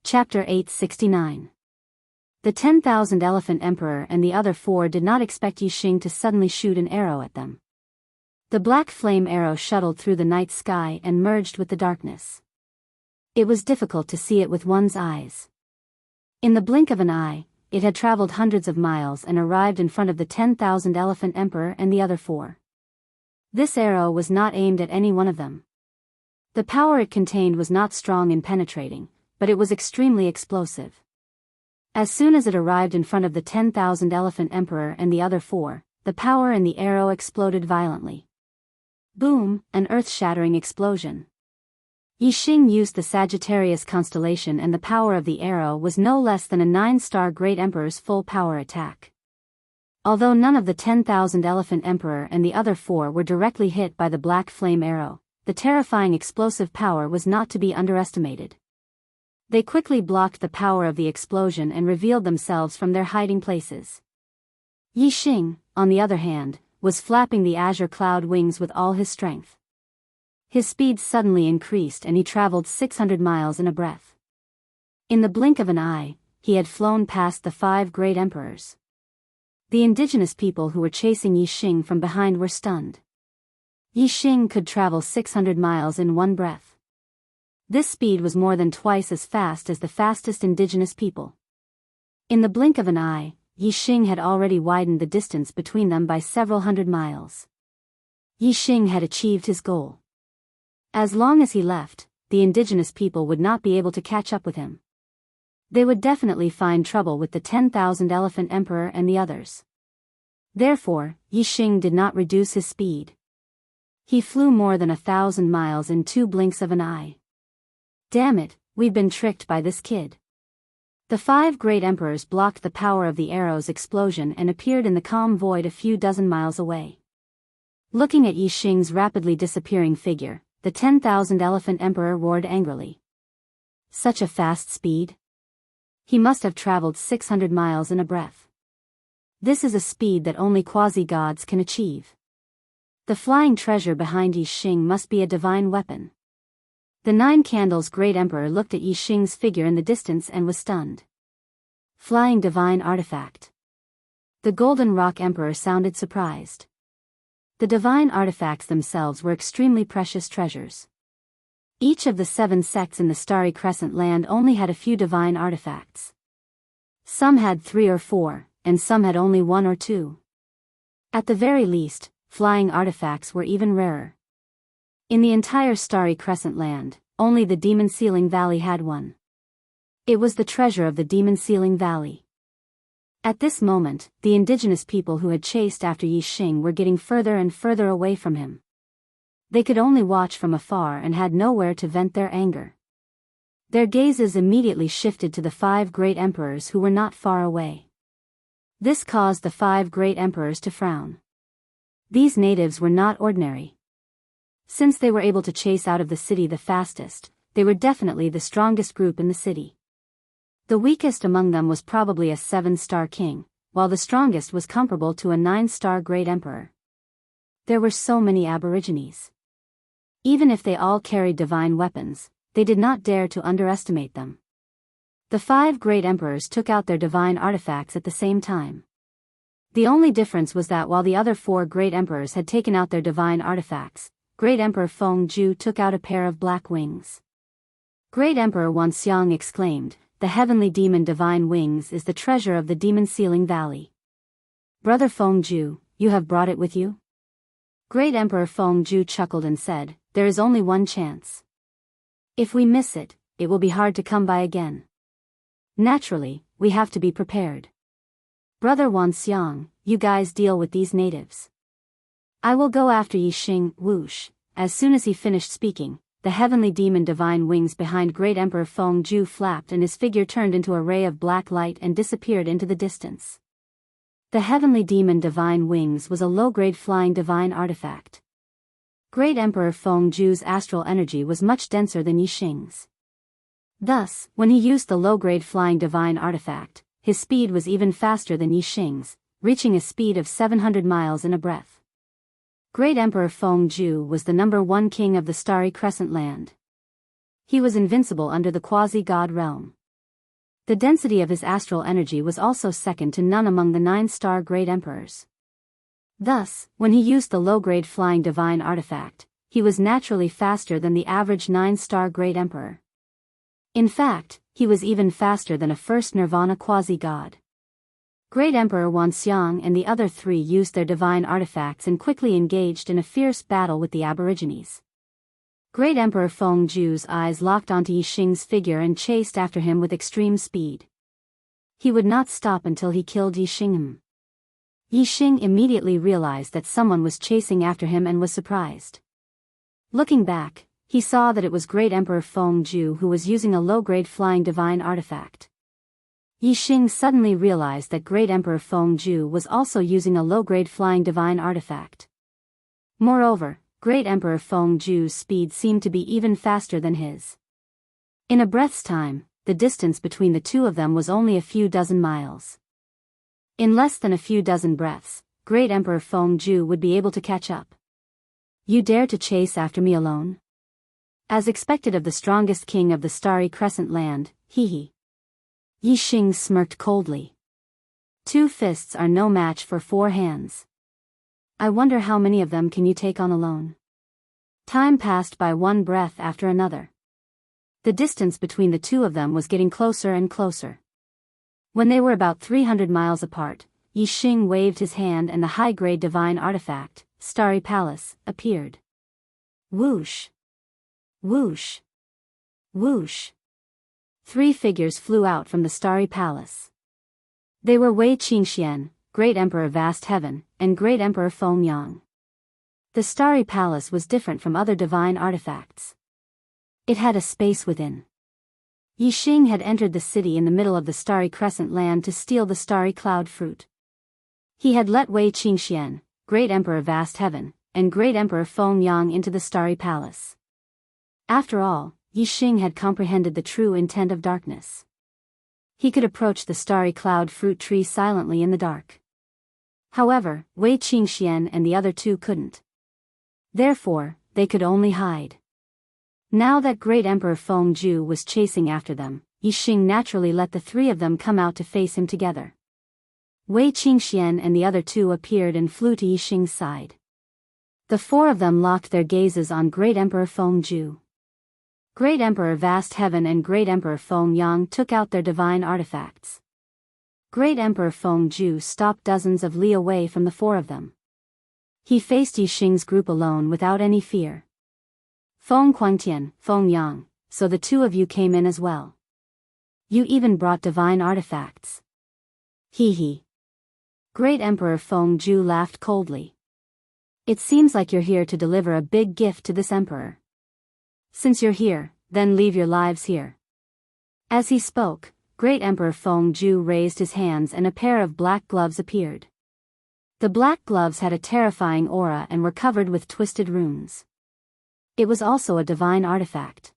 Chapter 869. The 10,000 Elephant Emperor and the other four did not expect Yi Xing to suddenly shoot an arrow at them. The black flame arrow shuttled through the night sky and merged with the darkness. It was difficult to see it with one's eyes. In the blink of an eye, it had traveled hundreds of miles and arrived in front of the 10,000 Elephant Emperor and the other four. This arrow was not aimed at any one of them. The power it contained was not strong and penetrating, but it was extremely explosive. As soon as it arrived in front of the 10,000 Elephant Emperor and the other four, the power in the arrow exploded violently. Boom, an earth-shattering explosion. Yi Xing used the Sagittarius constellation, and the power of the arrow was no less than a 9-star Great Emperor's full power attack. Although none of the 10,000 Elephant Emperor and the other four were directly hit by the black flame arrow, the terrifying explosive power was not to be underestimated. They quickly blocked the power of the explosion and revealed themselves from their hiding places. Yi Xing, on the other hand, was flapping the azure cloud wings with all his strength. His speed suddenly increased and he traveled 600 miles in a breath. In the blink of an eye, he had flown past the 5 great emperors. The indigenous people who were chasing Yi Xing from behind were stunned. Yi Xing could travel 600 miles in one breath. This speed was more than twice as fast as the fastest indigenous people. In the blink of an eye, Yi Xing had already widened the distance between them by several hundred miles. Yi Xing had achieved his goal. As long as he left, the indigenous people would not be able to catch up with him. They would definitely find trouble with the 10,000 Elephant Emperor and the others. Therefore, Yi Xing did not reduce his speed. He flew more than 1,000 miles in 2 blinks of an eye. Damn it, we've been tricked by this kid. The 5 great emperors blocked the power of the arrow's explosion and appeared in the calm void a few dozen miles away. Looking at Yi Xing's rapidly disappearing figure, the 10,000 Elephant Emperor roared angrily. Such a fast speed? He must have traveled 600 miles in a breath. This is a speed that only quasi-gods can achieve. The flying treasure behind Yi Xing must be a divine weapon. The 9 Candles Great Emperor looked at Yi Xing's figure in the distance and was stunned. Flying divine artifact. The Golden Rock Emperor sounded surprised. The divine artifacts themselves were extremely precious treasures. Each of the 7 sects in the Starry Crescent land only had a few divine artifacts. Some had 3 or 4, and some had only 1 or 2. At the very least, flying artifacts were even rarer. In the entire Starry Crescent land, only the Demon Sealing Valley had one. It was the treasure of the Demon Sealing Valley. At this moment, the indigenous people who had chased after Yi Xing were getting further and further away from him. They could only watch from afar and had nowhere to vent their anger. Their gazes immediately shifted to the 5 great emperors who were not far away. This caused the 5 great emperors to frown. These natives were not ordinary. Since they were able to chase out of the city the fastest, they were definitely the strongest group in the city. The weakest among them was probably a 7-star king, while the strongest was comparable to a 9-star great emperor. There were so many aborigines. Even if they all carried divine weapons, they did not dare to underestimate them. The 5 great emperors took out their divine artifacts at the same time. The only difference was that while the other 4 great emperors had taken out their divine artifacts, Great Emperor Feng Ju took out a pair of black wings. Great Emperor Wanxiang exclaimed, "The heavenly demon divine wings is the treasure of the Demon Sealing Valley. Brother Feng Ju, you have brought it with you?" Great Emperor Feng Ju chuckled and said, "There is only one chance. If we miss it, it will be hard to come by again. Naturally, we have to be prepared. Brother Wanxiang, you guys deal with these natives. I will go after Yi Xing." Whoosh. As soon as he finished speaking, the heavenly demon divine wings behind Great Emperor Feng Ju flapped and his figure turned into a ray of black light and disappeared into the distance. The heavenly demon divine wings was a low-grade flying divine artifact. Great Emperor Feng Ju's astral energy was much denser than Yi Xing's. Thus, when he used the low-grade flying divine artifact, his speed was even faster than Yi Xing's, reaching a speed of 700 miles in a breath. Great Emperor Feng Ju was the #1 king of the Starry Crescent land. He was invincible under the quasi-god realm. The density of his astral energy was also second to none among the 9-star great emperors. Thus, when he used the low-grade flying divine artifact, he was naturally faster than the average 9-star great emperor. In fact, he was even faster than a first nirvana quasi-god. Great Emperor Wanxiang and the other three used their divine artifacts and quickly engaged in a fierce battle with the aborigines. Great Emperor Feng Zhu's eyes locked onto Yixing's figure and chased after him with extreme speed. He would not stop until he killed Yixing. Yixing immediately realized that someone was chasing after him and was surprised. Looking back, he saw that it was Great Emperor Feng Zhu who was using a low-grade flying divine artifact. Yixing suddenly realized that Great Emperor Feng Zhu was also using a low-grade flying divine artifact. Moreover, Great Emperor Feng Zhu's speed seemed to be even faster than his. In a breath's time, the distance between the two of them was only a few dozen miles. In less than a few dozen breaths, Great Emperor Feng Zhu would be able to catch up. You dare to chase after me alone? As expected of the strongest king of the Starry Crescent Land, hee. Yixing smirked coldly. 2 fists are no match for 4 hands. I wonder how many of them can you take on alone? Time passed by one breath after another. The distance between the two of them was getting closer and closer. When they were about 300 miles apart, Yixing waved his hand and the high-grade divine artifact, Starry Palace, appeared. Whoosh! Whoosh! Whoosh! 3 figures flew out from the Starry Palace. They were Wei Qingxian, Great Emperor Vast Heaven, and Great Emperor Feng Yang. The Starry Palace was different from other divine artifacts. It had a space within. Yixing had entered the city in the middle of the Starry Crescent Land to steal the Starry Cloud Fruit. He had let Wei Qingxian, Great Emperor Vast Heaven, and Great Emperor Feng Yang into the Starry Palace. After all, Yixing had comprehended the true intent of darkness. He could approach the Starry Cloud Fruit tree silently in the dark. However, Wei Qingxian and the other 2 couldn't. Therefore, they could only hide. Now that Great Emperor Feng Zhu was chasing after them, Yixing naturally let the 3 of them come out to face him together. Wei Qingxian and the other 2 appeared and flew to Yixing's side. The 4 of them locked their gazes on Great Emperor Feng Zhu. Great Emperor Vast Heaven and Great Emperor Feng Yang took out their divine artifacts. Great Emperor Feng Zhu stopped dozens of li away from the 4 of them. He faced Yixing's group alone without any fear. Feng Quangtian, Feng Yang, so the 2 of you came in as well. You even brought divine artifacts. Hee. Great Emperor Feng Zhu laughed coldly. It seems like you're here to deliver a big gift to this emperor. Since you're here, then leave your lives here. As he spoke, Great Emperor Feng Zhu raised his hands and a pair of black gloves appeared. The black gloves had a terrifying aura and were covered with twisted runes. It was also a divine artifact.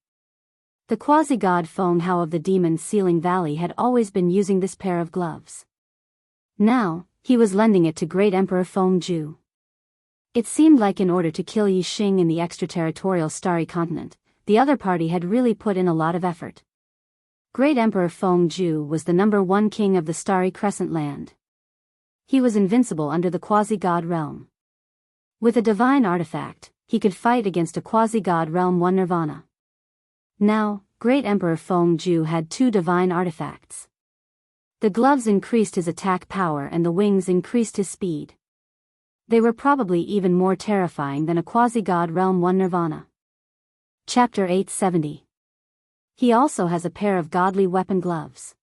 The quasi-god Feng Hao of the Demon Sealing Valley had always been using this pair of gloves. Now, he was lending it to Great Emperor Feng Zhu. It seemed like in order to kill Yixing in the extraterritorial Starry Continent, the other party had really put in a lot of effort. Great Emperor Feng Zhu was the number 1 king of the Starry Crescent Land. He was invincible under the quasi-god realm. With a divine artifact, he could fight against a quasi-god realm 1 nirvana. Now, Great Emperor Feng Zhu had 2 divine artifacts. The gloves increased his attack power and the wings increased his speed. They were probably even more terrifying than a quasi-god realm 1 nirvana. Chapter 870. He also has a pair of godly weapon gloves.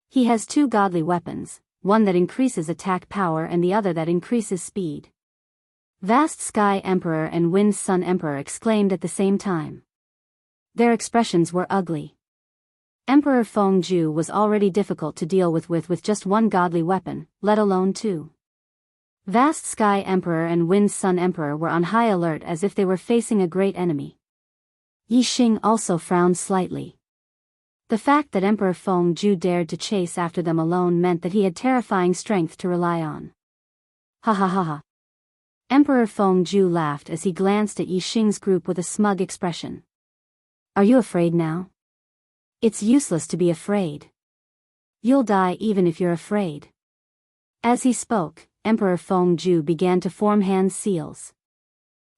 He has 2 godly weapons, one that increases attack power and the other that increases speed. Vast Sky Emperor and Wind Sun Emperor exclaimed at the same time. Their expressions were ugly. Emperor Feng Zhu was already difficult to deal with just 1 godly weapon, let alone 2. Vast Sky Emperor and Wind Sun Emperor were on high alert as if they were facing a great enemy. Yixing also frowned slightly. The fact that Emperor Feng Zhu dared to chase after them alone meant that he had terrifying strength to rely on. Ha ha ha ha. Emperor Feng Zhu laughed as he glanced at Yixing's group with a smug expression. Are you afraid now? It's useless to be afraid. You'll die even if you're afraid. As he spoke, Emperor Fengju began to form hand seals.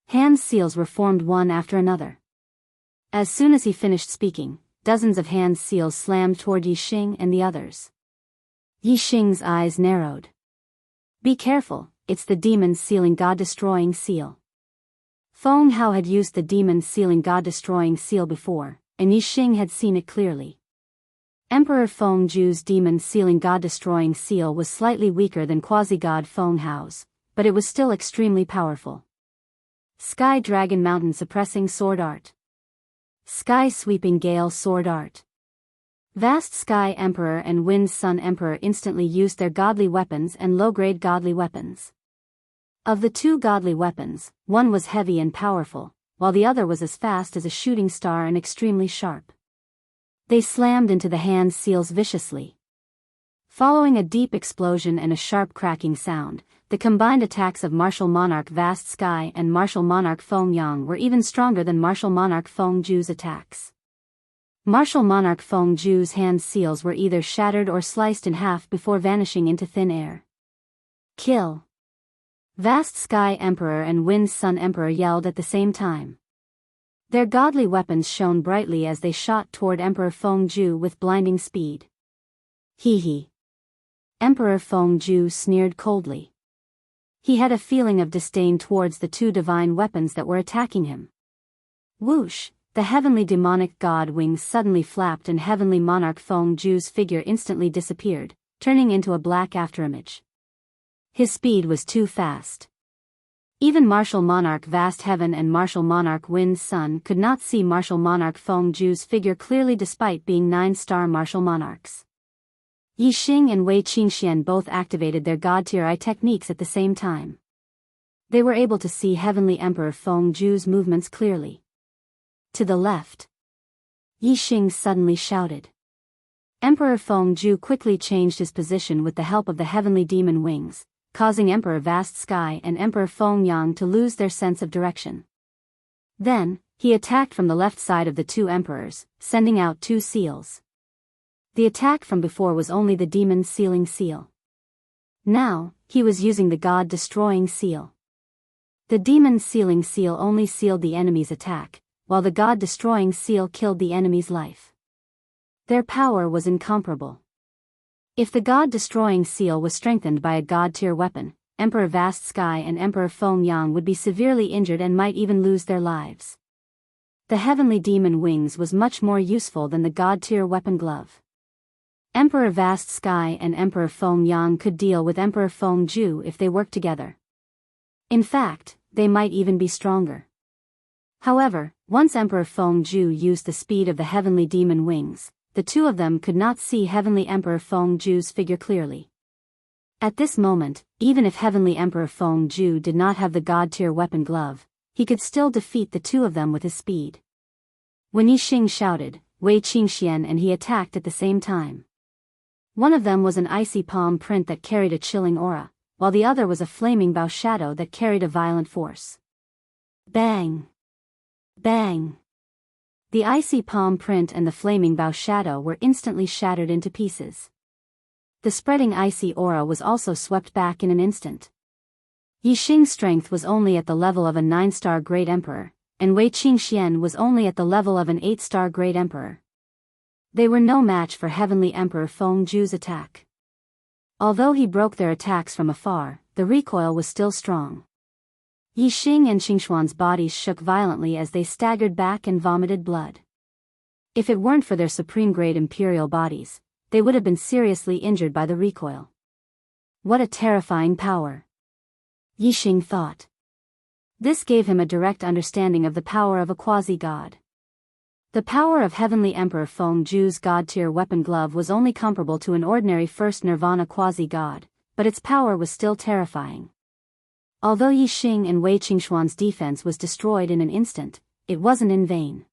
Hand seals were formed one after another. As soon as he finished speaking, dozens of hand seals slammed toward Yixing and the others. Yixing's eyes narrowed. Be careful, it's the demon sealing god-destroying seal. Feng Hao had used the demon sealing god-destroying seal before, and Yixing had seen it clearly. Emperor Fengju's demon sealing god-destroying seal was slightly weaker than quasi-god Feng Hao's, but it was still extremely powerful. Sky Dragon Mountain Suppressing Sword Art. Sky Sweeping Gale Sword Art. Vast Sky Emperor and Wind Sun Emperor instantly used their godly weapons and low-grade godly weapons. Of the two godly weapons, one was heavy and powerful, while the other was as fast as a shooting star and extremely sharp. They slammed into the hand seals viciously. Following a deep explosion and a sharp cracking sound, the combined attacks of Martial Monarch Vast Sky and Martial Monarch Feng Yang were even stronger than Martial Monarch Fengju's attacks. Martial Monarch Fengju's hand seals were either shattered or sliced in half before vanishing into thin air. Kill! Vast Sky Emperor and Wind Sun Emperor yelled at the same time. Their godly weapons shone brightly as they shot toward Emperor Fengju with blinding speed. Hee hee. Emperor Fengju sneered coldly. He had a feeling of disdain towards the two divine weapons that were attacking him. Whoosh! The heavenly demonic god wings suddenly flapped and heavenly monarch Fengju's figure instantly disappeared, turning into a black afterimage. His speed was too fast. Even Martial Monarch Vast Heaven and Martial Monarch Wind Sun could not see Martial Monarch Fengju's figure clearly despite being 9-star Martial Monarchs. Yixing and Wei Qingxian both activated their God-tier eye techniques at the same time. They were able to see Heavenly Emperor Fengju's movements clearly. To the left. Yixing suddenly shouted. Emperor Fengju quickly changed his position with the help of the heavenly demon wings, causing Emperor Vast Sky and Emperor Feng Yang to lose their sense of direction. Then, he attacked from the left side of the two emperors, sending out 2 seals. The attack from before was only the demon sealing seal. Now, he was using the god-destroying seal. The demon sealing seal only sealed the enemy's attack, while the god-destroying seal killed the enemy's life. Their power was incomparable. If the god-destroying seal was strengthened by a god-tier weapon, Emperor Vast Sky and Emperor Feng Yang would be severely injured and might even lose their lives. The heavenly demon wings was much more useful than the god-tier weapon glove. Emperor Vast Sky and Emperor Feng Yang could deal with Emperor Fengju if they worked together. In fact, they might even be stronger. However, once Emperor Fengju used the speed of the heavenly demon wings, the two of them could not see Heavenly Emperor Fengju's figure clearly. At this moment, even if Heavenly Emperor Fengju did not have the god-tier weapon glove, he could still defeat the two of them with his speed. When Yixing shouted, Wei Qingxian and he attacked at the same time. One of them was an icy palm print that carried a chilling aura, while the other was a flaming bow shadow that carried a violent force. Bang! Bang! The icy palm print and the flaming bow shadow were instantly shattered into pieces. The spreading icy aura was also swept back in an instant. Yixing's strength was only at the level of a 9-star Great Emperor, and Wei Qingxian was only at the level of an 8-star Great Emperor. They were no match for Heavenly Emperor Fengju's attack. Although he broke their attacks from afar, the recoil was still strong. Yixing and Qingshuan's bodies shook violently as they staggered back and vomited blood. If it weren't for their supreme-grade imperial bodies, they would have been seriously injured by the recoil. What a terrifying power! Yixing thought. This gave him a direct understanding of the power of a quasi-god. The power of Heavenly Emperor Fengju's god-tier weapon glove was only comparable to an ordinary first Nirvana quasi-god, but its power was still terrifying. Although Yixing and Wei Qingshuan's defense was destroyed in an instant, it wasn't in vain.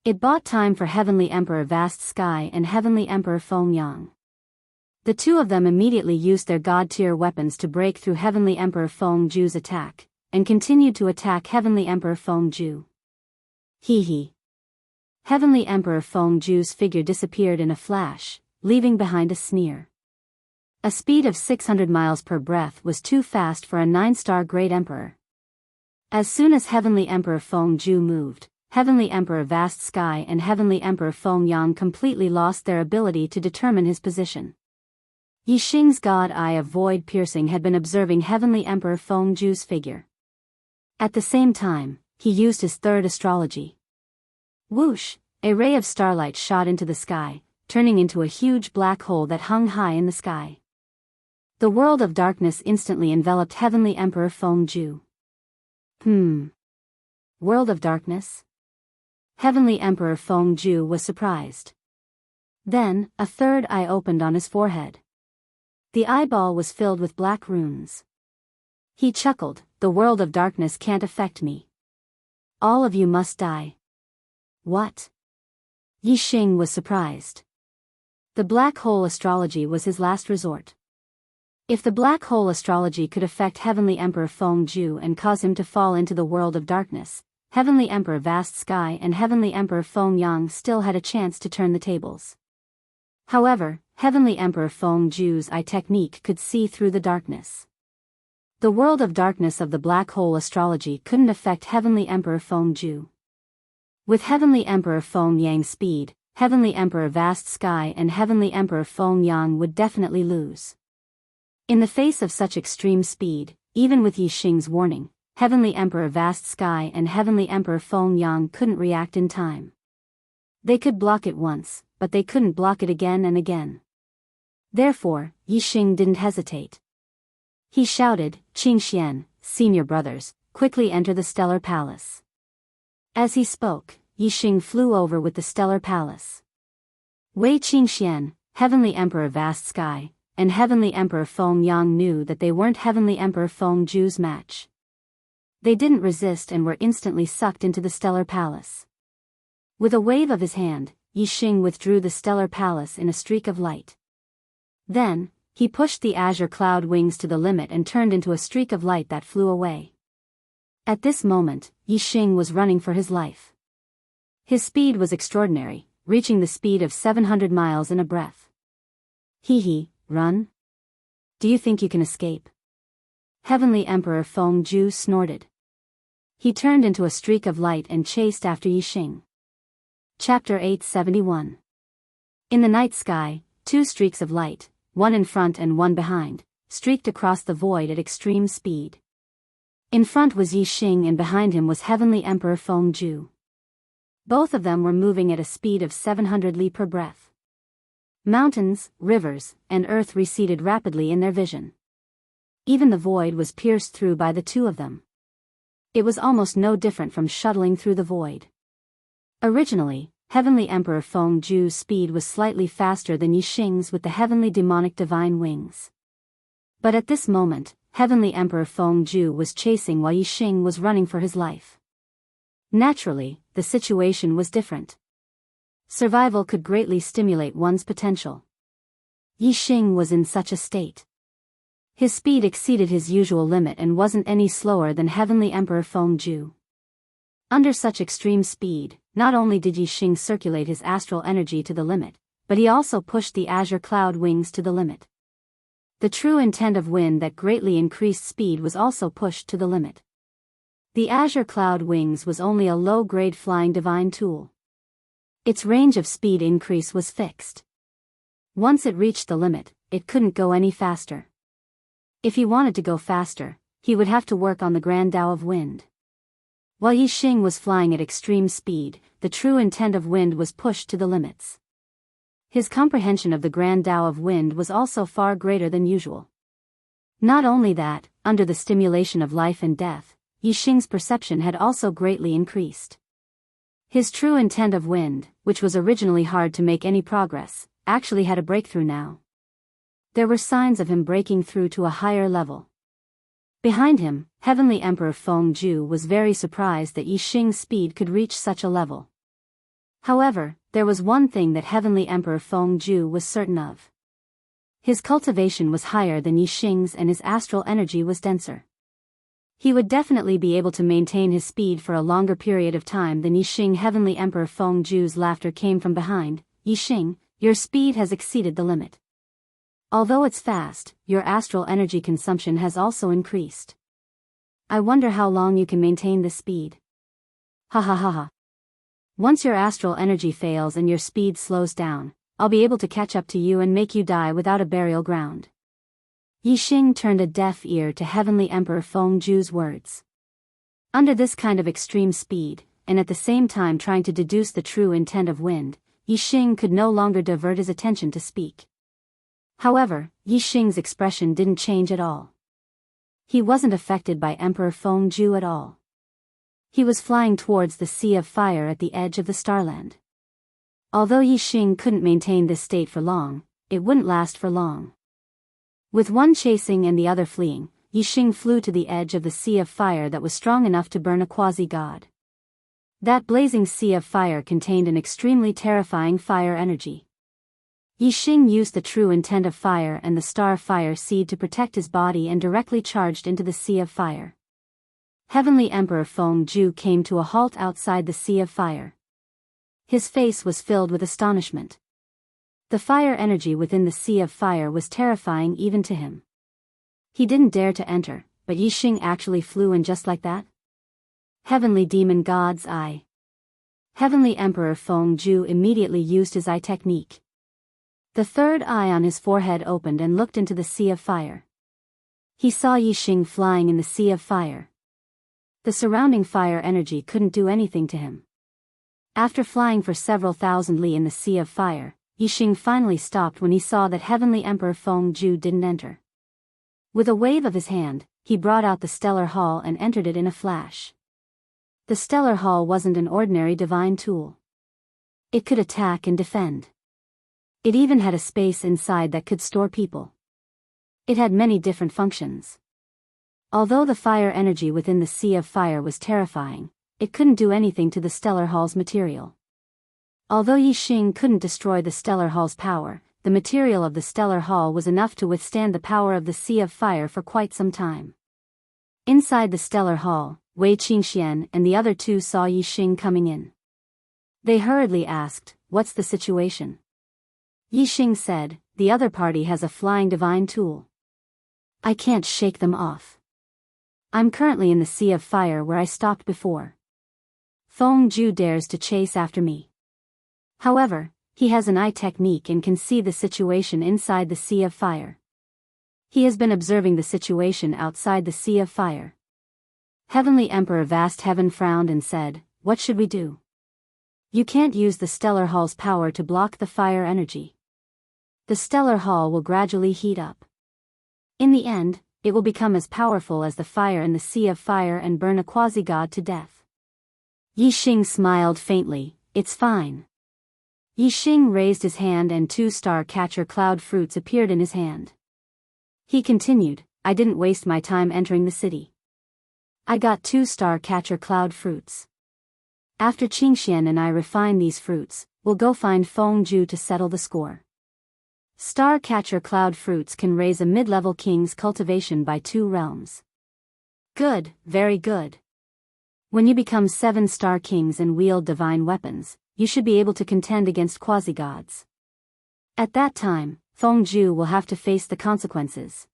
It bought time for Heavenly Emperor Vast Sky and Heavenly Emperor Feng Yang. The two of them immediately used their god-tier weapons to break through Heavenly Emperor Fengju's attack, and continued to attack Heavenly Emperor Fengju. Hee hee. Heavenly Emperor Fengju's figure disappeared in a flash, leaving behind a sneer. A speed of 600 miles per breath was too fast for a 9-star Great Emperor. As soon as Heavenly Emperor Feng Ju moved, Heavenly Emperor Vast Sky and Heavenly Emperor Feng Yang completely lost their ability to determine his position. Yi Xing's God Eye of Void Piercing had been observing Heavenly Emperor Feng Ju's figure. At the same time, he used his third astrology. Whoosh! A ray of starlight shot into the sky, turning into a huge black hole that hung high in the sky. The world of darkness instantly enveloped Heavenly Emperor Feng Ju. World of darkness? Heavenly Emperor Feng Ju was surprised. Then, a third eye opened on his forehead. The eyeball was filled with black runes. He chuckled, "The world of darkness can't affect me. All of you must die." What? Yi Xing was surprised. The black hole astrology was his last resort. If the black hole astrology could affect Heavenly Emperor Feng Ju and cause him to fall into the world of darkness, Heavenly Emperor Vast Sky and Heavenly Emperor Feng Yang still had a chance to turn the tables. However, Heavenly Emperor Feng Ju's eye technique could see through the darkness. The world of darkness of the black hole astrology couldn't affect Heavenly Emperor Feng Ju. With Heavenly Emperor Feng Yang's speed, Heavenly Emperor Vast Sky and Heavenly Emperor Feng Yang would definitely lose. In the face of such extreme speed, even with Yi Xing's warning, Heavenly Emperor Vast Sky and Heavenly Emperor Feng Yang couldn't react in time. They could block it once, but they couldn't block it again and again. Therefore, Yi Xing didn't hesitate. He shouted, "Qing Xian, senior brothers, quickly enter the Stellar Palace." As he spoke, Yi Xing flew over with the Stellar Palace. Wei Qing Xian, Heavenly Emperor Vast Sky, and Heavenly Emperor Feng Yang knew that they weren't Heavenly Emperor Feng Ju's match. They didn't resist and were instantly sucked into the Stellar Palace. With a wave of his hand, Yi Xing withdrew the Stellar Palace in a streak of light. Then, he pushed the azure cloud wings to the limit and turned into a streak of light that flew away. At this moment, Yi Xing was running for his life. His speed was extraordinary, reaching the speed of 700 miles in a breath. Hee, run? Do you think you can escape? Heavenly Emperor Feng Ju snorted. He turned into a streak of light and chased after Yi Xing. Chapter 871. In the night sky, 2 streaks of light, one in front and one behind, streaked across the void at extreme speed. In front was Yi Xing and behind him was Heavenly Emperor Feng Ju. Both of them were moving at a speed of 700 li per breath. Mountains, rivers, and earth receded rapidly in their vision. Even the void was pierced through by the two of them. It was almost no different from shuttling through the void. Originally, Heavenly Emperor Feng Ju's speed was slightly faster than Yi Xing's with the heavenly demonic divine wings. But at this moment, Heavenly Emperor Feng Ju was chasing while Yi Xing was running for his life. Naturally, the situation was different. Survival could greatly stimulate one's potential. Yi Xing was in such a state. His speed exceeded his usual limit and wasn't any slower than Heavenly Emperor Feng Ju. Under such extreme speed, not only did Yi Xing circulate his astral energy to the limit, but he also pushed the azure cloud wings to the limit. The true intent of wind that greatly increased speed was also pushed to the limit. The azure cloud wings was only a low-grade flying divine tool. Its range of speed increase was fixed. Once it reached the limit, it couldn't go any faster. If he wanted to go faster, he would have to work on the Grand Tao of Wind. While Yi Xing was flying at extreme speed, the true intent of wind was pushed to the limits. His comprehension of the Grand Tao of Wind was also far greater than usual. Not only that, under the stimulation of life and death, Yi Xing's perception had also greatly increased. His true intent of wind, which was originally hard to make any progress, actually had a breakthrough now. There were signs of him breaking through to a higher level. Behind him, Heavenly Emperor Feng Ju was very surprised that Yi Xing's speed could reach such a level. However, there was one thing that Heavenly Emperor Feng Ju was certain of. His cultivation was higher than Yi Xing's and his astral energy was denser. He would definitely be able to maintain his speed for a longer period of time than Yi Xing. Heavenly Emperor Feng Ju's laughter came from behind. Yi Xing, Your speed has exceeded the limit. Although it's fast, your astral energy consumption has also increased. I wonder how long you can maintain this speed. Ha ha ha ha. Once your astral energy fails and your speed slows down, I'll be able to catch up to you and make you die without a burial ground. Yixing turned a deaf ear to Heavenly Emperor Fengju's words. Under this kind of extreme speed, and at the same time trying to deduce the true intent of Wind, Yixing could no longer divert his attention to speak. However, Yixing's expression didn't change at all. He wasn't affected by Emperor Fengju at all. He was flying towards the Sea of Fire at the edge of the Starland. Although Yixing couldn't maintain this state for long, it wouldn't last for long. With one chasing and the other fleeing, Yixing flew to the edge of the Sea of Fire that was strong enough to burn a quasi-god. That blazing Sea of Fire contained an extremely terrifying fire energy. Yixing used the true intent of fire and the star fire seed to protect his body and directly charged into the Sea of Fire. Heavenly Emperor Fengju came to a halt outside the Sea of Fire. His face was filled with astonishment. The fire energy within the Sea of Fire was terrifying even to him. He didn't dare to enter, but Yixing actually flew in just like that? Heavenly Demon God's Eye. Heavenly Emperor Fengju immediately used his eye technique. The third eye on his forehead opened and looked into the Sea of Fire. He saw Yixing flying in the Sea of Fire. The surrounding fire energy couldn't do anything to him. After flying for several thousand li in the Sea of Fire, Yixing finally stopped when he saw that Heavenly Emperor Fengju didn't enter. With a wave of his hand, he brought out the Stellar Hall and entered it in a flash. The Stellar Hall wasn't an ordinary divine tool. It could attack and defend. It even had a space inside that could store people. It had many different functions. Although the fire energy within the Sea of Fire was terrifying, it couldn't do anything to the Stellar Hall's material. Although Yixing couldn't destroy the Stellar Hall's power, the material of the Stellar Hall was enough to withstand the power of the Sea of Fire for quite some time. Inside the Stellar Hall, Wei Qingxian and the other two saw Yixing coming in. They hurriedly asked, "What's the situation?" Yixing said, "The other party has a flying divine tool. I can't shake them off. I'm currently in the Sea of Fire where I stopped before. Fengju dares to chase after me. However, he has an eye technique and can see the situation inside the Sea of Fire. He has been observing the situation outside the Sea of Fire." Heavenly Emperor Vast Heaven frowned and said, "What should we do? You can't use the Stellar Hall's power to block the fire energy. The Stellar Hall will gradually heat up. In the end, it will become as powerful as the fire in the Sea of Fire and burn a quasi-god to death." Yixing smiled faintly, "It's fine." Yixing raised his hand and 2 star-catcher cloud fruits appeared in his hand. He continued, "I didn't waste my time entering the city. I got 2 star-catcher cloud fruits. After Qingxian and I refine these fruits, we'll go find Fengju to settle the score. Star-catcher cloud fruits can raise a mid-level king's cultivation by 2 realms. Good, very good. When you become 7-star kings and wield divine weapons, you should be able to contend against quasi-gods. At that time, Fengju will have to face the consequences."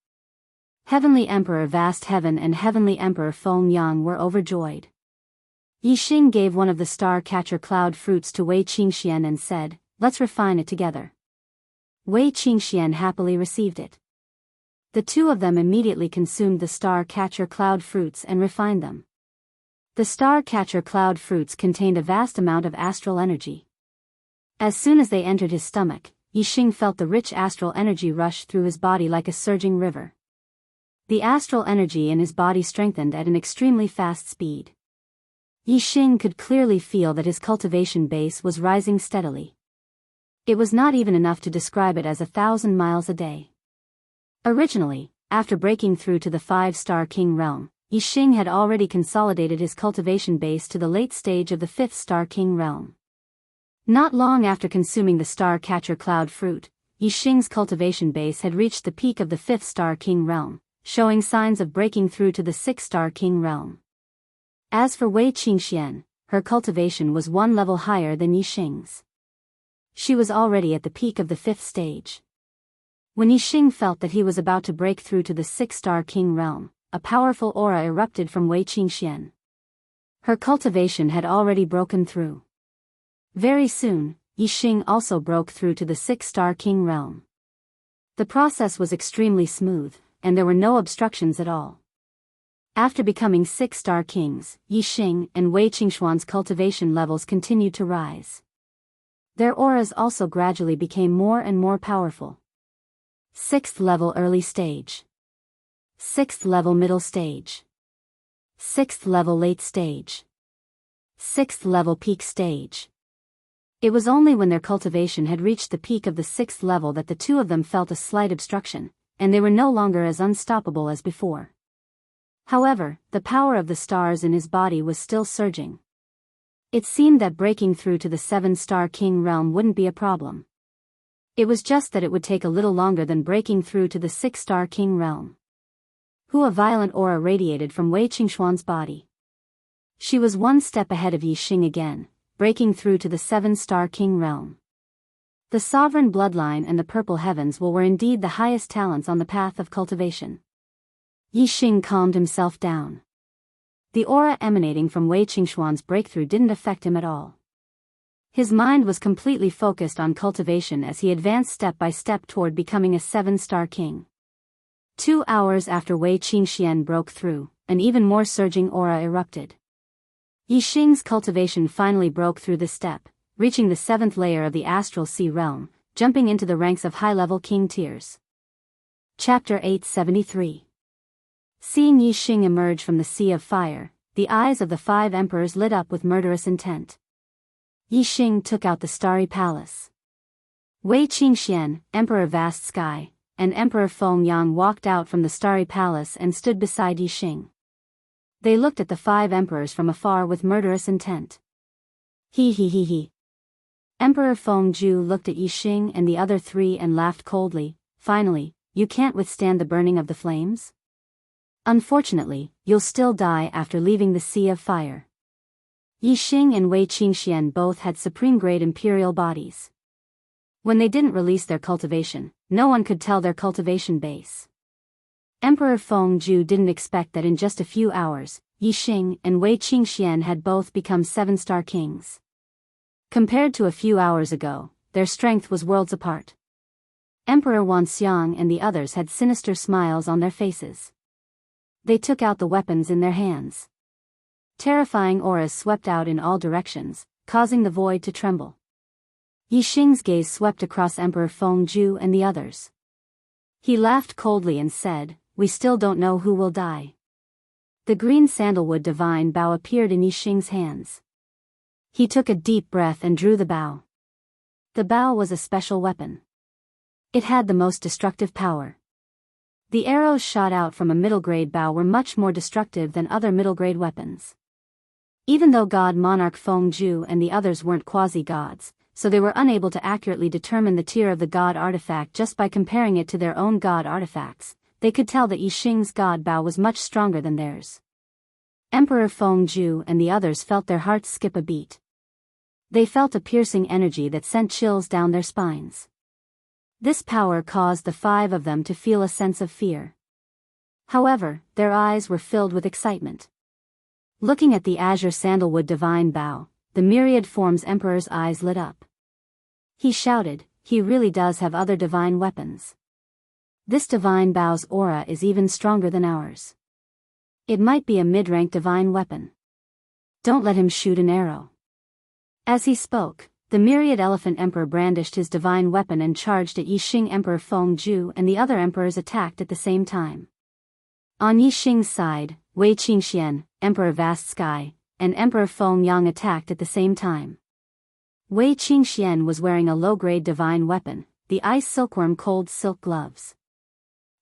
Heavenly Emperor Vast Heaven and Heavenly Emperor Fengyang were overjoyed. Yixing gave one of the star-catcher cloud fruits to Wei Qingxian and said, "Let's refine it together." Wei Qingxian happily received it. The two of them immediately consumed the star-catcher cloud fruits and refined them. The star-catcher cloud fruits contained a vast amount of astral energy. As soon as they entered his stomach, Yixing felt the rich astral energy rush through his body like a surging river. The astral energy in his body strengthened at an extremely fast speed. Yixing could clearly feel that his cultivation base was rising steadily. It was not even enough to describe it as 1,000 miles a day. Originally, after breaking through to the 5-star king realm, Yixing had already consolidated his cultivation base to the late stage of the 5th-star king realm. Not long after consuming the star-catcher cloud fruit, Yixing's cultivation base had reached the peak of the 5th-star king realm, showing signs of breaking through to the 6th-star king realm. As for Wei Qingxian, her cultivation was 1 level higher than Yixing's. She was already at the peak of the 5th stage. When Yixing felt that he was about to break through to the 6-star king realm, a powerful aura erupted from Wei Qingxian. Her cultivation had already broken through. Very soon, Yixing also broke through to the 6-star king realm. The process was extremely smooth, and there were no obstructions at all. After becoming 6-star kings, Yixing and Wei Qingxuan's cultivation levels continued to rise. Their auras also gradually became more and more powerful. 6th level early stage. 6th level middle stage. 6th level late stage. 6th level peak stage. It was only when their cultivation had reached the peak of the 6th level that the two of them felt a slight obstruction, and they were no longer as unstoppable as before. However, the power of the stars in his body was still surging. It seemed that breaking through to the 7-star king realm wouldn't be a problem. It was just that it would take a little longer than breaking through to the 6-star king realm. A violent aura radiated from Wei Qingxuan's body. She was one step ahead of Yixing again, breaking through to the 7-star king realm. The sovereign bloodline and the purple heavens were indeed the highest talents on the path of cultivation. Yixing calmed himself down. The aura emanating from Wei Qingxuan's breakthrough didn't affect him at all. His mind was completely focused on cultivation as he advanced step by step toward becoming a 7-star king. 2 hours after Wei Qingxian broke through, an even more surging aura erupted. Yixing's cultivation finally broke through the step, reaching the 7th layer of the astral sea realm, jumping into the ranks of high-level king tiers. Chapter 873. Seeing Yixing emerge from the sea of fire, the eyes of the 5 emperors lit up with murderous intent. Yixing took out the starry palace. Wei Qingxian, Emperor Vast Sky, and Emperor Feng Yang walked out from the starry palace and stood beside Yixing. They looked at the 5 emperors from afar with murderous intent. He. Emperor Feng Ju looked at Yixing and the other 3 and laughed coldly. Finally, you can't withstand the burning of the flames? Unfortunately, you'll still die after leaving the sea of fire. Yixing and Wei Qingxian both had supreme-grade imperial bodies. When they didn't release their cultivation, no one could tell their cultivation base. Emperor Feng Ju didn't expect that in just a few hours, Yixing and Wei Qingxian had both become 7-star kings. Compared to a few hours ago, their strength was worlds apart. Emperor Wanxiang and the others had sinister smiles on their faces. They took out the weapons in their hands. Terrifying auras swept out in all directions, causing the void to tremble. Yixing's gaze swept across Emperor Feng Ju and the others. He laughed coldly and said, "We still don't know who will die." The green sandalwood divine bow appeared in Yixing's hands. He took a deep breath and drew the bow. The bow was a special weapon. It had the most destructive power. The arrows shot out from a middle-grade bow were much more destructive than other middle-grade weapons. Even though God Monarch Feng Ju and the others weren't quasi-gods, so they were unable to accurately determine the tier of the god artifact just by comparing it to their own god artifacts, they could tell that Yixing's god bow was much stronger than theirs. Emperor Feng Ju and the others felt their hearts skip a beat. They felt a piercing energy that sent chills down their spines. This power caused the 5 of them to feel a sense of fear. However, their eyes were filled with excitement. Looking at the azure sandalwood divine bow, the myriad forms emperor's eyes lit up. He shouted, "He really does have other divine weapons. This divine bow's aura is even stronger than ours. It might be a mid-rank divine weapon. Don't let him shoot an arrow." As he spoke, the myriad elephant emperor brandished his divine weapon and charged at Yixing. Emperor Feng Ju and the other emperors attacked at the same time. On Yixing's side, Wei Qingxian, Emperor Vast Sky, and Emperor Feng Yang attacked at the same time. Wei Qingxian was wearing a low-grade divine weapon, the ice silkworm cold silk gloves.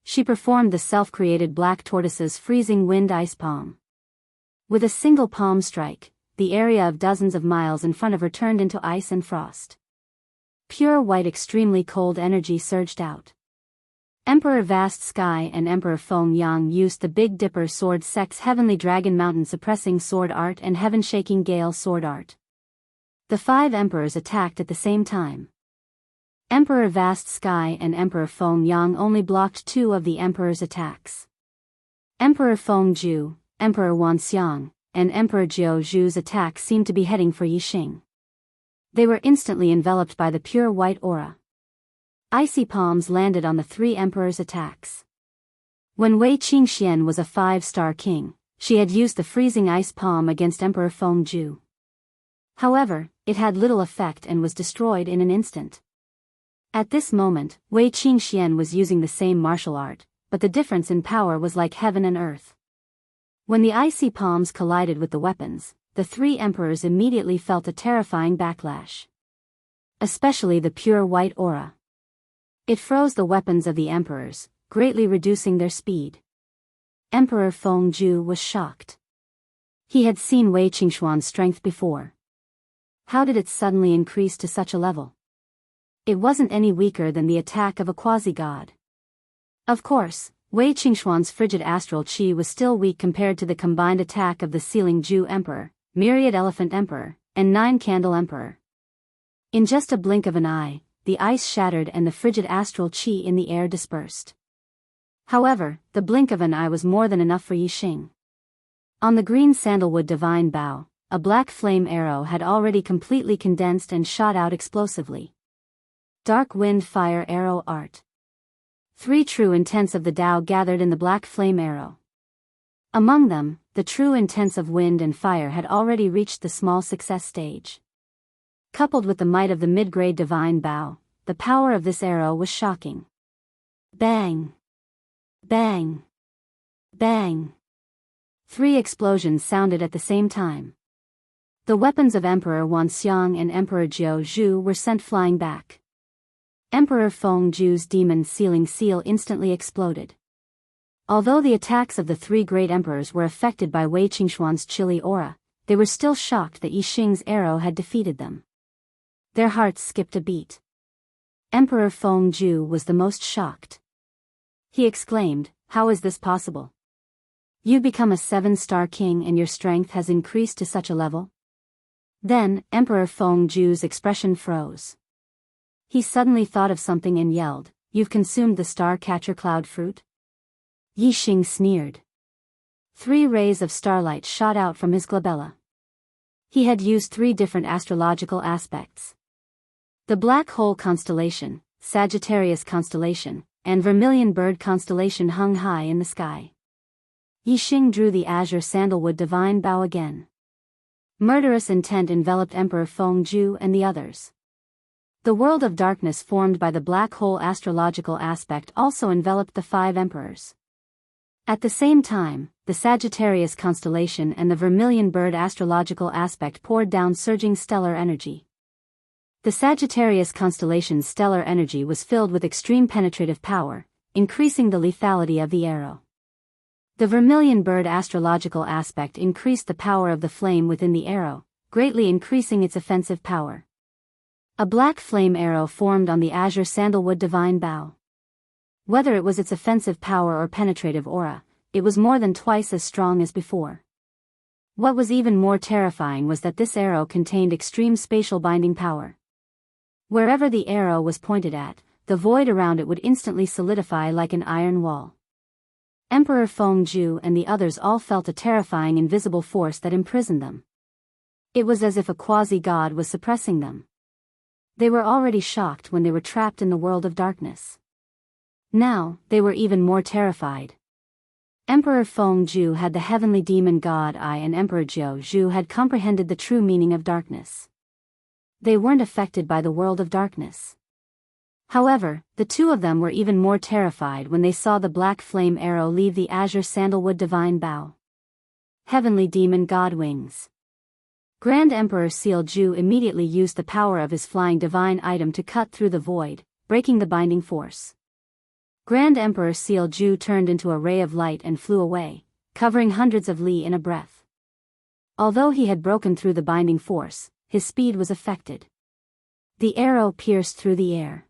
She performed the self-created black tortoise's freezing wind ice palm. With a single palm strike, the area of dozens of miles in front of her turned into ice and frost. Pure white extremely cold energy surged out. Emperor Vast Sky and Emperor Feng Yang used the Big Dipper Sword Sect's Heavenly Dragon Mountain Suppressing Sword Art and Heaven Shaking Gale Sword Art. The 5 emperors attacked at the same time. Emperor Vast Sky and Emperor Feng Yang only blocked 2 of the Emperor's attacks. Emperor Feng Ju, Emperor Wanxiang, and Emperor Jiao Zhu's attacks seemed to be heading for Yixing. They were instantly enveloped by the pure white aura. Icy palms landed on the 3 emperors' attacks. When Wei Qingxian was a 5-star king, she had used the freezing ice palm against Emperor Feng Ju. However, it had little effect and was destroyed in an instant. At this moment, Wei Qingxian was using the same martial art, but the difference in power was like heaven and earth. When the icy palms collided with the weapons, the 3 emperors immediately felt a terrifying backlash. Especially the pure white aura. It froze the weapons of the emperors, greatly reducing their speed. Emperor Feng Ju was shocked. He had seen Wei Qingxuan's strength before. How did it suddenly increase to such a level? It wasn't any weaker than the attack of a quasi-god. Of course, Wei Qingxuan's frigid astral qi was still weak compared to the combined attack of the Sealing Ju Emperor, Myriad Elephant Emperor, and 9 Candle Emperor. In just a blink of an eye, the ice shattered and the frigid astral qi in the air dispersed. However, the blink of an eye was more than enough for Yixing. On the green sandalwood divine bow, a black flame arrow had already completely condensed and shot out explosively. Dark Wind Fire Arrow Art. 3 true intents of the Tao gathered in the black flame arrow. Among them, the true intents of wind and fire had already reached the small success stage. Coupled with the might of the mid-grade divine bow, the power of this arrow was shocking. Bang! Bang! Bang! 3 explosions sounded at the same time. The weapons of Emperor Wanxiang and Emperor Jiao Zhu were sent flying back. Emperor Feng Ju's demon sealing seal instantly exploded. Although the attacks of the 3 great emperors were affected by Wei Qingxuan's chilly aura, they were still shocked that Yixing's arrow had defeated them. Their hearts skipped a beat. Emperor Feng Ju was the most shocked. He exclaimed, "How is this possible? You become a 7-star king and your strength has increased to such a level?" Then, Emperor Feng Ju's expression froze. He suddenly thought of something and yelled, "You've consumed the star-catcher cloud fruit?" Yixing sneered. 3 rays of starlight shot out from his glabella. He had used 3 different astrological aspects. The Black Hole constellation, Sagittarius constellation, and Vermilion Bird constellation hung high in the sky. Yixing drew the azure sandalwood divine bow again. Murderous intent enveloped Emperor Feng Ju and the others. The world of darkness formed by the black hole astrological aspect also enveloped the 5 emperors. At the same time, the Sagittarius constellation and the Vermilion Bird astrological aspect poured down surging stellar energy. The Sagittarius constellation's stellar energy was filled with extreme penetrative power, increasing the lethality of the arrow. The Vermilion Bird astrological aspect increased the power of the flame within the arrow, greatly increasing its offensive power. A black flame arrow formed on the azure sandalwood divine bow. Whether it was its offensive power or penetrative aura, it was more than twice as strong as before. What was even more terrifying was that this arrow contained extreme spatial binding power. Wherever the arrow was pointed at, the void around it would instantly solidify like an iron wall. Emperor Feng Ju and the others all felt a terrifying invisible force that imprisoned them. It was as if a quasi-god was suppressing them. They were already shocked when they were trapped in the world of darkness. Now, they were even more terrified. Emperor Feng Ju had the heavenly demon god Eye and Emperor Jiao Zhu had comprehended the true meaning of darkness. They weren't affected by the world of darkness. However, the 2 of them were even more terrified when they saw the black flame arrow leave the azure sandalwood divine bow. Heavenly demon god wings. Grand Emperor Seal Ju immediately used the power of his flying divine item to cut through the void, breaking the binding force. Grand Emperor Seal Ju turned into a ray of light and flew away, covering hundreds of li in a breath. Although he had broken through the binding force, his speed was affected. The arrow pierced through the air.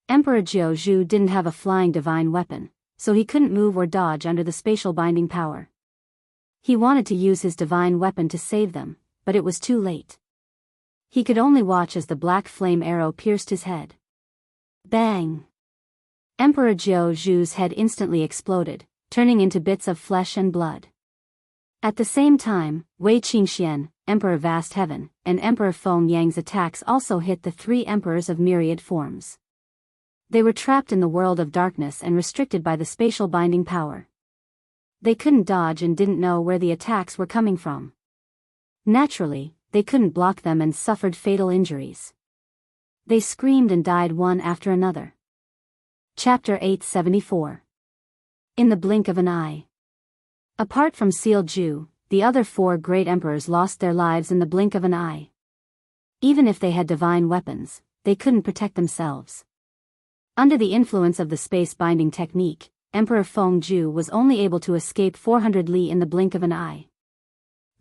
Emperor Jiao Zhu didn't have a flying divine weapon, so he couldn't move or dodge under the spatial binding power. He wanted to use his divine weapon to save them, but it was too late. He could only watch as the black flame arrow pierced his head. Bang! Emperor Jiao Zhu's head instantly exploded, turning into bits of flesh and blood. At the same time, Wei Qingxian, Emperor Vast Heaven, and Emperor Feng Yang's attacks also hit the three emperors of myriad forms. They were trapped in the world of darkness and restricted by the spatial binding power. They couldn't dodge and didn't know where the attacks were coming from. Naturally, they couldn't block them and suffered fatal injuries. They screamed and died one after another. Chapter 874. In the blink of an eye. Apart from Seal Ju, the other four great emperors lost their lives in the blink of an eye. Even if they had divine weapons, they couldn't protect themselves. Under the influence of the space-binding technique, Emperor Feng Ju was only able to escape 400 li in the blink of an eye.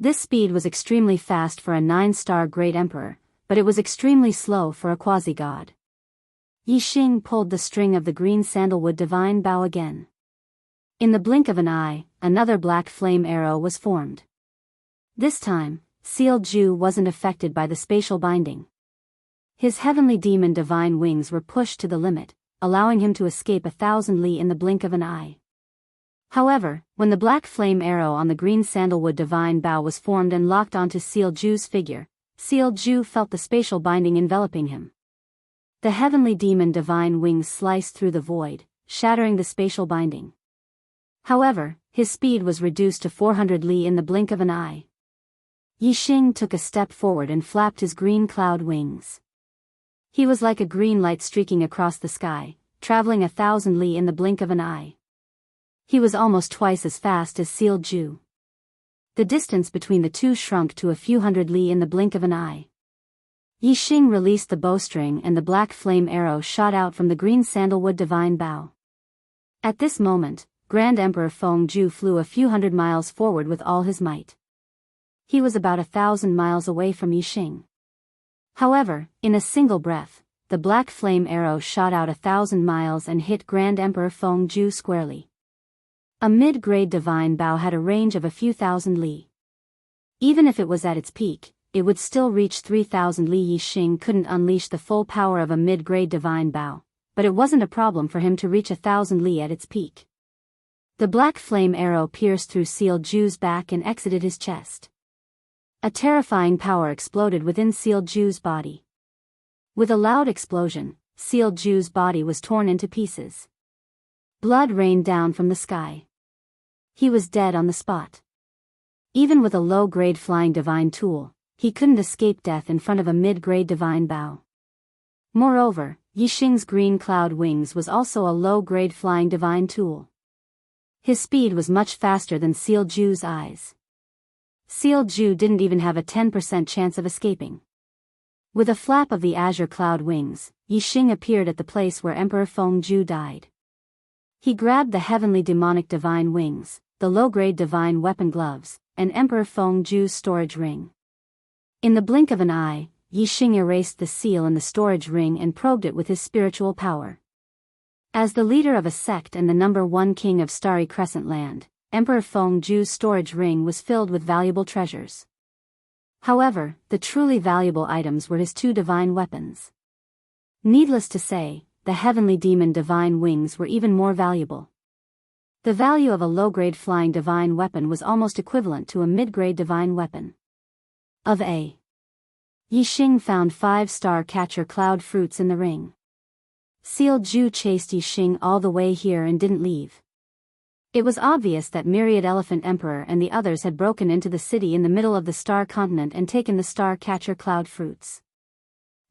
This speed was extremely fast for a 9-star great emperor, but it was extremely slow for a quasi-god. Yi Xing pulled the string of the green sandalwood divine bow again. In the blink of an eye, another black flame arrow was formed. This time, Seal Ju wasn't affected by the spatial binding. His heavenly demon divine wings were pushed to the limit, allowing him to escape 1,000 li in the blink of an eye. However, when the black flame arrow on the green sandalwood divine bow was formed and locked onto Seal Ju's figure, Seal Ju felt the spatial binding enveloping him. The heavenly demon divine wings sliced through the void, shattering the spatial binding. However, his speed was reduced to 400 li in the blink of an eye. Yi Xing took a step forward and flapped his green cloud wings. He was like a green light streaking across the sky, traveling 1,000 li in the blink of an eye. He was almost twice as fast as Seal Ju. The distance between the two shrunk to a few hundred li in the blink of an eye. Yi Xing released the bowstring and the black flame arrow shot out from the green sandalwood divine bow. At this moment, Grand Emperor Feng Ju flew a few hundred miles forward with all his might. He was about 1,000 miles away from Yi Xing. However, in a single breath, the black flame arrow shot out 1,000 miles and hit Grand Emperor Feng Ju squarely. A mid-grade divine bow had a range of a few thousand li. Even if it was at its peak, it would still reach 3,000 li. Yi Xing couldn't unleash the full power of a mid-grade divine bow, but it wasn't a problem for him to reach 1,000 li at its peak. The black flame arrow pierced through Seal Ju's back and exited his chest. A terrifying power exploded within Seal Ju's body. With a loud explosion, Seal Ju's body was torn into pieces. Blood rained down from the sky. He was dead on the spot. Even with a low-grade flying divine tool, he couldn't escape death in front of a mid-grade divine bow. Moreover, Yi Xing's green cloud wings was also a low-grade flying divine tool. His speed was much faster than Seal Ju's eyes. Seal Ju didn't even have a 10% chance of escaping. With a flap of the azure cloud wings, Yi Xing appeared at the place where Emperor Feng Ju died. He grabbed the heavenly demonic divine wings, the low-grade divine weapon gloves, and Emperor Feng Ju's storage ring. In the blink of an eye, Yi Xing erased the seal in the storage ring and probed it with his spiritual power. As the leader of a sect and the #1 king of Starry Crescent Land, Emperor Feng Ju's storage ring was filled with valuable treasures. However, the truly valuable items were his 2 divine weapons. Needless to say, the heavenly demon divine wings were even more valuable. The value of a low-grade flying divine weapon was almost equivalent to a mid-grade divine weapon. Yi Xing found 5-star catcher cloud fruits in the ring. Seal Ju chased Yi Xing all the way here and didn't leave. It was obvious that Myriad Elephant Emperor and the others had broken into the city in the middle of the Star Continent and taken the Star Catcher cloud fruits.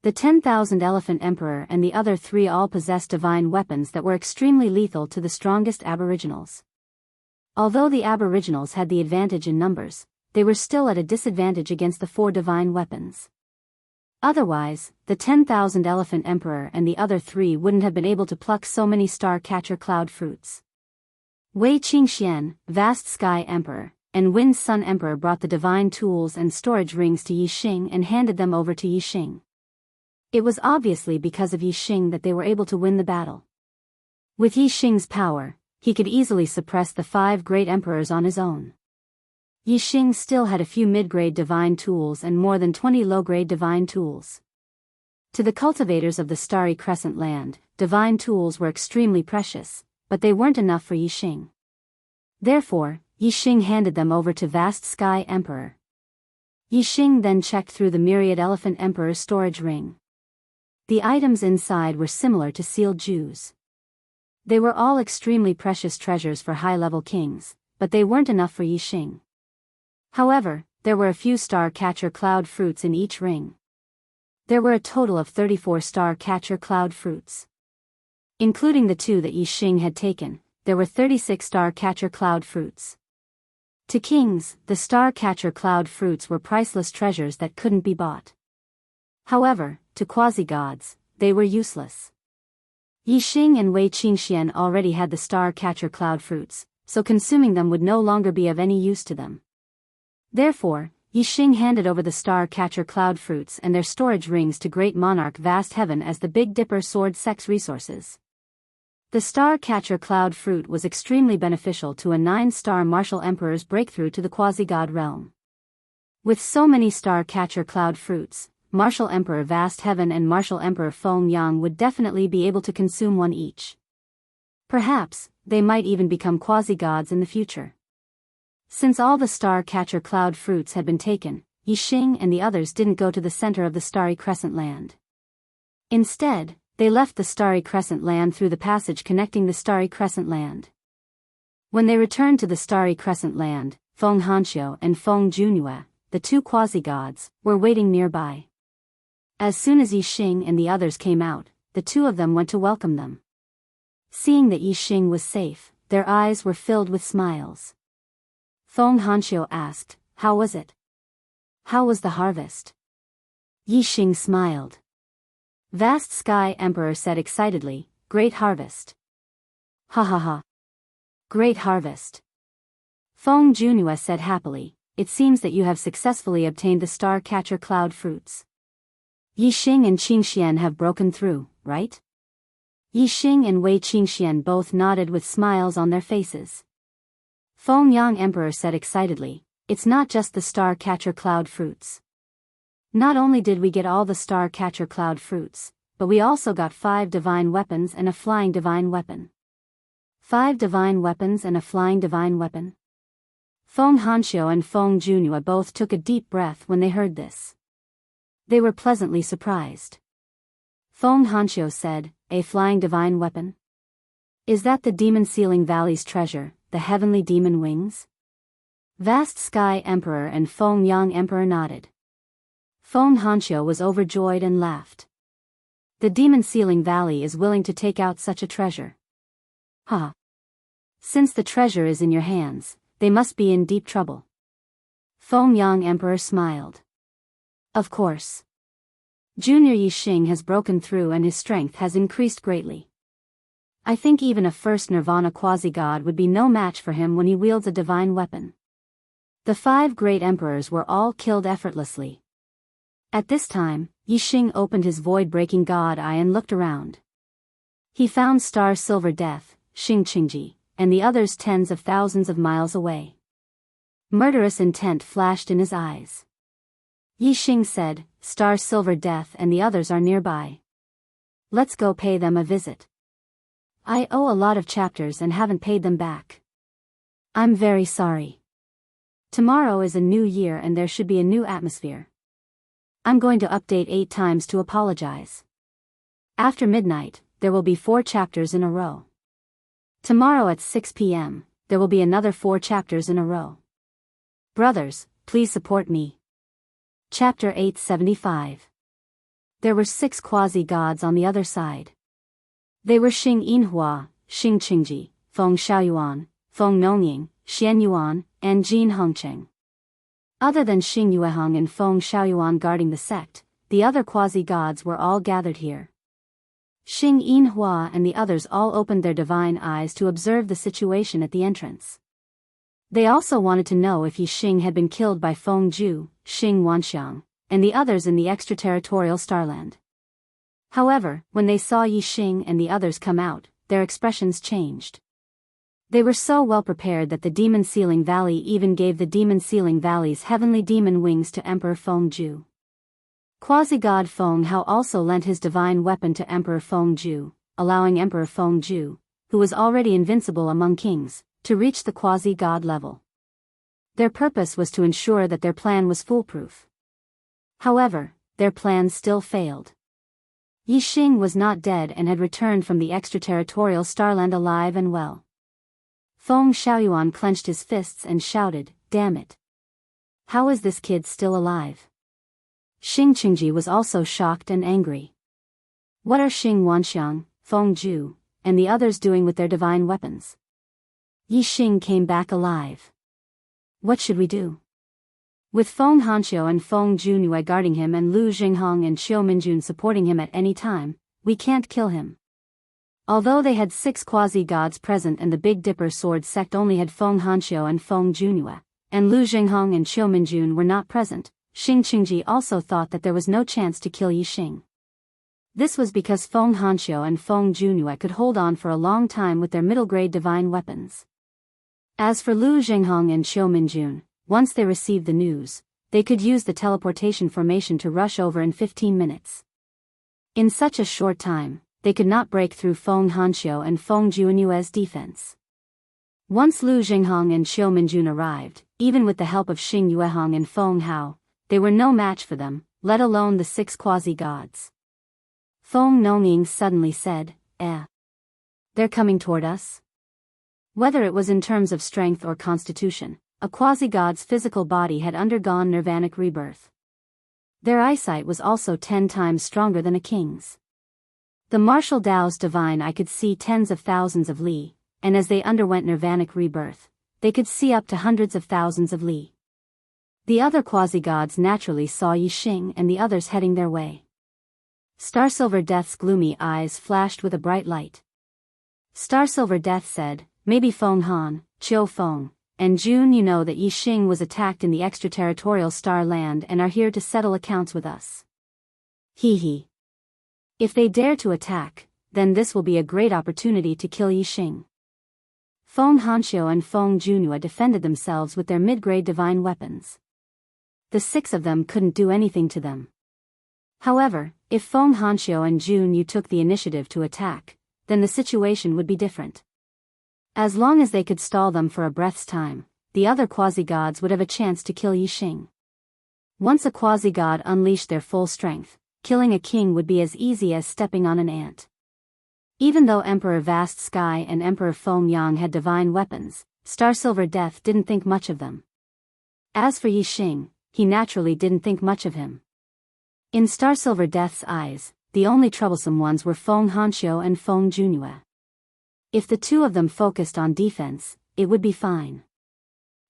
The 10,000 Elephant Emperor and the other 3 all possessed divine weapons that were extremely lethal to the strongest aboriginals. Although the aboriginals had the advantage in numbers, they were still at a disadvantage against the 4 divine weapons. Otherwise, the 10,000 Elephant Emperor and the other 3 wouldn't have been able to pluck so many Star Catcher cloud fruits. Wei Qingxian, Vast Sky Emperor, and Wind Sun Emperor brought the divine tools and storage rings to Yi Xing and handed them over to Yi Xing. It was obviously because of Yi Xing that they were able to win the battle. With Yi Xing's power, he could easily suppress the 5 great emperors on his own. Yi Xing still had a few mid-grade divine tools and more than 20 low-grade divine tools. To the cultivators of the Starry Crescent land, divine tools were extremely precious, but they weren't enough for Yixing. Therefore, Yixing handed them over to Vast Sky Emperor. Yixing then checked through the Myriad Elephant Emperor's storage ring. The items inside were similar to sealed jewels. They were all extremely precious treasures for high-level kings, but they weren't enough for Yixing. However, there were a few star-catcher cloud fruits in each ring. There were a total of 34 star-catcher cloud fruits. Including the 2 that Yixing had taken, there were 36 star-catcher cloud fruits. To kings, the star-catcher cloud fruits were priceless treasures that couldn't be bought. However, to quasi-gods, they were useless. Yixing and Wei Qingxian already had the star-catcher cloud fruits, so consuming them would no longer be of any use to them. Therefore, Yixing handed over the star-catcher cloud fruits and their storage rings to Great Monarch Vast Heaven as the Big Dipper Sword Sex resources. The star-catcher cloud fruit was extremely beneficial to a 9-star martial emperor's breakthrough to the quasi-god realm. With so many star-catcher cloud fruits, Martial Emperor Vast Heaven and Martial Emperor Feng Yang would definitely be able to consume one each. Perhaps, they might even become quasi-gods in the future. Since all the star-catcher cloud fruits had been taken, Yixing and the others didn't go to the center of the Starry Crescent land. Instead, they left the Starry Crescent land through the passage connecting the Starry Crescent land. When they returned to the Starry Crescent land, Feng Hanxiu and Feng Junhua, the 2 quasi-gods, were waiting nearby. As soon as Yixing and the others came out, the 2 of them went to welcome them. Seeing that Yixing was safe, their eyes were filled with smiles. Feng Hanxiu asked, "How was it? How was the harvest?" Yixing smiled. Vast Sky Emperor said excitedly, "Great harvest." "Ha ha ha. Great harvest." Feng Junhua said happily, "It seems that you have successfully obtained the star-catcher cloud fruits. Yixing and Qingxian have broken through, right?" Yixing and Wei Qingxian both nodded with smiles on their faces. Feng Yang Emperor said excitedly, "It's not just the star-catcher cloud fruits. Not only did we get all the star-catcher cloud fruits, but we also got 5 divine weapons and a flying divine weapon." 5 divine weapons and a flying divine weapon? Feng Hanxiu and Feng Junhua both took a deep breath when they heard this. They were pleasantly surprised. Feng Hanxiu said, "A flying divine weapon? Is that the Demon Sealing Valley's treasure, the heavenly demon wings?" Vast Sky Emperor and Feng Yang Emperor nodded. Feng Hanxiu was overjoyed and laughed. "The Demon Sealing Valley is willing to take out such a treasure. Ha! Since the treasure is in your hands, they must be in deep trouble." Feng Yang Emperor smiled. "Of course. Junior Yixing has broken through and his strength has increased greatly. I think even a first Nirvana quasi-god would be no match for him when he wields a divine weapon." The 5 great emperors were all killed effortlessly. At this time, Yixing opened his void-breaking god eye and looked around. He found Star Silver Death, Xing Qingji, and the others tens of thousands of miles away. Murderous intent flashed in his eyes. Yixing said, "Star Silver Death and the others are nearby. Let's go pay them a visit. I owe a lot of chapters and haven't paid them back. I'm very sorry. Tomorrow is a new year and there should be a new atmosphere. I'm going to update 8 times to apologize. After midnight, there will be 4 chapters in a row. Tomorrow at 6 p.m., there will be another 4 chapters in a row. Brothers, please support me." Chapter 875. There were 6 quasi-gods on the other side. They were Xing Yinhua, Xing Qingji, Feng Xiaoyuan, Feng Nongying, Xian Yuan, and Jin Hongcheng. Other than Xing Yueheng and Feng Xiaoyuan guarding the sect, the other quasi-gods were all gathered here. Xing Yinhua and the others all opened their divine eyes to observe the situation at the entrance. They also wanted to know if Yixing had been killed by Feng Ju, Xing Wanxiang, and the others in the extraterritorial starland. However, when they saw Yixing and the others come out, their expressions changed. They were so well prepared that the Demon Sealing Valley even gave the Demon Sealing Valley's heavenly demon wings to Emperor Feng Ju. Quasi-god Feng Hao also lent his divine weapon to Emperor Feng Ju, allowing Emperor Feng Ju, who was already invincible among kings, to reach the quasi-god level. Their purpose was to ensure that their plan was foolproof. However, their plans still failed. Yi Xing was not dead and had returned from the extraterritorial starland alive and well. Feng Shaoyuan clenched his fists and shouted, "Damn it! How is this kid still alive?" Xing Qingji was also shocked and angry. What are Xing Wanxiang, Feng Ju, and the others doing with their divine weapons? Yi Xing came back alive. What should we do? With Feng Hanxiu and Feng Junue guarding him and Lu Jinghong and Qiu Minjun supporting him at any time, we can't kill him. Although they had 6 quasi-gods present and the Big Dipper sword sect only had Feng Hanxiu and Feng Junue, and Lu Jinghong and Qiu Minjun were not present, Xing Qingji also thought that there was no chance to kill Yi Xing. This was because Feng Hanxiu and Feng Junue could hold on for a long time with their middle-grade divine weapons. As for Lu Jinghong and Qiu Minjun, once they received the news, they could use the teleportation formation to rush over in 15 minutes. In such a short time, they could not break through Feng Hanxiu and Feng Junue's defense. Once Lu Jinghong and Qiu Minjun arrived, even with the help of Xing Yuehong and Feng Hao, they were no match for them, let alone the 6 quasi-gods. Feng Nongying suddenly said, They're coming toward us? Whether it was in terms of strength or constitution, a quasi-god's physical body had undergone nirvanic rebirth. Their eyesight was also 10 times stronger than a king's. The martial Tao's divine eye could see tens of thousands of li, and as they underwent nirvanic rebirth, they could see up to hundreds of thousands of li. The other quasi-gods naturally saw Yi Xing and the others heading their way. Starsilver Death's gloomy eyes flashed with a bright light. Starsilver Death said, "Maybe Feng Han, Qiu Feng, and Jun you know that Yi Xing was attacked in the extraterritorial star land and are here to settle accounts with us. Hee hee. If they dare to attack, then this will be a great opportunity to kill Yi Xing." Feng Hanxiu and Feng Junue defended themselves with their mid-grade divine weapons. The 6 of them couldn't do anything to them. However, if Feng Hanxiu and Jun Yu took the initiative to attack, then the situation would be different. As long as they could stall them for a breath's time, the other quasi-gods would have a chance to kill Yi Xing. Once a quasi-god unleashed their full strength, killing a king would be as easy as stepping on an ant. Even though Emperor Vast Sky and Emperor Feng Yang had divine weapons, Starsilver Death didn't think much of them. As for Yi Xing, he naturally didn't think much of him. In Starsilver Death's eyes, the only troublesome ones were Feng Hanxiu and Feng Junue. If the 2 of them focused on defense, it would be fine.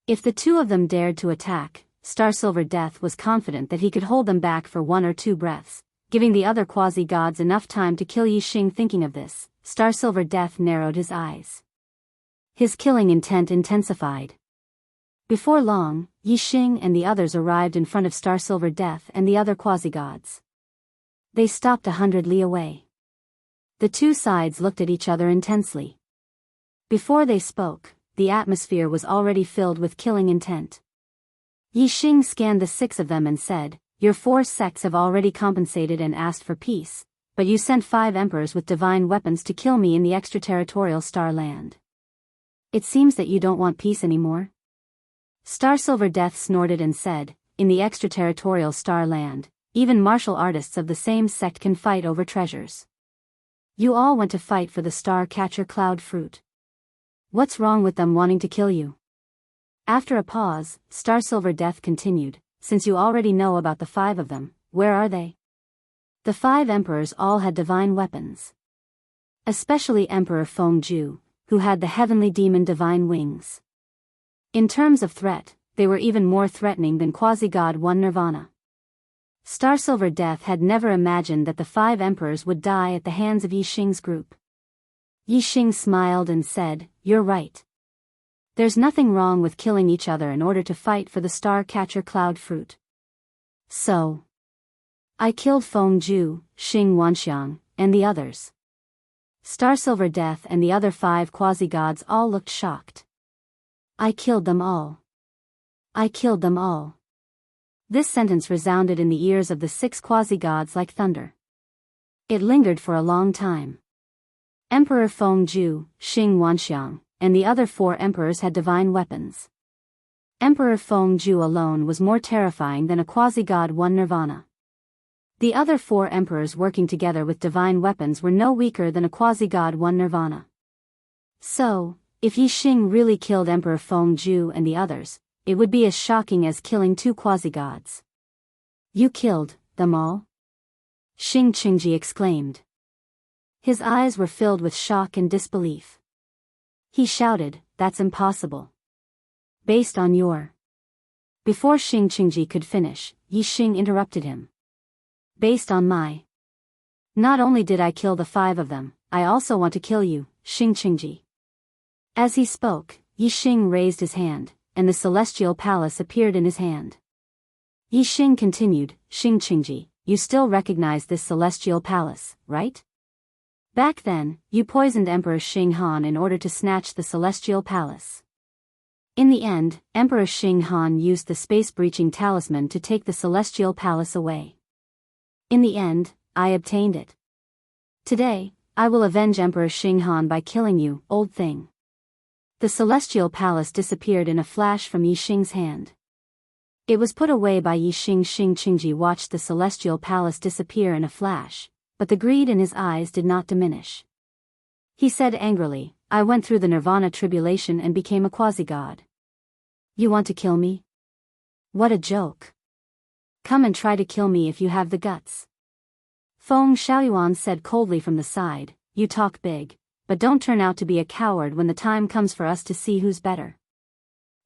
If the 2 of them dared to attack, Starsilver Death was confident that he could hold them back for 1 or 2 breaths, giving the other quasi-gods enough time to kill Yi Xing. Thinking of this, Starsilver Death narrowed his eyes. His killing intent intensified. Before long, Yi Xing and the others arrived in front of Starsilver Death and the other quasi-gods. They stopped 100 li away. The 2 sides looked at each other intensely. Before they spoke, the atmosphere was already filled with killing intent. Yi Xing scanned the 6 of them and said, "Your 4 sects have already compensated and asked for peace, but you sent 5 emperors with divine weapons to kill me in the extraterritorial star land. It seems that you don't want peace anymore?" Starsilver Death snorted and said, "In the extraterritorial star land, even martial artists of the same sect can fight over treasures. You all went to fight for the star catcher cloud fruit. What's wrong with them wanting to kill you?" After a pause, Starsilver Death continued, "Since you already know about the 5 of them, where are they?" The 5 emperors all had divine weapons. Especially Emperor Feng Ju, who had the heavenly demon divine wings. In terms of threat, they were even more threatening than Quasi-God 1 Nirvana. Starsilver Death had never imagined that the 5 emperors would die at the hands of Yi Xing's group. Yi Xing smiled and said, "You're right. There's nothing wrong with killing each other in order to fight for the star catcher cloud fruit. So I killed Feng Ju, Xing Wanxiang, and the others." Starsilver Death and the other 5 quasi-gods all looked shocked. "I killed them all. I killed them all." This sentence resounded in the ears of the 6 quasi-gods like thunder. It lingered for a long time. Emperor Fengju, Xing Wanxiang, and the other 4 emperors had divine weapons. Emperor Fengju alone was more terrifying than a quasi-god won nirvana. The other 4 emperors working together with divine weapons were no weaker than a quasi-god won nirvana. So, if Yi Xing really killed Emperor Fengju and the others, it would be as shocking as killing 2 quasi-gods. You killed them all? Xing Qingji exclaimed. His eyes were filled with shock and disbelief. He shouted, "That's impossible. Based on your..." Before Xing Qingji could finish, Yi Xing interrupted him. Based on my... Not only did I kill the 5 of them, I also want to kill you, Xing Qingji. As he spoke, Yi Xing raised his hand, and the celestial palace appeared in his hand. Yi Xing continued, Xing Qingji, you still recognize this celestial palace, right? Back then, you poisoned Emperor Xing Han in order to snatch the celestial palace. In the end, Emperor Xing Han used the space-breaching talisman to take the celestial palace away. In the end, I obtained it. Today, I will avenge Emperor Xing Han by killing you, old thing. The celestial palace disappeared in a flash from Yi Xing's hand. It was put away by Yi Xing. Xing Qingji watched the celestial palace disappear in a flash, but the greed in his eyes did not diminish. He said angrily, I went through the nirvana tribulation and became a quasi-god. You want to kill me? What a joke. Come and try to kill me if you have the guts. Feng Xiaoyuan said coldly from the side, you talk big, but don't turn out to be a coward when the time comes for us to see who's better.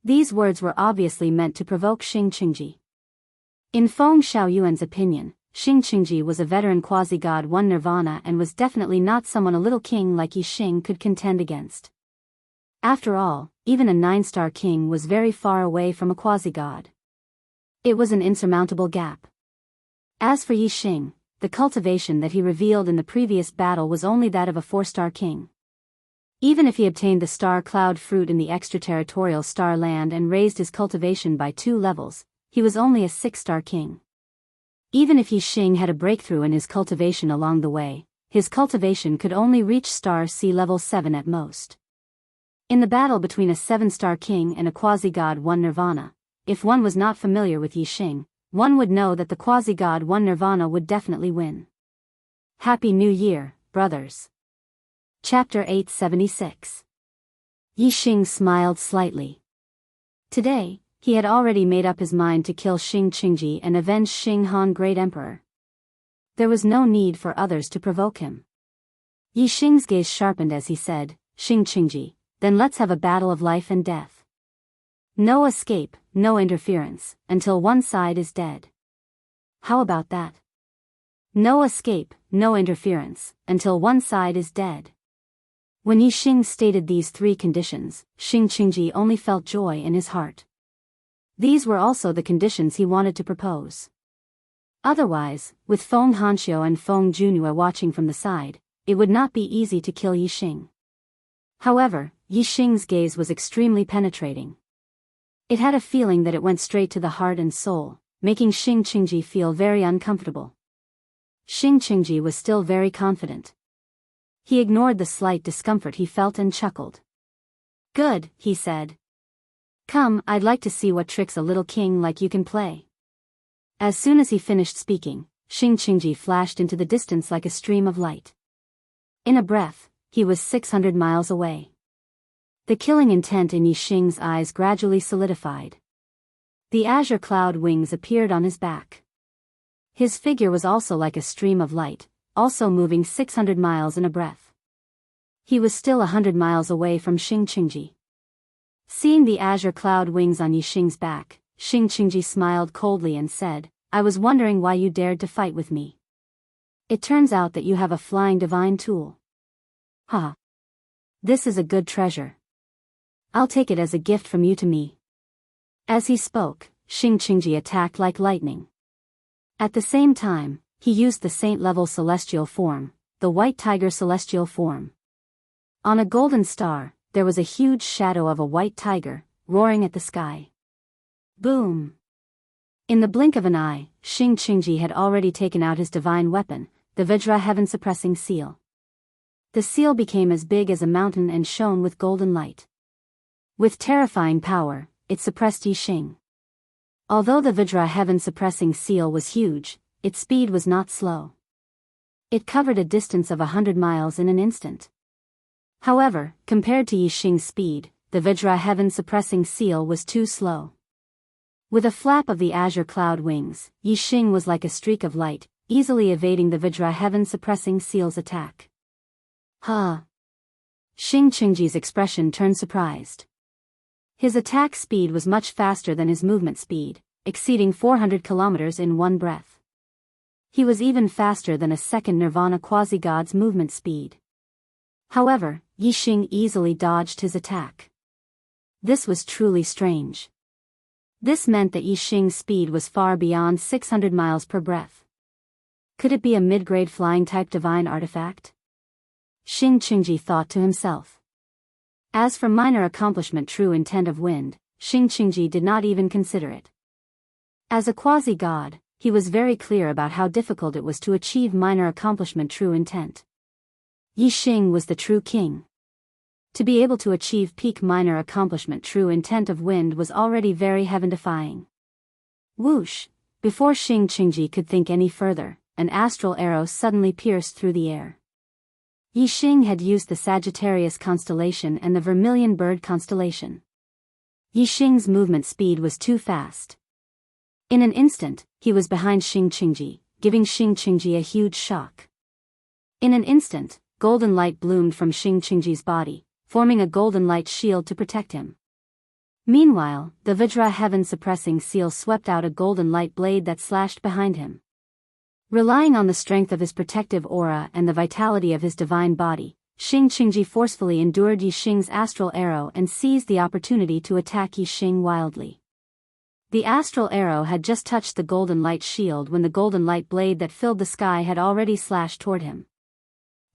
These words were obviously meant to provoke Xing Qingji. In Feng Xiaoyuan's opinion, Xing Qingji was a veteran quasi-god won nirvana and was definitely not someone a little king like Yi Xing could contend against. After all, even a 9-star king was very far away from a quasi-god. It was an insurmountable gap. As for Yi Xing, the cultivation that he revealed in the previous battle was only that of a 4-star king. Even if he obtained the star cloud fruit in the extraterritorial star land and raised his cultivation by 2 levels, he was only a 6-star king. Even if Yi Xing had a breakthrough in his cultivation along the way, his cultivation could only reach star C level 7 at most. In the battle between a 7-star king and a quasi-god won nirvana, if one was not familiar with Yi Xing, one would know that the quasi-god won nirvana would definitely win. Happy New Year, brothers. Chapter 876. Yi Xing smiled slightly. Today, he had already made up his mind to kill Xing Qingji and avenge Xing Han Great Emperor. There was no need for others to provoke him. Yi Xing's gaze sharpened as he said, Xing Qingji, then let's have a battle of life and death. No escape, no interference, until one side is dead. How about that? No escape, no interference, until one side is dead. When Yi Xing stated these 3 conditions, Xing Qingji only felt joy in his heart. These were also the conditions he wanted to propose. Otherwise, with Feng Hanxiu and Feng Junue watching from the side, it would not be easy to kill Yi Xing. However, Yi Xing's gaze was extremely penetrating. It had a feeling that it went straight to the heart and soul, making Xing Qingji feel very uncomfortable. Xing Qingji was still very confident. He ignored the slight discomfort he felt and chuckled. Good, he said. Come, I'd like to see what tricks a little king like you can play. As soon as he finished speaking, Xing Qingji flashed into the distance like a stream of light. In a breath, he was 600 miles away. The killing intent in Yi Xing's eyes gradually solidified. The azure cloud wings appeared on his back. His figure was also like a stream of light, also moving 600 miles in a breath. He was still 100 miles away from Xing Qingji. Seeing the azure cloud wings on Yi Xing's back, Xing Qingji smiled coldly and said, I was wondering why you dared to fight with me. It turns out that you have a flying divine tool. Ha! This is a good treasure. I'll take it as a gift from you to me. As he spoke, Xing Qingji attacked like lightning. At the same time, he used the saint-level celestial form, the white tiger celestial form. On a golden star, there was a huge shadow of a white tiger, roaring at the sky. Boom! In the blink of an eye, Xing Qingji had already taken out his divine weapon, the Vajra heaven-suppressing seal. The seal became as big as a mountain and shone with golden light. With terrifying power, it suppressed Yixing. Although the Vajra heaven-suppressing seal was huge, its speed was not slow. It covered a distance of 100 miles in an instant. However, compared to Yixing's speed, the Vajra heaven-suppressing seal was too slow. With a flap of the azure cloud wings, Yixing was like a streak of light, easily evading the Vajra heaven-suppressing seal's attack. Huh! Xing Qingji's expression turned surprised. His attack speed was much faster than his movement speed, exceeding 400 kilometers in one breath. He was even faster than a second Nirvana quasi-god's movement speed. However, Yixing easily dodged his attack. This was truly strange. This meant that Yixing's speed was far beyond 600 miles per breath. Could it be a mid-grade flying-type divine artifact? Xing Qingji thought to himself. As for minor accomplishment true intent of wind, Xing Qingji did not even consider it. As a quasi-god, he was very clear about how difficult it was to achieve minor accomplishment true intent. Yixing was the true king. To be able to achieve peak minor accomplishment true intent of wind was already very heaven-defying. Whoosh! Before Xing Qingji could think any further, an astral arrow suddenly pierced through the air. Yixing had used the Sagittarius constellation and the Vermilion Bird constellation. Yixing's movement speed was too fast. In an instant, he was behind Xing Qingji, giving Xing Qingji a huge shock. In an instant, golden light bloomed from Xing Qingji's body, forming a golden light shield to protect him. Meanwhile, the Vajra heaven-suppressing seal swept out a golden light blade that slashed behind him. Relying on the strength of his protective aura and the vitality of his divine body, Xing Qingji forcefully endured Yixing's astral arrow and seized the opportunity to attack Yixing wildly. The astral arrow had just touched the golden light shield when the golden light blade that filled the sky had already slashed toward him.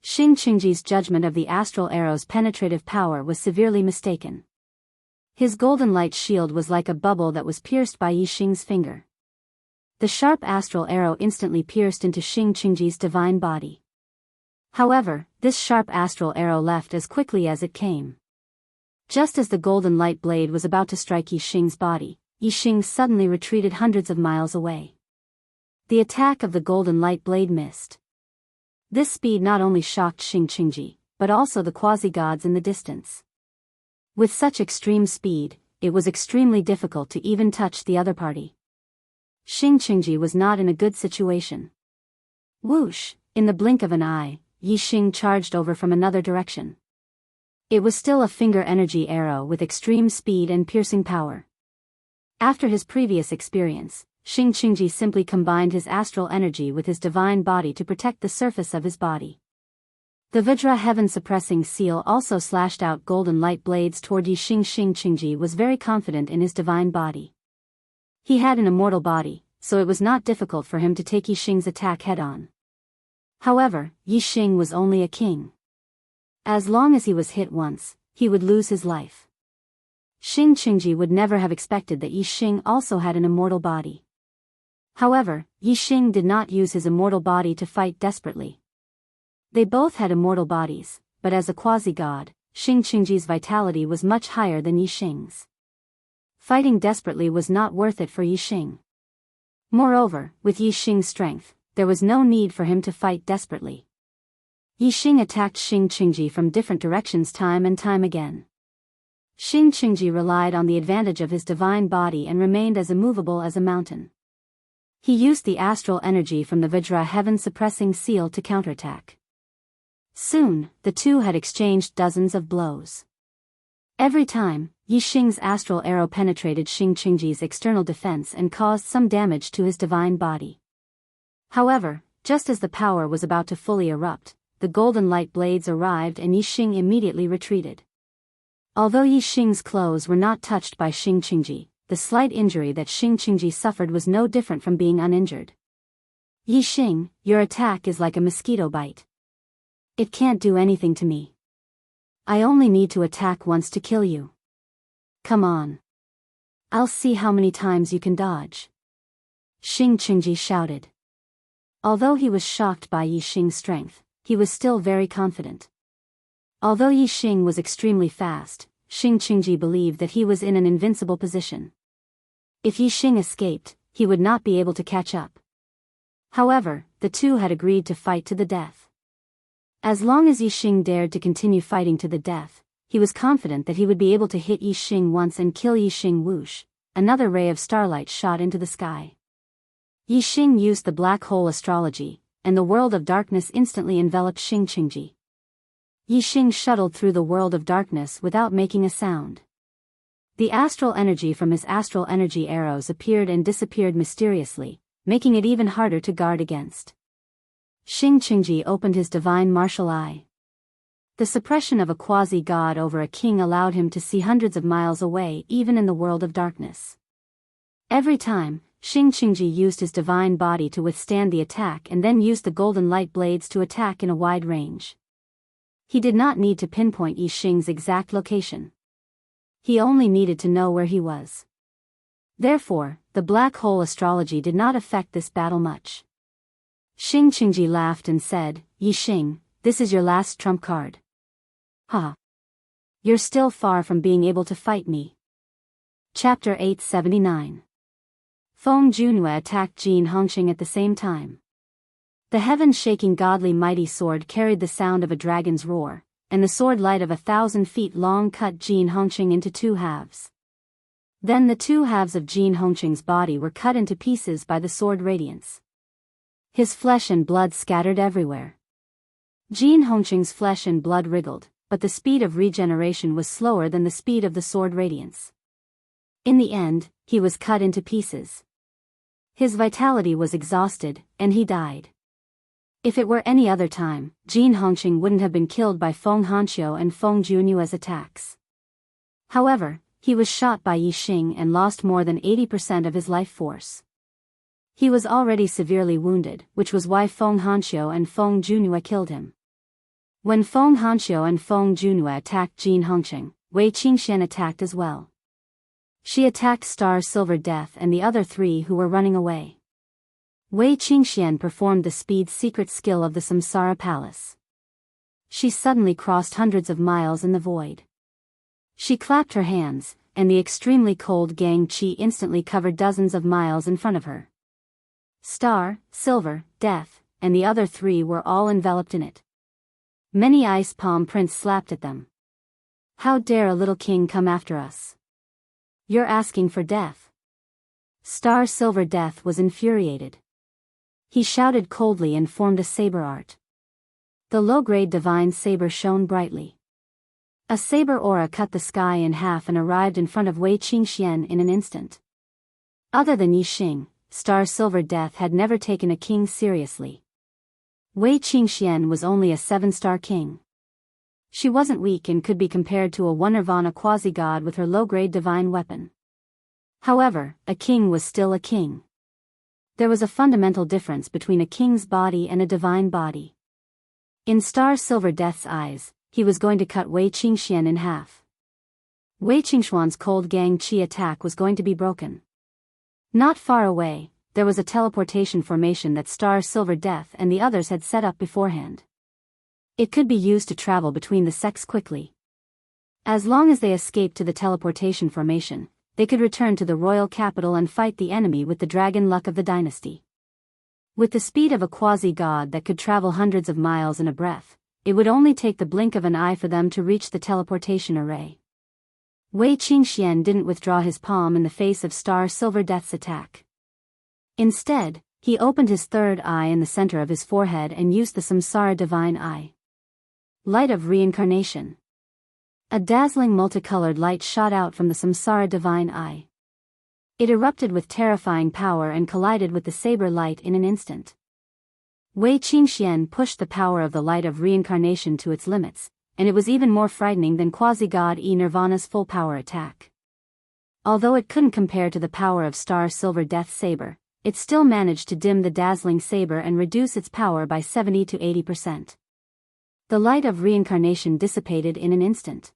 Xing Qingji's judgment of the astral arrow's penetrative power was severely mistaken. His golden light shield was like a bubble that was pierced by Yixing's finger. The sharp astral arrow instantly pierced into Xing Qingji's divine body. However, this sharp astral arrow left as quickly as it came. Just as the golden light blade was about to strike Yixing's body, Yixing suddenly retreated hundreds of miles away. The attack of the golden light blade missed. This speed not only shocked Xing Qingji, but also the quasi-gods in the distance. With such extreme speed, it was extremely difficult to even touch the other party. Xing Qingji was not in a good situation. Whoosh! In the blink of an eye, Yixing charged over from another direction. It was still a finger energy arrow with extreme speed and piercing power. After his previous experience, Xing Qingji simply combined his astral energy with his divine body to protect the surface of his body. The Vajra heaven-suppressing seal also slashed out golden light blades toward Yixing. Xing Qingji was very confident in his divine body. He had an immortal body, so it was not difficult for him to take Yixing's attack head-on. However, Yixing was only a king. As long as he was hit once, he would lose his life. Xing Qingji would never have expected that Yixing also had an immortal body. However, Yixing did not use his immortal body to fight desperately. They both had immortal bodies, but as a quasi-god, Xing Qingji's vitality was much higher than Yixing's. Fighting desperately was not worth it for Yixing. Moreover, with Yixing's strength, there was no need for him to fight desperately. Yixing attacked Xing Qingji from different directions time and time again. Xing Qingji relied on the advantage of his divine body and remained as immovable as a mountain. He used the astral energy from the Vajra heaven-suppressing seal to counterattack. Soon, the two had exchanged dozens of blows. Every time, Yixing's astral arrow penetrated Xing Qingji's external defense and caused some damage to his divine body. However, just as the power was about to fully erupt, the golden light blades arrived and Yixing immediately retreated. Although Yixing's clothes were not touched by Xing Qingji, the slight injury that Xing Qingji suffered was no different from being uninjured. Yixing, your attack is like a mosquito bite. It can't do anything to me. I only need to attack once to kill you. Come on. I'll see how many times you can dodge. Xing Qingji shouted. Although he was shocked by Yi Xing's strength, he was still very confident. Although Yi Xing was extremely fast, Xing Qingji believed that he was in an invincible position. If Yi Xing escaped, he would not be able to catch up. However, the two had agreed to fight to the death. As long as Yi Xing dared to continue fighting to the death, he was confident that he would be able to hit Yi Xing once and kill Yi Xing. Whoosh! Another ray of starlight shot into the sky. Yi Xing used the black hole astrology, and the world of darkness instantly enveloped Xing Qingji. Yi Xing shuttled through the world of darkness without making a sound. The astral energy from his astral energy arrows appeared and disappeared mysteriously, making it even harder to guard against. Xing Qingji opened his divine martial eye. The suppression of a quasi-god over a king allowed him to see hundreds of miles away even in the world of darkness. Every time, Xing Qingji used his divine body to withstand the attack and then used the golden light blades to attack in a wide range. He did not need to pinpoint Yi Xing's exact location. He only needed to know where he was. Therefore, the black hole astrology did not affect this battle much. Xing Qingji laughed and said, "Yi Xing, this is your last trump card. Ha! You're still far from being able to fight me." Chapter 879. Feng Junhua attacked Jin Hongqing at the same time. The heaven-shaking godly mighty sword carried the sound of a dragon's roar, and the sword light of 1,000 feet long cut Jin Hongqing into two halves. Then the two halves of Jin Hongqing's body were cut into pieces by the sword radiance. His flesh and blood scattered everywhere. Jin Hongqing's flesh and blood wriggled, but the speed of regeneration was slower than the speed of the sword radiance. In the end, he was cut into pieces. His vitality was exhausted, and he died. If it were any other time, Jin Hongqing wouldn't have been killed by Feng Hanqiu and Feng Junhua's attacks. However, he was shot by Yi Xing and lost more than 80% of his life force. He was already severely wounded, which was why Feng Hanqiu and Feng Junhua killed him. When Feng Hanqiu and Feng Junhua attacked Jin Hongqing, Wei Qingxian attacked as well. She attacked Star Silver Death and the other three who were running away. Wei Qingxian performed the speed secret skill of the Samsara Palace. She suddenly crossed hundreds of miles in the void. She clapped her hands, and the extremely cold Gang Qi instantly covered dozens of miles in front of her. Star, Silver, Death, and the other three were all enveloped in it. Many ice palm prints slapped at them. "How dare a little king come after us? You're asking for death." Star Silver Death was infuriated. He shouted coldly and formed a saber art. The low-grade divine saber shone brightly. A saber aura cut the sky in half and arrived in front of Wei Qingxian in an instant. Other than Yi Xing, Star Silver Death had never taken a king seriously. Wei Qingxian was only a 7-star king. She wasn't weak and could be compared to a one-nirvana quasi-god with her low-grade divine weapon. However, a king was still a king. There was a fundamental difference between a king's body and a divine body. In Star Silver Death's eyes, he was going to cut Wei Qingxian in half. Wei Qingxuan's cold Gang Qi attack was going to be broken. Not far away, there was a teleportation formation that Star Silver Death and the others had set up beforehand. It could be used to travel between the sects quickly. As long as they escaped to the teleportation formation, they could return to the royal capital and fight the enemy with the dragon luck of the dynasty. With the speed of a quasi-god that could travel hundreds of miles in a breath, it would only take the blink of an eye for them to reach the teleportation array. Wei Qingxian didn't withdraw his palm in the face of Star Silver Death's attack. Instead, he opened his third eye in the center of his forehead and used the Samsara Divine Eye. Light of Reincarnation. A dazzling multicolored light shot out from the Samsara Divine Eye. It erupted with terrifying power and collided with the saber light in an instant. Wei Qingxian pushed the power of the Light of Reincarnation to its limits, and it was even more frightening than Quasi-God Nirvana's full power attack. Although it couldn't compare to the power of Star Silver Death's saber, it still managed to dim the dazzling saber and reduce its power by 70 to 80%. The light of reincarnation dissipated in an instant.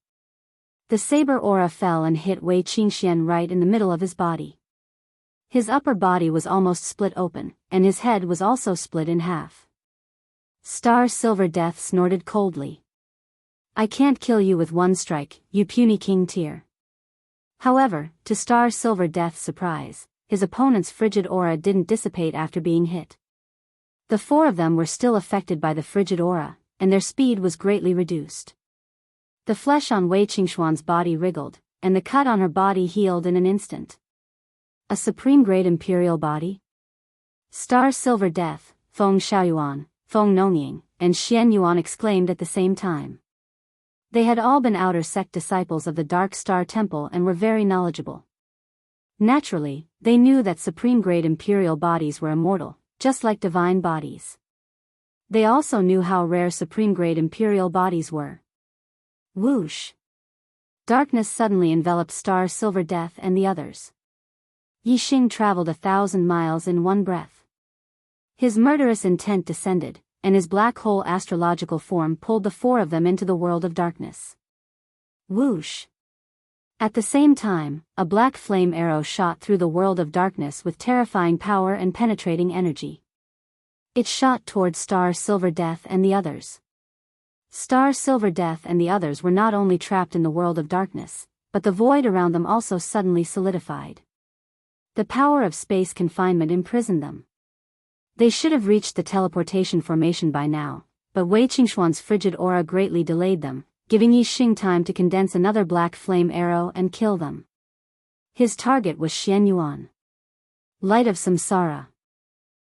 The saber aura fell and hit Wei Qingxian right in the middle of his body. His upper body was almost split open, and his head was also split in half. Star Silver Death snorted coldly. I can't kill you with one strike, you puny King Tyr. However, to Star Silver Death's surprise, his opponent's frigid aura didn't dissipate after being hit. The four of them were still affected by the frigid aura, and their speed was greatly reduced. The flesh on Wei Qingxuan's body wriggled, and the cut on her body healed in an instant. A supreme-grade imperial body? Star Silver Death, Feng Xiaoyuan, Feng Nonying, and Xian Yuan exclaimed at the same time. They had all been outer sect disciples of the Dark Star Temple and were very knowledgeable. Naturally, they knew that supreme-grade imperial bodies were immortal, just like divine bodies. They also knew how rare supreme-grade imperial bodies were. Whoosh! Darkness suddenly enveloped Star Silver Death and the others. Yixing traveled 1,000 miles in one breath. His murderous intent descended, and his black hole astrological form pulled the four of them into the world of darkness. Whoosh! At the same time, a black flame arrow shot through the world of darkness with terrifying power and penetrating energy. It shot toward Star Silver Death and the others. Star Silver Death and the others were not only trapped in the world of darkness, but the void around them also suddenly solidified. The power of space confinement imprisoned them. They should have reached the teleportation formation by now, but Wei Qingxuan's frigid aura greatly delayed them, giving Yixing time to condense another black flame arrow and kill them. His target was Xian Yuan. Light of Samsara.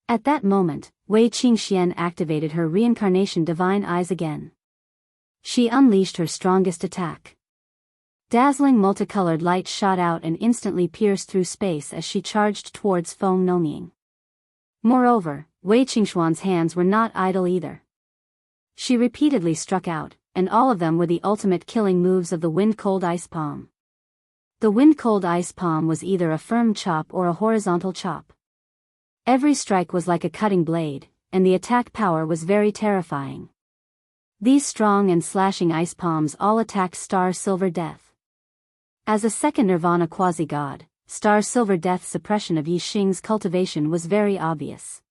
At that moment, Wei Qingxian activated her reincarnation divine eyes again. She unleashed her strongest attack. Dazzling multicolored light shot out and instantly pierced through space as she charged towards Feng Nonying. Moreover, Wei Qingxuan's hands were not idle either. She repeatedly struck out, and all of them were the ultimate killing moves of the Wind-Cold Ice Palm. The Wind-Cold Ice Palm was either a firm chop or a horizontal chop. Every strike was like a cutting blade, and the attack power was very terrifying. These strong and slashing ice palms all attacked Star Silver Death. As a second Nirvana quasi-god, Star Silver Death's suppression of Yixing's cultivation was very obvious.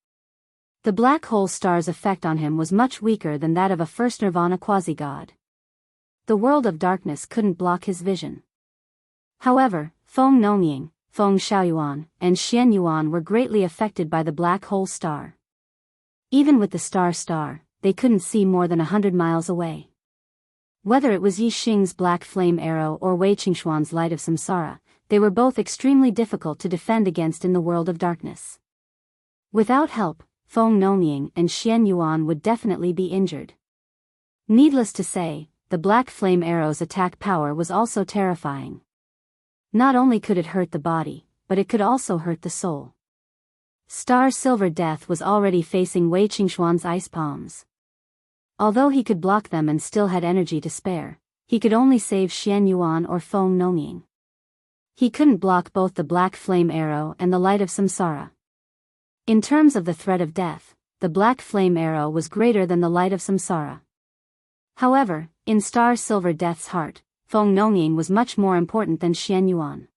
The black hole star's effect on him was much weaker than that of a first Nirvana quasi-god. The world of darkness couldn't block his vision. However, Feng Nonying, Feng Xiaoyuan, and Xian Yuan were greatly affected by the black hole star. Even with the star, they couldn't see more than 100 miles away. Whether it was Yixing's black flame arrow or Wei Qingxuan's light of Samsara, they were both extremely difficult to defend against in the world of darkness. Without help, Feng Nonying and Xian Yuan would definitely be injured. Needless to say, the black flame arrow's attack power was also terrifying. Not only could it hurt the body, but it could also hurt the soul. Star Silver Death was already facing Wei Qingxuan's ice palms. Although he could block them and still had energy to spare, he could only save Xian Yuan or Feng Nonying. He couldn't block both the black flame arrow and the light of Samsara. In terms of the threat of death, the black flame arrow was greater than the light of Samsara. However, in Star Silver Death's heart, Feng Nonying was much more important than Xian Yuan.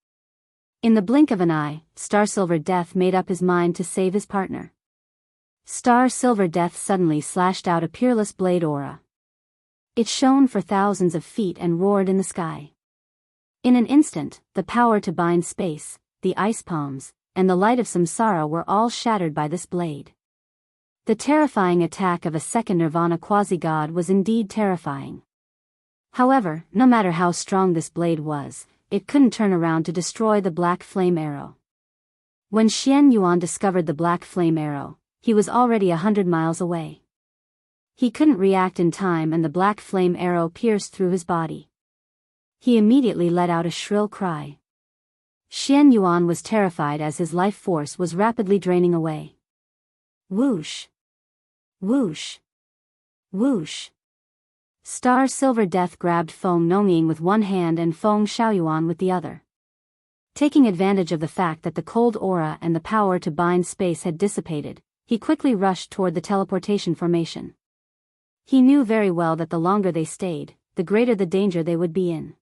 In the blink of an eye, Star Silver Death made up his mind to save his partner. Star Silver Death suddenly slashed out a peerless blade aura. It shone for thousands of feet and roared in the sky. In an instant, the power to bind space, the ice palms, and the light of Samsara were all shattered by this blade. The terrifying attack of a second Nirvana quasi-god was indeed terrifying. However, no matter how strong this blade was, it couldn't turn around to destroy the black flame arrow. When Xian Yuan discovered the black flame arrow, he was already 100 miles away. He couldn't react in time and the black flame arrow pierced through his body. He immediately let out a shrill cry. Xian Yuan was terrified as his life force was rapidly draining away. Whoosh! Whoosh! Whoosh! Star Silver Death grabbed Feng Nonying with one hand and Feng Xiaoyuan with the other. Taking advantage of the fact that the cold aura and the power to bind space had dissipated, he quickly rushed toward the teleportation formation. He knew very well that the longer they stayed, the greater the danger they would be in.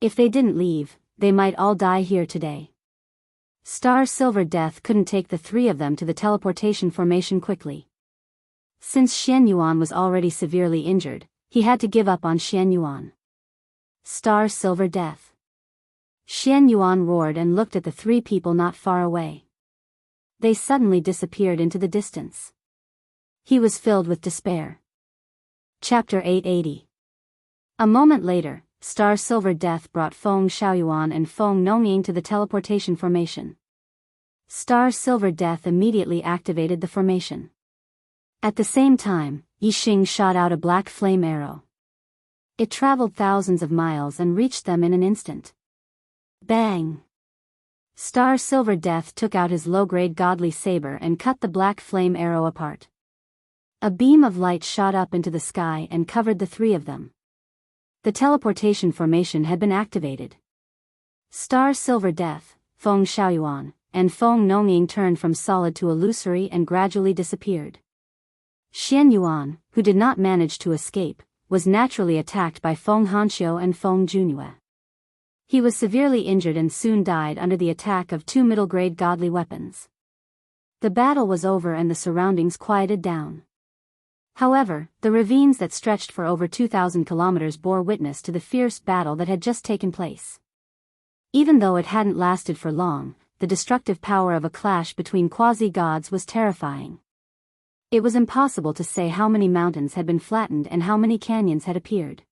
If they didn't leave, they might all die here today. Star Silver Death couldn't take the three of them to the teleportation formation quickly. Since Xian Yuan was already severely injured, he had to give up on Xian Yuan. Star Silver Death. Xian Yuan roared and looked at the three people not far away. They suddenly disappeared into the distance. He was filled with despair. Chapter 880. A moment later, Star Silver Death brought Feng Xiaoyuan and Feng Nongying to the teleportation formation. Star Silver Death immediately activated the formation. At the same time, Yixing shot out a black flame arrow. It traveled thousands of miles and reached them in an instant. Bang! Star Silver Death took out his low-grade godly saber and cut the black flame arrow apart. A beam of light shot up into the sky and covered the three of them. The teleportation formation had been activated. Star Silver Death, Feng Xiaoyuan, and Feng Nongying turned from solid to illusory and gradually disappeared. Xian Yuan, who did not manage to escape, was naturally attacked by Feng Hanxiu and Feng Junue. He was severely injured and soon died under the attack of two middle-grade godly weapons. The battle was over and the surroundings quieted down. However, the ravines that stretched for over 2,000 kilometers bore witness to the fierce battle that had just taken place. Even though it hadn't lasted for long, the destructive power of a clash between quasi-gods was terrifying. It was impossible to say how many mountains had been flattened and how many canyons had appeared.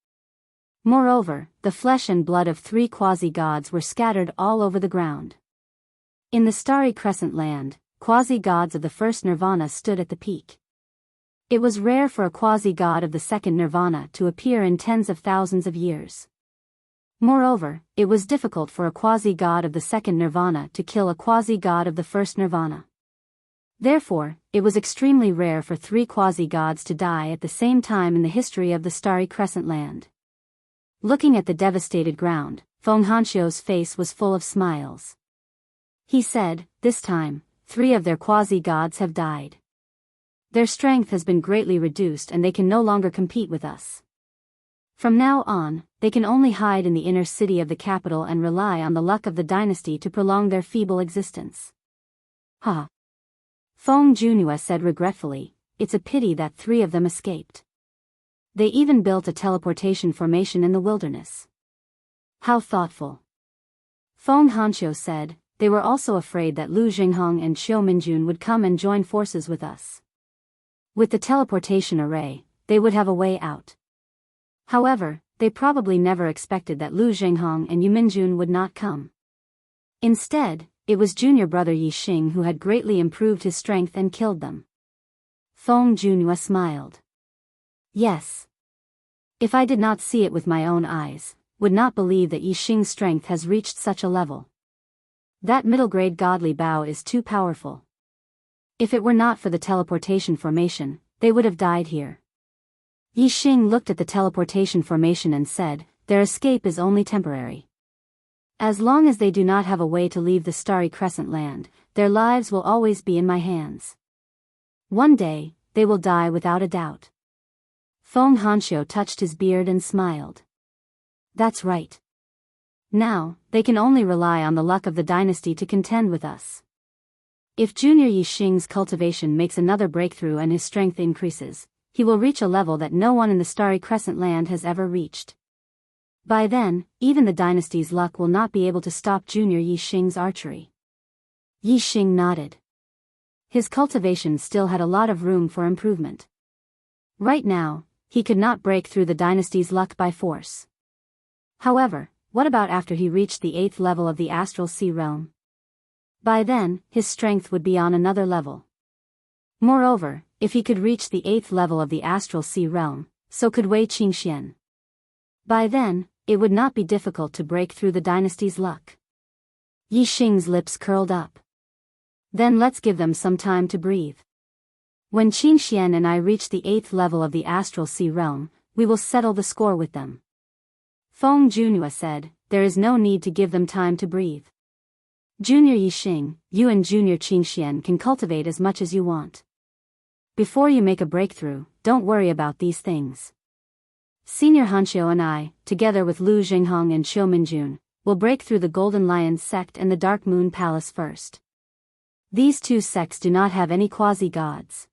Moreover, the flesh and blood of three quasi-gods were scattered all over the ground. In the starry crescent land, quasi-gods of the first nirvana stood at the peak. It was rare for a quasi-god of the second nirvana to appear in tens of thousands of years. Moreover, it was difficult for a quasi-god of the second nirvana to kill a quasi-god of the first nirvana. Therefore, it was extremely rare for three quasi-gods to die at the same time in the history of the starry crescent land. Looking at the devastated ground, Feng Hanxiu's face was full of smiles. He said, "This time, three of their quasi-gods have died. Their strength has been greatly reduced and they can no longer compete with us. From now on, they can only hide in the inner city of the capital and rely on the luck of the dynasty to prolong their feeble existence." Ha! Feng Junue said regretfully, "It's a pity that three of them escaped. They even built a teleportation formation in the wilderness. How thoughtful." Feng Hanxiu said, "They were also afraid that Lu Jinghong and Xiu Minjun would come and join forces with us. With the teleportation array, they would have a way out. However, they probably never expected that Lu Jinghong and Yu Minjun would not come. Instead, it was junior brother Yixing who had greatly improved his strength and killed them." Feng Junue smiled. "Yes. If I did not see it with my own eyes, would not believe that Yixing's strength has reached such a level. That middle-grade godly bow is too powerful. If it were not for the teleportation formation, they would have died here." Yixing looked at the teleportation formation and said, "Their escape is only temporary. As long as they do not have a way to leave the starry crescent land, their lives will always be in my hands. One day, they will die without a doubt." Feng Hanxiu touched his beard and smiled. "That's right. Now, they can only rely on the luck of the dynasty to contend with us. If Junior Yixing's cultivation makes another breakthrough and his strength increases, he will reach a level that no one in the starry crescent land has ever reached. By then, even the dynasty's luck will not be able to stop Junior Yixing's archery." Yixing nodded. His cultivation still had a lot of room for improvement. Right now, he could not break through the dynasty's luck by force. However, what about after he reached the 8th level of the astral sea realm? By then, his strength would be on another level. Moreover, if he could reach the 8th level of the astral sea realm, so could Wei Qingxian. By then, it would not be difficult to break through the dynasty's luck. Yixing's lips curled up. "Then let's give them some time to breathe. When Qingxian and I reach the 8th level of the astral sea realm, we will settle the score with them." Feng Junue said, "There is no need to give them time to breathe. Junior Yixing, you and Junior Qingxian can cultivate as much as you want. Before you make a breakthrough, don't worry about these things. Senior Hanxiu and I, together with Lu Jinghong and Xiu Minjun, will break through the Golden Lion sect and the Dark Moon Palace first. These two sects do not have any quasi-gods.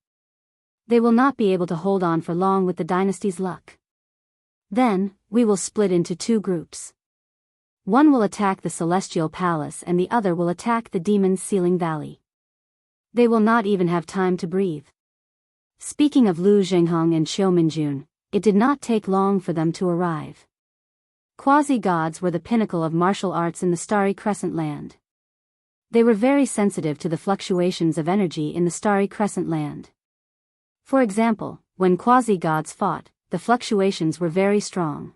They will not be able to hold on for long with the dynasty's luck. Then, we will split into two groups. One will attack the Celestial Palace and the other will attack the Demon's Ceiling Valley. They will not even have time to breathe. Speaking of Lu Jinghong and Xiu Minjun, it did not take long for them to arrive. Quasi-gods were the pinnacle of martial arts in the Starry Crescent Land. They were very sensitive to the fluctuations of energy in the Starry Crescent Land. For example, when quasi-gods fought, the fluctuations were very strong.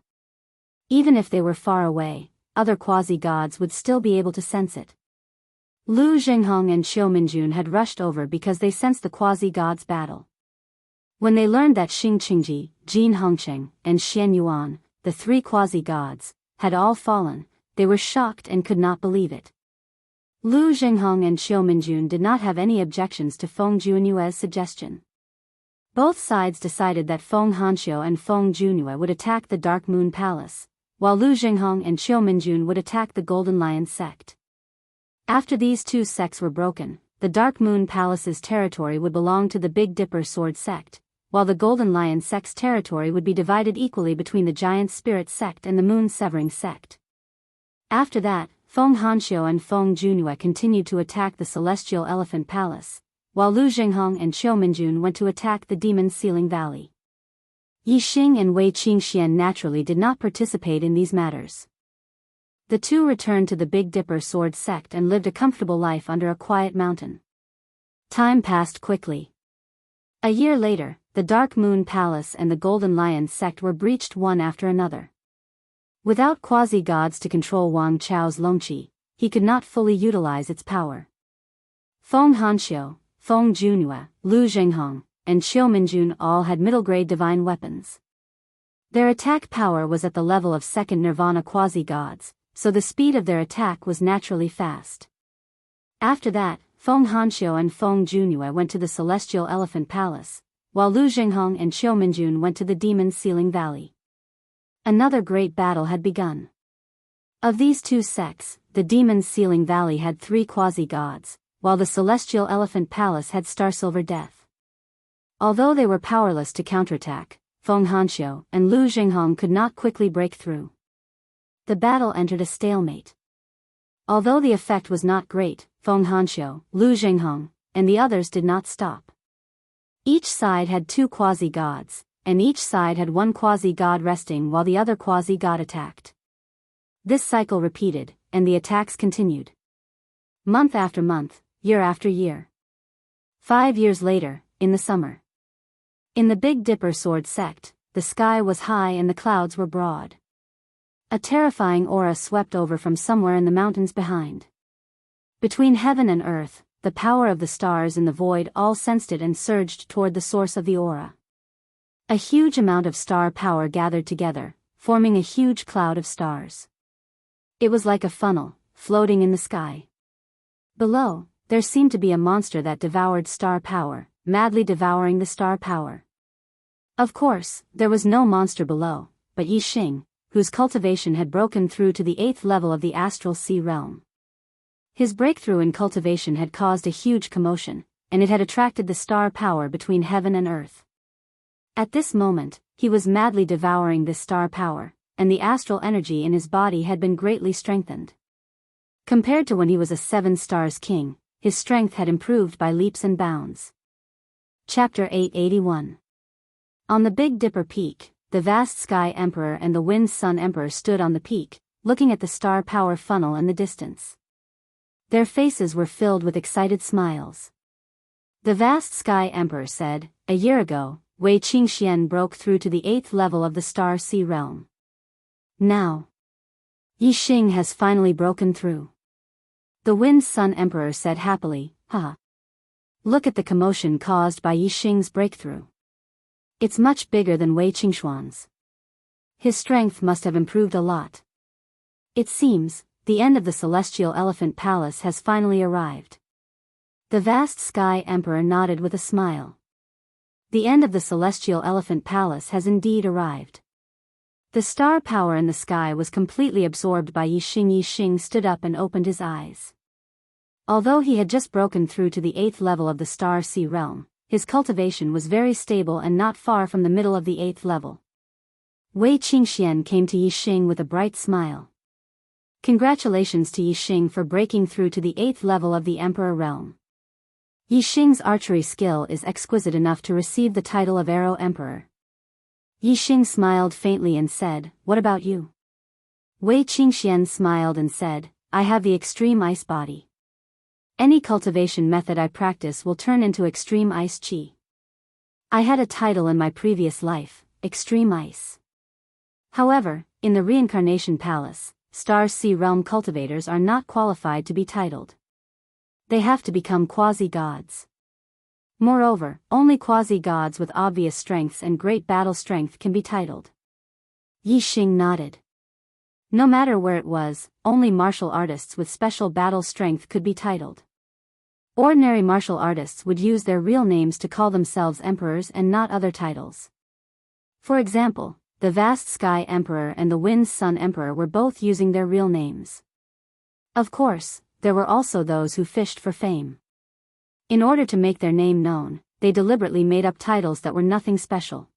Even if they were far away, other quasi-gods would still be able to sense it. Lu Jinghong and Xiu Minjun had rushed over because they sensed the quasi-gods' battle. When they learned that Xing Qingji, Jin Hongqing, and Xian Yuan, the three quasi-gods, had all fallen, they were shocked and could not believe it. Lu Jinghong and Xiu Minjun did not have any objections to Feng Junyue's suggestion. Both sides decided that Feng Hanxiu and Feng Junyue would attack the Dark Moon Palace, while Lu Jinghong and Xiu Minjun would attack the Golden Lion sect. After these two sects were broken, the Dark Moon Palace's territory would belong to the Big Dipper Sword sect, while the Golden Lion sect's territory would be divided equally between the Giant Spirit sect and the Moon Severing sect. After that, Feng Hanxiu and Feng Junyue continued to attack the Celestial Elephant Palace, while Lu Jinghong and Xiu Minjun went to attack the Demon's Ceiling Valley. Yi Xing and Wei Qingxian naturally did not participate in these matters. The two returned to the Big Dipper Sword sect and lived a comfortable life under a quiet mountain. Time passed quickly. A year later, the Dark Moon Palace and the Golden Lion sect were breached one after another. Without quasi-gods to control Wang Chao's Longqi, he could not fully utilize its power. Feng Hanxiu, Feng Junyue, Lu Jinghong, and Xiu Minjun all had middle-grade divine weapons. Their attack power was at the level of second nirvana quasi-gods, so the speed of their attack was naturally fast. After that, Feng Hanxiu and Feng Junyue went to the Celestial Elephant Palace, while Lu Jinghong and Xiu Minjun went to the Demon's Ceiling Valley. Another great battle had begun. Of these two sects, the Demon's Ceiling Valley had three quasi-gods, while the Celestial Elephant Palace had Starsilver Death. Although they were powerless to counterattack, Feng Hanxiu and Lu Jinghong could not quickly break through. The battle entered a stalemate. Although the effect was not great, Feng Hanxiu, Lu Jinghong, and the others did not stop. Each side had two quasi-gods, and each side had one quasi-god resting while the other quasi-god attacked. This cycle repeated, and the attacks continued. Month after month, year after year. 5 years later, in the summer. In the Big Dipper Sword sect, the sky was high and the clouds were broad. A terrifying aura swept over from somewhere in the mountains behind. Between heaven and earth, the power of the stars in the void all sensed it and surged toward the source of the aura. A huge amount of star power gathered together, forming a huge cloud of stars. It was like a funnel, floating in the sky. Below, there seemed to be a monster that devoured star power, madly devouring the star power. Of course, there was no monster below, but Yi Xing, whose cultivation had broken through to the 8th level of the Astral Sea Realm. His breakthrough in cultivation had caused a huge commotion, and it had attracted the star power between heaven and earth. At this moment, he was madly devouring this star power, and the astral energy in his body had been greatly strengthened. Compared to when he was a 7 stars king, his strength had improved by leaps and bounds. Chapter 881. On the Big Dipper Peak, the vast Sky Emperor and the Wind Sun Emperor stood on the peak, looking at the star power funnel in the distance. Their faces were filled with excited smiles. The vast Sky Emperor said, "A year ago, Wei Qingxian broke through to the 8th level of the Star Sea Realm. Now, Yi Xing has finally broken through." The Wind Sun Emperor said happily, "Ha! Look at the commotion caused by Yi Xing's breakthrough. It's much bigger than Wei Qingxuan's. His strength must have improved a lot. It seems, the end of the Celestial Elephant Palace has finally arrived." The vast Sky Emperor nodded with a smile. The end of the Celestial Elephant Palace has indeed arrived. The star power in the sky was completely absorbed by Yixing. Yixing stood up and opened his eyes. Although he had just broken through to the 8th level of the star sea realm, his cultivation was very stable and not far from the middle of the 8th level. Wei Qingxian came to Yixing with a bright smile. Congratulations to Yixing for breaking through to the 8th level of the Emperor realm. Yixing's archery skill is exquisite enough to receive the title of Arrow Emperor. Yixing smiled faintly and said, "What about you?" Wei Qingxian smiled and said, "I have the extreme ice body. Any cultivation method I practice will turn into extreme ice chi. I had a title in my previous life, Extreme Ice. However, in the Reincarnation Palace, Star Sea Realm cultivators are not qualified to be titled. They have to become quasi-gods. Moreover, only quasi-gods with obvious strengths and great battle strength can be titled." Yixing nodded. No matter where it was, only martial artists with special battle strength could be titled. Ordinary martial artists would use their real names to call themselves emperors and not other titles. For example, the Vast Sky Emperor and the Wind Sun Emperor were both using their real names. Of course, there were also those who fished for fame. In order to make their name known, they deliberately made up titles that were nothing special.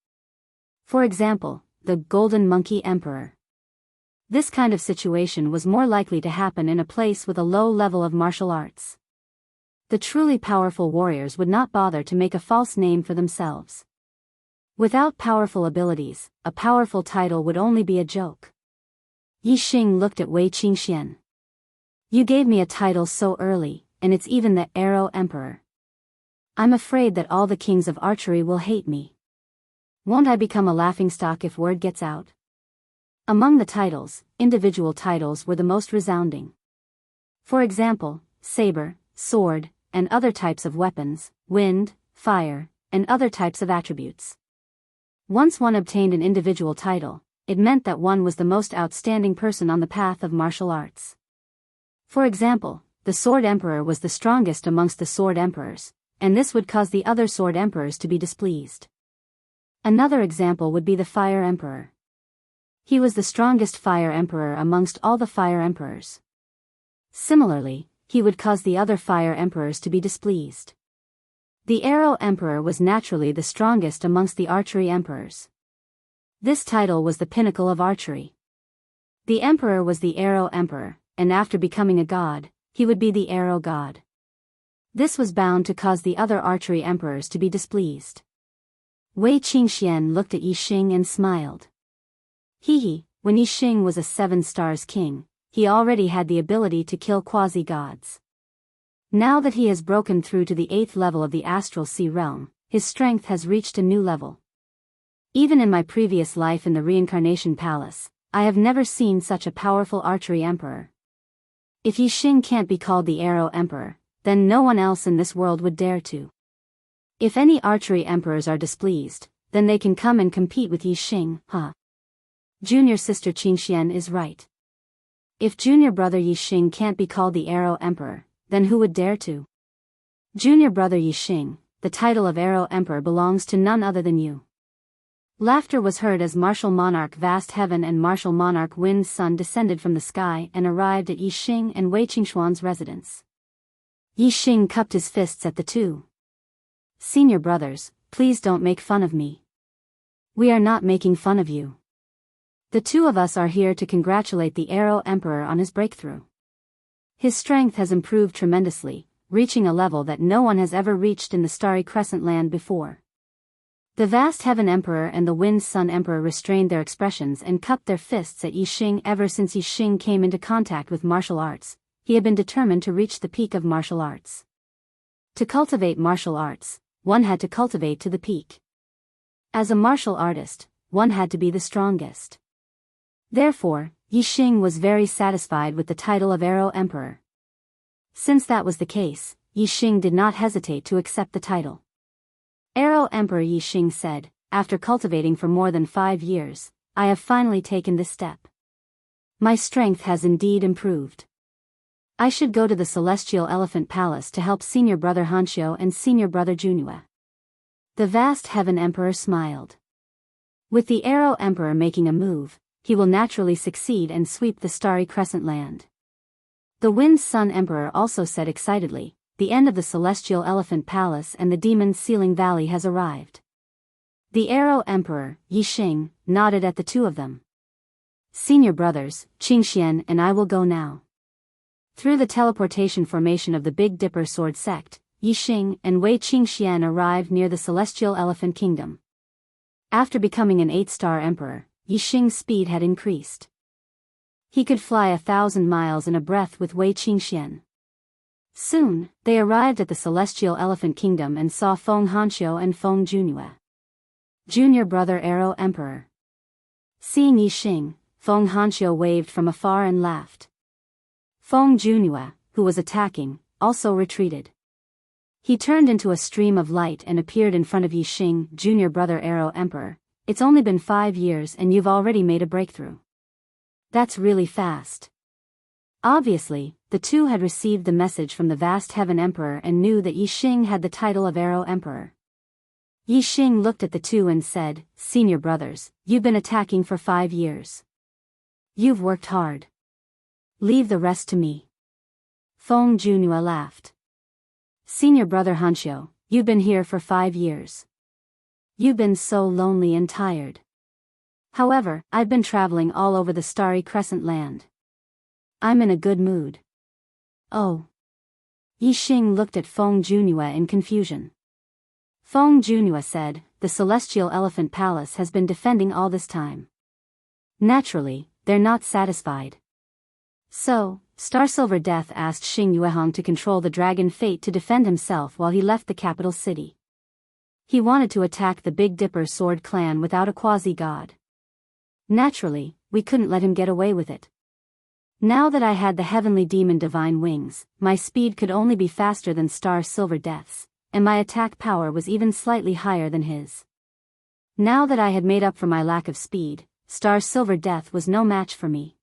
For example, the Golden Monkey Emperor. This kind of situation was more likely to happen in a place with a low level of martial arts. The truly powerful warriors would not bother to make a false name for themselves. Without powerful abilities, a powerful title would only be a joke. Yixing looked at Wei Qingxian. "You gave me a title so early, and it's even the Arrow Emperor. I'm afraid that all the kings of archery will hate me. Won't I become a laughingstock if word gets out?" Among the titles, individual titles were the most resounding. For example, saber, sword, and other types of weapons, wind, fire, and other types of attributes. Once one obtained an individual title, it meant that one was the most outstanding person on the path of martial arts. For example, the Sword Emperor was the strongest amongst the Sword Emperors, and this would cause the other Sword Emperors to be displeased. Another example would be the Fire Emperor. He was the strongest Fire Emperor amongst all the Fire Emperors. Similarly, he would cause the other Fire Emperors to be displeased. The Arrow Emperor was naturally the strongest amongst the Archery Emperors. This title was the pinnacle of archery. The Emperor was the Arrow Emperor, and after becoming a god, he would be the Arrow God. This was bound to cause the other Archery Emperors to be displeased. Wei Qingxian looked at Yixing and smiled. When Yixing was a 7 stars king, he already had the ability to kill quasi-gods. Now that he has broken through to the 8th level of the Astral Sea Realm, his strength has reached a new level. Even in my previous life in the Reincarnation Palace, I have never seen such a powerful archery emperor. If Yixing can't be called the Arrow Emperor, then no one else in this world would dare to. If any archery emperors are displeased, then they can come and compete with Yixing, huh? Junior sister Qingxian is right. If junior brother Yixing can't be called the Arrow Emperor, then who would dare to? Junior brother Yixing, the title of Arrow Emperor belongs to none other than you. Laughter was heard as Martial Monarch Vast Heaven and Martial Monarch Wind Sun descended from the sky and arrived at Yixing and Wei Qingxuan's residence. Yixing cupped his fists at the two. "Senior brothers, please don't make fun of me. We are not making fun of you. The two of us are here to congratulate the Arrow Emperor on his breakthrough. His strength has improved tremendously, reaching a level that no one has ever reached in the Starry Crescent land before." The Vast Heaven Emperor and the Wind Sun Emperor restrained their expressions and cupped their fists at Yixing. Ever since Yixing came into contact with martial arts, he had been determined to reach the peak of martial arts. To cultivate martial arts, one had to cultivate to the peak. As a martial artist, one had to be the strongest. Therefore, Yixing was very satisfied with the title of Arrow Emperor. Since that was the case, Yixing did not hesitate to accept the title. Arrow Emperor, Yixing said, "After cultivating for more than 5 years, I have finally taken this step. My strength has indeed improved. I should go to the Celestial Elephant Palace to help Senior Brother Hanxiu and Senior Brother Junhua." The Vast Heaven Emperor smiled. With the Arrow Emperor making a move, he will naturally succeed and sweep the starry crescent land. The Wind Sun Emperor also said excitedly, the end of the Celestial Elephant Palace and the Demon's Sealing Valley has arrived. The Arrow Emperor, Yixing, nodded at the two of them. Senior brothers, Qingxian and I will go now. Through the teleportation formation of the Big Dipper Sword Sect, Yixing and Wei Qingxian arrived near the Celestial Elephant Kingdom. After becoming an 8-star emperor, Yixing's speed had increased. He could fly 1,000 miles in a breath with Wei Qingxian. Soon, they arrived at the Celestial Elephant Kingdom and saw Feng Hanxiu and Feng Junue. Junior brother Arrow Emperor. Seeing Yixing, Feng Hanxiu waved from afar and laughed. Feng Junue, who was attacking, also retreated. He turned into a stream of light and appeared in front of Yixing, junior brother Arrow Emperor. It's only been 5 years and you've already made a breakthrough. That's really fast. Obviously, the two had received the message from the vast Heaven Emperor and knew that Yixing had the title of Arrow Emperor. Yixing looked at the two and said, Senior brothers, you've been attacking for 5 years. You've worked hard. Leave the rest to me. Feng Junue laughed. Senior brother Hanxiu, you've been here for 5 years. You've been so lonely and tired. However, I've been traveling all over the starry crescent land. I'm in a good mood. Oh. Yixing looked at Feng Junue in confusion. Feng Junue said, the Celestial Elephant Palace has been defending all this time. Naturally, they're not satisfied. So, Star Silver Death asked Xing Yuehong to control the Dragon Fate to defend himself while he left the capital city. He wanted to attack the Big Dipper Sword Clan without a quasi-god. Naturally, we couldn't let him get away with it. Now that I had the Heavenly Demon Divine Wings, my speed could only be faster than Star Silver Death's, and my attack power was even slightly higher than his. Now that I had made up for my lack of speed, Star Silver Death was no match for me.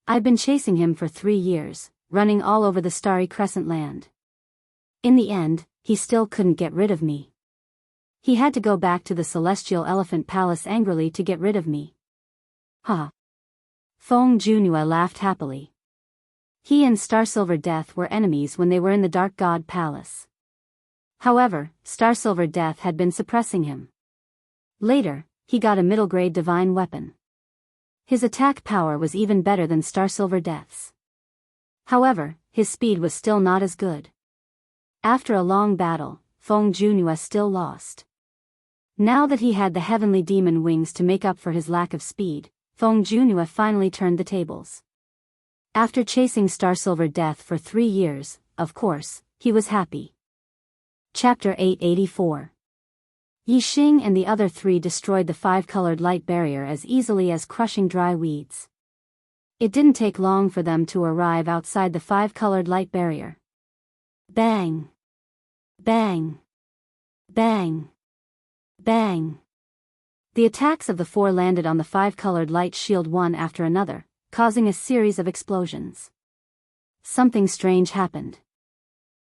I've been chasing him for 3 years, running all over the starry crescent land. In the end, he still couldn't get rid of me. He had to go back to the Celestial Elephant Palace angrily to get rid of me. Ha! Feng Junue laughed happily. He and Star Silver Death were enemies when they were in the Dark God Palace. However, Star Silver Death had been suppressing him. Later, he got a middle-grade divine weapon. His attack power was even better than Star Silver Death's. However, his speed was still not as good. After a long battle, Feng Junue still lost. Now that he had the Heavenly Demon Wings to make up for his lack of speed, Feng Junue finally turned the tables. After chasing Star Silver Death for 3 years, of course, he was happy. Chapter 884. Yixing and the other 3 destroyed the 5-colored light barrier as easily as crushing dry weeds. It didn't take long for them to arrive outside the 5-colored light barrier. Bang! Bang! Bang! Bang! The attacks of the 4 landed on the 5-colored light shield one after another, causing a series of explosions. Something strange happened.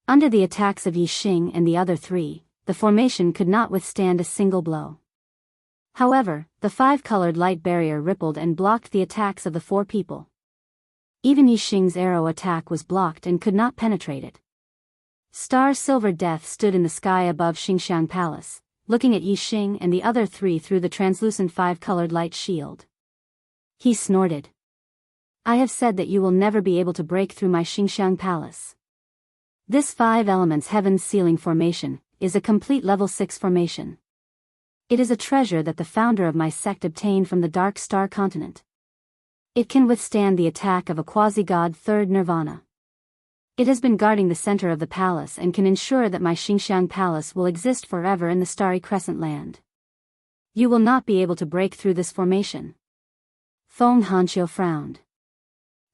Under the attacks of Yixing and the other 3, the formation could not withstand a single blow. However, the 5-colored light barrier rippled and blocked the attacks of the 4 people. Even Yixing's arrow attack was blocked and could not penetrate it. Star Silver Death stood in the sky above Xingxiang Palace, looking at Yixing and the other 3 through the translucent 5-colored light shield. He snorted. I have said that you will never be able to break through my Xingxiang Palace. This 5 elements Heaven's Sealing formation is a complete level 6 formation. It is a treasure that the founder of my sect obtained from the Dark Star continent. It can withstand the attack of a quasi-god 3rd nirvana. It has been guarding the center of the palace and can ensure that my Xingxiang Palace will exist forever in the starry crescent land. You will not be able to break through this formation. Feng Hanxiu frowned.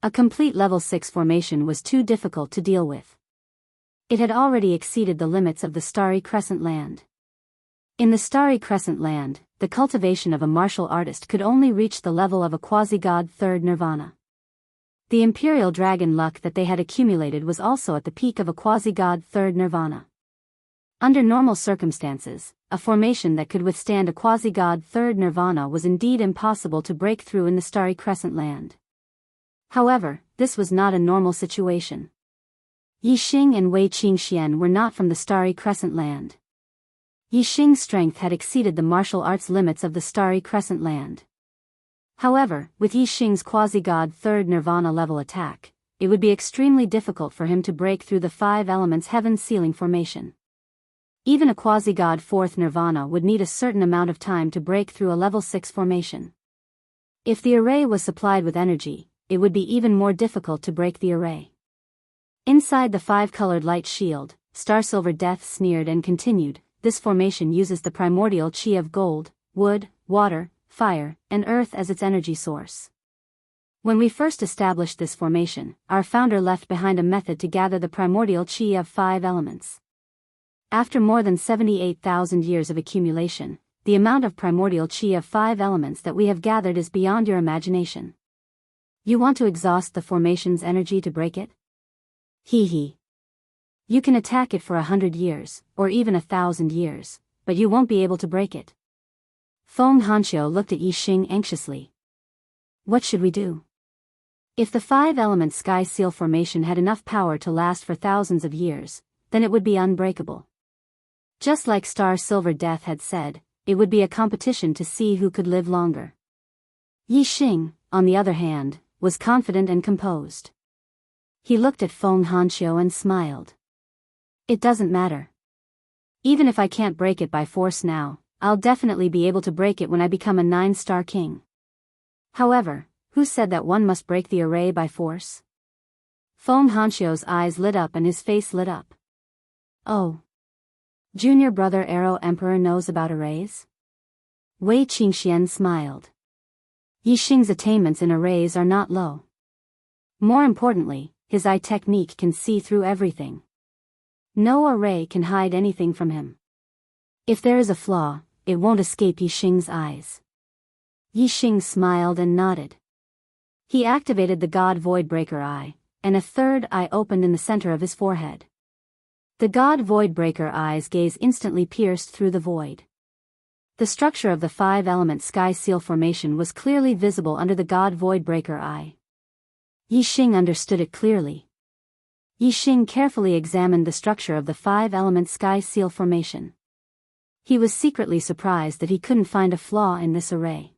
A complete level 6 formation was too difficult to deal with. It had already exceeded the limits of the starry crescent land. In the starry crescent land, the cultivation of a martial artist could only reach the level of a quasi-god 3rd nirvana. The imperial dragon luck that they had accumulated was also at the peak of a quasi-god 3rd nirvana. Under normal circumstances, a formation that could withstand a quasi-god third nirvana was indeed impossible to break through in the starry crescent land. However, this was not a normal situation. Yixing and Wei Qingxian were not from the starry crescent land. Yixing's strength had exceeded the martial arts limits of the starry crescent land. However, with Yixing's quasi-god third nirvana level attack, it would be extremely difficult for him to break through the five elements heaven sealing formation. Even a quasi-god fourth nirvana would need a certain amount of time to break through a level 6 formation. If the array was supplied with energy, it would be even more difficult to break the array. Inside the five-colored light shield, Starsilver Death sneered and continued, this formation uses the primordial chi of gold, wood, water, fire, and earth as its energy source. When we first established this formation, our founder left behind a method to gather the primordial chi of 5 elements. After more than 78,000 years of accumulation, the amount of primordial chi of 5 elements that we have gathered is beyond your imagination. You want to exhaust the formation's energy to break it? Hee hee. You can attack it for 100 years, or even 1,000 years, but you won't be able to break it. Feng Hanqiu looked at Yixing anxiously. What should we do? If the 5-element sky seal formation had enough power to last for thousands of years, then it would be unbreakable. Just like Star Silver Death had said, it would be a competition to see who could live longer. Yixing, on the other hand, was confident and composed. He looked at Feng Hanqiu and smiled. It doesn't matter. Even if I can't break it by force now, I'll definitely be able to break it when I become a 9-star king. However, who said that one must break the array by force? Feng Hanqiu's eyes lit up and his face lit up. Oh. Junior brother Arrow Emperor knows about arrays? Wei Qingxian smiled. Yixing's attainments in arrays are not low. More importantly, his eye technique can see through everything. No array can hide anything from him. If there is a flaw, it won't escape Yixing's eyes. Yixing smiled and nodded. He activated the God Voidbreaker eye, and a third eye opened in the center of his forehead. The God Voidbreaker eyes gaze instantly pierced through the void. The structure of the 5-element sky seal formation was clearly visible under the God Voidbreaker eye. Yixing understood it clearly. Yixing carefully examined the structure of the 5-element sky seal formation. He was secretly surprised that he couldn't find a flaw in this array.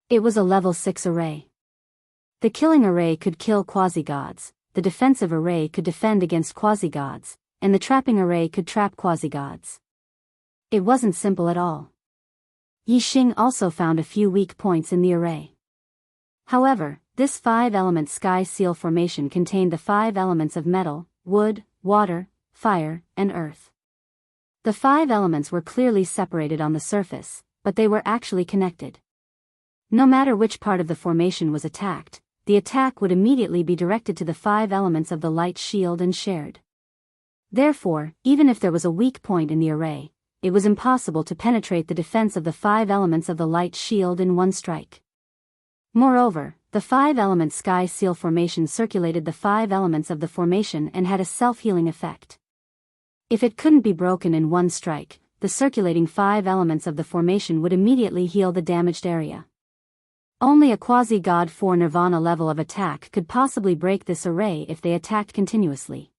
It was a level 6 array. The killing array could kill quasi-gods, the defensive array could defend against quasi-gods, and the trapping array could trap quasi-gods. It wasn't simple at all. Yixing also found a few weak points in the array. However, this 5-element sky seal formation contained the 5 elements of metal, wood, water, fire, and earth. The 5 elements were clearly separated on the surface, but they were actually connected. No matter which part of the formation was attacked, the attack would immediately be directed to the 5 elements of the light shield and shared. Therefore, even if there was a weak point in the array, it was impossible to penetrate the defense of the 5 elements of the light shield in one strike. Moreover, the 5-element sky seal formation circulated the 5 elements of the formation and had a self-healing effect. If it couldn't be broken in one strike, the circulating 5 elements of the formation would immediately heal the damaged area. Only a quasi-god 4 nirvana level of attack could possibly break this array if they attacked continuously.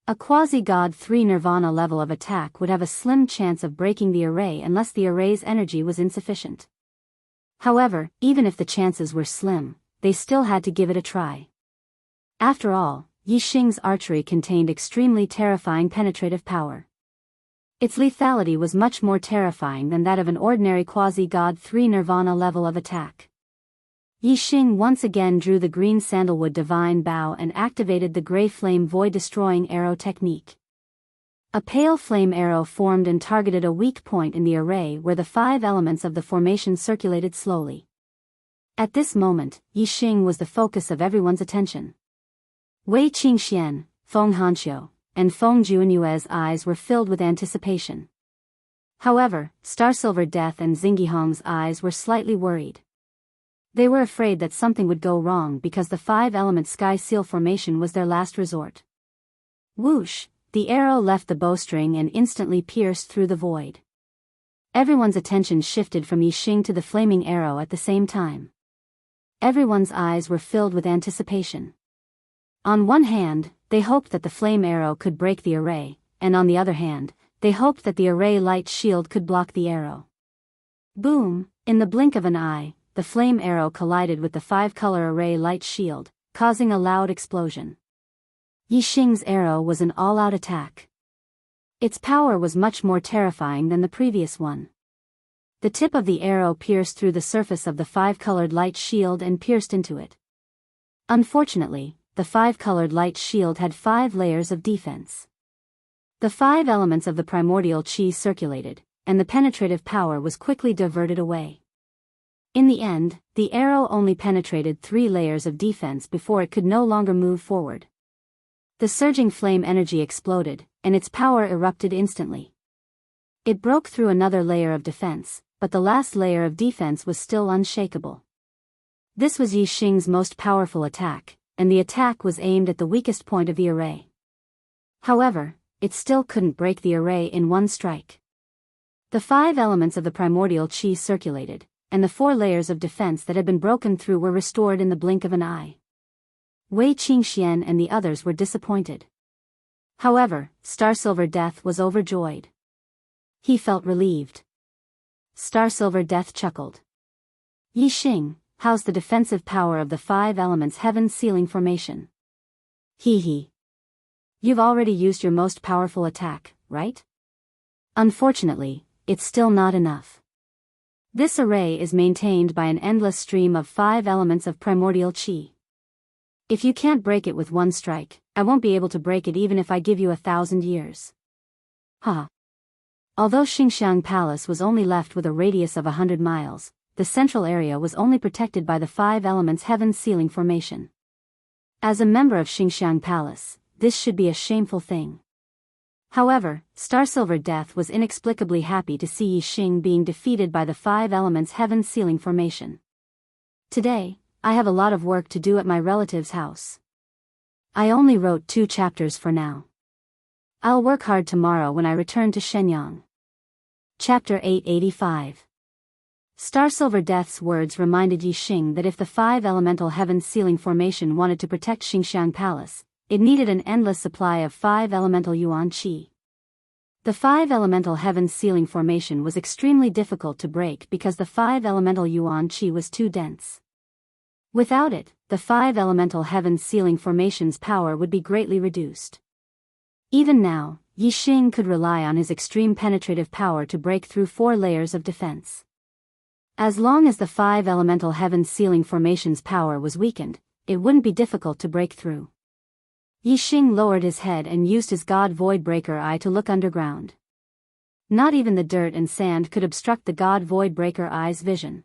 A quasi-god 3 nirvana level of attack would have a slim chance of breaking the array unless the array's energy was insufficient. However, even if the chances were slim, they still had to give it a try. After all, Yixing's archery contained extremely terrifying penetrative power. Its lethality was much more terrifying than that of an ordinary quasi-god 3 nirvana level of attack. Yixing once again drew the green sandalwood divine bow and activated the gray flame void-destroying arrow technique. A pale flame arrow formed and targeted a weak point in the array where the 5 elements of the formation circulated slowly. At this moment, Yixing was the focus of everyone's attention. Wei Qingxian, Feng Hanqiu, and Feng Juanyue's eyes were filled with anticipation. However, Starsilver Death and Xingyihong's eyes were slightly worried. They were afraid that something would go wrong because the 5-element sky seal formation was their last resort. Whoosh! The arrow left the bowstring and instantly pierced through the void. Everyone's attention shifted from Yixing to the flaming arrow at the same time. Everyone's eyes were filled with anticipation. On one hand, they hoped that the flame arrow could break the array, and on the other hand, they hoped that the array light shield could block the arrow. Boom! In the blink of an eye, the flame arrow collided with the 5-color array light shield, causing a loud explosion. Yixing's arrow was an all-out attack. Its power was much more terrifying than the previous one. The tip of the arrow pierced through the surface of the 5-colored light shield and pierced into it. Unfortunately, the 5-colored light shield had 5 layers of defense. The 5 elements of the primordial chi circulated, and the penetrative power was quickly diverted away. In the end, the arrow only penetrated 3 layers of defense before it could no longer move forward. The surging flame energy exploded, and its power erupted instantly. It broke through another layer of defense, but the last layer of defense was still unshakable. This was Yixing's most powerful attack, and the attack was aimed at the weakest point of the array. However, it still couldn't break the array in one strike. The 5 elements of the primordial chi circulated, and the 4 layers of defense that had been broken through were restored in the blink of an eye. Wei Qingxian and the others were disappointed. However, Starsilver Death was overjoyed. He felt relieved. Starsilver Death chuckled. Yixing, how's the defensive power of the 5 elements heaven sealing formation? Hee hee. You've already used your most powerful attack, right? Unfortunately, it's still not enough. This array is maintained by an endless stream of 5 elements of primordial chi. If you can't break it with one strike, I won't be able to break it even if I give you 1,000 years. Ha! Although Xingxiang Palace was only left with a radius of 100 miles, the central area was only protected by the 5 elements heaven sealing formation. As a member of Xingxiang Palace, this should be a shameful thing. However, Starsilver Death was inexplicably happy to see Yixing being defeated by the 5 elements heaven sealing formation. Today, I have a lot of work to do at my relative's house. I only wrote 2 chapters for now. I'll work hard tomorrow when I return to Shenyang. Chapter 885. Starsilver Death's words reminded Yixing that if the 5 elemental heaven sealing formation wanted to protect Xingxiang Palace, it needed an endless supply of 5 elemental yuan qi. The 5 elemental heaven sealing formation was extremely difficult to break because the 5 elemental yuan qi was too dense. Without it, the 5 elemental heaven sealing formation's power would be greatly reduced. Even now, Yixing could rely on his extreme penetrative power to break through 4 layers of defense. As long as the 5 elemental heaven sealing formation's power was weakened, it wouldn't be difficult to break through. Yixing lowered his head and used his God Voidbreaker Eye to look underground. Not even the dirt and sand could obstruct the God Voidbreaker Eye's vision.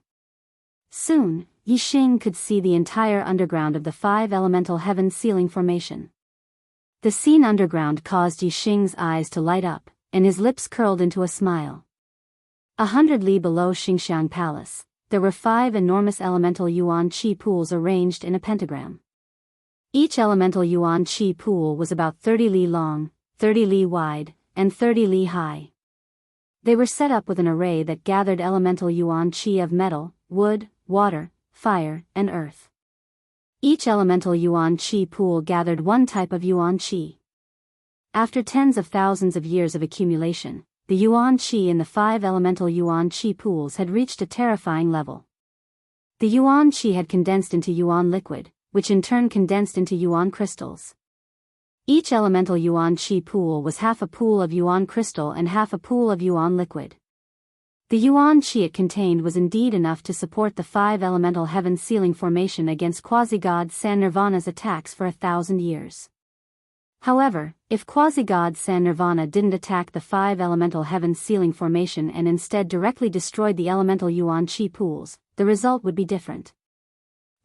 Soon, Yixing could see the entire underground of the 5 elemental heaven sealing formation. The scene underground caused Yixing's eyes to light up, and his lips curled into a smile. 100 li below Xingxiang Palace, there were 5 enormous elemental yuan qi pools arranged in a pentagram. Each elemental yuan qi pool was about 30 li long, 30 li wide, and 30 li high. They were set up with an array that gathered elemental yuan qi of metal, wood, water, fire, and earth. Each elemental yuan qi pool gathered one type of yuan qi. After tens of thousands of years of accumulation, the yuan qi in the 5 elemental yuan qi pools had reached a terrifying level. The yuan qi had condensed into yuan liquid, which in turn condensed into yuan crystals. Each elemental yuan qi pool was half a pool of yuan crystal and half a pool of yuan liquid. The yuan qi it contained was indeed enough to support the 5 elemental heaven sealing formation against quasi-god San Nirvana's attacks for 1,000 years. However, if quasi-god San Nirvana didn't attack the 5 elemental heaven sealing formation and instead directly destroyed the elemental yuan qi pools, the result would be different.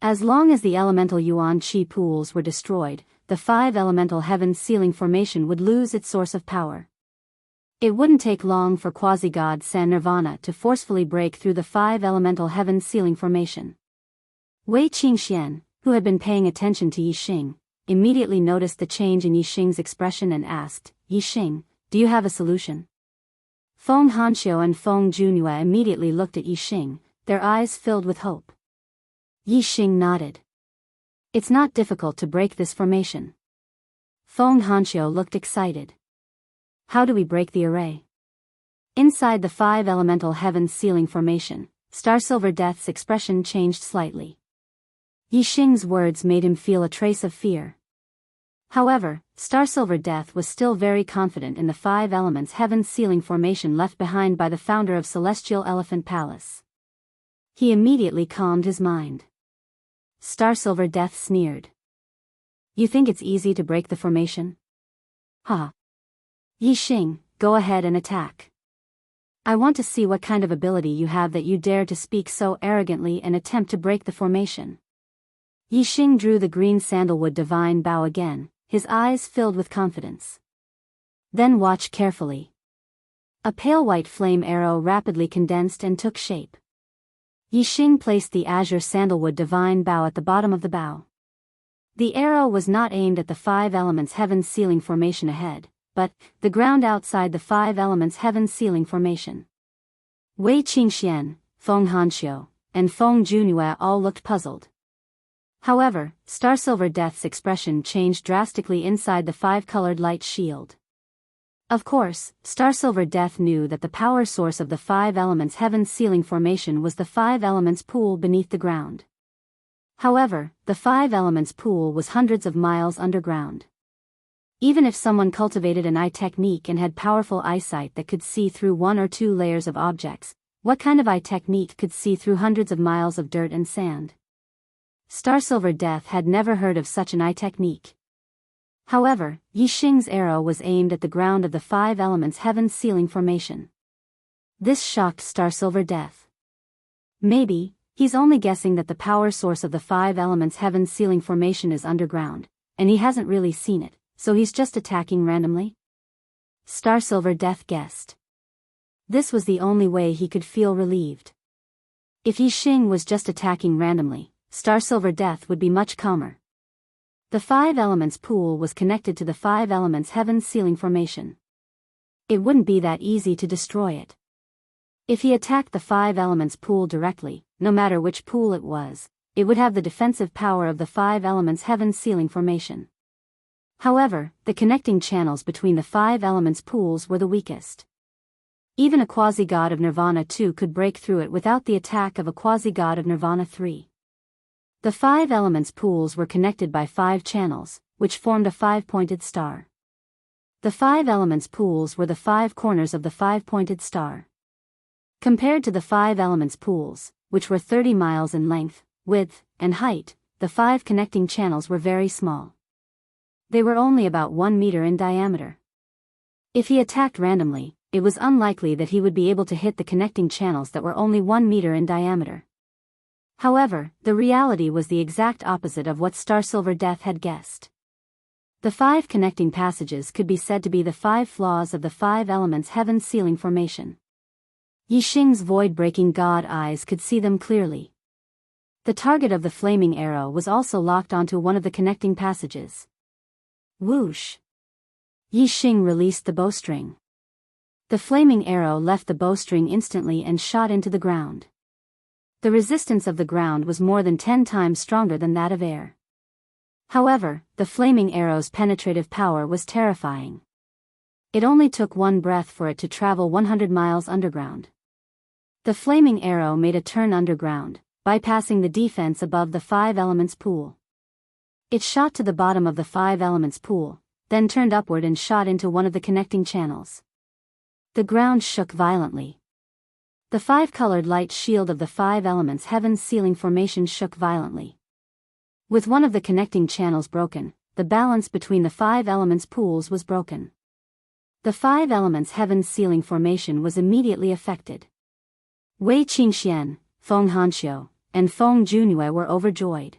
As long as the elemental yuan qi pools were destroyed, the 5 elemental heaven sealing formation would lose its source of power. It wouldn't take long for quasi-god San Nirvana to forcefully break through the 5 elemental heaven sealing formation. Wei Qingxian, who had been paying attention to Yixing, immediately noticed the change in Yixing's expression and asked, "Yixing, do you have a solution?" Feng Hanxiu and Feng Junhua immediately looked at Yi Xing, their eyes filled with hope. Yi Xing nodded. It's not difficult to break this formation. Feng Hanxiu looked excited. How do we break the array? Inside the 5 elemental heaven's sealing formation, Starsilver Death's expression changed slightly. Yi Xing's words made him feel a trace of fear. However, Starsilver Death was still very confident in the 5 elements heaven's sealing formation left behind by the founder of Celestial Elephant Palace. He immediately calmed his mind. Starsilver Death sneered. You think it's easy to break the formation? Ha! Yi Xing, go ahead and attack. I want to see what kind of ability you have that you dare to speak so arrogantly and attempt to break the formation. Yi Xing drew the green sandalwood divine bow again, his eyes filled with confidence. Then watch carefully. A pale white flame arrow rapidly condensed and took shape. Yi Xing placed the azure sandalwood divine bow at the bottom of the bow. The arrow was not aimed at the 5 elements heaven's sealing formation ahead, but the ground outside the 5 elements heaven's sealing formation. Wei Qingxian, Feng Hanxiu, and Feng Junhua all looked puzzled. However, Starsilver Death's expression changed drastically inside the 5-colored light shield. Of course, Starsilver Death knew that the power source of the 5 elements heaven's sealing formation was the 5 elements pool beneath the ground. However, the 5 elements pool was hundreds of miles underground. Even if someone cultivated an eye technique and had powerful eyesight that could see through 1 or 2 layers of objects, what kind of eye technique could see through hundreds of miles of dirt and sand? Starsilver Death had never heard of such an eye technique. However, Yi Xing's arrow was aimed at the ground of the 5 elements heaven's sealing formation. This shocked Starsilver Death. Maybe, he's only guessing that the power source of the 5 elements heaven's sealing formation is underground, and he hasn't really seen it, so he's just attacking randomly? Starsilver Death guessed. This was the only way he could feel relieved. If Yi Xing was just attacking randomly, Starsilver Death would be much calmer. The 5 elements pool was connected to the 5 elements heaven's sealing formation. It wouldn't be that easy to destroy it. If he attacked the 5 elements pool directly, no matter which pool it would have the defensive power of the 5 elements heaven's sealing formation. However, the connecting channels between the 5 elements pools were the weakest. Even a quasi-god of Nirvana 2 could break through it without the attack of a quasi-god of Nirvana 3. The 5 elements pools were connected by 5 channels, which formed a 5-pointed star. The 5 elements pools were the 5 corners of the 5-pointed star. Compared to the 5 elements pools, which were 30 miles in length, width, and height, the 5 connecting channels were very small. They were only about 1 meter in diameter. If he attacked randomly, it was unlikely that he would be able to hit the connecting channels that were only 1 meter in diameter. However, the reality was the exact opposite of what Starsilver Death had guessed. The 5 connecting passages could be said to be the 5 flaws of the 5 elements heaven's sealing formation. Yi Xing's void-breaking god eyes could see them clearly. The target of the flaming arrow was also locked onto one of the connecting passages. Whoosh! Yi Xing released the bowstring. The flaming arrow left the bowstring instantly and shot into the ground. The resistance of the ground was more than 10 times stronger than that of air. However, the flaming arrow's penetrative power was terrifying. It only took 1 breath for it to travel 100 miles underground. The flaming arrow made a turn underground, bypassing the defense above the 5 elements pool. It shot to the bottom of the 5 elements pool, then turned upward and shot into one of the connecting channels. The ground shook violently. The 5-colored light shield of the 5 elements heaven's sealing formation shook violently. With one of the connecting channels broken, the balance between the 5 elements pools was broken. The 5 elements heaven's sealing formation was immediately affected. Wei Qingxian, Feng Hanxiu, and Feng Junhua were overjoyed.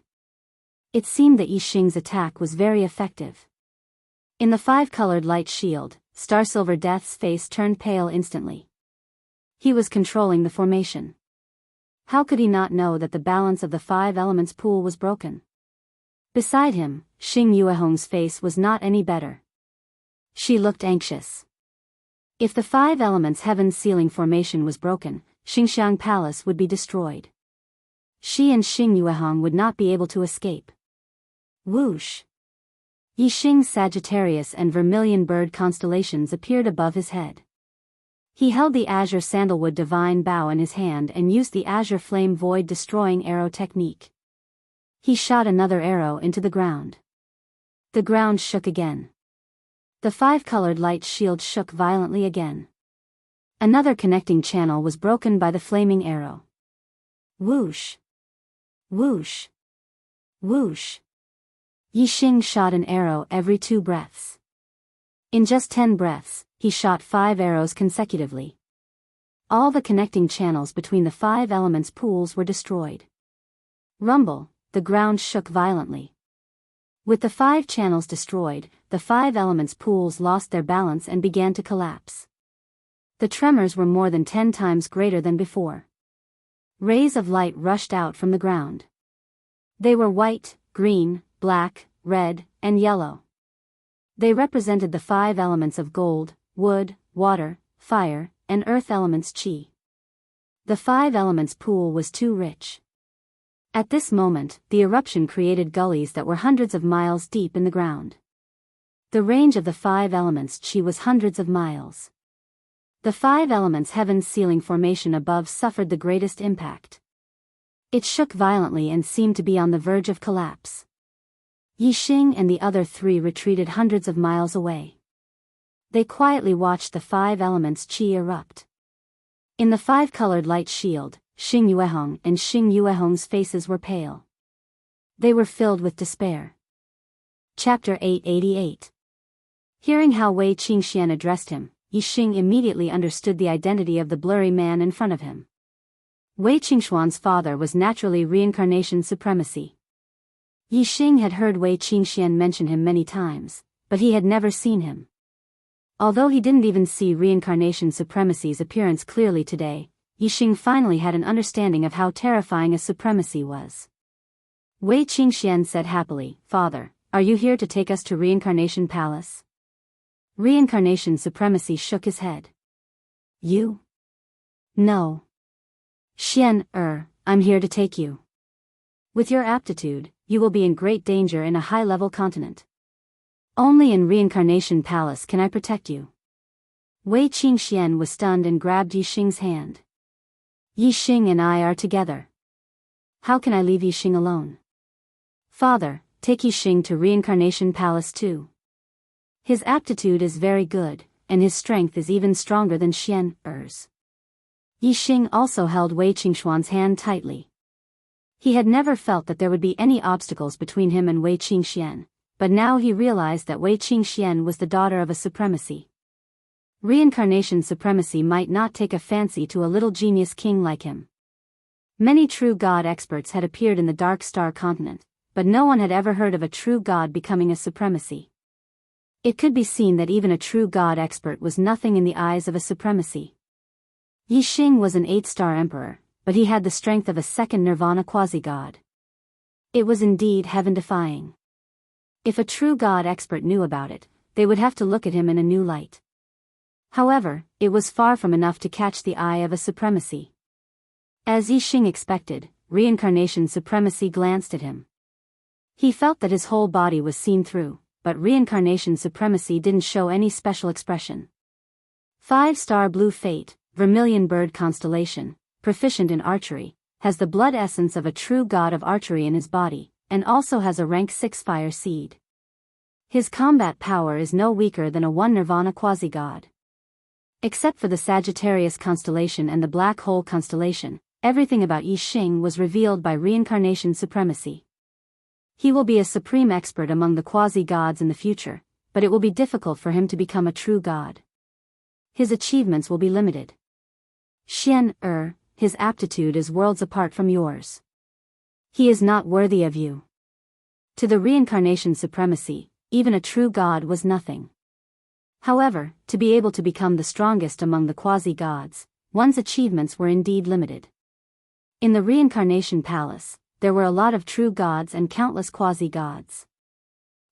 It seemed that Yi Xing's attack was very effective. In the 5-colored light shield, Starsilver Death's face turned pale instantly. He was controlling the formation. How could he not know that the balance of the 5 elements pool was broken? Beside him, Xing Yuehong's face was not any better. She looked anxious. If the five elements heaven's ceiling formation was broken, Xingxiang Palace would be destroyed. Shi and Xing Yuehong would not be able to escape. Whoosh! Yixing's Sagittarius and Vermilion Bird constellations appeared above his head. He held the Azure Sandalwood Divine Bow in his hand and used the Azure Flame Void Destroying Arrow technique. He shot another arrow into the ground. The ground shook again. The five-colored light shield shook violently again. Another connecting channel was broken by the flaming arrow. Whoosh! Whoosh! Whoosh! Yixing shot an arrow every 2 breaths. In just 10 breaths, he shot 5 arrows consecutively. All the connecting channels between the 5 elements pools were destroyed. Rumble, the ground shook violently. With the 5 channels destroyed, the 5 elements pools lost their balance and began to collapse. The tremors were more than 10 times greater than before. Rays of light rushed out from the ground. They were white, green, black, red, and yellow. They represented the 5 elements of gold, wood, water, fire, and earth elements chi. The 5 elements pool was too rich. At this moment, the eruption created gullies that were hundreds of miles deep in the ground. The range of the 5 elements chi was hundreds of miles. The 5 elements heaven's ceiling formation above suffered the greatest impact. It shook violently and seemed to be on the verge of collapse. Yixing and the other 3 retreated hundreds of miles away. They quietly watched the 5 elements chi erupt. In the 5-colored light shield, Xing Yuehong and Xing Yuehong's faces were pale. They were filled with despair. Chapter 888. Hearing how Wei Qingxian addressed him, Yixing immediately understood the identity of the blurry man in front of him. Wei Qingxuan's father was naturally reincarnation supremacy. Yixing had heard Wei Qingxian mention him many times, but he had never seen him. Although he didn't even see reincarnation supremacy's appearance clearly today, Yixing finally had an understanding of how terrifying a supremacy was. Wei Qingxian said happily, "Father, are you here to take us to Reincarnation Palace?" Reincarnation supremacy shook his head. "You? No. Xian, I'm here to take you. With your aptitude, you will be in great danger in a high-level continent. Only in Reincarnation Palace can I protect you." Wei Qingxian was stunned and grabbed Yixing's hand. "Yixing and I are together. How can I leave Yixing alone?" "Father, take Yixing to Reincarnation Palace too. His aptitude is very good, and his strength is even stronger than Xian's." Yixing also held Wei Qingxuan's hand tightly. He had never felt that there would be any obstacles between him and Wei Qingxian, but now he realized that Wei Qingxian was the daughter of a supremacy. Reincarnation supremacy might not take a fancy to a little genius king like him. Many true god experts had appeared in the Dark Star continent, but no one had ever heard of a true god becoming a supremacy. It could be seen that even a true god expert was nothing in the eyes of a supremacy. Yixing was an 8-star emperor, but he had the strength of a second nirvana quasi-god. It was indeed heaven-defying. If a true god expert knew about it, they would have to look at him in a new light. However, it was far from enough to catch the eye of a supremacy. As Yixing expected, Reincarnation Supremacy glanced at him. He felt that his whole body was seen through, but Reincarnation Supremacy didn't show any special expression. 5-star Blue Fate, Vermilion Bird constellation, proficient in archery, has the blood essence of a true god of archery in his body, and also has a rank 6 fire seed. His combat power is no weaker than a 1 nirvana quasi-god. Except for the Sagittarius constellation and the Black Hole constellation, everything about Yixing was revealed by Reincarnation Supremacy. He will be a supreme expert among the quasi-gods in the future, but it will be difficult for him to become a true god. His achievements will be limited. Xian, his aptitude is worlds apart from yours. He is not worthy of you. To the Reincarnation Supremacy, even a true god was nothing. However, to be able to become the strongest among the quasi-gods, one's achievements were indeed limited. In the Reincarnation Palace, there were a lot of true gods and countless quasi-gods.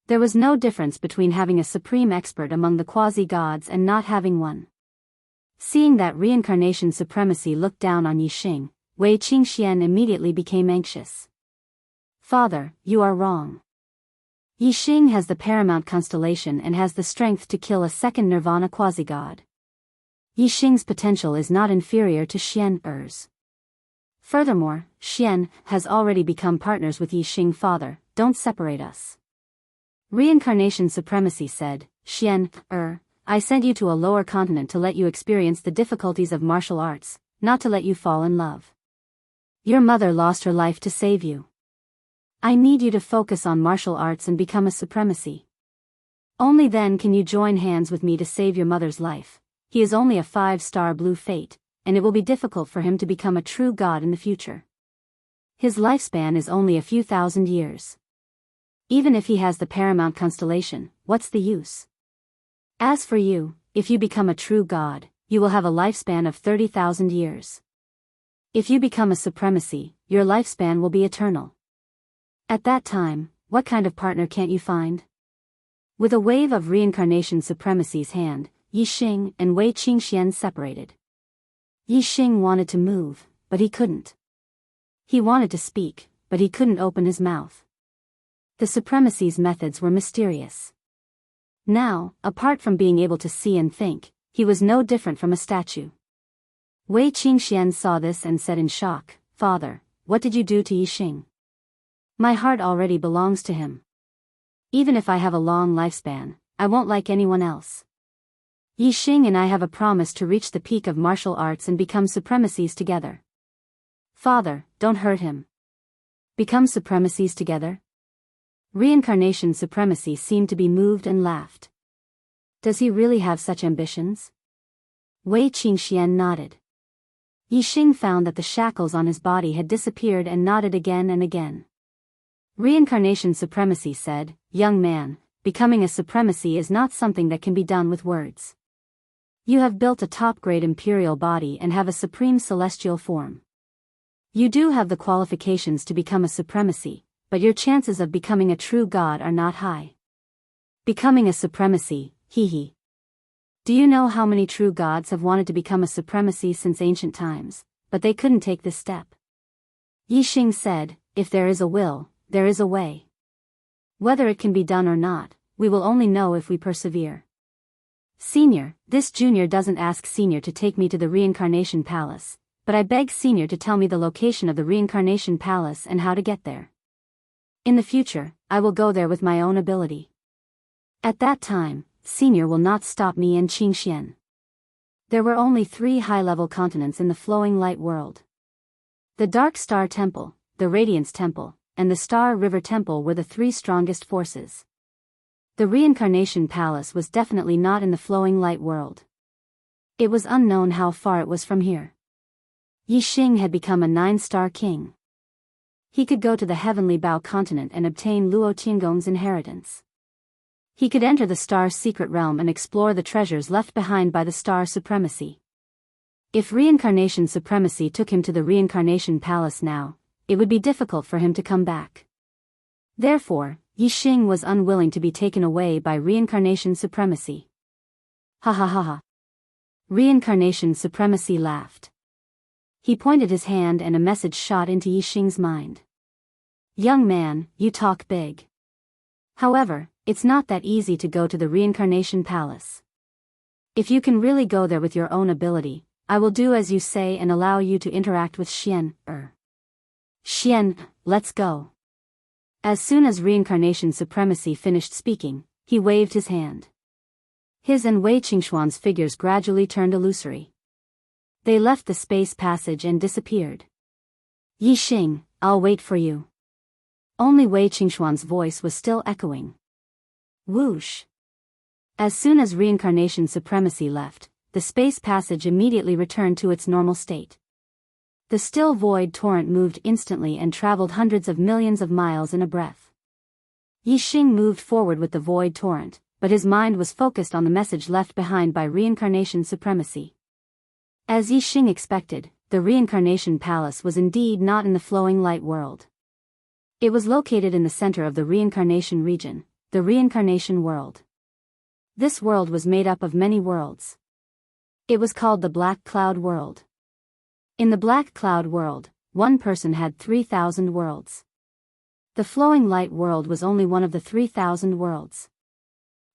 There was no difference between having a supreme expert among the quasi-gods and not having one. Seeing that reincarnation supremacy looked down on Yixing, Wei Qingxian immediately became anxious. Father, you are wrong. Yixing has the paramount constellation and has the strength to kill a second nirvana quasi-god. Yixing's potential is not inferior to Xian Er's. Furthermore, Xian has already become partners with Yixing. Father, don't separate us. Reincarnation supremacy said, Xian I sent you to a lower continent to let you experience the difficulties of martial arts, not to let you fall in love. Your mother lost her life to save you. I need you to focus on martial arts and become a supremacy. Only then can you join hands with me to save your mother's life. He is only a 5-star blue fate, and it will be difficult for him to become a true god in the future. His lifespan is only a few thousand years. Even if he has the paramount constellation, what's the use? As for you, if you become a true god, you will have a lifespan of 30,000 years. If you become a supremacy, your lifespan will be eternal. At that time, what kind of partner can't you find? With a wave of reincarnation supremacy's hand, Yixing and Wei Qingxian separated. Yixing wanted to move, but he couldn't. He wanted to speak, but he couldn't open his mouth. The supremacy's methods were mysterious. Now, apart from being able to see and think, he was no different from a statue. Wei Qingxian saw this and said in shock, Father, what did you do to Yixing? My heart already belongs to him. Even if I have a long lifespan, I won't like anyone else. Yixing and I have a promise to reach the peak of martial arts and become supremacies together. Father, don't hurt him. Become supremacies together? Reincarnation supremacy seemed to be moved and laughed. Does he really have such ambitions? Wei Qingxian nodded. Yixing found that the shackles on his body had disappeared and nodded again and again. Reincarnation supremacy said, Young man, becoming a supremacy is not something that can be done with words. You have built a top-grade imperial body and have a supreme celestial form. You do have the qualifications to become a supremacy, but your chances of becoming a true god are not high. Becoming a supremacy, hee. Do you know how many true gods have wanted to become a supremacy since ancient times, but they couldn't take this step? Yixing said, If there is a will, there is a way. Whether it can be done or not, we will only know if we persevere. Senior, this junior doesn't ask Senior to take me to the Reincarnation Palace, but I beg Senior to tell me the location of the Reincarnation Palace and how to get there. In the future, I will go there with my own ability. At that time, Senior will not stop me and Qingxian. There were only 3 high-level continents in the flowing light world. The Dark Star Temple, the Radiance Temple, and the Star River Temple were the 3 strongest forces. The Reincarnation Palace was definitely not in the flowing light world. It was unknown how far it was from here. Yixing had become a 9-star king. He could go to the Heavenly Bao continent and obtain Luo Tiangong's inheritance. He could enter the Star's secret realm and explore the treasures left behind by the Star Supremacy. If Reincarnation Supremacy took him to the Reincarnation Palace now, it would be difficult for him to come back. Therefore, Yixing was unwilling to be taken away by Reincarnation Supremacy. Ha ha ha ha. Reincarnation Supremacy laughed. He pointed his hand and a message shot into Yixing's mind. Young man, you talk big. However, it's not that easy to go to the Reincarnation Palace. If you can really go there with your own ability, I will do as you say and allow you to interact with Xian. Xian, let's go. As soon as Reincarnation Supremacy finished speaking, he waved his hand. His and Wei Qingxuan's figures gradually turned illusory. They left the space passage and disappeared. Yixing, I'll wait for you. Only Wei Qingxuan's voice was still echoing. Whoosh. As soon as Reincarnation Supremacy left, the space passage immediately returned to its normal state. The still void torrent moved instantly and traveled hundreds of millions of miles in a breath. Yixing moved forward with the void torrent, but his mind was focused on the message left behind by Reincarnation Supremacy. As Yixing expected, the Reincarnation Palace was indeed not in the flowing light world. It was located in the center of the Reincarnation region, the Reincarnation World. This world was made up of many worlds. It was called the Black Cloud World. In the Black Cloud World, one person had 3,000 worlds. The Flowing Light World was only one of the 3,000 worlds.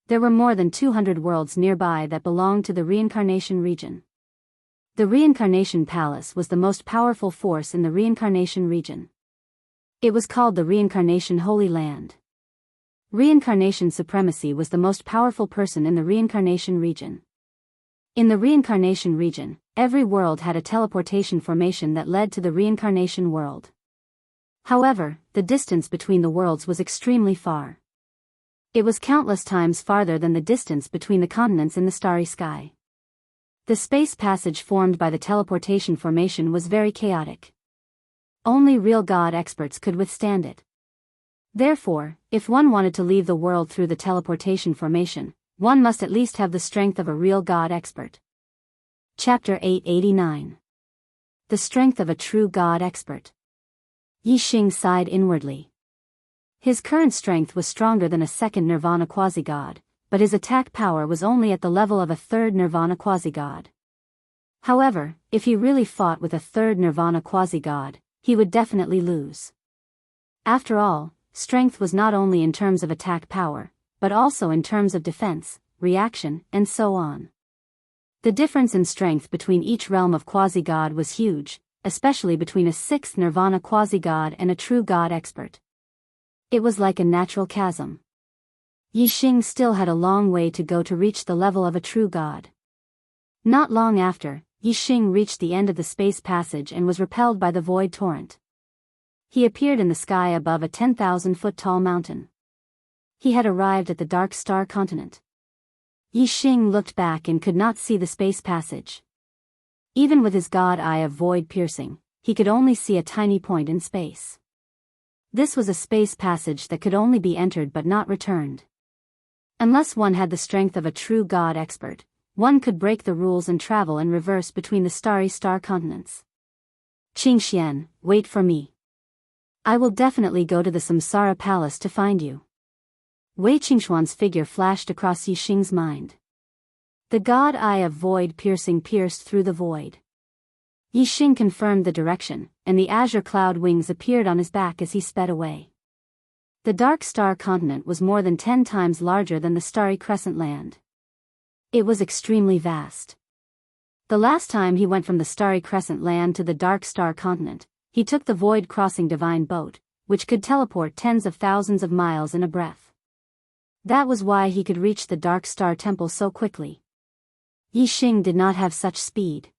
There were more than 200 worlds nearby that belonged to the Reincarnation region. The Reincarnation Palace was the most powerful force in the Reincarnation region. It was called the Reincarnation Holy Land. Reincarnation Supremacy was the most powerful person in the Reincarnation region. In the Reincarnation region, every world had a teleportation formation that led to the Reincarnation world. However, the distance between the worlds was extremely far. It was countless times farther than the distance between the continents in the starry sky. The space passage formed by the teleportation formation was very chaotic. Only real God experts could withstand it. Therefore, if one wanted to leave the world through the teleportation formation, one must at least have the strength of a real God expert. Chapter 889. The Strength of a True God Expert. Yixing sighed inwardly. His current strength was stronger than a second Nirvana quasi-god, but his attack power was only at the level of a third Nirvana quasi-god. However, if he really fought with a third Nirvana quasi-god, he would definitely lose. After all, strength was not only in terms of attack power, but also in terms of defense, reaction, and so on. The difference in strength between each realm of quasi-god was huge, especially between a sixth Nirvana quasi-god and a true God expert. It was like a natural chasm. Yixing still had a long way to go to reach the level of a true god. Not long after, Yixing reached the end of the space passage and was repelled by the void torrent. He appeared in the sky above a 10,000-foot tall mountain. He had arrived at the Dark Star continent. Yixing looked back and could not see the space passage. Even with his god eye of void piercing, he could only see a tiny point in space. This was a space passage that could only be entered but not returned. Unless one had the strength of a true god expert, one could break the rules and travel in reverse between the starry star continents. Qingxian, wait for me. I will definitely go to the Samsara Palace to find you. Wei Qingxuan's figure flashed across Yixing's mind. The god eye of void piercing pierced through the void. Yixing confirmed the direction, and the azure cloud wings appeared on his back as he sped away. The Dark Star continent was more than 10 times larger than the Starry Crescent land. It was extremely vast. The last time he went from the Starry Crescent land to the Dark Star continent, he took the Void Crossing Divine Boat, which could teleport tens of thousands of miles in a breath. That was why he could reach the Dark Star Temple so quickly. Yixing did not have such speed.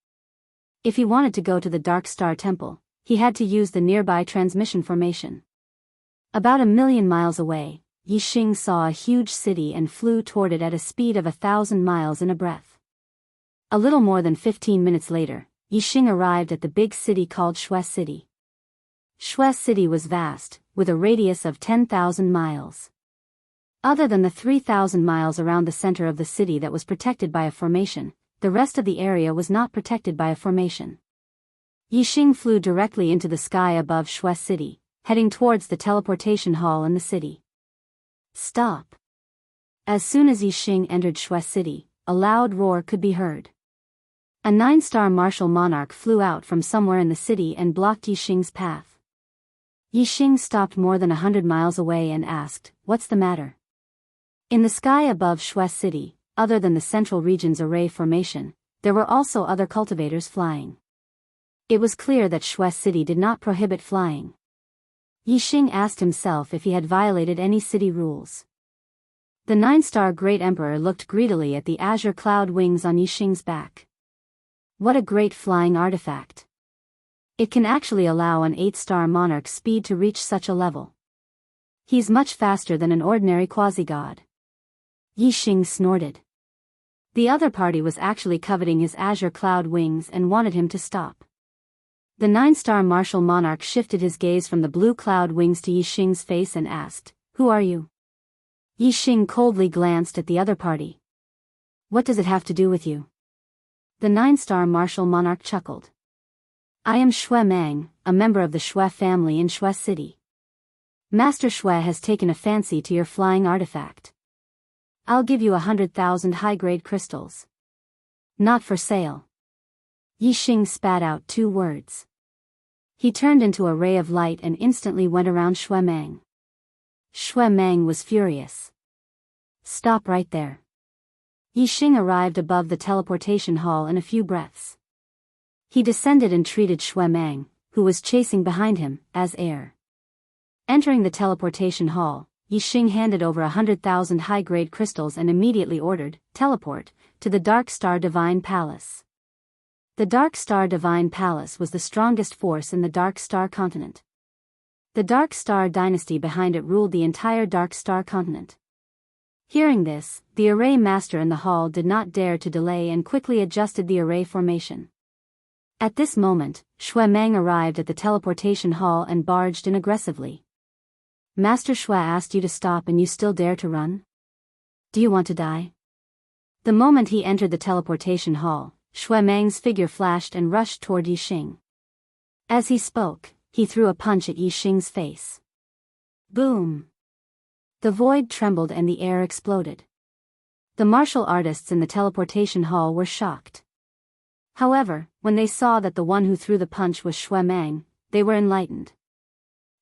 If he wanted to go to the Dark Star Temple, he had to use the nearby transmission formation. About 1,000,000 miles away, Yixing saw a huge city and flew toward it at a speed of 1,000 miles in a breath. A little more than 15 minutes later, Yixing arrived at the big city called Shui City. Shui City was vast, with a radius of 10,000 miles. Other than the 3,000 miles around the center of the city that was protected by a formation, the rest of the area was not protected by a formation. Yixing flew directly into the sky above Shui City, heading towards the teleportation hall in the city. Stop! As soon as Yixing entered Shui City, a loud roar could be heard. A 9-star martial monarch flew out from somewhere in the city and blocked Yixing's path. Yixing stopped more than 100 miles away and asked, "What's the matter?" In the sky above Shui City, other than the Central Region's array formation, there were also other cultivators flying. It was clear that Shui City did not prohibit flying. Yixing asked himself if he had violated any city rules. The 9-star Great Emperor looked greedily at the azure cloud wings on Yixing's back. What a great flying artifact! It can actually allow an 8-star monarch's speed to reach such a level. He's much faster than an ordinary quasi-god. Yixing snorted. The other party was actually coveting his azure cloud wings and wanted him to stop. The 9-star martial monarch shifted his gaze from the blue cloud wings to Yixing's face and asked, "Who are you?" Yixing coldly glanced at the other party. "What does it have to do with you?" The 9-star martial monarch chuckled. "I am Shui Mang, a member of the Shui family in Shui City. Master Shui has taken a fancy to your flying artifact. I'll give you 100,000 high-grade crystals." Not for sale. Yixing spat out 2 words. He turned into a ray of light and instantly went around Shuemang. Shuemang was furious. Stop right there. Yixing arrived above the teleportation hall in a few breaths. He descended and treated Shuemang, who was chasing behind him, as air. Entering the teleportation hall, Yixing handed over 100,000 high-grade crystals and immediately ordered, teleport, to the Dark Star Divine Palace. The Dark Star Divine Palace was the strongest force in the Dark Star continent. The Dark Star dynasty behind it ruled the entire Dark Star continent. Hearing this, the array master in the hall did not dare to delay and quickly adjusted the array formation. At this moment, Shuemang arrived at the teleportation hall and barged in aggressively. Master Shui asked you to stop and you still dare to run? Do you want to die? The moment he entered the teleportation hall, Shuemang's figure flashed and rushed toward Yixing. As he spoke, he threw a punch at Yixing's face. Boom! The void trembled and the air exploded. The martial artists in the teleportation hall were shocked. However, when they saw that the one who threw the punch was Shuemang, they were enlightened.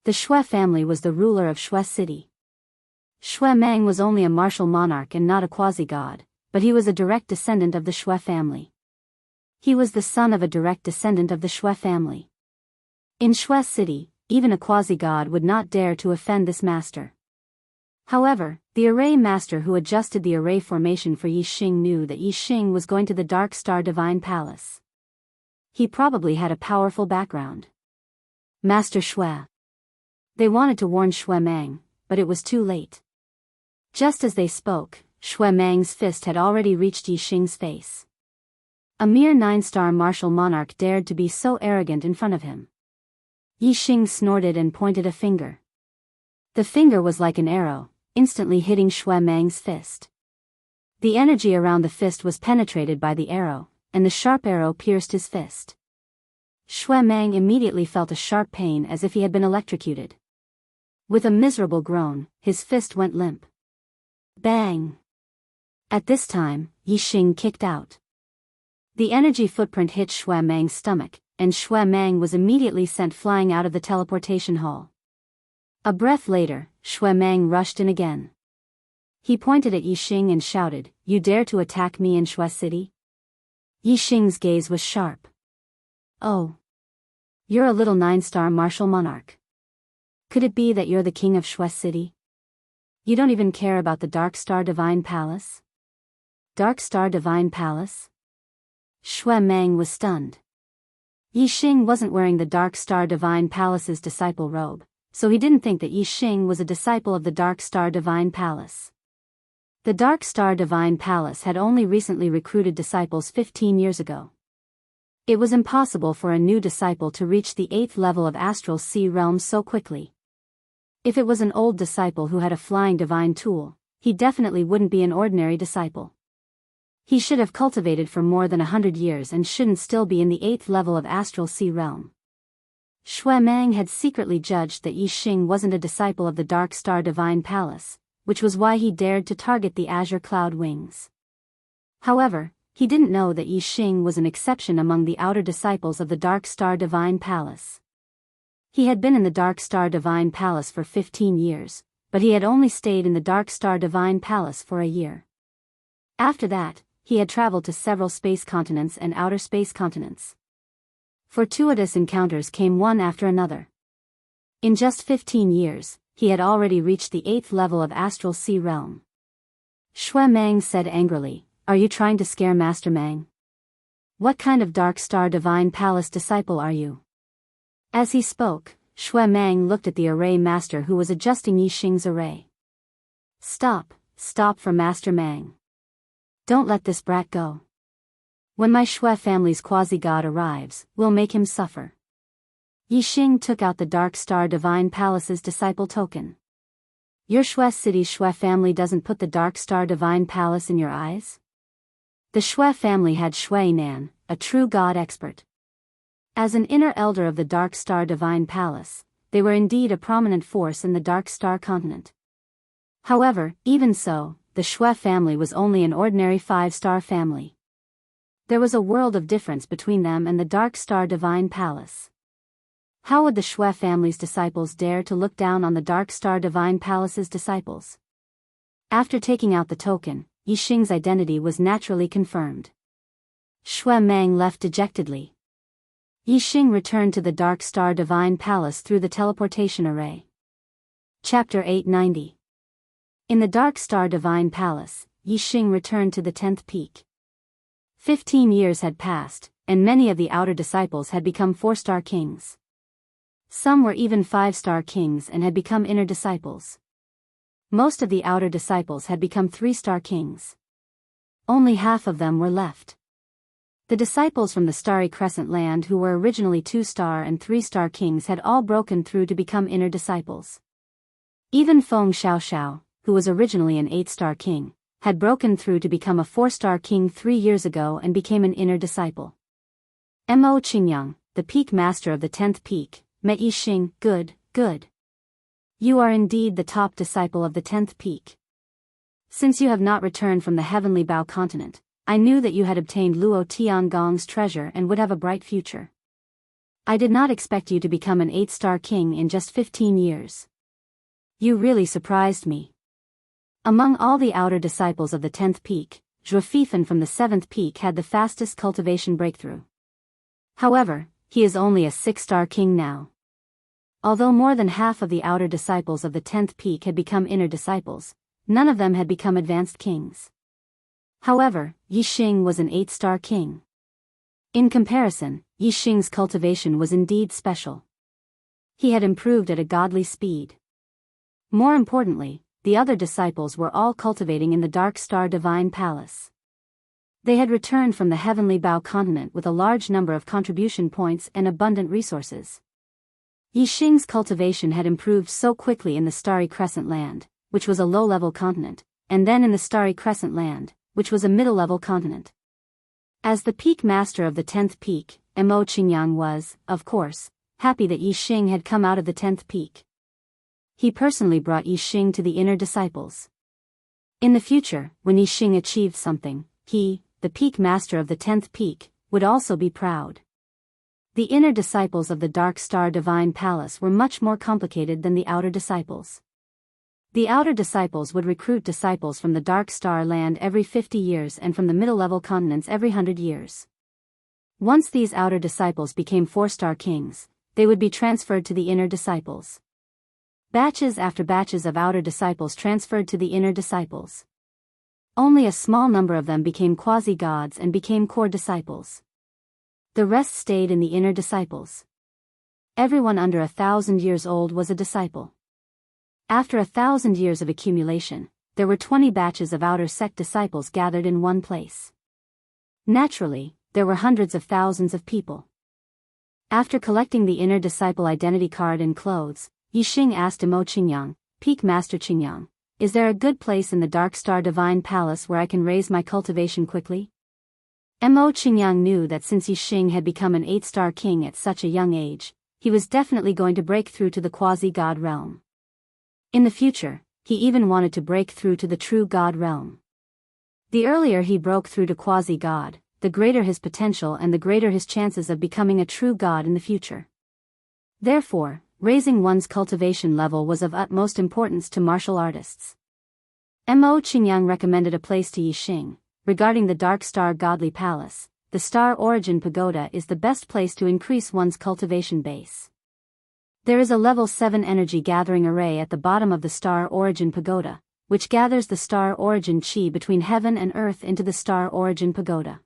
The Shui family was the ruler of Shui City. Shuemang was only a martial monarch and not a quasi-god, but he was a direct descendant of the Shui family. He was the son of a direct descendant of the Shui family. In Shui City, even a quasi-god would not dare to offend this master. However, the array master who adjusted the array formation for Yixing knew that Yixing was going to the Dark Star Divine Palace. He probably had a powerful background. Master Shui. They wanted to warn Shuemang, but it was too late. Just as they spoke, Shuemang's fist had already reached Yixing's face. A mere 9-star martial monarch dared to be so arrogant in front of him. Yixing snorted and pointed a finger. The finger was like an arrow, instantly hitting Shuemang's fist. The energy around the fist was penetrated by the arrow, and the sharp arrow pierced his fist. Shuemang immediately felt a sharp pain as if he had been electrocuted. With a miserable groan, his fist went limp. Bang! At this time, Yixing kicked out. The energy footprint hit Shuemang's stomach, and Shuemang was immediately sent flying out of the teleportation hall. A breath later, Shuemang rushed in again. He pointed at Yixing and shouted, "You dare to attack me in Shui City?" Yixing's gaze was sharp. "Oh. You're a little 9-star martial monarch. Could it be that you're the king of Shui City? You don't even care about the Dark Star Divine Palace?" Dark Star Divine Palace? Shuemang was stunned. Yixing wasn't wearing the Dark Star Divine Palace's disciple robe, so he didn't think that Yixing was a disciple of the Dark Star Divine Palace. The Dark Star Divine Palace had only recently recruited disciples 15 years ago. It was impossible for a new disciple to reach the 8th level of Astral Sea Realm so quickly. If it was an old disciple who had a flying divine tool, he definitely wouldn't be an ordinary disciple. He should have cultivated for more than 100 years and shouldn't still be in the 8th level of Astral Sea Realm. Shuemang had secretly judged that Yixing wasn't a disciple of the Dark Star Divine Palace, which was why he dared to target the Azure Cloud Wings. However, he didn't know that Yixing was an exception among the outer disciples of the Dark Star Divine Palace. He had been in the Dark Star Divine Palace for 15 years, but he had only stayed in the Dark Star Divine Palace for a year. After that, he had traveled to several space continents and outer space continents. Fortuitous encounters came one after another. In just 15 years, he had already reached the 8th level of Astral Sea Realm. Shuemang said angrily, "Are you trying to scare Master Mang? What kind of Dark Star Divine Palace disciple are you?" As he spoke, Shuemang looked at the array master who was adjusting Yixing's array. Stop for Master Mang. Don't let this brat go. When my Shui family's quasi-god arrives, we'll make him suffer. Yixing took out the Dark Star Divine Palace's disciple token. Your Shui City's Shui family doesn't put the Dark Star Divine Palace in your eyes? The Shui family had Shui Nan, a true god expert. As an inner elder of the Dark Star Divine Palace, they were indeed a prominent force in the Dark Star continent. However, even so, the Shui family was only an ordinary 5-star family. There was a world of difference between them and the Dark Star Divine Palace. How would the Shui family's disciples dare to look down on the Dark Star Divine Palace's disciples? After taking out the token, Yixing's identity was naturally confirmed. Shui Meng left dejectedly. Yixing returned to the Dark Star Divine Palace through the teleportation array. Chapter 890. In the Dark Star Divine Palace, Yixing returned to the 10th peak. 15 years had passed, and many of the outer disciples had become 4-star kings. Some were even 5-star kings and had become inner disciples. Most of the outer disciples had become 3-star kings. Only half of them were left. The disciples from the Starry Crescent land who were originally 2-star and 3-star kings had all broken through to become inner disciples. Even Feng Xiaoxiao, who was originally an 8-star king, had broken through to become a 4-star king 3 years ago and became an inner disciple. Mo Qingyang, the peak master of the 10th peak, met Yixing. Good. You are indeed the top disciple of the 10th peak. Since you have not returned from the Heavenly Bao continent, I knew that you had obtained Luo Tiangong's treasure and would have a bright future. I did not expect you to become an 8-star king in just 15 years. You really surprised me. Among all the outer disciples of the 10th peak, Zhuo Fifan from the 7th peak had the fastest cultivation breakthrough. However, he is only a 6-star king now. Although more than half of the outer disciples of the 10th peak had become inner disciples, none of them had become advanced kings. However, Yixing was an 8-star king. In comparison, Yixing's cultivation was indeed special. He had improved at a godly speed. More importantly, the other disciples were all cultivating in the Dark Star Divine Palace. They had returned from the Heavenly Bao continent with a large number of contribution points and abundant resources. Yixing's cultivation had improved so quickly in the Starry Crescent land, which was a low-level continent, and then in the Starry Crescent land, which was a middle-level continent. As the peak master of the 10th peak, Mo Qingyang was, of course, happy that Yixing had come out of the 10th peak. He personally brought Yixing to the inner disciples. In the future, when Yixing achieved something, he, the peak master of the 10th peak, would also be proud. The inner disciples of the Dark Star Divine Palace were much more complicated than the outer disciples. The outer disciples would recruit disciples from the Dark Star land every 50 years and from the middle-level continents every 100 years. Once these outer disciples became 4-star kings, they would be transferred to the inner disciples. Batches after batches of outer disciples transferred to the inner disciples. Only a small number of them became quasi-gods and became core disciples. The rest stayed in the inner disciples. Everyone under 1,000 years old was a disciple. After 1,000 years of accumulation, there were 20 batches of outer sect disciples gathered in one place. Naturally, there were hundreds of thousands of people. After collecting the inner disciple identity card and clothes, Yixing asked Mo Qingyang, Peak Master Qingyang, is there a good place in the Dark Star Divine Palace where I can raise my cultivation quickly? Mo Qingyang knew that since Yixing had become an 8-star king at such a young age, he was definitely going to break through to the quasi-god realm. In the future, he even wanted to break through to the true god realm. The earlier he broke through to quasi-god, the greater his potential and the greater his chances of becoming a true god in the future. Therefore, raising one's cultivation level was of utmost importance to martial artists. Mo Qingyang recommended a place to Yixing. Regarding the Dark Star Godly Palace, the Star Origin Pagoda is the best place to increase one's cultivation base. There is a level 7 energy gathering array at the bottom of the Star Origin Pagoda, which gathers the Star Origin Chi between heaven and earth into the Star Origin Pagoda.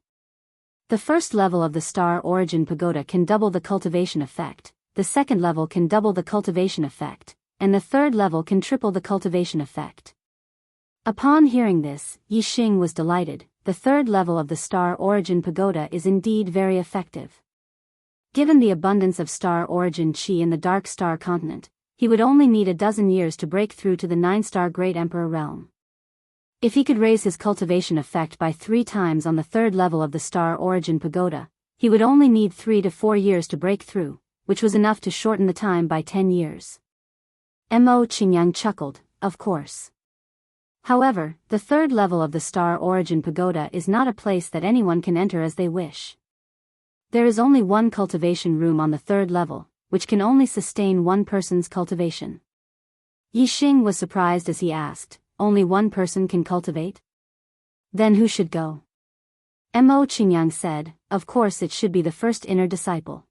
The first level of the Star Origin Pagoda can double the cultivation effect, the second level can double the cultivation effect, and the third level can triple the cultivation effect. Upon hearing this, Yixing was delighted. The third level of the Star Origin Pagoda is indeed very effective. Given the abundance of Star Origin Chi in the Dark Star continent, he would only need a dozen years to break through to the 9-star Great Emperor realm. If he could raise his cultivation effect by 3 times on the third level of the Star Origin Pagoda, he would only need 3 to 4 years to break through, which was enough to shorten the time by 10 years. Mo Qingyang chuckled, of course. However, the third level of the Star Origin Pagoda is not a place that anyone can enter as they wish. There is only one cultivation room on the third level, which can only sustain one person's cultivation. Yixing was surprised as he asked, "Only one person can cultivate? Then who should go?" Mo Qingyang said, "Of course it should be the first inner disciple.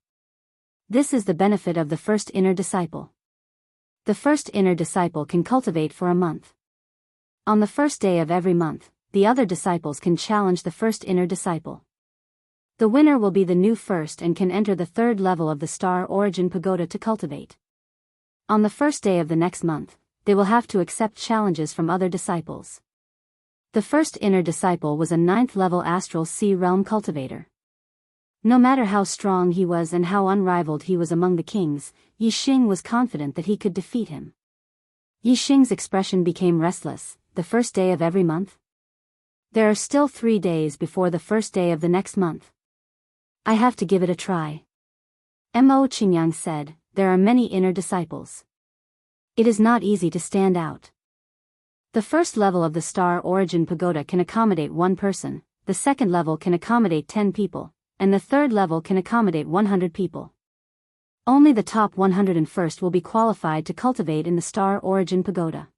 This is the benefit of the first inner disciple. The first inner disciple can cultivate for a month. On the first day of every month, the other disciples can challenge the first inner disciple. The winner will be the new first and can enter the third level of the Star Origin Pagoda to cultivate. On the first day of the next month, they will have to accept challenges from other disciples." The first inner disciple was a 9th level Astral Sea Realm cultivator. No matter how strong he was and how unrivaled he was among the kings, Yixing was confident that he could defeat him. Yixing's expression became restless. The first day of every month? There are still 3 days before the first day of the next month. I have to give it a try. Mo Qingyang said, "There are many inner disciples. It is not easy to stand out. The first level of the Star Origin Pagoda can accommodate 1 person, the second level can accommodate 10 people, and the third level can accommodate 100 people. Only the top 101st will be qualified to cultivate in the Star Origin Pagoda."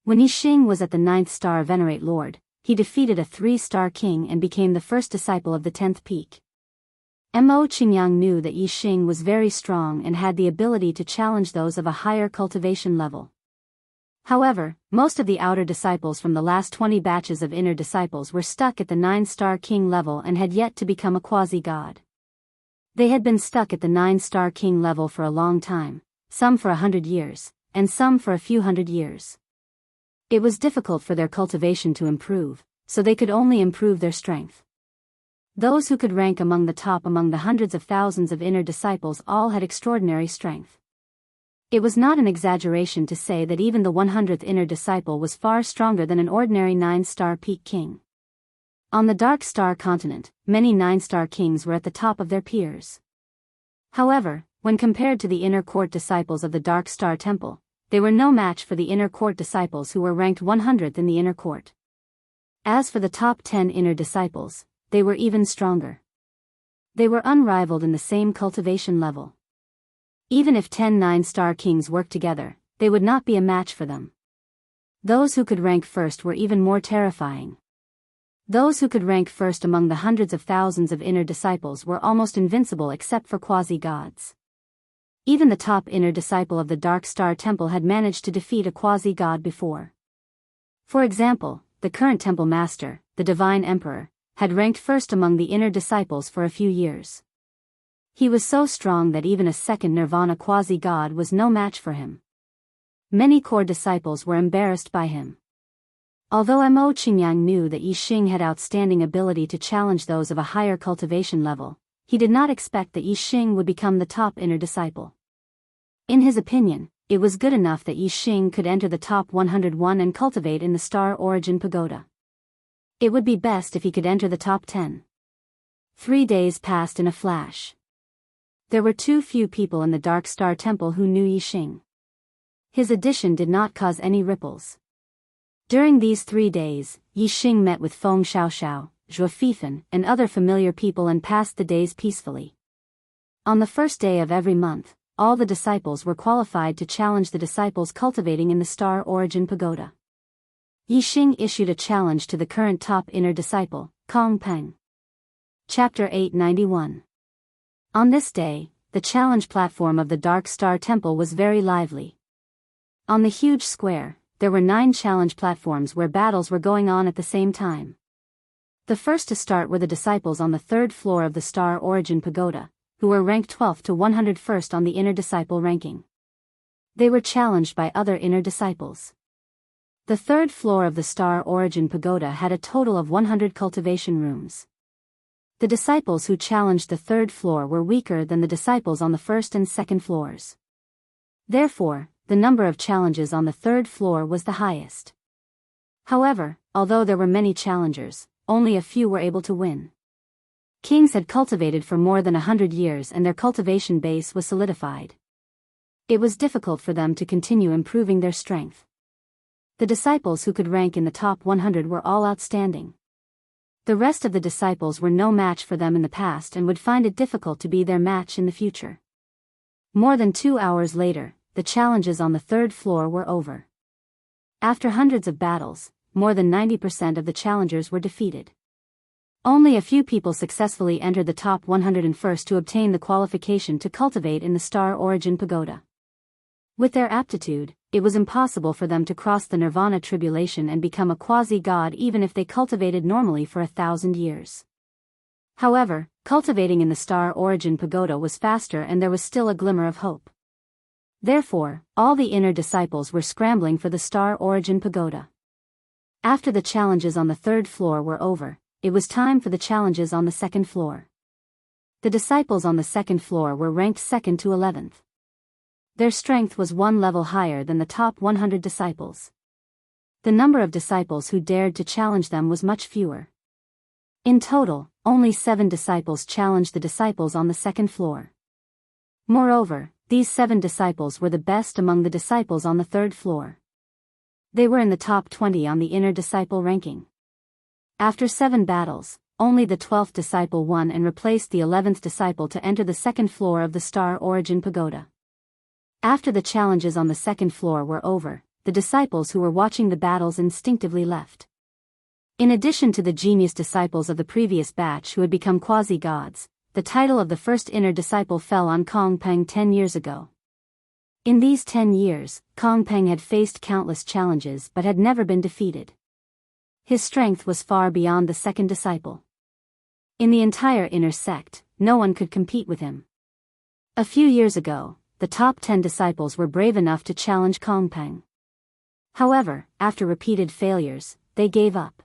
When Yixing was at the 9th star Venerate Lord, he defeated a 3-star king and became the first disciple of the 10th peak. Mo Qingyang knew that Yixing was very strong and had the ability to challenge those of a higher cultivation level. However, most of the outer disciples from the last 20 batches of inner disciples were stuck at the 9-star king level and had yet to become a quasi-god. They had been stuck at the 9-star king level for a long time, some for 100 years, and some for a few hundred years. It was difficult for their cultivation to improve, so they could only improve their strength. Those who could rank among the top among the hundreds of thousands of inner disciples all had extraordinary strength. It was not an exaggeration to say that even the 100th inner disciple was far stronger than an ordinary 9-star peak king. On the Dark Star continent, many 9-star kings were at the top of their peers. However, when compared to the inner court disciples of the Dark Star Temple, they were no match for the inner court disciples who were ranked 100th in the inner court. As for the top 10 inner disciples, they were even stronger. They were unrivaled in the same cultivation level. Even if 10 9-star kings worked together, they would not be a match for them. Those who could rank first were even more terrifying. Those who could rank first among the hundreds of thousands of inner disciples were almost invincible except for quasi-gods. Even the top inner disciple of the Dark Star Temple had managed to defeat a quasi-god before. For example, the current temple master, the Divine Emperor, had ranked first among the inner disciples for a few years. He was so strong that even a second Nirvana quasi-god was no match for him. Many core disciples were embarrassed by him. Although Mo Qingyang knew that Yixing had outstanding ability to challenge those of a higher cultivation level, he did not expect that Yixing would become the top inner disciple. In his opinion, it was good enough that Yixing could enter the top 101 and cultivate in the Star Origin Pagoda. It would be best if he could enter the top 10. 3 days passed in a flash. There were too few people in the Dark Star Temple who knew Yixing. His addition did not cause any ripples. During these 3 days, Yixing met with Feng Xiaoxiao, Zhuo Fifan, and other familiar people and passed the days peacefully. On the first day of every month, all the disciples were qualified to challenge the disciples cultivating in the Star Origin Pagoda. Yixing issued a challenge to the current top inner disciple, Kong Peng. Chapter 891. On this day, the challenge platform of the Dark Star Temple was very lively. On the huge square, there were 9 challenge platforms where battles were going on at the same time. The first to start were the disciples on the 3rd floor of the Star Origin Pagoda, who were ranked 12th to 101st on the inner disciple ranking. They were challenged by other inner disciples. The 3rd floor of the Star Origin Pagoda had a total of 100 cultivation rooms. The disciples who challenged the 3rd floor were weaker than the disciples on the 1st and 2nd floors. Therefore, the number of challenges on the 3rd floor was the highest. However, although there were many challengers, only a few were able to win. Kings had cultivated for more than 100 years and their cultivation base was solidified. It was difficult for them to continue improving their strength. The disciples who could rank in the top 100 were all outstanding. The rest of the disciples were no match for them in the past and would find it difficult to be their match in the future. More than 2 hours later, the challenges on the third floor were over. After hundreds of battles, more than 90% of the challengers were defeated. Only a few people successfully entered the top 101st to obtain the qualification to cultivate in the Star Origin Pagoda. With their aptitude, it was impossible for them to cross the Nirvana tribulation and become a quasi-god even if they cultivated normally for 1,000 years. However, cultivating in the Star Origin Pagoda was faster and there was still a glimmer of hope. Therefore, all the inner disciples were scrambling for the Star Origin Pagoda. After the challenges on the third floor were over, it was time for the challenges on the second floor. The disciples on the second floor were ranked 2nd to 11th. Their strength was one level higher than the top 100 disciples. The number of disciples who dared to challenge them was much fewer. In total, only 7 disciples challenged the disciples on the second floor. Moreover, these 7 disciples were the best among the disciples on the third floor. They were in the top 20 on the inner disciple ranking. After 7 battles, only the 12th disciple won and replaced the 11th disciple to enter the second floor of the Star Origin Pagoda. After the challenges on the second floor were over, the disciples who were watching the battles instinctively left. In addition to the genius disciples of the previous batch who had become quasi-gods, the title of the first inner disciple fell on Kong Peng 10 years ago. In these 10 years, Kong Peng had faced countless challenges but had never been defeated. His strength was far beyond the second disciple. In the entire inner sect, no one could compete with him. A few years ago, the top 10 disciples were brave enough to challenge Kong Peng. However, after repeated failures, they gave up.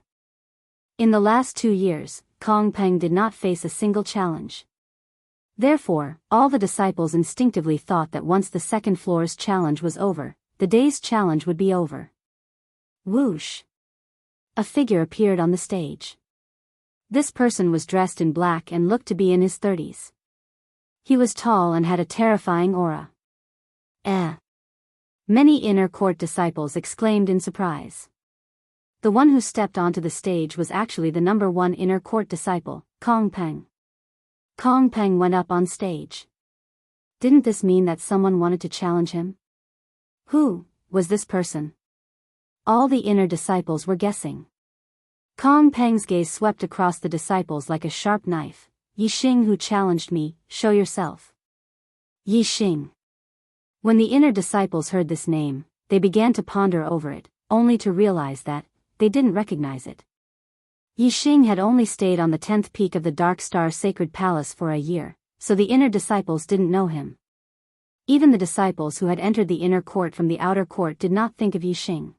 In the last 2 years, Kong Peng did not face a single challenge. Therefore, all the disciples instinctively thought that once the second floor's challenge was over, the day's challenge would be over. Whoosh! A figure appeared on the stage. This person was dressed in black and looked to be in his 30s. He was tall and had a terrifying aura. Many inner court disciples exclaimed in surprise. The one who stepped onto the stage was actually the number 1 inner court disciple, Kong Peng. Kong Peng went up on stage. Didn't this mean that someone wanted to challenge him? Who was this person? All the inner disciples were guessing. Kong Peng's gaze swept across the disciples like a sharp knife. Yi Xing, who challenged me, show yourself. Yi Xing. When the inner disciples heard this name, they began to ponder over it, only to realize that they didn't recognize it. Yi Xing had only stayed on the 10th peak of the Dark Star Sacred Palace for a year, so the inner disciples didn't know him. Even the disciples who had entered the inner court from the outer court did not think of Yi Xing.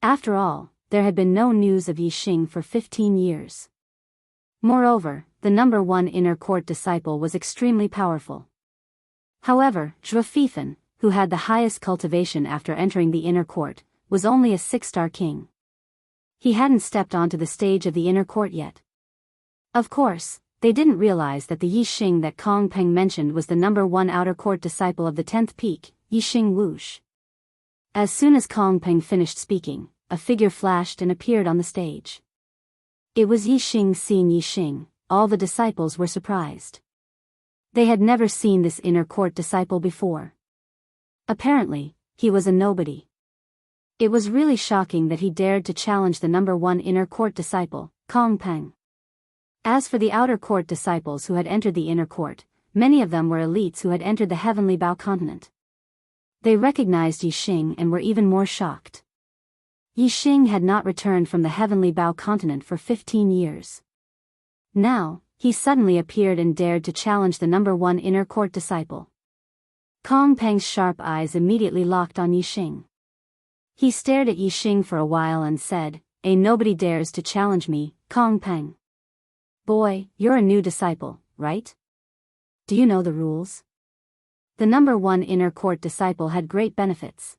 After all, there had been no news of Yi Xing for 15 years. Moreover, the number 1 inner court disciple was extremely powerful. However, Zhuo Fifan, who had the highest cultivation after entering the inner court, was only a 6-star king. He hadn't stepped onto the stage of the inner court yet. Of course, they didn't realize that the Yi Xing that Kong Peng mentioned was the number 1 outer court disciple of the 10th peak, Yi Xing Whoosh. As soon as Kong Peng finished speaking, a figure flashed and appeared on the stage. It was Yi Xing. Seeing Yi Xing, all the disciples were surprised. They had never seen this inner court disciple before. Apparently, he was a nobody. It was really shocking that he dared to challenge the number 1 inner court disciple, Kong Peng. As for the outer court disciples who had entered the inner court, many of them were elites who had entered the Heavenly Bao continent. They recognized Yi Xing and were even more shocked. Yi Xing had not returned from the Heavenly Bao continent for 15 years. Now, he suddenly appeared and dared to challenge the number 1 inner court disciple. Kong Peng's sharp eyes immediately locked on Yi Xing. He stared at Yi Xing for a while and said, nobody dares to challenge me, Kong Peng. Boy, you're a new disciple, right? Do you know the rules? The number 1 inner court disciple had great benefits.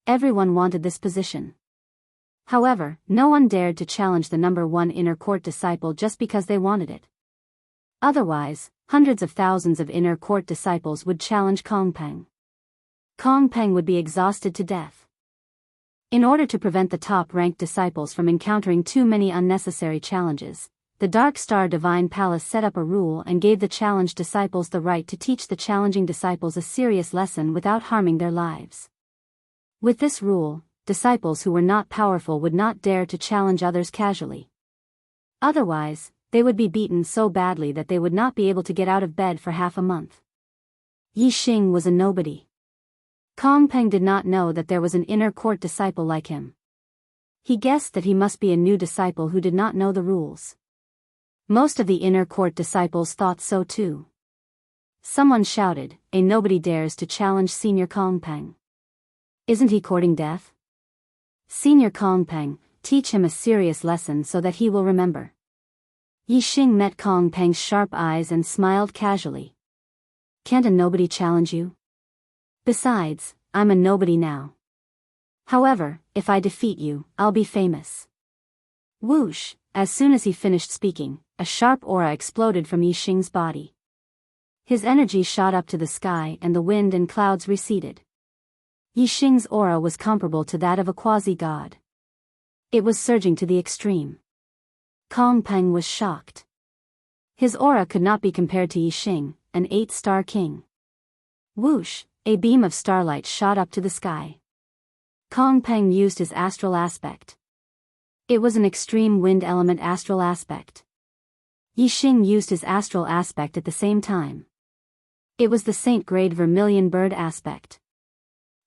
Everyone wanted this position. However, no one dared to challenge the number 1 inner court disciple just because they wanted it. Otherwise, hundreds of thousands of inner court disciples would challenge Kong Peng. Kong Peng would be exhausted to death. In order to prevent the top-ranked disciples from encountering too many unnecessary challenges, the Dark Star Divine Palace set up a rule and gave the challenged disciples the right to teach the challenging disciples a serious lesson without harming their lives. With this rule, disciples who were not powerful would not dare to challenge others casually. Otherwise, they would be beaten so badly that they would not be able to get out of bed for half a month. Yi Xing was a nobody. Kong Peng did not know that there was an inner court disciple like him. He guessed that he must be a new disciple who did not know the rules. Most of the inner court disciples thought so too. Someone shouted, "A nobody dares to challenge Senior Kong Peng. Isn't he courting death? Senior Kong Peng, teach him a serious lesson so that he will remember." Yi Xing met Kong Peng's sharp eyes and smiled casually. "Can't a nobody challenge you? Besides, I'm a nobody now. However, if I defeat you, I'll be famous." Whoosh! As soon as he finished speaking, a sharp aura exploded from Yi Xing's body. His energy shot up to the sky and the wind and clouds receded. Yi Xing's aura was comparable to that of a quasi-god. It was surging to the extreme. Kong Peng was shocked. His aura could not be compared to Yi Xing, an 8-star king. Whoosh! A beam of starlight shot up to the sky. Kong Peng used his astral aspect. It was an extreme wind element astral aspect. Yi Xing used his astral aspect at the same time. It was the Saint-grade vermilion bird aspect.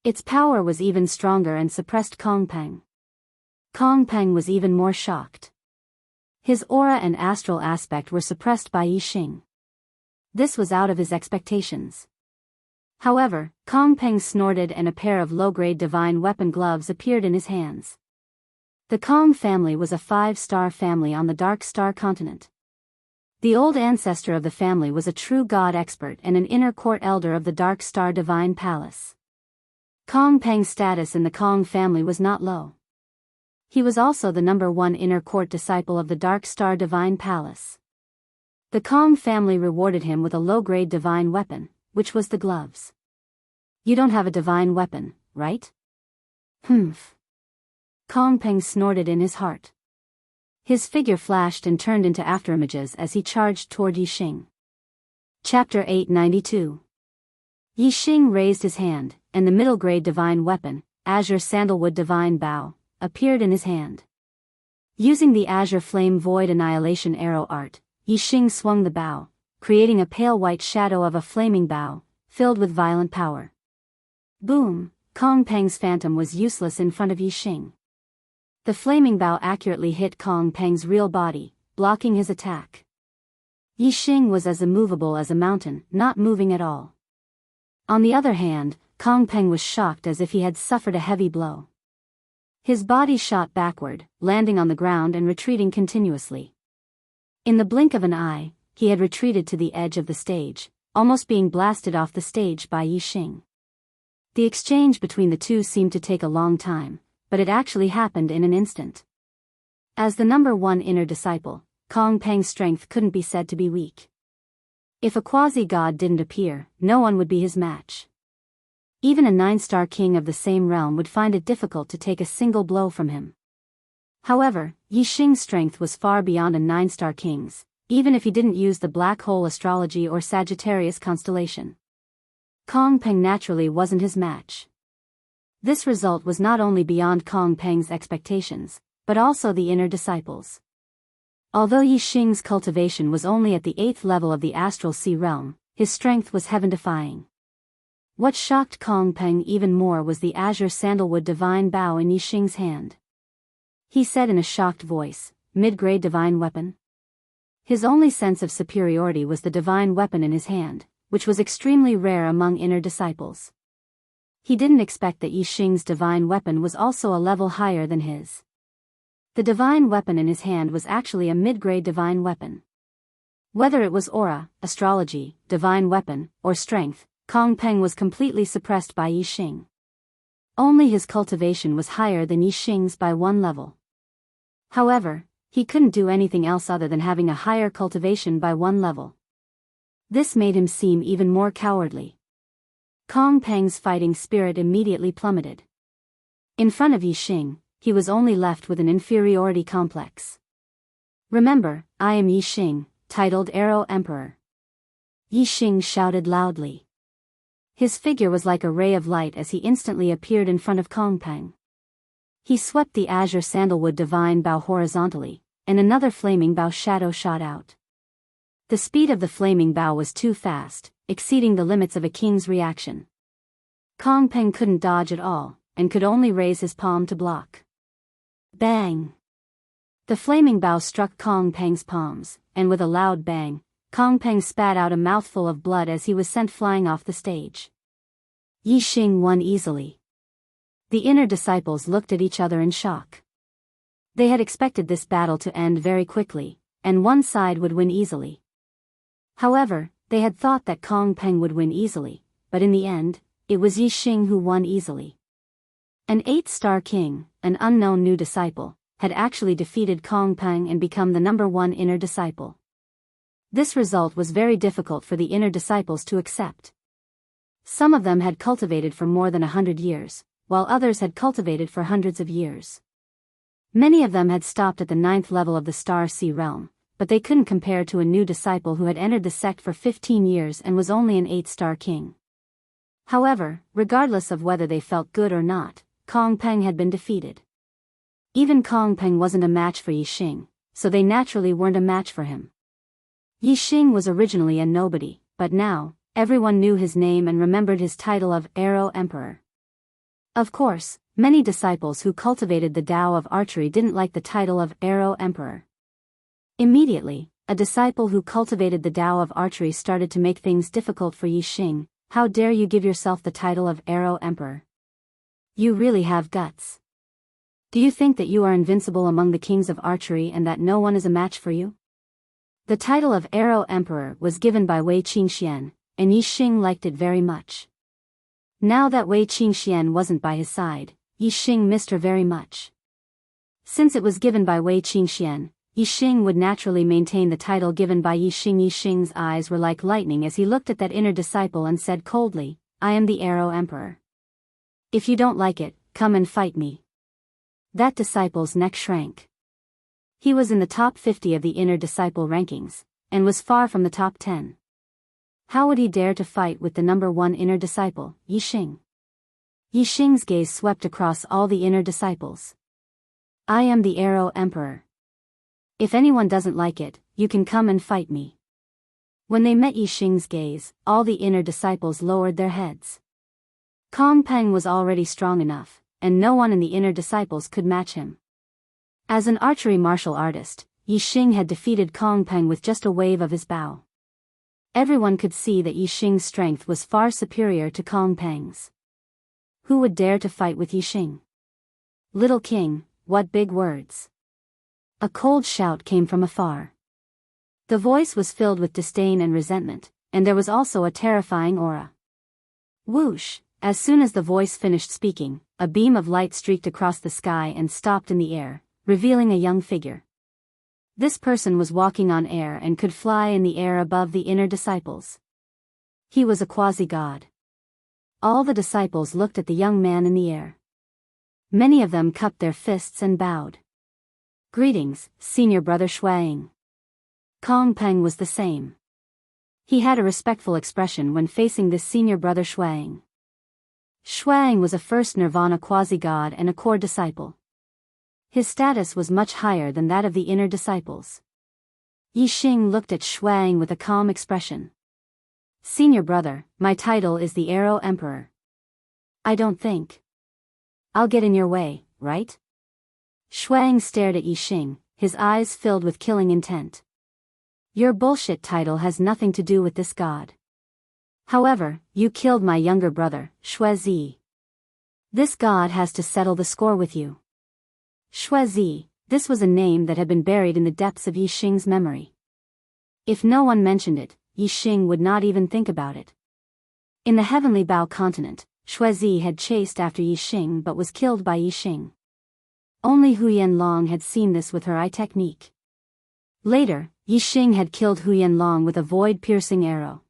Its power was even stronger and suppressed Kong Peng. Kong Peng was even more shocked. His aura and astral aspect were suppressed by Yi Xing. This was out of his expectations. However, Kong Peng snorted and a pair of low-grade divine weapon gloves appeared in his hands. The Kong family was a 5-star family on the Dark Star continent. The old ancestor of the family was a true god expert and an inner court elder of the Dark Star Divine Palace. Kong Peng's status in the Kong family was not low. He was also the #1 inner court disciple of the Dark Star Divine Palace. The Kong family rewarded him with a low-grade divine weapon, which was the gloves. "You don't have a divine weapon, right?" "Humph." Kong Peng snorted in his heart. His figure flashed and turned into afterimages as he charged toward Yi Xing. Chapter 892. Yi Xing raised his hand, and the middle-grade divine weapon, Azure Sandalwood Divine Bow, appeared in his hand. Using the Azure Flame Void Annihilation Arrow art, Yi Xing swung the bow, creating a pale white shadow of a flaming bow, filled with violent power. Boom! Kong Peng's phantom was useless in front of Yi Xing. The flaming bow accurately hit Kong Peng's real body, blocking his attack. Yi Xing was as immovable as a mountain, not moving at all. On the other hand, Kong Peng was shocked as if he had suffered a heavy blow. His body shot backward, landing on the ground and retreating continuously. In the blink of an eye, he had retreated to the edge of the stage, almost being blasted off the stage by Yi Xing. The exchange between the two seemed to take a long time, but it actually happened in an instant. As the #1 inner disciple, Kong Peng's strength couldn't be said to be weak. If a quasi-god didn't appear, no one would be his match. Even a 9-star king of the same realm would find it difficult to take a single blow from him. However, Yi Xing's strength was far beyond a 9-star king's, even if he didn't use the black hole astrology or Sagittarius constellation. Kong Peng naturally wasn't his match. This result was not only beyond Kong Peng's expectations, but also the inner disciples. Although Yi Xing's cultivation was only at the 8th level of the astral sea realm, his strength was heaven-defying. What shocked Kong Peng even more was the Azure Sandalwood Divine Bow in Yi Xing's hand. He said in a shocked voice, "Mid-grade divine weapon?" His only sense of superiority was the divine weapon in his hand, which was extremely rare among inner disciples. He didn't expect that Yi Xing's divine weapon was also a level higher than his. The divine weapon in his hand was actually a mid-grade divine weapon. Whether it was aura, astrology, divine weapon, or strength, Kong Peng was completely suppressed by Yi Xing. Only his cultivation was higher than Yi Xing's by 1 level. However, he couldn't do anything else other than having a higher cultivation by 1 level. This made him seem even more cowardly. Kong Peng's fighting spirit immediately plummeted. In front of Yixing, he was only left with an inferiority complex. "Remember, I am Yixing, titled Arrow Emperor." Yixing shouted loudly. His figure was like a ray of light as he instantly appeared in front of Kongpeng. He swept the azure sandalwood divine bow horizontally, and another flaming bow shadow shot out. The speed of the flaming bow was too fast, exceeding the limits of a king's reaction. Kongpeng couldn't dodge at all, and could only raise his palm to block. Bang! The flaming bow struck Kongpeng's palms, and with a loud bang, Kongpeng spat out a mouthful of blood as he was sent flying off the stage. Yixing won easily. The inner disciples looked at each other in shock. They had expected this battle to end very quickly, and one side would win easily. However, they had thought that Kongpeng would win easily, but in the end, it was Yixing who won easily. An 8-star king, an unknown new disciple, had actually defeated Kongpeng and become the #1 inner disciple. This result was very difficult for the inner disciples to accept. Some of them had cultivated for more than 100 years, while others had cultivated for hundreds of years. Many of them had stopped at the 9th level of the Star Sea realm, but they couldn't compare to a new disciple who had entered the sect for 15 years and was only an 8-star king. However, regardless of whether they felt good or not, Kongpeng had been defeated. Even Kongpeng wasn't a match for Yixing, so they naturally weren't a match for him. Yixing was originally a nobody, but now, everyone knew his name and remembered his title of Arrow Emperor. Of course, many disciples who cultivated the Tao of archery didn't like the title of Arrow Emperor. Immediately, a disciple who cultivated the Tao of archery started to make things difficult for Yixing. "How dare you give yourself the title of Arrow Emperor? You really have guts. Do you think that you are invincible among the kings of archery and that no one is a match for you?" The title of Arrow Emperor was given by Wei Qingxian, and Yixing liked it very much. Now that Wei Qingxian wasn't by his side, Yixing missed her very much. Since it was given by Wei Qingxian, Yixing would naturally maintain the title given by Yixing. Yixing's eyes were like lightning as he looked at that inner disciple and said coldly, "I am the Arrow Emperor. If you don't like it, come and fight me." That disciple's neck shrank. He was in the top 50 of the inner disciple rankings, and was far from the top 10. How would he dare to fight with the #1 inner disciple, Yixing? Yixing's gaze swept across all the inner disciples. "I am the Arrow Emperor. If anyone doesn't like it, you can come and fight me." When they met Yixing's gaze, all the inner disciples lowered their heads. Kongpeng was already strong enough, and no one in the inner disciples could match him. As an archery martial artist, Yixing had defeated Kongpeng with just a wave of his bow. Everyone could see that Yixing's strength was far superior to Kongpeng's. Who would dare to fight with Yixing? "Little king, what big words." A cold shout came from afar. The voice was filled with disdain and resentment, and there was also a terrifying aura. Whoosh! As soon as the voice finished speaking, a beam of light streaked across the sky and stopped in the air, revealing a young figure. This person was walking on air and could fly in the air above the inner disciples. He was a quasi-god. All the disciples looked at the young man in the air. Many of them cupped their fists and bowed. "Greetings, Senior Brother Shuang." Kongpeng was the same. He had a respectful expression when facing this Senior Brother Shuang. Shuang was a first Nirvana quasi-god and a core disciple. His status was much higher than that of the inner disciples. Yixing looked at Shuang with a calm expression. "Senior brother, my title is the Arrow Emperor. I don't think I'll get in your way, right?" Shuang stared at Yixing, his eyes filled with killing intent. "Your bullshit title has nothing to do with this god. However, you killed my younger brother, Shuezi. This god has to settle the score with you." Shuezi, this was a name that had been buried in the depths of Yixing's memory. If no one mentioned it, Yixing would not even think about it. In the Heavenly Bao continent, Shuezi had chased after Yixing but was killed by Yixing. Only Huyan Long had seen this with her eye technique. Later, Yixing had killed Huyan Long with a void-piercing arrow.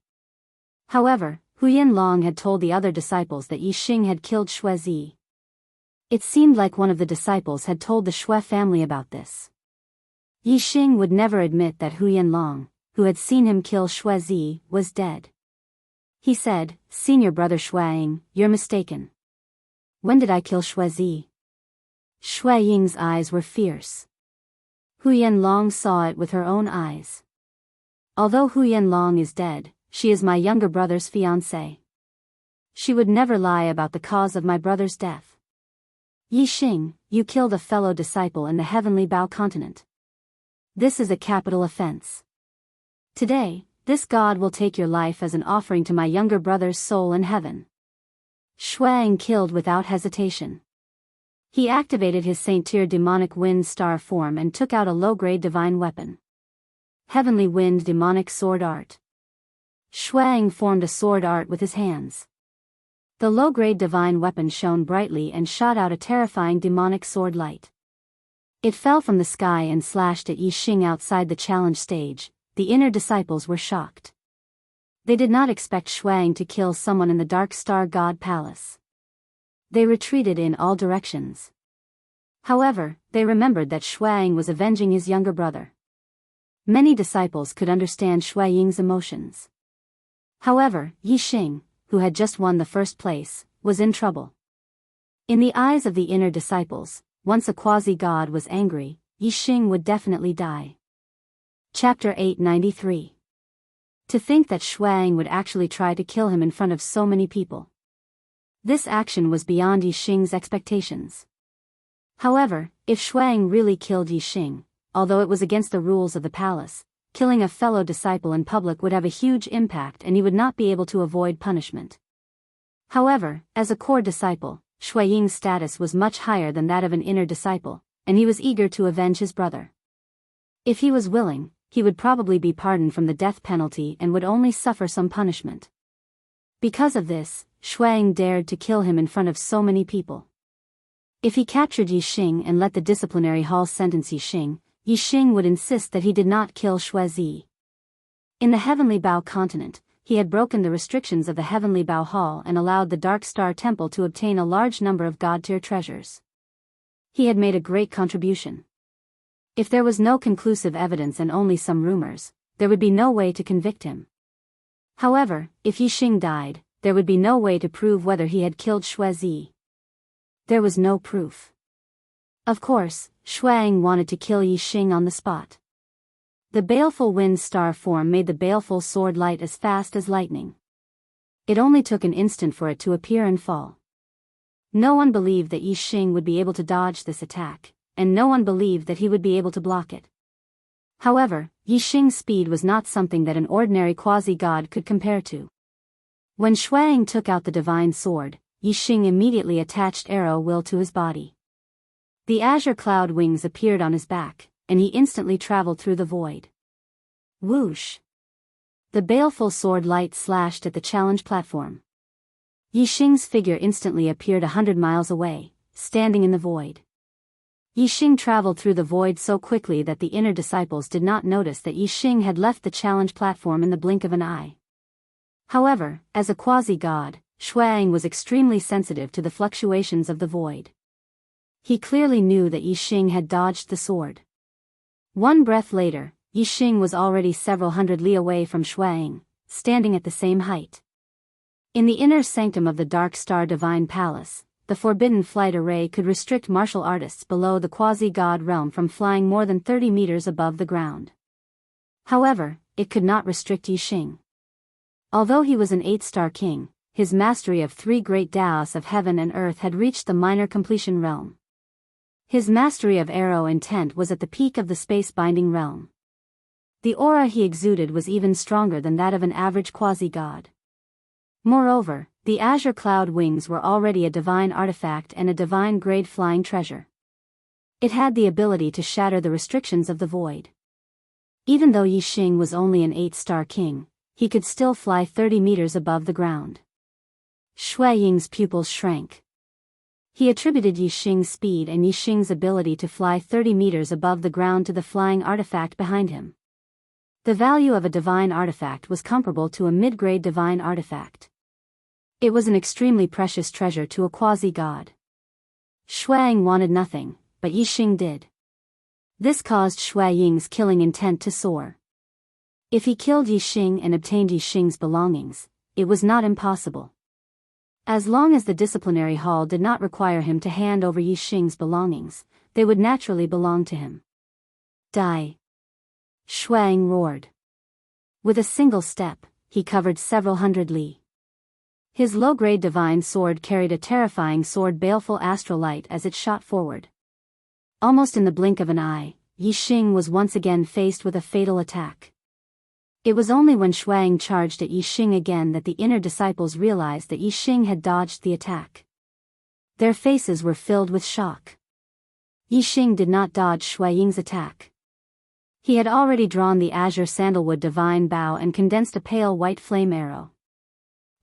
However, Huyan Long had told the other disciples that Yixing had killed Shuezi. It seemed like one of the disciples had told the Shui family about this. Yixing would never admit that Hu Yanlong, who had seen him kill Shui Zi, was dead. He said, "Senior brother Shuaying, you're mistaken. When did I kill Shui Zi?" Shui Ying's eyes were fierce. Hu Yanlong saw it with her own eyes. Although Hu Yanlong is dead, she is my younger brother's fiancée. She would never lie about the cause of my brother's death. Yixing, you killed a fellow disciple in the heavenly Bao continent. This is a capital offense. Today, this god will take your life as an offering to my younger brother's soul in heaven. Shuang killed without hesitation. He activated his Saint-Tier demonic wind star form and took out a low-grade divine weapon. Heavenly wind demonic sword art. Shuang formed a sword art with his hands. The low-grade divine weapon shone brightly and shot out a terrifying demonic sword light. It fell from the sky and slashed at Yixing outside the challenge stage. The inner disciples were shocked. They did not expect Shuang to kill someone in the Dark Star God Palace. They retreated in all directions. However, they remembered that Shuang was avenging his younger brother. Many disciples could understand Shui Ying's emotions. However, Yixing, who had just won the first place, was in trouble. In the eyes of the inner disciples, once a quasi-god was angry, Yixing would definitely die. Chapter 893. To think that Shuang would actually try to kill him in front of so many people. This action was beyond Yixing's expectations. However, if Shuang really killed Yixing, although it was against the rules of the palace, killing a fellow disciple in public would have a huge impact and he would not be able to avoid punishment. However, as a core disciple, Shui Ying's status was much higher than that of an inner disciple, and he was eager to avenge his brother. If he was willing, he would probably be pardoned from the death penalty and would only suffer some punishment. Because of this, Shuang dared to kill him in front of so many people. If he captured Yixing and let the disciplinary hall sentence Yixing, Yixing would insist that he did not kill Shui Zi. In the Heavenly Bao continent, he had broken the restrictions of the Heavenly Bao Hall and allowed the Dark Star Temple to obtain a large number of god-tier treasures. He had made a great contribution. If there was no conclusive evidence and only some rumors, there would be no way to convict him. However, if Yixing died, there would be no way to prove whether he had killed Shui Zi. There was no proof. Of course, Shuang wanted to kill Yixing on the spot. The baleful wind star form made the baleful sword light as fast as lightning. It only took an instant for it to appear and fall. No one believed that Yixing would be able to dodge this attack, and no one believed that he would be able to block it. However, Yixing's speed was not something that an ordinary quasi-god could compare to. When Shuang took out the divine sword, Yixing immediately attached arrow will to his body. The azure cloud wings appeared on his back, and he instantly traveled through the void. Whoosh! The baleful sword light slashed at the challenge platform. Yixing's figure instantly appeared 100 miles away, standing in the void. Yixing traveled through the void so quickly that the inner disciples did not notice that Yixing had left the challenge platform in the blink of an eye. However, as a quasi-god, Shuang was extremely sensitive to the fluctuations of the void. He clearly knew that Yixing had dodged the sword. One breath later, Yixing was already several hundred li away from Shuang, standing at the same height. In the inner sanctum of the Dark Star Divine Palace, the Forbidden Flight Array could restrict martial artists below the quasi-god realm from flying more than 30 meters above the ground. However, it could not restrict Yixing. Although he was an 8-star king, his mastery of 3 great Daos of heaven and earth had reached the minor completion realm. His mastery of arrow intent was at the peak of the space-binding realm. The aura he exuded was even stronger than that of an average quasi-god. Moreover, the azure cloud wings were already a divine artifact and a divine-grade flying treasure. It had the ability to shatter the restrictions of the void. Even though Yixing was only an 8-star king, he could still fly 30 meters above the ground. Shui Ying's pupils shrank. He attributed Yixing's speed and Yixing's ability to fly 30 meters above the ground to the flying artifact behind him. The value of a divine artifact was comparable to a mid-grade divine artifact. It was an extremely precious treasure to a quasi-god. Shuang wanted nothing, but Yixing did. This caused Shui Ying's killing intent to soar. If he killed Yixing and obtained Yixing's belongings, it was not impossible. As long as the disciplinary hall did not require him to hand over Yixing's belongings, they would naturally belong to him. Die! Shuang roared. With a single step, he covered several hundred li. His low-grade divine sword carried a terrifying sword baleful astral light as it shot forward. Almost in the blink of an eye, Yixing was once again faced with a fatal attack. It was only when Shuang charged at Yixing again that the inner disciples realized that Yixing had dodged the attack. Their faces were filled with shock. Yixing did not dodge Shui Ying's attack. He had already drawn the azure sandalwood divine bow and condensed a pale white flame arrow.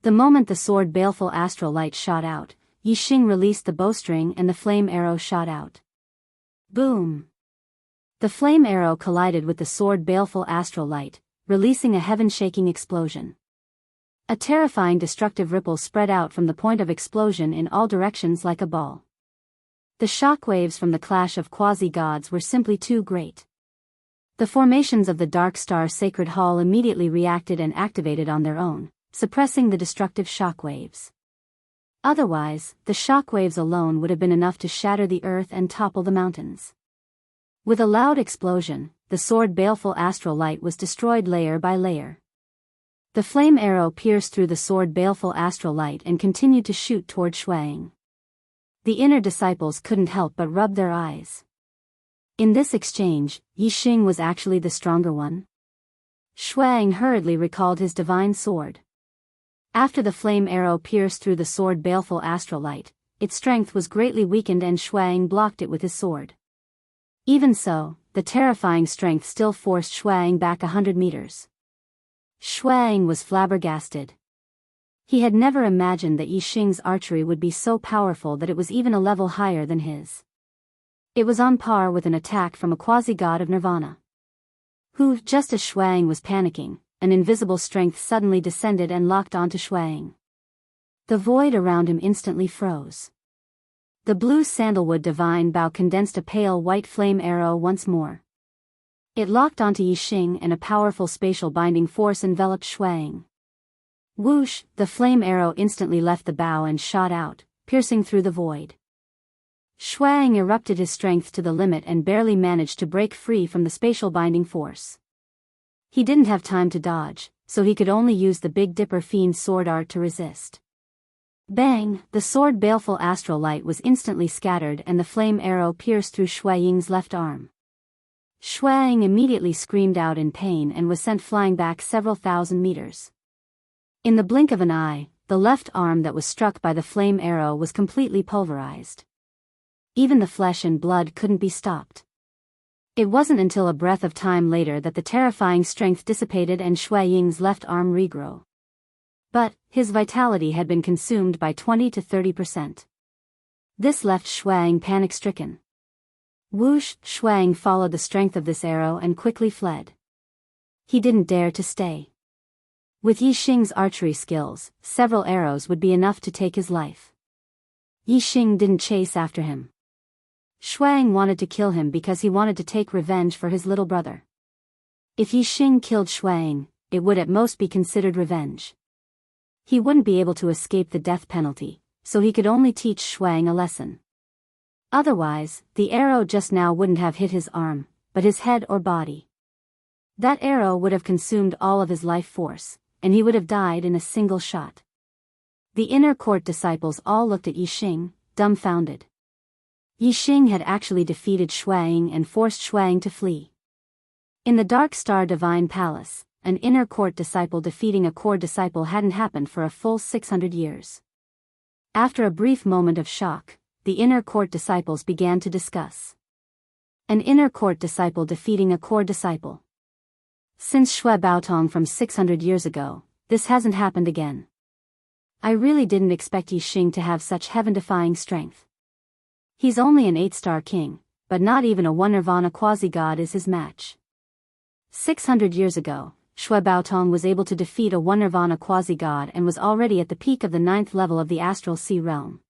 The moment the sword baleful astral light shot out, Yixing released the bowstring and the flame arrow shot out. Boom! The flame arrow collided with the sword baleful astral light, releasing a heaven-shaking explosion. A terrifying destructive ripple spread out from the point of explosion in all directions like a ball. The shock waves from the clash of quasi-gods were simply too great. The formations of the Dark Star Sacred Hall immediately reacted and activated on their own, suppressing the destructive shock waves. Otherwise, the shock waves alone would have been enough to shatter the earth and topple the mountains. With a loud explosion, the sword baleful astral light was destroyed layer by layer. The flame arrow pierced through the sword baleful astral light and continued to shoot toward Shuang. The inner disciples couldn't help but rub their eyes. In this exchange, Yixing was actually the stronger one. Shuang hurriedly recalled his divine sword. After the flame arrow pierced through the sword baleful astral light, its strength was greatly weakened and Shuang blocked it with his sword. Even so, the terrifying strength still forced Shuang back 100 meters. Shuang was flabbergasted. He had never imagined that Yixing's archery would be so powerful that it was even a level higher than his. It was on par with an attack from a quasi-god of Nirvana. Who, just as Shuang was panicking, an invisible strength suddenly descended and locked onto Shuang. The void around him instantly froze. The blue sandalwood divine bow condensed a pale white flame arrow once more. It locked onto Yixing and a powerful spatial binding force enveloped Shuang. Whoosh, the flame arrow instantly left the bow and shot out, piercing through the void. Shuang erupted his strength to the limit and barely managed to break free from the spatial binding force. He didn't have time to dodge, so he could only use the Big Dipper Fiend's sword art to resist. Bang! The sword baleful astral light was instantly scattered and the flame arrow pierced through Shui Ying's left arm. Shuang immediately screamed out in pain and was sent flying back several thousand meters. In the blink of an eye, the left arm that was struck by the flame arrow was completely pulverized. Even the flesh and blood couldn't be stopped. It wasn't until a breath of time later that the terrifying strength dissipated and Shui Ying's left arm regrew. But, his vitality had been consumed by 20 to 30%. This left Shuang panic-stricken. Whoosh! Shuang followed the strength of this arrow and quickly fled. He didn't dare to stay. With Yixing's archery skills, several arrows would be enough to take his life. Yixing didn't chase after him. Shuang wanted to kill him because he wanted to take revenge for his little brother. If Yixing killed Shuang, it would at most be considered revenge. He wouldn't be able to escape the death penalty, so he could only teach Shuang a lesson. Otherwise, the arrow just now wouldn't have hit his arm, but his head or body. That arrow would have consumed all of his life force, and he would have died in a single shot. The inner court disciples all looked at Yixing, dumbfounded. Yixing had actually defeated Shuang and forced Shuang to flee. In the Dark Star Divine Palace, an inner court disciple defeating a core disciple hadn't happened for a full 600 years. After a brief moment of shock, the inner court disciples began to discuss. An inner court disciple defeating a core disciple. Since Shui Baotong from 600 years ago, this hasn't happened again. I really didn't expect Yixing to have such heaven-defying strength. He's only an 8-star king, but not even a 1 Nirvana quasi-god is his match. 600 years ago, Shui Baotong was able to defeat a 1 Nirvana quasi-god and was already at the peak of the 9th level of the Astral Sea Realm.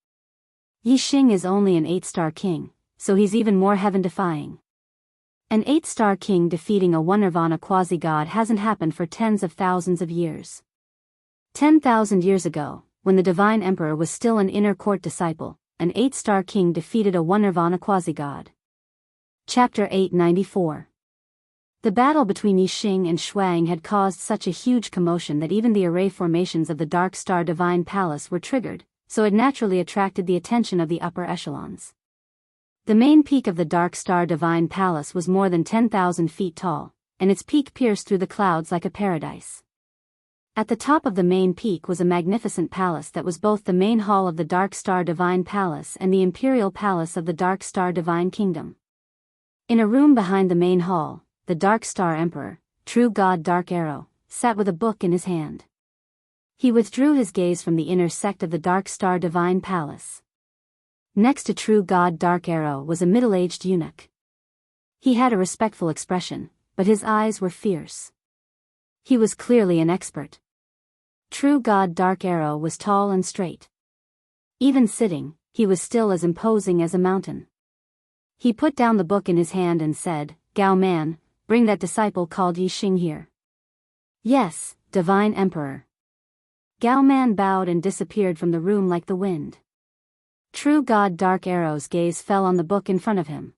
Yixing is only an 8-star king, so he's even more heaven-defying. An 8-star king defeating a 1-nirvana quasi-god hasn't happened for tens of thousands of years. 10,000 years ago, when the Divine Emperor was still an inner court disciple, an 8-star king defeated a 1-nirvana quasi-god. Chapter 894. The battle between Yixing and Shuang had caused such a huge commotion that even the array formations of the Dark Star Divine Palace were triggered, so it naturally attracted the attention of the upper echelons. The main peak of the Dark Star Divine Palace was more than 10,000 feet tall, and its peak pierced through the clouds like a paradise. At the top of the main peak was a magnificent palace that was both the main hall of the Dark Star Divine Palace and the Imperial Palace of the Dark Star Divine Kingdom. In a room behind the main hall, the Dark Star Emperor, True God Dark Arrow, sat with a book in his hand. He withdrew his gaze from the inner sect of the Dark Star Divine Palace. Next to True God Dark Arrow was a middle-aged eunuch. He had a respectful expression, but his eyes were fierce. He was clearly an expert. True God Dark Arrow was tall and straight. Even sitting, he was still as imposing as a mountain. He put down the book in his hand and said, "Gao Man, bring that disciple called Yixing here." "Yes, Divine Emperor." Gao Man bowed and disappeared from the room like the wind. True God Dark Arrow's gaze fell on the book in front of him.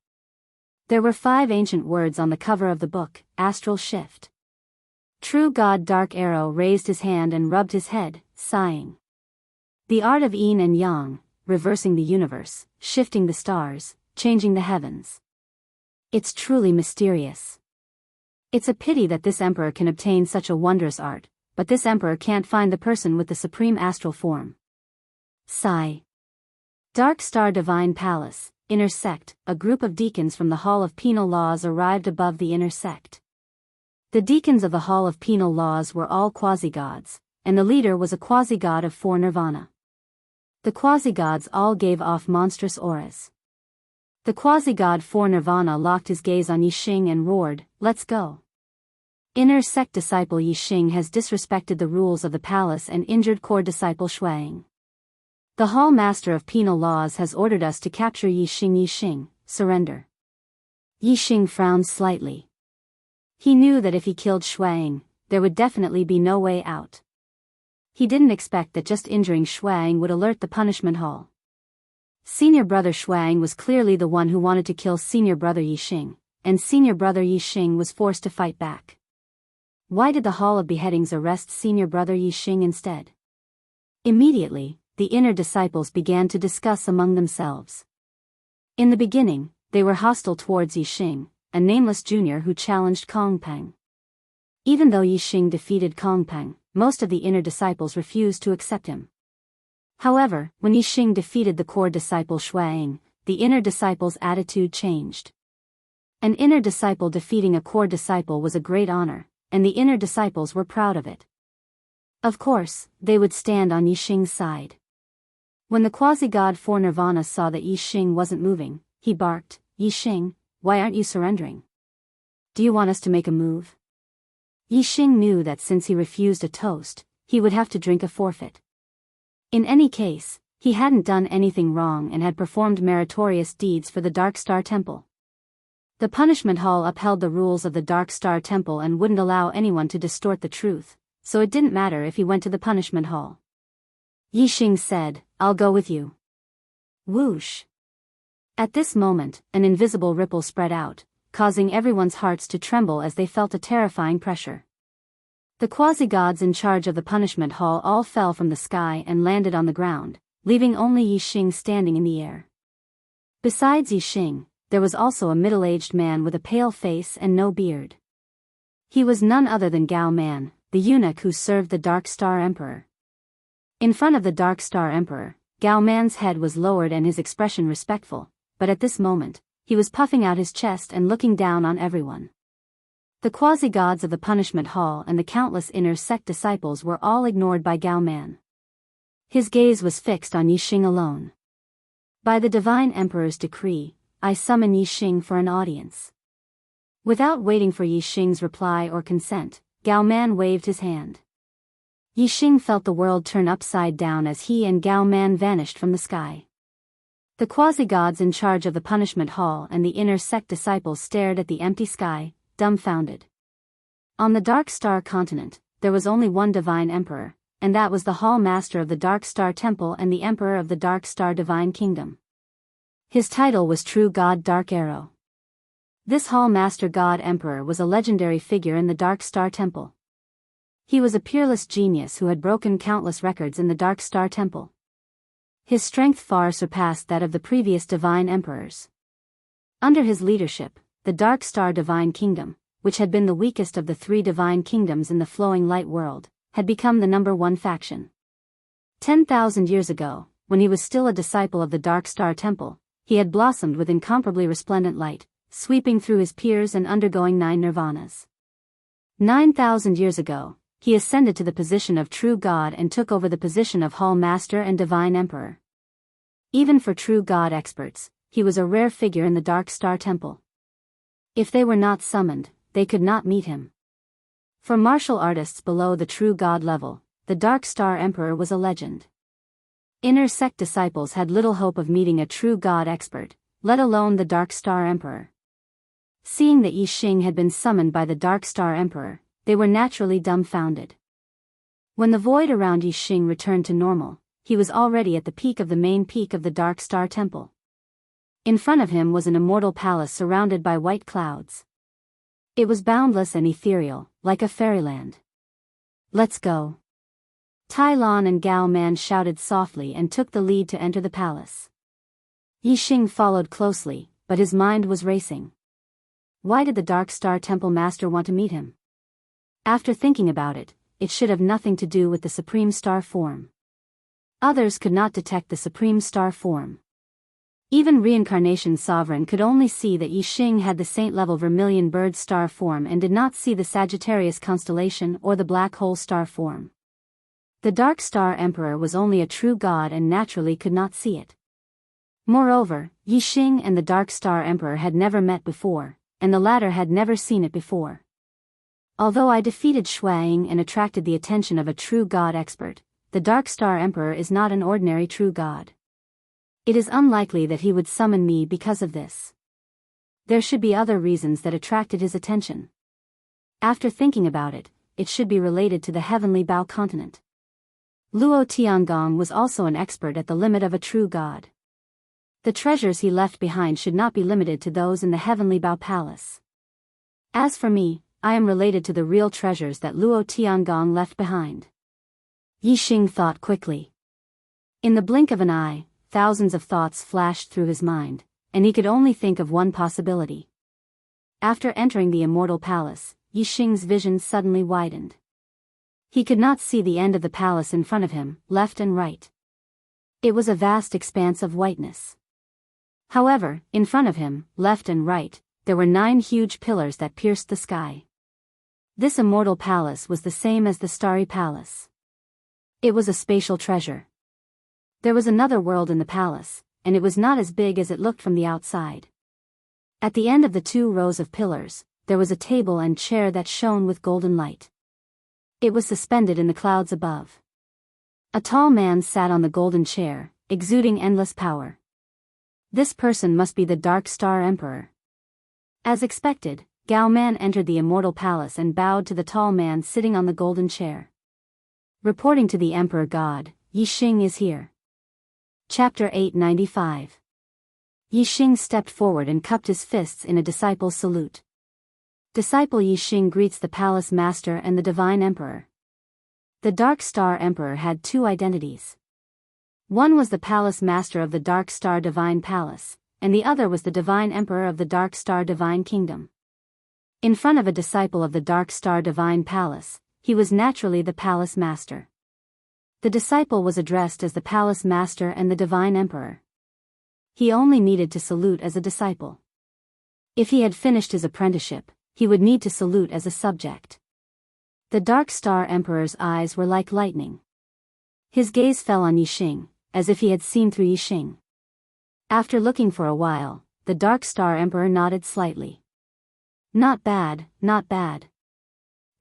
There were 5 ancient words on the cover of the book: Astral Shift. True God Dark Arrow raised his hand and rubbed his head, sighing. The art of yin and yang, reversing the universe, shifting the stars, changing the heavens. It's truly mysterious. It's a pity that this emperor can obtain such a wondrous art, but this emperor can't find the person with the supreme astral form. Sigh. Dark Star Divine Palace, Inner Sect. A group of deacons from the Hall of Penal Laws arrived above the Inner Sect. The deacons of the Hall of Penal Laws were all quasi-gods, and the leader was a quasi-god of 4 nirvana. The quasi-gods all gave off monstrous auras. The quasi-god 4 nirvana locked his gaze on Yixing and roared, "Let's go." Inner Sect disciple Yixing has disrespected the rules of the palace and injured core disciple Shuang. The Hall Master of Penal Laws has ordered us to capture Yixing. Yixing, surrender. Yixing frowned slightly. He knew that if he killed Shuang, there would definitely be no way out. He didn't expect that just injuring Shuang would alert the punishment hall. Senior Brother Shuang was clearly the one who wanted to kill Senior Brother Yixing, and Senior Brother Yixing was forced to fight back. Why did the Hall of Beheadings arrest Senior Brother Yixing instead? Immediately, the inner disciples began to discuss among themselves. In the beginning, they were hostile towards Yixing, a nameless junior who challenged Kong Peng. Even though Yixing defeated Kong Peng, most of the inner disciples refused to accept him. However, when Yixing defeated the core disciple Shuang, the inner disciple's attitude changed. An inner disciple defeating a core disciple was a great honor, and the inner disciples were proud of it. Of course, they would stand on Yixing's side. When the quasi-god 4 nirvana saw that Yixing wasn't moving, he barked, "Yixing, why aren't you surrendering? Do you want us to make a move?" Yixing knew that since he refused a toast, he would have to drink a forfeit. In any case, he hadn't done anything wrong and had performed meritorious deeds for the Dark Star Temple. The punishment hall upheld the rules of the Dark Star Temple and wouldn't allow anyone to distort the truth, so it didn't matter if he went to the punishment hall. Yixing said, "I'll go with you." Whoosh. At this moment, an invisible ripple spread out, causing everyone's hearts to tremble as they felt a terrifying pressure. The quasi-gods in charge of the punishment hall all fell from the sky and landed on the ground, leaving only Yixing standing in the air. Besides Yixing, there was also a middle-aged man with a pale face and no beard. He was none other than Gao Man, the eunuch who served the Dark Star Emperor. In front of the Dark Star Emperor, Gao Man's head was lowered and his expression respectful, but at this moment, he was puffing out his chest and looking down on everyone. The quasi-gods of the punishment hall and the countless inner sect disciples were all ignored by Gao Man. His gaze was fixed on Yixing alone. "By the Divine Emperor's decree, I summon Yixing for an audience." Without waiting for Yixing's reply or consent, Gao Man waved his hand. Yixing felt the world turn upside down as he and Gao Man vanished from the sky. The quasi-gods in charge of the punishment hall and the inner sect disciples stared at the empty sky, dumbfounded. On the Dark Star continent, there was only one divine emperor, and that was the hall master of the Dark Star Temple and the emperor of the Dark Star Divine Kingdom. His title was True God Dark Arrow. This hall master god emperor was a legendary figure in the Dark Star Temple. He was a peerless genius who had broken countless records in the Dark Star Temple. His strength far surpassed that of the previous divine emperors. Under his leadership, the Dark Star Divine Kingdom, which had been the weakest of the three divine kingdoms in the flowing light world, had become the #1 faction. 10,000 years ago, when he was still a disciple of the Dark Star Temple, he had blossomed with incomparably resplendent light, sweeping through his peers and undergoing 9 nirvanas. 9,000 years ago, he ascended to the position of true God and took over the position of Hall Master and Divine Emperor. Even for true God experts, he was a rare figure in the Dark Star Temple. If they were not summoned, they could not meet him. For martial artists below the true God level, the Dark Star Emperor was a legend. Inner sect disciples had little hope of meeting a true God expert, let alone the Dark Star Emperor. Seeing that Yi Xing had been summoned by the Dark Star Emperor, they were naturally dumbfounded. When the void around Yi Xing returned to normal, he was already at the peak of the main peak of the Dark Star Temple. In front of him was an immortal palace surrounded by white clouds. It was boundless and ethereal, like a fairyland. "Let's go." Tai Lon and Gao Man shouted softly and took the lead to enter the palace. Yi Xing followed closely, but his mind was racing. Why did the Dark Star Temple Master want to meet him? After thinking about it, it should have nothing to do with the Supreme Star form. Others could not detect the Supreme Star form. Even Reincarnation Sovereign could only see that Yi Xing had the saint-level vermilion bird star form and did not see the Sagittarius constellation or the black hole star form. The Dark Star Emperor was only a true god and naturally could not see it. Moreover, Yi Xing and the Dark Star Emperor had never met before, and the latter had never seen it before. Although I defeated Shuang and attracted the attention of a true god expert, the Dark Star Emperor is not an ordinary true god. It is unlikely that he would summon me because of this. There should be other reasons that attracted his attention. After thinking about it, it should be related to the heavenly Bao continent. Luo Tiangong was also an expert at the limit of a true god. The treasures he left behind should not be limited to those in the heavenly Bao palace. As for me, I am related to the real treasures that Luo Tiangong left behind. Yi Xing thought quickly. In the blink of an eye, thousands of thoughts flashed through his mind, and he could only think of one possibility. After entering the Immortal Palace, Yi Xing's vision suddenly widened. He could not see the end of the palace in front of him, left and right. It was a vast expanse of whiteness. However, in front of him, left and right, there were 9 huge pillars that pierced the sky. This Immortal Palace was the same as the Starry Palace. It was a spatial treasure. There was another world in the palace, and it was not as big as it looked from the outside. At the end of the 2 rows of pillars, there was a table and chair that shone with golden light. It was suspended in the clouds above. A tall man sat on the golden chair, exuding endless power. This person must be the Dark Star Emperor. As expected, Gao Man entered the Immortal Palace and bowed to the tall man sitting on the golden chair. Reporting to the Emperor God, Yi Xing is here. Chapter 895. Yi Xing stepped forward and cupped his fists in a disciple's salute. Disciple Yi Xing greets the Palace Master and the Divine Emperor. The Dark Star Emperor had 2 identities. One was the Palace Master of the Dark Star Divine Palace, and the other was the Divine Emperor of the Dark Star Divine Kingdom. In front of a disciple of the Dark Star Divine Palace, he was naturally the Palace Master. The disciple was addressed as the Palace Master and the Divine Emperor. He only needed to salute as a disciple. If he had finished his apprenticeship, he would need to salute as a subject. The Dark Star Emperor's eyes were like lightning. His gaze fell on Yi Xing, as if he had seen through Yi Xing. After looking for a while, the Dark Star Emperor nodded slightly. Not bad, not bad.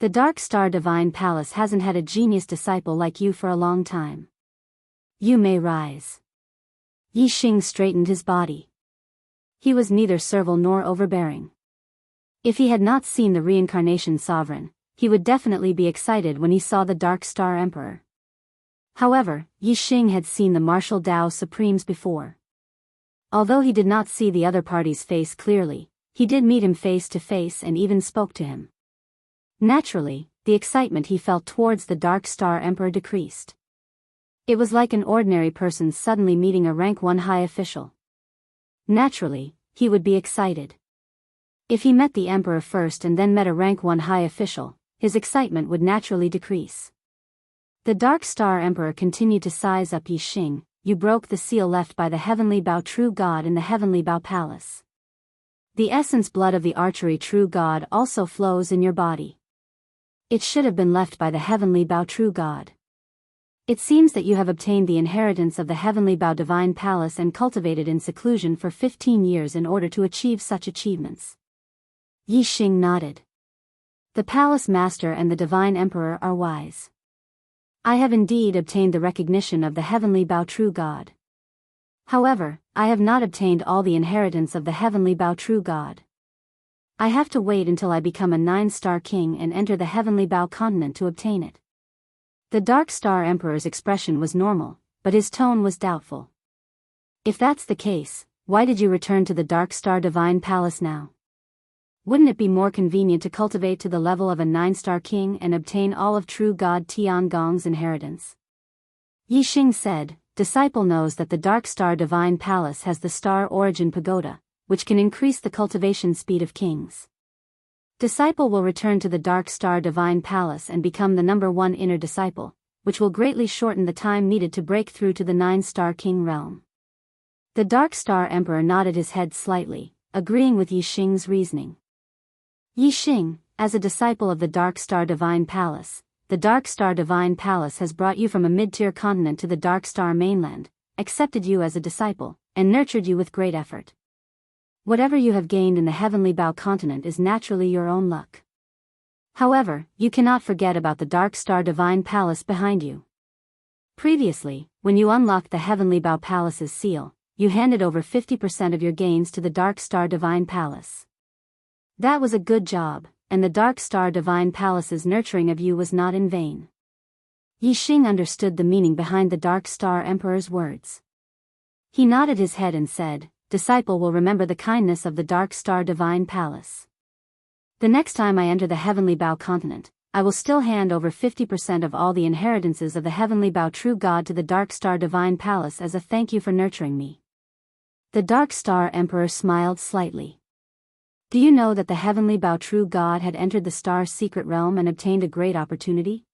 The Dark Star Divine Palace hasn't had a genius disciple like you for a long time. You may rise. Yixing straightened his body. He was neither servile nor overbearing. If he had not seen the reincarnation sovereign, he would definitely be excited when he saw the Dark Star Emperor. However, Yixing had seen the martial Tao Supremes before. Although he did not see the other party's face clearly, he did meet him face to face and even spoke to him. Naturally, the excitement he felt towards the Dark Star Emperor decreased. It was like an ordinary person suddenly meeting a rank 1 high official. Naturally, he would be excited. If he met the Emperor first and then met a rank 1 high official, his excitement would naturally decrease. The Dark Star Emperor continued to size up Yixing. You broke the seal left by the Heavenly Bao True God in the Heavenly Bao Palace. The essence blood of the archery True God also flows in your body. It should have been left by the Heavenly Bao True God. It seems that you have obtained the inheritance of the Heavenly Bao Divine Palace and cultivated in seclusion for 15 years in order to achieve such achievements. Yixing nodded. The Palace Master and the Divine Emperor are wise. I have indeed obtained the recognition of the Heavenly Bao True God. However, I have not obtained all the inheritance of the Heavenly Bao True God. I have to wait until I become a 9-star king and enter the Heavenly Bao continent to obtain it. The Dark Star Emperor's expression was normal, but his tone was doubtful. If that's the case, why did you return to the Dark Star Divine Palace now? Wouldn't it be more convenient to cultivate to the level of a 9-star king and obtain all of True God Tiangong's inheritance? Yixing said, Disciple knows that the Dark Star Divine Palace has the Star Origin Pagoda, which can increase the cultivation speed of kings. Disciple will return to the Dark Star Divine Palace and become the number 1 inner disciple, which will greatly shorten the time needed to break through to the 9-star king realm. The Dark Star Emperor nodded his head slightly, agreeing with Yixing's reasoning. Yixing, as a disciple of the Dark Star Divine Palace, the Dark Star Divine Palace has brought you from a mid-tier continent to the Dark Star mainland, accepted you as a disciple, and nurtured you with great effort. Whatever you have gained in the Heavenly Bao continent is naturally your own luck. However, you cannot forget about the Dark Star Divine Palace behind you. Previously, when you unlocked the Heavenly Bao Palace's seal, you handed over 50% of your gains to the Dark Star Divine Palace. That was a good job, and the Dark Star Divine Palace's nurturing of you was not in vain. Yixing understood the meaning behind the Dark Star Emperor's words. He nodded his head and said, Disciple will remember the kindness of the Dark Star Divine Palace. The next time I enter the Heavenly Bao continent, I will still hand over 50% of all the inheritances of the Heavenly Bao True God to the Dark Star Divine Palace as a thank you for nurturing me. The Dark Star Emperor smiled slightly. Do you know that the Heavenly Bao True God had entered the Star Secret Realm and obtained a great opportunity?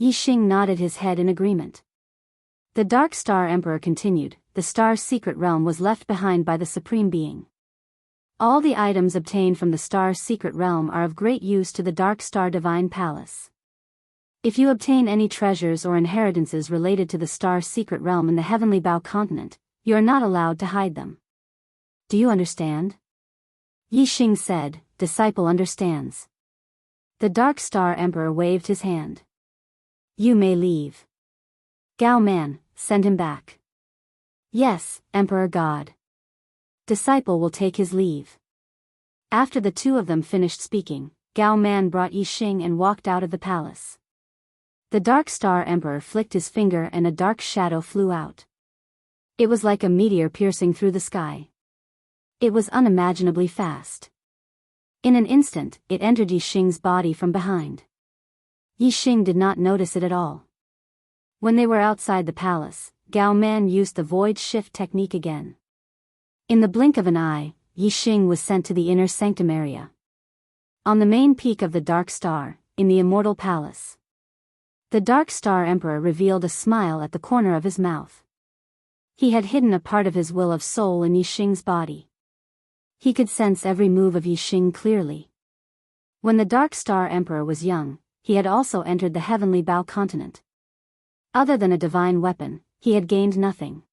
Yixing nodded his head in agreement. The Dark Star Emperor continued, The Star Secret Realm was left behind by the Supreme Being. All the items obtained from the Star Secret Realm are of great use to the Dark Star Divine Palace. If you obtain any treasures or inheritances related to the Star Secret Realm in the Heavenly Bao continent, you are not allowed to hide them. Do you understand? Yixing said, Disciple understands. The Dark Star Emperor waved his hand. You may leave. Gao Man, send him back. Yes, Emperor God. Disciple will take his leave. After the two of them finished speaking, Gao Man brought Yixing and walked out of the palace. The Dark Star Emperor flicked his finger and a dark shadow flew out. It was like a meteor piercing through the sky. It was unimaginably fast. In an instant, it entered Yixing's body from behind. Yixing did not notice it at all. When they were outside the palace, Gao Man used the void shift technique again. In the blink of an eye, Yixing was sent to the inner sanctum area. On the main peak of the Dark Star, in the Immortal Palace. The Dark Star Emperor revealed a smile at the corner of his mouth. He had hidden a part of his will of soul in Yixing's body. He could sense every move of Yixing clearly. When the Dark Star Emperor was young, he had also entered the Heavenly Bao continent. Other than a divine weapon, he had gained nothing.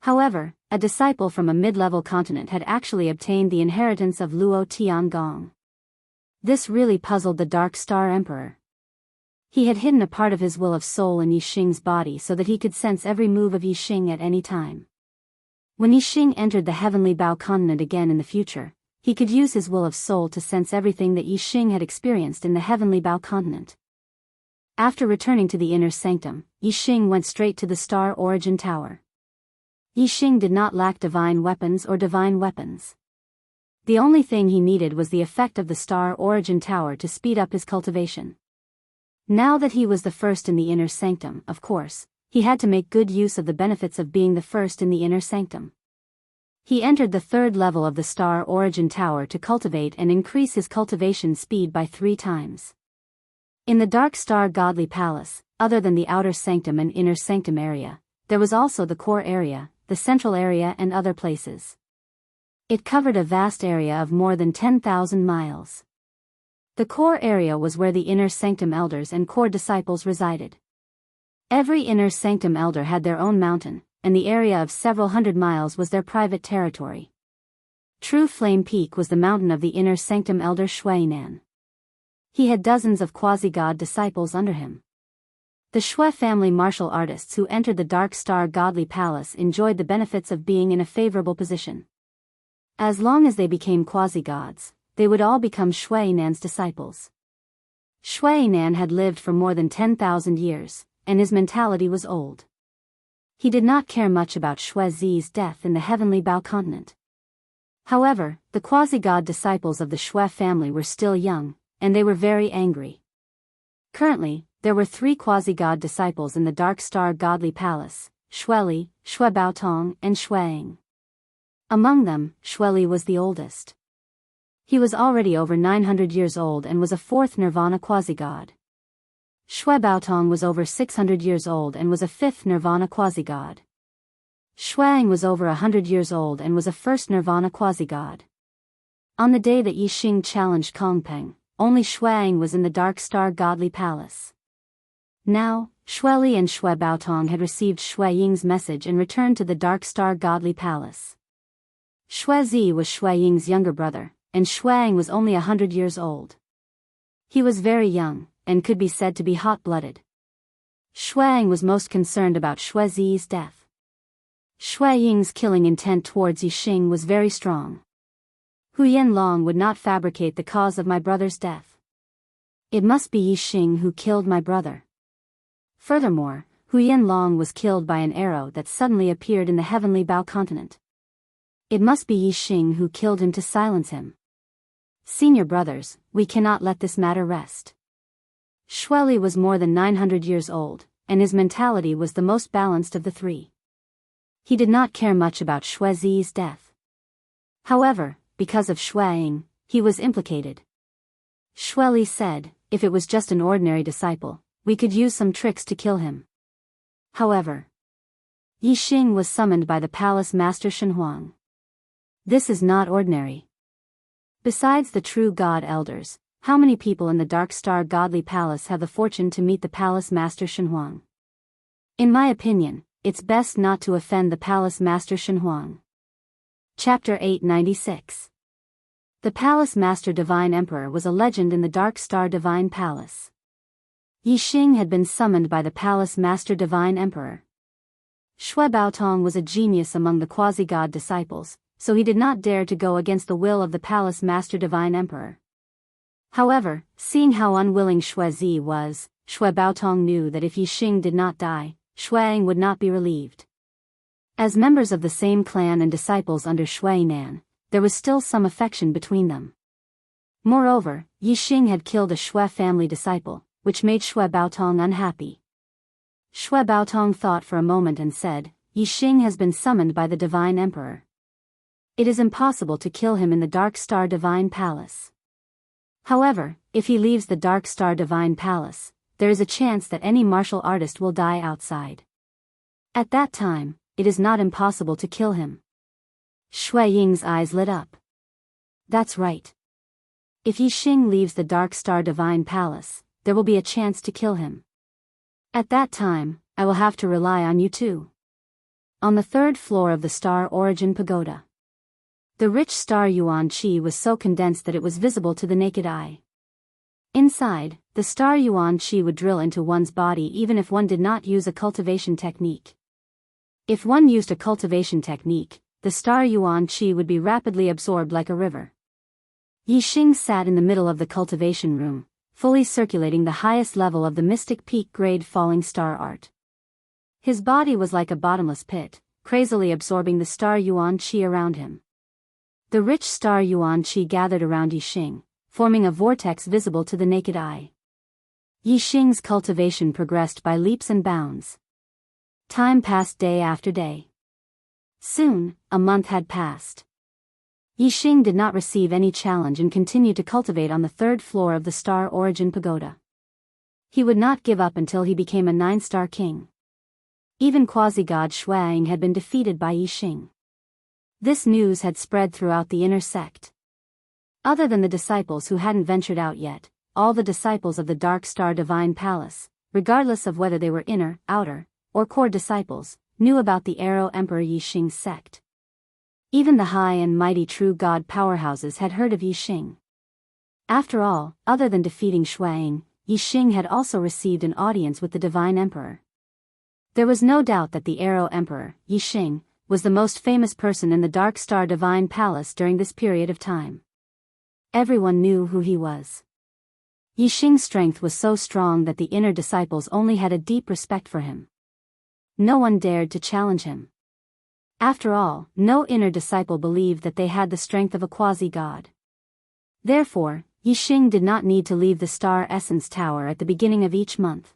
However, a disciple from a mid-level continent had actually obtained the inheritance of Luo Tiangong. This really puzzled the Dark Star Emperor. He had hidden a part of his will of soul in Yixing's body so that he could sense every move of Yixing at any time. When Yixing entered the heavenly Bao continent again in the future, he could use his will of soul to sense everything that Yixing had experienced in the heavenly Bao continent. After returning to the inner sanctum, Yixing went straight to the Star Origin Tower. Yixing did not lack divine weapons or divine weapons. The only thing he needed was the effect of the Star Origin Tower to speed up his cultivation. Now that he was the first in the inner sanctum, of course, he had to make good use of the benefits of being the first in the inner sanctum. He entered the third level of the Star Origin Tower to cultivate and increase his cultivation speed by 3 times. In the Dark Star Godly Palace, other than the outer sanctum and inner sanctum area, there was also the core area, the central area and other places. It covered a vast area of more than 10,000 miles. The core area was where the inner sanctum elders and core disciples resided. Every inner sanctum elder had their own mountain, and the area of several hundred miles was their private territory. True Flame Peak was the mountain of the inner sanctum elder Shuainan. He had dozens of quasi-god disciples under him. The Shui family martial artists who entered the Dark Star Godly Palace enjoyed the benefits of being in a favorable position. As long as they became quasi-gods, they would all become Shuainan's disciples. Shuainan had lived for more than 10,000 years, and his mentality was old. He did not care much about Shui Zi's death in the heavenly Bao continent. However, the quasi-god disciples of the Shui family were still young, and they were very angry. Currently, there were 3 quasi-god disciples in the Dark Star Godly Palace, Shueli, Shui Baotong, and Shuang. Among them, Shueli was the oldest. He was already over 900 years old and was a 4th Nirvana quasi-god. Shui Baotong was over 600 years old and was a 5th Nirvana quasi-god. Shuang was over 100 years old and was a 1st Nirvana quasi-god. On the day that Yixing challenged Kongpeng, only Shuang was in the Dark Star Godly Palace. Now, Shueli and Shui Baotong had received Shui Ying's message and returned to the Dark Star Godly Palace. Shui Zi was Shui Ying's younger brother, and Shuang was only 100 years old. He was very young, and could be said to be hot-blooded. Shuang was most concerned about Shui Zi's death. Shui Ying's killing intent towards Yixing was very strong. Huyan Long would not fabricate the cause of my brother's death. It must be Yixing who killed my brother. Furthermore, Huyan Long was killed by an arrow that suddenly appeared in the heavenly Bao continent. It must be Yixing who killed him to silence him. Senior brothers, we cannot let this matter rest. Shueli was more than 900 years old, and his mentality was the most balanced of the 3. He did not care much about Shui Zi's death. However, because of Shuang, he was implicated. Shueli said, if it was just an ordinary disciple, we could use some tricks to kill him. However, Yixing was summoned by the palace master Shenhuang. This is not ordinary. Besides the true god elders, how many people in the Dark Star Godly Palace have the fortune to meet the palace master Shenhuang? In my opinion, it's best not to offend the palace master Shenhuang. Chapter 896. The Palace Master Divine Emperor was a legend in the Dark Star Divine Palace. Yixing had been summoned by the Palace Master Divine Emperor. Shui Baotong was a genius among the quasi-god disciples, so he did not dare to go against the will of the Palace Master Divine Emperor. However, seeing how unwilling Shui Zi was, Shui Baotong knew that if Yixing did not die, Shuang would not be relieved. As members of the same clan and disciples under Shuainan, there was still some affection between them. Moreover, Yixing had killed a Shui family disciple, which made Shui Baotong unhappy. Shui Baotong thought for a moment and said, Yixing has been summoned by the Divine Emperor. It is impossible to kill him in the Dark Star Divine Palace. However, if he leaves the Dark Star Divine Palace, there is a chance that any martial artist will die outside. At that time, it is not impossible to kill him. Shui Ying's eyes lit up. That's right. If Yixing leaves the Dark Star Divine Palace, there will be a chance to kill him. At that time, I will have to rely on you too. On the 3rd floor of the Star Origin Pagoda. The rich star Yuan Qi was so condensed that it was visible to the naked eye. Inside, the star Yuan Qi would drill into one's body even if one did not use a cultivation technique. If one used a cultivation technique, the star Yuan Qi would be rapidly absorbed like a river. Yixing sat in the middle of the cultivation room, fully circulating the highest level of the mystic peak grade falling star art. His body was like a bottomless pit, crazily absorbing the star Yuan Qi around him. The rich star Yuan Qi gathered around Yixing, forming a vortex visible to the naked eye. Yixing's cultivation progressed by leaps and bounds. Time passed day after day. Soon, a month had passed. Yixing did not receive any challenge and continued to cultivate on the 3rd floor of the Star Origin Pagoda. He would not give up until he became a 9-star king. Even quasi-god Shuang had been defeated by Yixing. This news had spread throughout the inner sect. Other than the disciples who hadn't ventured out yet, all the disciples of the Dark Star Divine Palace, regardless of whether they were inner, outer, or core disciples, knew about the Arrow Emperor Yixing's sect. Even the high and mighty true god powerhouses had heard of Yixing. After all, other than defeating Shuang, Yixing had also received an audience with the Divine Emperor. There was no doubt that the Arrow Emperor, Yixing, was the most famous person in the Dark Star Divine Palace during this period of time. Everyone knew who he was. Yixing's strength was so strong that the inner disciples only had a deep respect for him. No one dared to challenge him. After all, no inner disciple believed that they had the strength of a quasi-god. Therefore, Yixing did not need to leave the Star Essence Tower at the beginning of each month.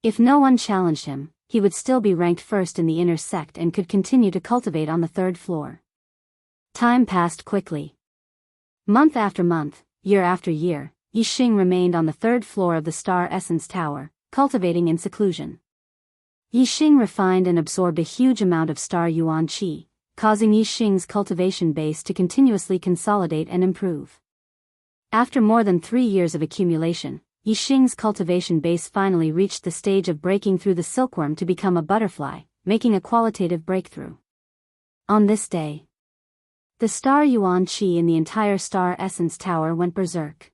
If no one challenged him, he would still be ranked first in the inner sect and could continue to cultivate on the 3rd floor. Time passed quickly. Month after month, year after year, Yixing remained on the 3rd floor of the Star Essence Tower, cultivating in seclusion. Yixing refined and absorbed a huge amount of star Yuan Qi, causing Yixing's cultivation base to continuously consolidate and improve. After more than 3 years of accumulation, Yixing's cultivation base finally reached the stage of breaking through the silkworm to become a butterfly, making a qualitative breakthrough. On this day, the star Yuan Qi in the entire Star Essence Tower went berserk.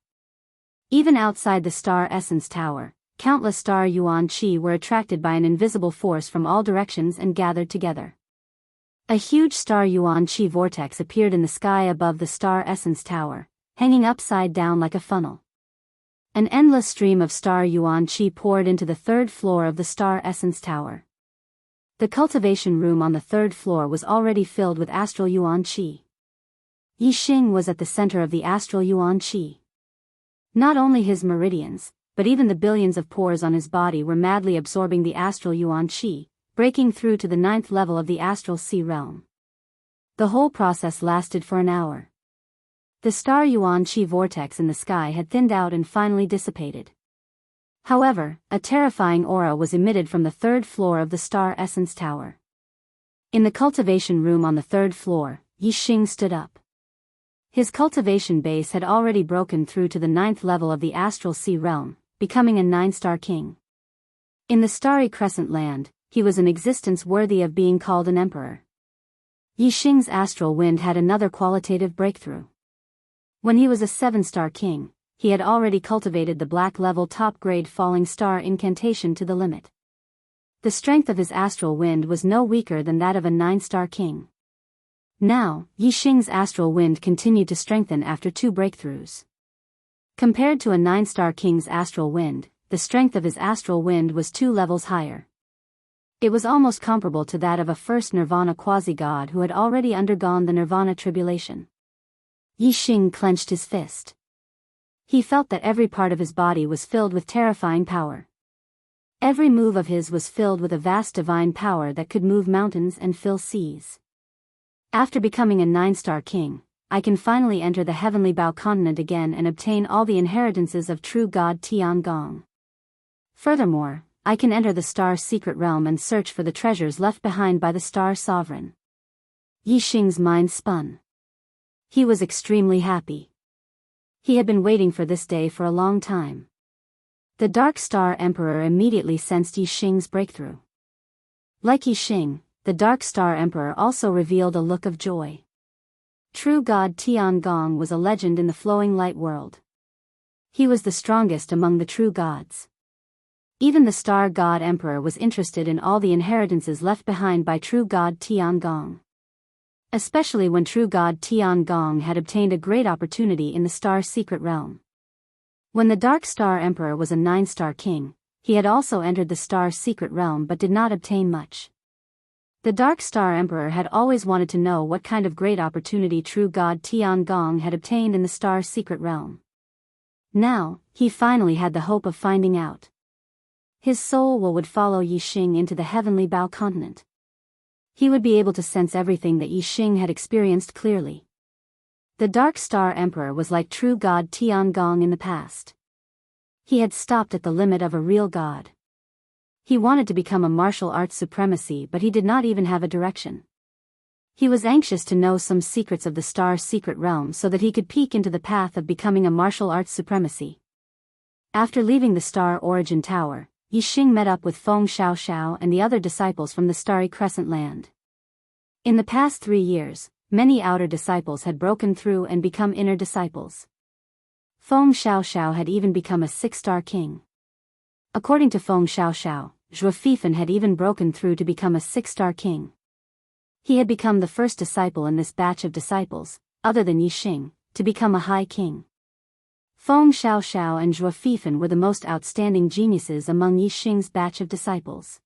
Even outside the Star Essence Tower, countless star Yuan Qi were attracted by an invisible force from all directions and gathered together. A huge star Yuan Qi vortex appeared in the sky above the Star Essence Tower, hanging upside down like a funnel. An endless stream of star Yuan Qi poured into the 3rd floor of the Star Essence Tower. The cultivation room on the 3rd floor was already filled with astral Yuan Qi. Yixing was at the center of the astral Yuan Qi. Not only his meridians, but even the billions of pores on his body were madly absorbing the astral Yuan Qi, breaking through to the 9th level of the astral sea realm. The whole process lasted for an hour. The star Yuan Qi vortex in the sky had thinned out and finally dissipated. However, a terrifying aura was emitted from the 3rd floor of the Star Essence Tower. In the cultivation room on the 3rd floor, Yixing stood up. His cultivation base had already broken through to the 9th level of the astral sea realm, becoming a 9-star king. In the starry crescent land, he was an existence worthy of being called an emperor. Yixing's astral wind had another qualitative breakthrough. When he was a 7-star king, he had already cultivated the black-level top-grade falling star incantation to the limit. The strength of his astral wind was no weaker than that of a 9-star king. Now, Yixing's astral wind continued to strengthen after 2 breakthroughs. Compared to a 9-star king's astral wind, the strength of his astral wind was 2 levels higher. It was almost comparable to that of a first Nirvana quasi-god who had already undergone the Nirvana tribulation. Yixing clenched his fist. He felt that every part of his body was filled with terrifying power. Every move of his was filled with a vast divine power that could move mountains and fill seas. After becoming a 9-star king, I can finally enter the heavenly Bao continent again and obtain all the inheritances of true god Tiangong. Furthermore, I can enter the star's secret realm and search for the treasures left behind by the star sovereign. Yixing's mind spun. He was extremely happy. He had been waiting for this day for a long time. The Dark Star Emperor immediately sensed Yixing's breakthrough. Like Yixing, the Dark Star Emperor also revealed a look of joy. True god Tiangong was a legend in the flowing light world. He was the strongest among the true gods. Even the Star God Emperor was interested in all the inheritances left behind by true god Tiangong. especially when true god Tian Gong had obtained a great opportunity in the star's secret realm. When the Dark Star Emperor was a 9-star king, he had also entered the star's secret realm but did not obtain much. The Dark Star Emperor had always wanted to know what kind of great opportunity true god Tian Gong had obtained in the star's secret realm. Now, he finally had the hope of finding out. His soul would follow Yi Xing into the heavenly Bao continent. He would be able to sense everything that Yi Xing had experienced clearly. The Dark Star Emperor was like true god Tian Gong in the past. He had stopped at the limit of a real god. He wanted to become a martial arts supremacy, but he did not even have a direction. He was anxious to know some secrets of the star's secret realm so that he could peek into the path of becoming a martial arts supremacy. After leaving the Star Origin Tower, Yi Xing met up with Feng Xiaoxiao and the other disciples from the Starry Crescent Land. In the past 3 years, many outer disciples had broken through and become inner disciples. Feng Xiaoxiao had even become a 6-star king. According to Feng Xiaoxiao, Zhuo Fifan had even broken through to become a 6-star king. He had become the first disciple in this batch of disciples, other than Yi Xing, to become a high king. Feng Xiaoxiao and Zhuo Fifan were the most outstanding geniuses among Yi Xing's batch of disciples.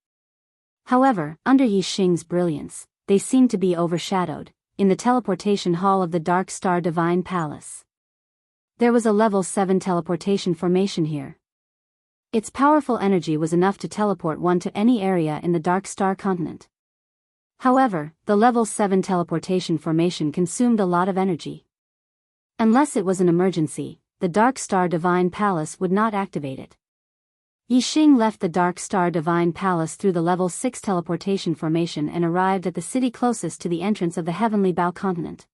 However, under Yi Xing's brilliance, they seemed to be overshadowed, in the teleportation hall of the Dark Star Divine Palace. There was a level 7 teleportation formation here. Its powerful energy was enough to teleport one to any area in the Dark Star continent. However, the level 7 teleportation formation consumed a lot of energy. Unless it was an emergency, the Dark Star Divine Palace would not activate it. Yi Xing left the Dark Star Divine Palace through the level 6 teleportation formation and arrived at the city closest to the entrance of the Heavenly Bao continent.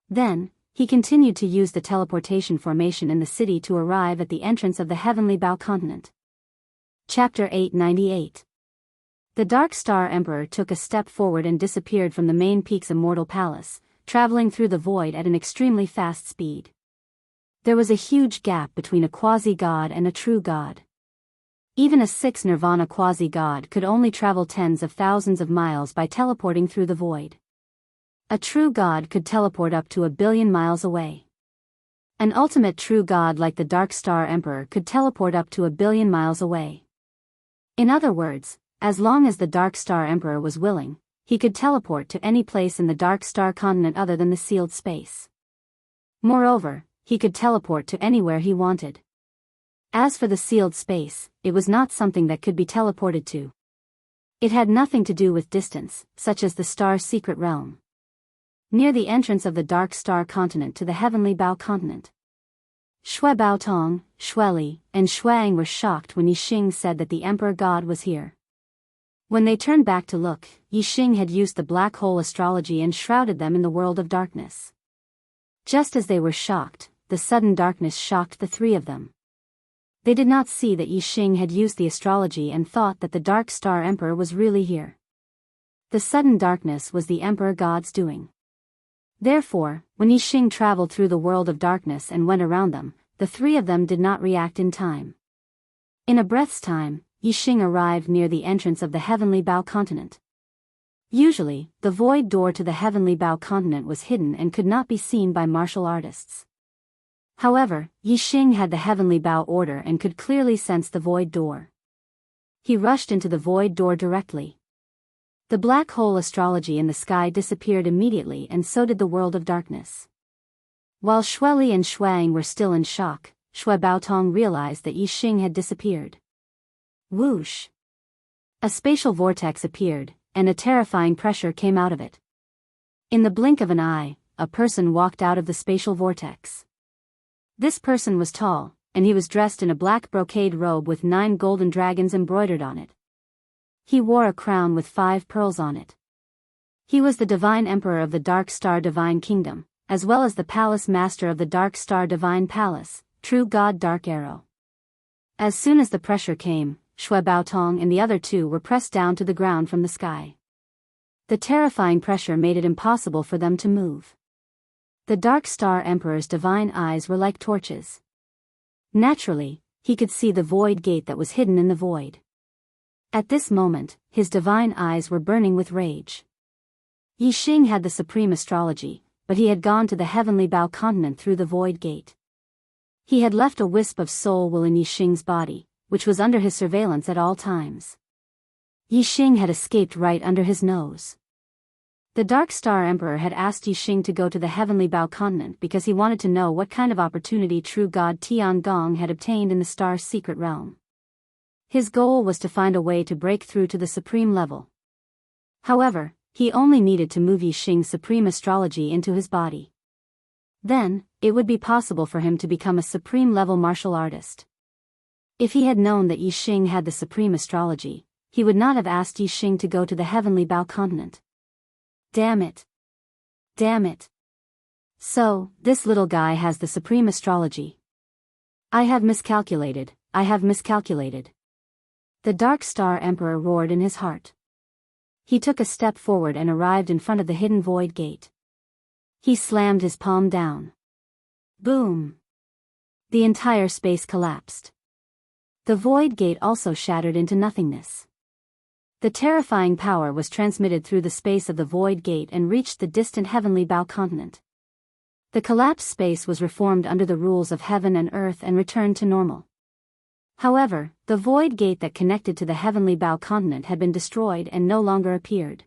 Then, he continued to use the teleportation formation in the city to arrive at the entrance of the Heavenly Bao continent. Chapter 898. The Dark Star Emperor took a step forward and disappeared from the main peak's Immortal Palace, traveling through the void at an extremely fast speed. There was a huge gap between a quasi-god and a true god. Even a 6 Nirvana quasi-god could only travel tens of thousands of miles by teleporting through the void. A true god could teleport up to 1 billion miles away. An ultimate true god like the Dark Star Emperor could teleport up to 1 billion miles away. In other words, as long as the Dark Star Emperor was willing, he could teleport to any place in the Dark Star continent other than the sealed space. Moreover, he could teleport to anywhere he wanted. As for the sealed space, it was not something that could be teleported to. It had nothing to do with distance, such as the star's secret realm. Near the entrance of the Dark Star continent to the Heavenly Bao continent, Shui Baotong, Shui Li, and Shuang were shocked when Yi Xing said that the Emperor God was here. When they turned back to look, Yi Xing had used the black hole astrology and shrouded them in the world of darkness. Just as they were shocked, the sudden darkness shocked the 3 of them. They did not see that Yi Xing had used the astrology and thought that the Dark Star Emperor was really here. The sudden darkness was the Emperor God's doing. Therefore, when Yi Xing traveled through the world of darkness and went around them, the 3 of them did not react in time. In a breath's time, Yi Xing arrived near the entrance of the Heavenly Bao continent. Usually, the void door to the Heavenly Bao continent was hidden and could not be seen by martial artists. However, Yi Xing had the Heavenly Bao order and could clearly sense the void door. He rushed into the void door directly. The black hole astrology in the sky disappeared immediately, and so did the world of darkness. While Shui Li and Shuang were still in shock, Shui Baotong realized that Yi Xing had disappeared. Whoosh! A spatial vortex appeared, and a terrifying pressure came out of it. In the blink of an eye, a person walked out of the spatial vortex. This person was tall, and he was dressed in a black brocade robe with 9 golden dragons embroidered on it. He wore a crown with 5 pearls on it. He was the Divine Emperor of the Dark Star Divine Kingdom, as well as the Palace Master of the Dark Star Divine Palace, True God Dark Arrow. As soon as the pressure came, Shui Baotong and the other 2 were pressed down to the ground from the sky. The terrifying pressure made it impossible for them to move. The Dark Star Emperor's divine eyes were like torches. Naturally, he could see the void gate that was hidden in the void. At this moment, his divine eyes were burning with rage. Yi Xing had the supreme astrology, but he had gone to the heavenly Bao continent through the void gate. He had left a wisp of soul will in Yi Xing's body, which was under his surveillance at all times. Yi Xing had escaped right under his nose. The Dark Star Emperor had asked Yi Xing to go to the heavenly Bao continent because he wanted to know what kind of opportunity true god Tiangong had obtained in the star's secret realm. His goal was to find a way to break through to the supreme level. However, he only needed to move Yi Xing's supreme astrology into his body. Then, it would be possible for him to become a supreme-level martial artist. If he had known that Yi Xing had the supreme astrology, he would not have asked Yi Xing to go to the heavenly Bao continent. Damn it. Damn it. So, this little guy has the supreme astrology. I have miscalculated. The Dark Star Emperor roared in his heart. He took a step forward and arrived in front of the hidden void gate. He slammed his palm down. Boom! The entire space collapsed. The void gate also shattered into nothingness. The terrifying power was transmitted through the space of the void gate and reached the distant heavenly Bao continent. The collapsed space was reformed under the rules of heaven and earth and returned to normal. However, the void gate that connected to the heavenly Bao continent had been destroyed and no longer appeared.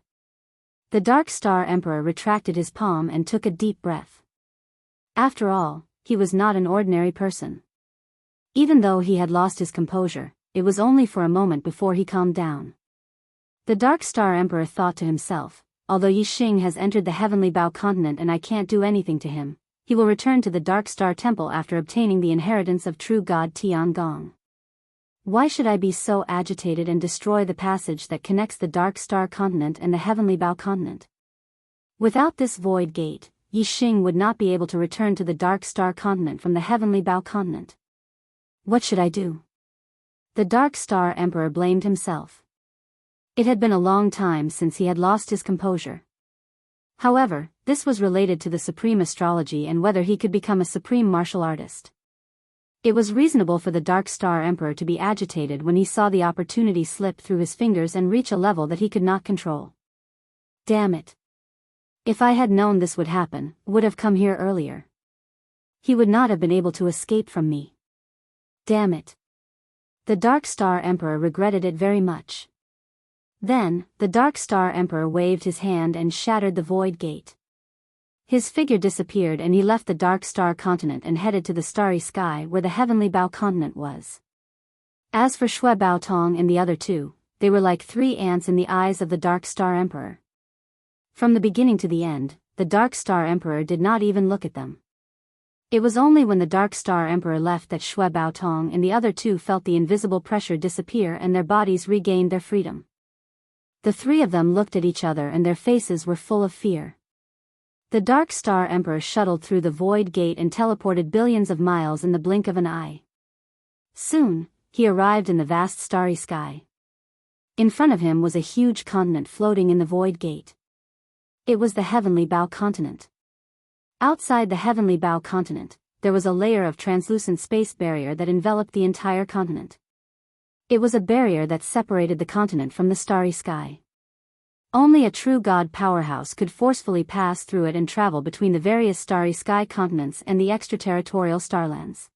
The Dark Star Emperor retracted his palm and took a deep breath. After all, he was not an ordinary person. Even though he had lost his composure, it was only for a moment before he calmed down. The Dark Star Emperor thought to himself, although Yi Xing has entered the heavenly Bao continent and I can't do anything to him, he will return to the Dark Star Temple after obtaining the inheritance of true god Tiangong. Why should I be so agitated and destroy the passage that connects the Dark Star continent and the heavenly Bao continent? Without this void gate, Yi Xing would not be able to return to the Dark Star continent from the heavenly Bao continent. What should I do? The Dark Star Emperor blamed himself. It had been a long time since he had lost his composure. However, this was related to the supreme astrology and whether he could become a supreme martial artist. It was reasonable for the Dark Star Emperor to be agitated when he saw the opportunity slip through his fingers and reach a level that he could not control. Damn it. If I had known this would happen, would have come here earlier. He would not have been able to escape from me. Damn it. The Dark Star Emperor regretted it very much. Then, the Dark Star Emperor waved his hand and shattered the void gate. His figure disappeared and he left the Dark Star continent and headed to the starry sky where the heavenly Bao continent was. As for Shui Baotong and the other two, they were like 3 ants in the eyes of the Dark Star Emperor. From the beginning to the end, the Dark Star Emperor did not even look at them. It was only when the Dark Star Emperor left that Shui Baotong and the other two felt the invisible pressure disappear and their bodies regained their freedom. The 3 of them looked at each other and their faces were full of fear. The Dark Star Emperor shuttled through the void gate and teleported billions of miles in the blink of an eye. Soon, he arrived in the vast starry sky. In front of him was a huge continent floating in the void gate. It was the heavenly Bao continent. Outside the heavenly Bao continent, there was a layer of translucent space barrier that enveloped the entire continent. It was a barrier that separated the continent from the starry sky. Only a true god powerhouse could forcefully pass through it and travel between the various starry sky continents and the extraterritorial starlands.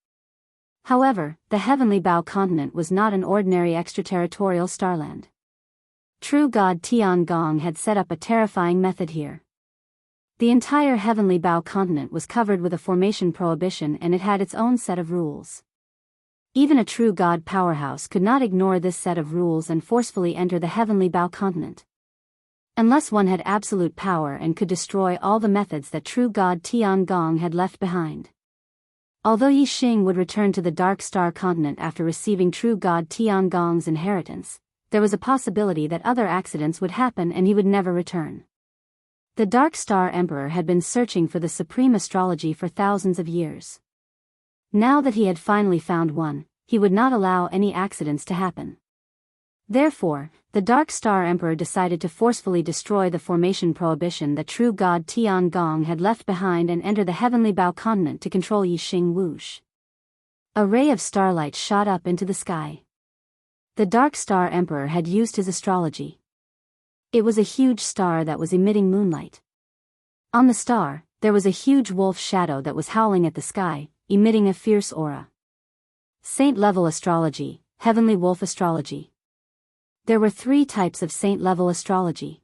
However, the heavenly Bao continent was not an ordinary extraterritorial starland. True god Tiangong had set up a terrifying method here. The entire heavenly Bao continent was covered with a formation prohibition and it had its own set of rules. Even a true god powerhouse could not ignore this set of rules and forcefully enter the heavenly Bao continent. Unless one had absolute power and could destroy all the methods that true god Tiangong had left behind. Although Yi Xing would return to the Dark Star continent after receiving true god Tiangong's inheritance, there was a possibility that other accidents would happen and he would never return. The Dark Star Emperor had been searching for the supreme astrology for thousands of years. Now that he had finally found one, he would not allow any accidents to happen. Therefore, the Dark Star Emperor decided to forcefully destroy the formation prohibition that true god Tiangong had left behind and enter the heavenly Bao continent to control Yi Xing whoosh. A ray of starlight shot up into the sky. The Dark Star Emperor had used his astrology. It was a huge star that was emitting moonlight. On the star, there was a huge wolf shadow that was howling at the sky, emitting a fierce aura. Saint-level astrology, heavenly wolf astrology. There were 3 types of saint-level astrology.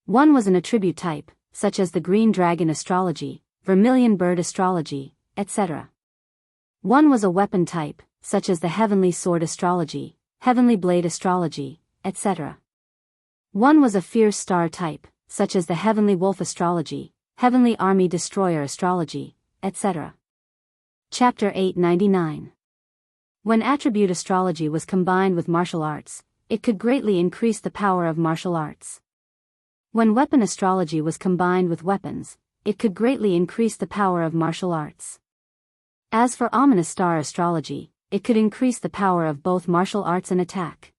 One was an attribute type, such as the green dragon astrology, vermilion bird astrology, etc. One was a weapon type, such as the heavenly sword astrology, heavenly blade astrology, etc. One was a fierce star type, such as the heavenly wolf astrology, heavenly army destroyer astrology, etc. Chapter 899. When attribute astrology was combined with martial arts, it could greatly increase the power of martial arts. When weapon astrology was combined with weapons, it could greatly increase the power of martial arts. As for ominous star astrology, it could increase the power of both martial arts and attack.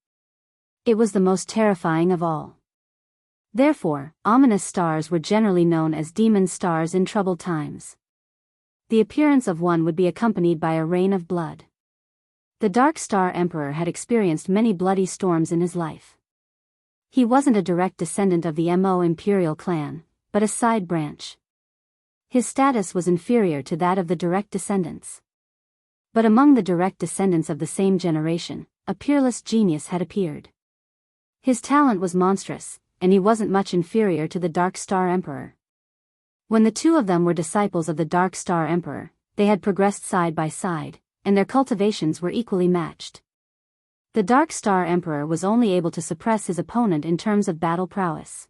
It was the most terrifying of all. Therefore, ominous stars were generally known as demon stars in troubled times. The appearance of one would be accompanied by a rain of blood. The Dark Star Emperor had experienced many bloody storms in his life. He wasn't a direct descendant of the Mo imperial clan, but a side branch. His status was inferior to that of the direct descendants. But among the direct descendants of the same generation, a peerless genius had appeared. His talent was monstrous, and he wasn't much inferior to the Dark Star Emperor. When the 2 of them were disciples of the Dark Star Emperor, they had progressed side by side, and their cultivations were equally matched. The Dark Star Emperor was only able to suppress his opponent in terms of battle prowess.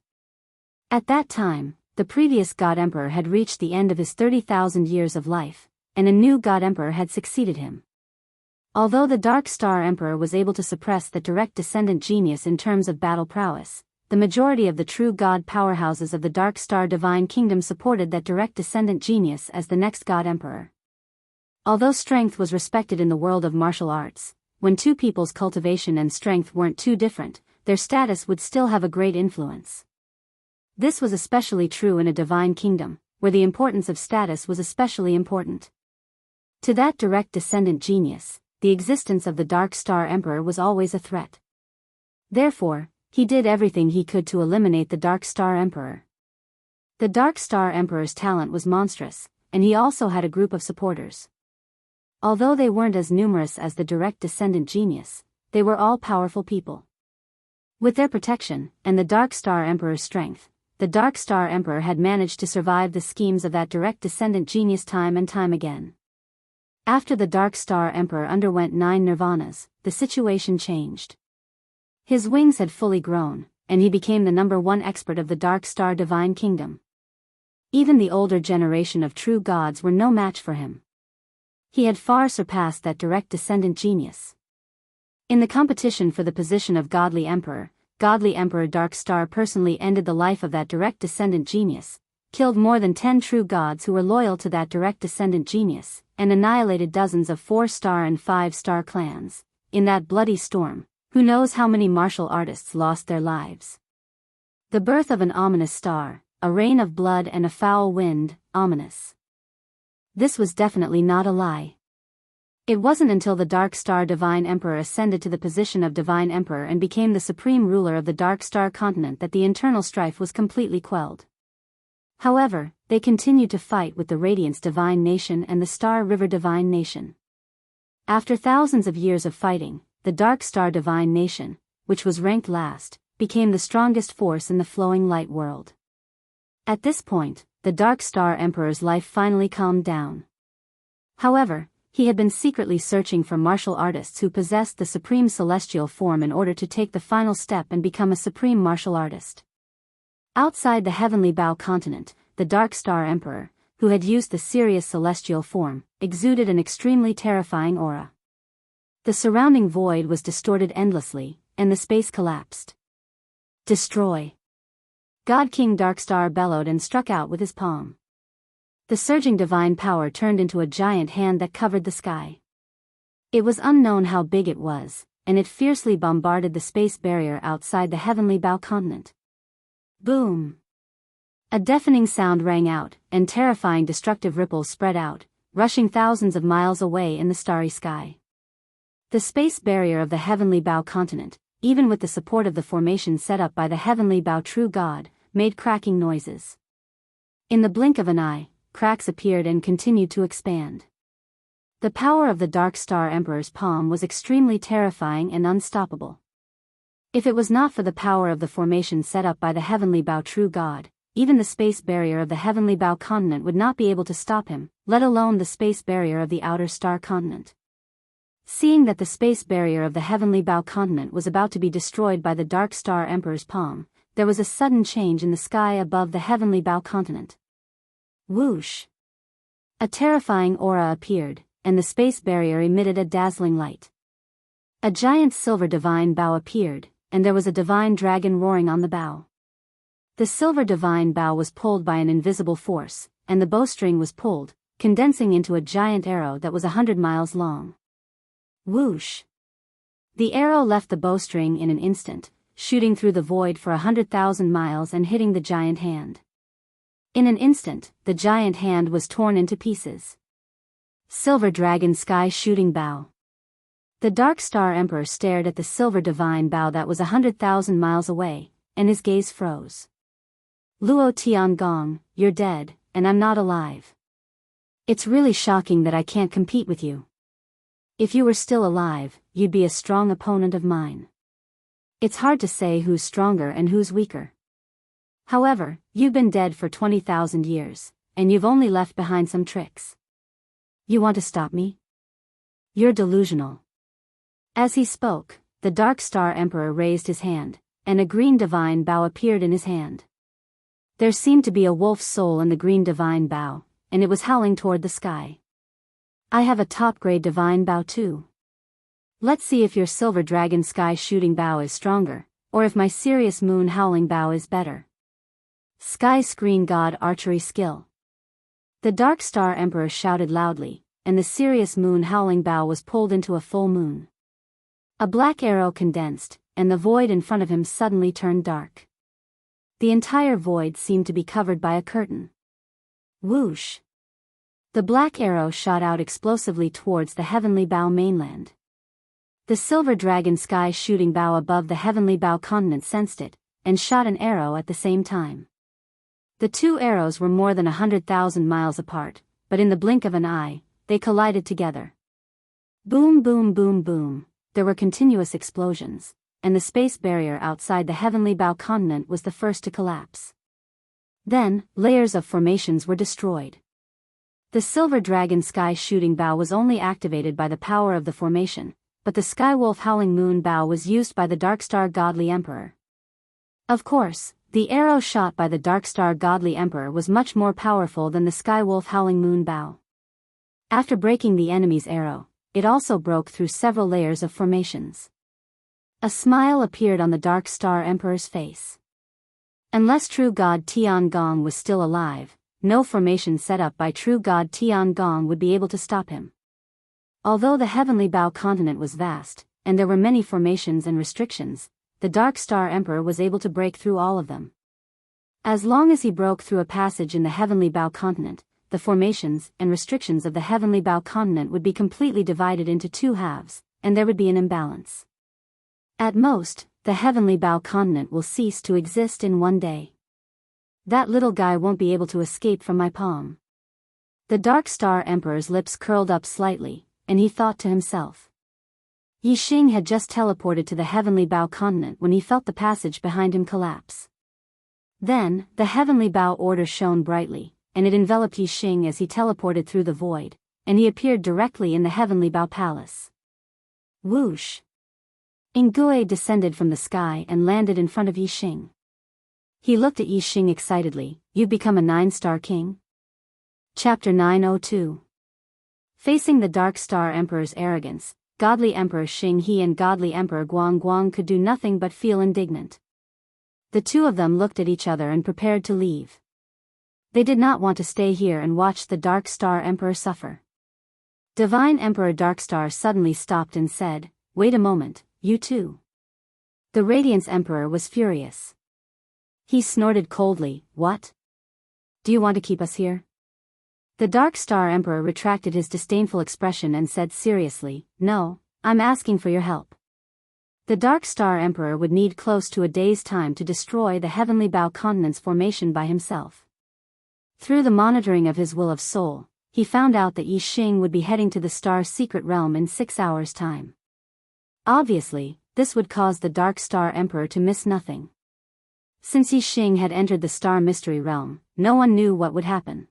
At that time, the previous God Emperor had reached the end of his 30,000 years of life, and a new God Emperor had succeeded him. Although the Dark Star Emperor was able to suppress the direct descendant genius in terms of battle prowess, the majority of the true God powerhouses of the Dark Star Divine Kingdom supported that direct descendant genius as the next God Emperor. Although strength was respected in the world of martial arts, when 2 people's cultivation and strength weren't too different, their status would still have a great influence. This was especially true in a divine kingdom, where the importance of status was especially important. To that direct descendant genius, the existence of the Dark Star Emperor was always a threat. Therefore, he did everything he could to eliminate the Dark Star Emperor. The Dark Star Emperor's talent was monstrous, and he also had a group of supporters. Although they weren't as numerous as the direct descendant genius, they were all powerful people. With their protection, and the Dark Star Emperor's strength, the Dark Star Emperor had managed to survive the schemes of that direct descendant genius time and time again. After the Dark Star Emperor underwent 9 nirvanas, the situation changed. His wings had fully grown, and he became the #1 expert of the Dark Star Divine Kingdom. Even the older generation of true gods were no match for him. He had far surpassed that direct descendant genius. In the competition for the position of Godly Emperor Dark Star personally ended the life of that direct descendant genius, killed more than 10 true gods who were loyal to that direct descendant genius, and annihilated dozens of 4-star and 5-star clans. In that bloody storm, who knows how many martial artists lost their lives. The birth of an ominous star, a rain of blood and a foul wind, ominous. This was definitely not a lie. It wasn't until the Dark Star Divine Emperor ascended to the position of Divine Emperor and became the supreme ruler of the Dark Star continent that the internal strife was completely quelled. However, they continued to fight with the Radiance Divine Nation and the Star River Divine Nation. After thousands of years of fighting, the Dark Star Divine Nation, which was ranked last, became the strongest force in the flowing light world. At this point, the Dark Star Emperor's life finally calmed down. However, he had been secretly searching for martial artists who possessed the supreme celestial form in order to take the final step and become a supreme martial artist. Outside the Heavenly Bow continent, the Dark Star Emperor, who had used the Sirius celestial form, exuded an extremely terrifying aura. The surrounding void was distorted endlessly, and the space collapsed. Destroy! God King Darkstar bellowed and struck out with his palm. The surging divine power turned into a giant hand that covered the sky. It was unknown how big it was, and it fiercely bombarded the space barrier outside the Heavenly Bow continent. Boom! A deafening sound rang out, and terrifying destructive ripples spread out, rushing thousands of miles away in the starry sky. The space barrier of the Heavenly Bow continent, even with the support of the formation set up by the heavenly bow true God, made cracking noises. In the blink of an eye, cracks appeared and continued to expand. The power of the Dark Star Emperor's palm was extremely terrifying and unstoppable. If it was not for the power of the formation set up by the heavenly bow true God, even the space barrier of the heavenly bow continent would not be able to stop him, let alone the space barrier of the outer star continent. Seeing that the space barrier of the heavenly bow continent was about to be destroyed by the Dark Star Emperor's palm, there was a sudden change in the sky above the heavenly bow continent. Whoosh! A terrifying aura appeared, and the space barrier emitted a dazzling light. A giant silver divine bow appeared, and there was a divine dragon roaring on the bow. The silver divine bow was pulled by an invisible force, and the bowstring was pulled, condensing into a giant arrow that was 100 miles long. Whoosh! The arrow left the bowstring in an instant, shooting through the void for 100,000 miles and hitting the giant hand. In an instant, the giant hand was torn into pieces. Silver Dragon Sky Shooting Bow. The Dark Star Emperor stared at the silver divine bow that was 100,000 miles away, and his gaze froze. Luo Tiangong, you're dead, and I'm not alive. It's really shocking that I can't compete with you. If you were still alive, you'd be a strong opponent of mine. It's hard to say who's stronger and who's weaker. However, you've been dead for 20,000 years, and you've only left behind some tricks. You want to stop me? You're delusional. As he spoke, the Dark Star Emperor raised his hand, and a green divine bow appeared in his hand. There seemed to be a wolf's soul in the green divine bow, and it was howling toward the sky. I have a top-grade divine bow too. Let's see if your silver dragon sky shooting bow is stronger, or if my Sirius moon howling bow is better. Sky Screen God Archery Skill. The Dark Star Emperor shouted loudly, and the Sirius moon howling bow was pulled into a full moon. A black arrow condensed, and the void in front of him suddenly turned dark. The entire void seemed to be covered by a curtain. Whoosh! The black arrow shot out explosively towards the heavenly bow mainland. The silver dragon sky shooting bow above the heavenly bow continent sensed it, and shot an arrow at the same time. The two arrows were more than 100,000 miles apart, but in the blink of an eye, they collided together. Boom boom boom boom. There were continuous explosions, and the space barrier outside the heavenly bow continent was the first to collapse. Then, layers of formations were destroyed. The silver dragon sky shooting bow was only activated by the power of the formation, but the skywolf howling moon bow was used by the Dark Star Godly Emperor. Of course, the arrow shot by the Dark Star Godly Emperor was much more powerful than the skywolf howling moon bow. After breaking the enemy's arrow, it also broke through several layers of formations. A smile appeared on the Dark Star Emperor's face. Unless True God Tiangong was still alive, no formation set up by True God Tiangong would be able to stop him. Although the heavenly bow continent was vast, and there were many formations and restrictions, the Dark Star Emperor was able to break through all of them. As long as he broke through a passage in the heavenly bow continent, the formations and restrictions of the heavenly bow continent would be completely divided into two halves, and there would be an imbalance. At most, the heavenly bow continent will cease to exist in one day. That little guy won't be able to escape from my palm. The Dark Star Emperor's lips curled up slightly, and he thought to himself. Yi Xing had just teleported to the heavenly bow continent when he felt the passage behind him collapse. Then, the heavenly bow order shone brightly, and it enveloped Yi Xing as he teleported through the void, and he appeared directly in the heavenly bow palace. Whoosh! Ingui descended from the sky and landed in front of Yi Xing. He looked at Yi Xing excitedly. You've become a 9-star king? Chapter 902. Facing the Dark Star Emperor's arrogance, Godly Emperor Xing He and Godly Emperor Guang Guang could do nothing but feel indignant. The two of them looked at each other and prepared to leave. They did not want to stay here and watch the Dark Star Emperor suffer. Divine Emperor Darkstar suddenly stopped and said, "Wait a moment, you two." The Radiance Emperor was furious. He snorted coldly, "What? Do you want to keep us here?" The Dark Star Emperor retracted his disdainful expression and said seriously, "No, I'm asking for your help." The Dark Star Emperor would need close to a day's time to destroy the Heavenly Bow Continent's formation by himself. Through the monitoring of his will of soul, he found out that Yi Xing would be heading to the Star's secret realm in 6 hours' time. Obviously, this would cause the Dark Star Emperor to miss nothing. Since Yi Xing had entered the Star Mystery Realm, no one knew what would happen.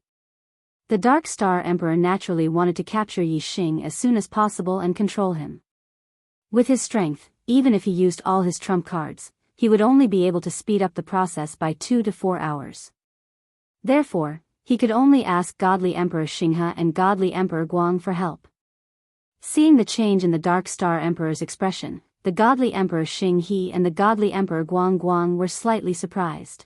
The Dark Star Emperor naturally wanted to capture Yi Xing as soon as possible and control him. With his strength, even if he used all his trump cards, he would only be able to speed up the process by 2 to 4 hours. Therefore, he could only ask Godly Emperor Xinghe and Godly Emperor Guang for help. Seeing the change in the Dark Star Emperor's expression, the Godly Emperor Xinghe and the Godly Emperor Guang were slightly surprised.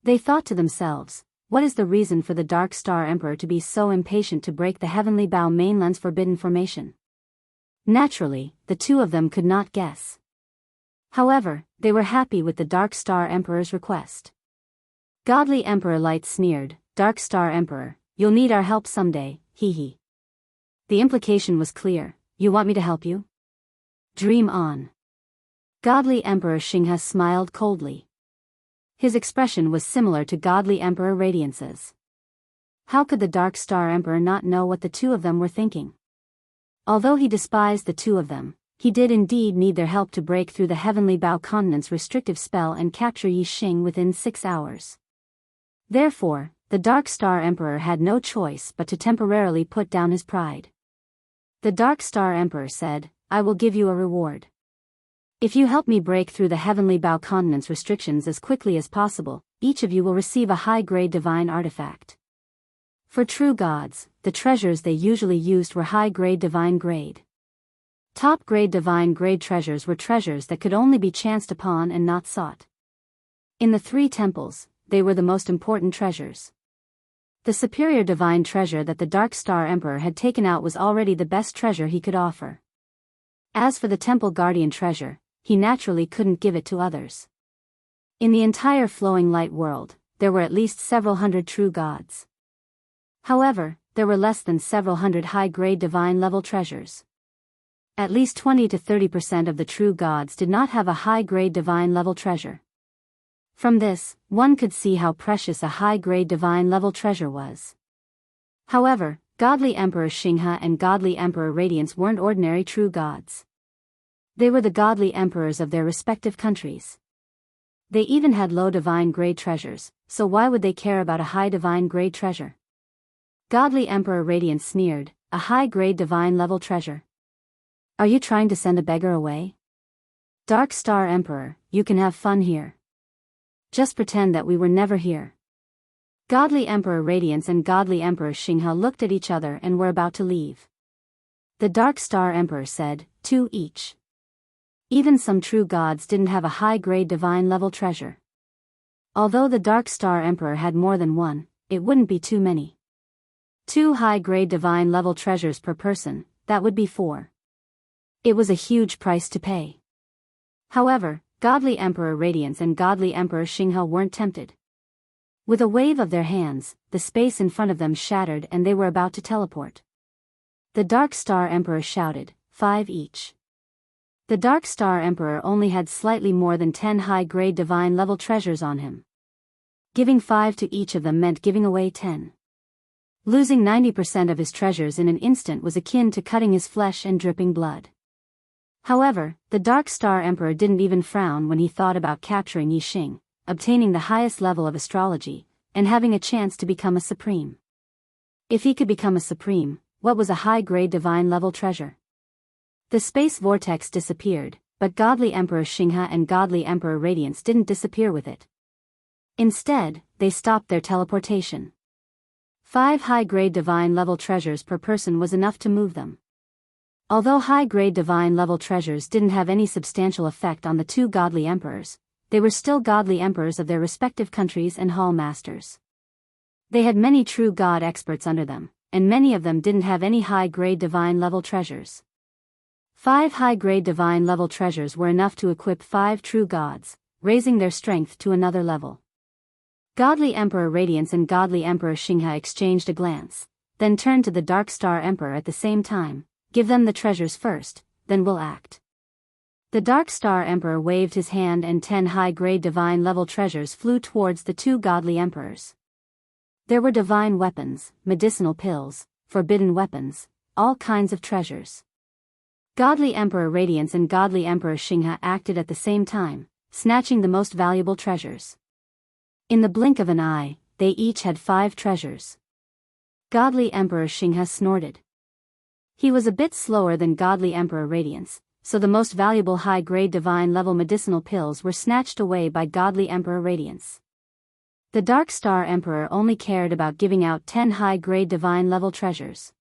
They thought to themselves, what is the reason for the Dark Star Emperor to be so impatient to break the Heavenly Bow Mainland's forbidden formation? Naturally, the two of them could not guess. However, they were happy with the Dark Star Emperor's request. Godly Emperor Light sneered, Dark Star Emperor, you'll need our help someday, hee hee. The implication was clear, you want me to help you? Dream on. Godly Emperor Xinghe smiled coldly. His expression was similar to Godly Emperor Radiance's. How could the Dark Star Emperor not know what the two of them were thinking? Although he despised the two of them, he did indeed need their help to break through the Heavenly Bow Continent's restrictive spell and capture Yi Xing within 6 hours. Therefore, the Dark Star Emperor had no choice but to temporarily put down his pride. The Dark Star Emperor said, I will give you a reward. If you help me break through the Heavenly Bow Continent's restrictions as quickly as possible, each of you will receive a high-grade divine artifact. For true gods, the treasures they usually used were high-grade divine grade. Top-grade divine grade treasures were treasures that could only be chanced upon and not sought. In the 3 temples, they were the most important treasures. The superior divine treasure that the Dark Star Emperor had taken out was already the best treasure he could offer. As for the Temple Guardian treasure, he naturally couldn't give it to others. In the entire flowing light world, there were at least several hundred true gods. However, there were less than several hundred high-grade divine-level treasures. At least 20 to 30% of the true gods did not have a high-grade divine-level treasure. From this, one could see how precious a high-grade divine-level treasure was. However, Godly Emperor Xinghe and Godly Emperor Radiance weren't ordinary true gods. They were the godly emperors of their respective countries. They even had low divine-grade treasures, so why would they care about a high divine-grade treasure? Godly Emperor Radiance sneered, a high-grade divine-level treasure. Are you trying to send a beggar away? Dark Star Emperor, you can have fun here. Just pretend that we were never here. Godly Emperor Radiance and Godly Emperor Xinghe looked at each other and were about to leave. The Dark Star Emperor said, 2 each. Even some true gods didn't have a high-grade divine-level treasure. Although the Dark Star Emperor had more than one, it wouldn't be too many. 2 high-grade divine-level treasures per person, that would be 4. It was a huge price to pay. However, Godly Emperor Radiance and Godly Emperor Xinghe weren't tempted. With a wave of their hands, the space in front of them shattered and they were about to teleport. The Dark Star Emperor shouted, 5 each. The Dark Star Emperor only had slightly more than 10 high-grade divine-level treasures on him. Giving 5 to each of them meant giving away 10. Losing 90% of his treasures in an instant was akin to cutting his flesh and dripping blood. However, the Dark Star Emperor didn't even frown when he thought about capturing Yi Xing, obtaining the highest level of astrology, and having a chance to become a supreme. If he could become a supreme, what was a high-grade divine-level treasure? The space vortex disappeared, but Godly Emperor Xinghe and Godly Emperor Radiance didn't disappear with it. Instead, they stopped their teleportation. 5 high-grade divine-level treasures per person was enough to move them. Although high-grade divine-level treasures didn't have any substantial effect on the 2 godly emperors, they were still godly emperors of their respective countries and hall masters. They had many true god experts under them, and many of them didn't have any high-grade divine-level treasures. 5 high-grade divine-level treasures were enough to equip 5 true gods, raising their strength to another level. Godly Emperor Radiance and Godly Emperor Xinghe exchanged a glance, then turned to the Dark Star Emperor at the same time. Give them the treasures first, then we'll act. The Dark Star Emperor waved his hand and 10 high-grade divine level treasures flew towards the 2 godly emperors. There were divine weapons, medicinal pills, forbidden weapons, all kinds of treasures. Godly Emperor Radiance and Godly Emperor Xinghe acted at the same time, snatching the most valuable treasures. In the blink of an eye, they each had 5 treasures. Godly Emperor Xinghe snorted. He was a bit slower than Godly Emperor Radiance, so the most valuable high-grade divine-level medicinal pills were snatched away by Godly Emperor Radiance. The Dark Star Emperor only cared about giving out 10 high-grade divine-level treasures.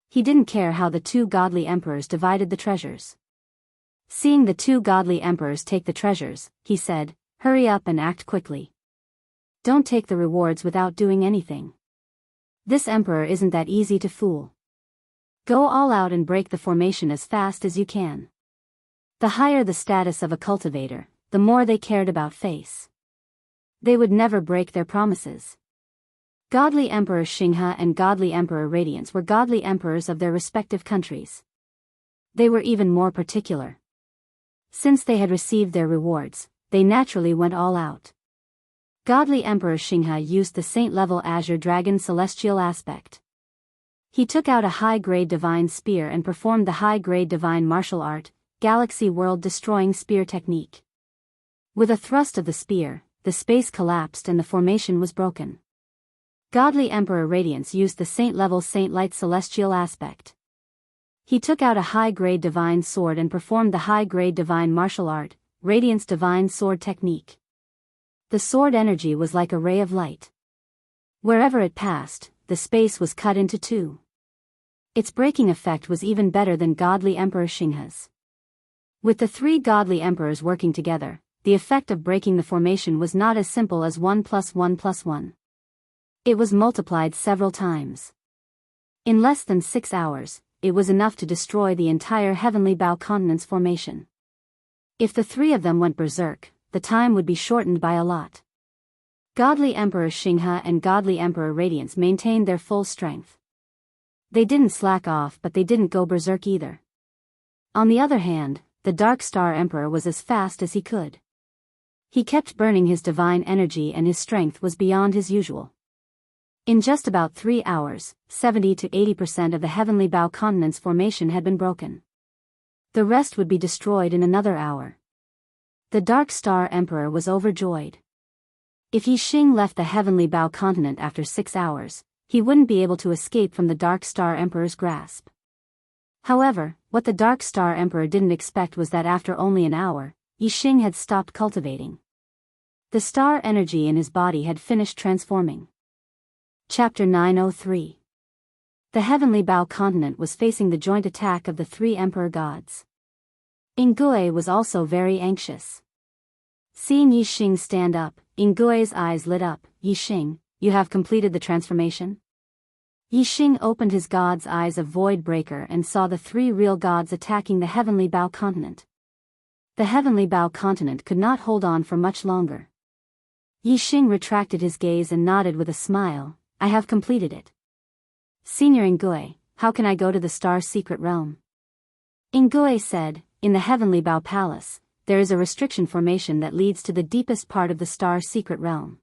He didn't care how the 2 godly emperors divided the treasures. Seeing the 2 godly emperors take the treasures, he said, "Hurry up and act quickly. Don't take the rewards without doing anything. This emperor isn't that easy to fool. Go all out and break the formation as fast as you can." The higher the status of a cultivator, the more they cared about face. They would never break their promises. Godly Emperor Xinghe and Godly Emperor Radiance were godly emperors of their respective countries. They were even more particular. Since they had received their rewards, they naturally went all out. Godly Emperor Xinghe used the saint-level Azure Dragon Celestial Aspect. He took out a high-grade divine spear and performed the high-grade divine martial art, Galaxy World-destroying spear technique. With a thrust of the spear, the space collapsed and the formation was broken. Godly Emperor Radiance used the saint-level Saint-Light Celestial Aspect. He took out a high-grade divine sword and performed the high-grade divine martial art, Radiance Divine Sword Technique. The sword energy was like a ray of light. Wherever it passed, the space was cut into 2. Its breaking effect was even better than Godly Emperor Xinghe's. With the 3 godly emperors working together, the effect of breaking the formation was not as simple as 1 + 1 + 1. It was multiplied several times. In less than 6 hours, it was enough to destroy the entire Heavenly Bow Continent's formation. If the 3 of them went berserk, the time would be shortened by a lot. Godly Emperor Xinghe and Godly Emperor Radiance maintained their full strength. They didn't slack off, but they didn't go berserk either. On the other hand, the Dark Star Emperor was as fast as he could. He kept burning his divine energy and his strength was beyond his usual. In just about 3 hours, 70 to 80% of the Heavenly Bow Continent's formation had been broken. The rest would be destroyed in another hour. The Dark Star Emperor was overjoyed. If Yi Xing left the Heavenly Bow Continent after 6 hours, he wouldn't be able to escape from the Dark Star Emperor's grasp. However, what the Dark Star Emperor didn't expect was that after only an hour, Yi Xing had stopped cultivating. The star energy in his body had finished transforming. Chapter 903. The Heavenly Bow Continent was facing the joint attack of the 3 Emperor Gods. Ingui was also very anxious. Seeing Yi Xing stand up, Ingui's eyes lit up. "Yi Xing, you have completed the transformation?" Yi Xing opened his god's eyes of Void Breaker and saw the 3 real gods attacking the Heavenly Bow Continent. The Heavenly Bow Continent could not hold on for much longer. Yi Xing retracted his gaze and nodded with a smile. "I have completed it." "Senior Ingui, how can I go to the Star Secret Realm?" Ingui said, "In the Heavenly Bow Palace, there is a restriction formation that leads to the deepest part of the Star Secret Realm.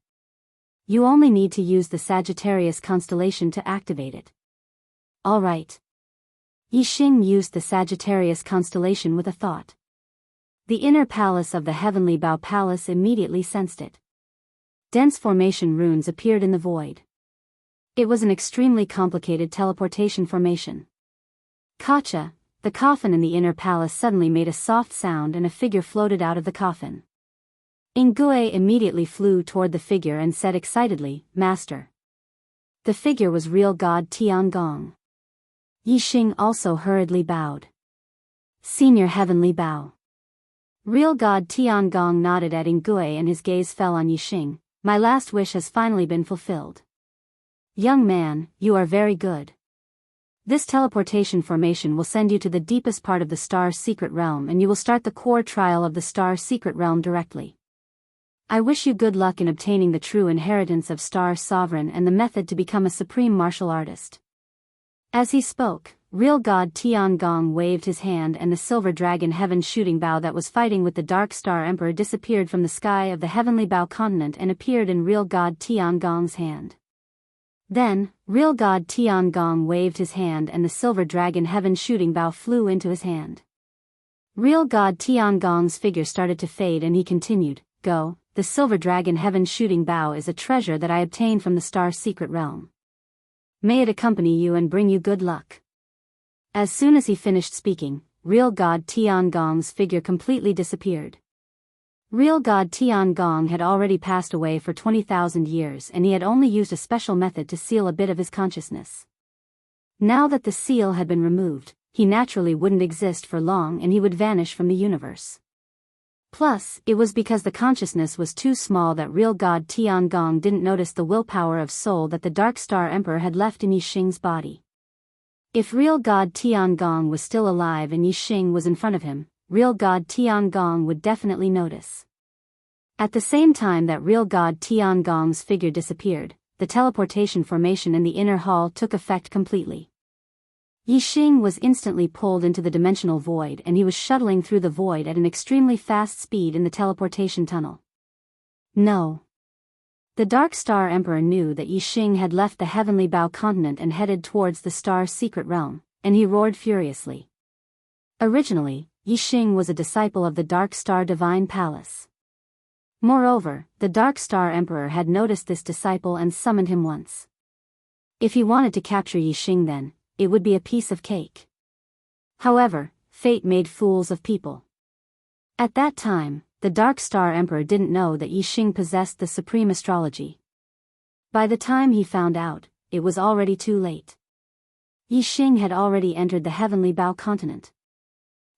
You only need to use the Sagittarius constellation to activate it." "All right." Yi Xing used the Sagittarius constellation with a thought. The inner palace of the Heavenly Bow Palace immediately sensed it. Dense formation runes appeared in the void. It was an extremely complicated teleportation formation. Kacha, the coffin in the inner palace, suddenly made a soft sound and a figure floated out of the coffin. Ingui immediately flew toward the figure and said excitedly, "Master." The figure was real god Tiangong. Yi Xing also hurriedly bowed. "Senior Heavenly Bow." Real god Tiangong nodded at Ingui and his gaze fell on Yi Xing. "My last wish has finally been fulfilled. Young man, you are very good. This teleportation formation will send you to the deepest part of the Star Secret Realm and you will start the core trial of the Star Secret Realm directly. I wish you good luck in obtaining the true inheritance of Star Sovereign and the method to become a supreme martial artist." As he spoke, real god Tiangong waved his hand and the silver dragon heaven shooting bow that was fighting with the Dark Star Emperor disappeared from the sky of the heavenly bow continent and appeared in real god Tiangong's hand. Then, real god Tiangong waved his hand and the silver dragon heaven shooting bow flew into his hand. Real god Tiangong's figure started to fade and he continued, "Go, the silver dragon heaven shooting bow is a treasure that I obtained from the star secret realm. May it accompany you and bring you good luck." As soon as he finished speaking, real god Tiangong's figure completely disappeared. Real god Tiangong had already passed away for 20,000 years and he had only used a special method to seal a bit of his consciousness. Now that the seal had been removed, he naturally wouldn't exist for long and he would vanish from the universe. Plus, it was because the consciousness was too small that real god Tiangong didn't notice the willpower of soul that the Dark Star Emperor had left in Yixing's body. If real god Tiangong was still alive and Yixing was in front of him, real god Tiangong would definitely notice. At the same time that real god Tiangong's figure disappeared, the teleportation formation in the inner hall took effect completely. Yixing was instantly pulled into the dimensional void and he was shuttling through the void at an extremely fast speed in the teleportation tunnel. No. The Dark Star Emperor knew that Yixing had left the heavenly bow continent and headed towards the star's secret realm, and he roared furiously. Originally, Yixing was a disciple of the Dark Star Divine Palace. Moreover, the Dark Star Emperor had noticed this disciple and summoned him once. If he wanted to capture Yixing then, it would be a piece of cake. However, fate made fools of people. At that time, the Dark Star Emperor didn't know that Yixing possessed the supreme astrology. By the time he found out, it was already too late. Yixing had already entered the heavenly bow continent.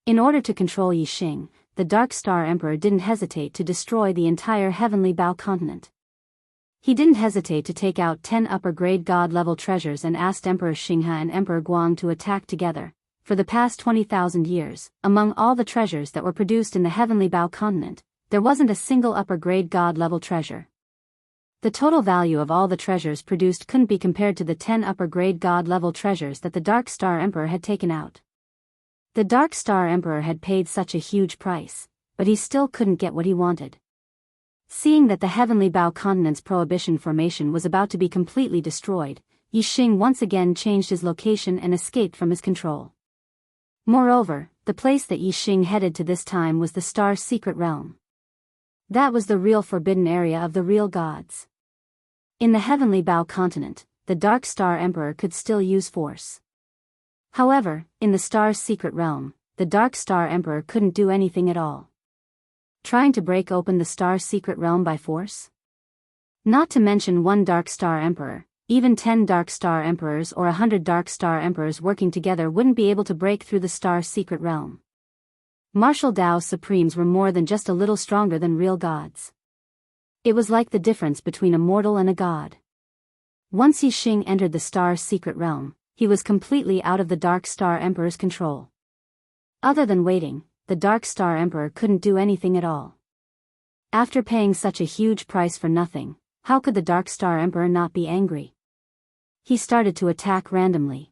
In order to control Yixing, the Dark Star Emperor didn't hesitate to destroy the entire heavenly bow continent. He didn't hesitate to take out 10 upper-grade god-level treasures and asked Emperor Xinghe and Emperor Guang to attack together. For the past 20,000 years, among all the treasures that were produced in the heavenly bow continent, there wasn't a single upper-grade god-level treasure. The total value of all the treasures produced couldn't be compared to the 10 upper-grade god-level treasures that the Dark Star Emperor had taken out. The Dark Star Emperor had paid such a huge price, but he still couldn't get what he wanted. Seeing that the heavenly bow continent's prohibition formation was about to be completely destroyed, Yixing once again changed his location and escaped from his control. Moreover, the place that Yixing headed to this time was the star's secret realm. That was the real forbidden area of the real gods. In the heavenly bow continent, the Dark Star Emperor could still use force. However, in the star's secret realm, the Dark Star Emperor couldn't do anything at all. Trying to break open the star's secret realm by force? Not to mention one Dark Star Emperor, even 10 Dark Star Emperors or 100 Dark Star Emperors working together wouldn't be able to break through the star's secret realm. Martial Dao Supremes were more than just a little stronger than real gods. It was like the difference between a mortal and a god. Once Yixing entered the star's secret realm, he was completely out of the Dark Star Emperor's control. Other than waiting, the Dark Star Emperor couldn't do anything at all. After paying such a huge price for nothing, how could the Dark Star Emperor not be angry? He started to attack randomly.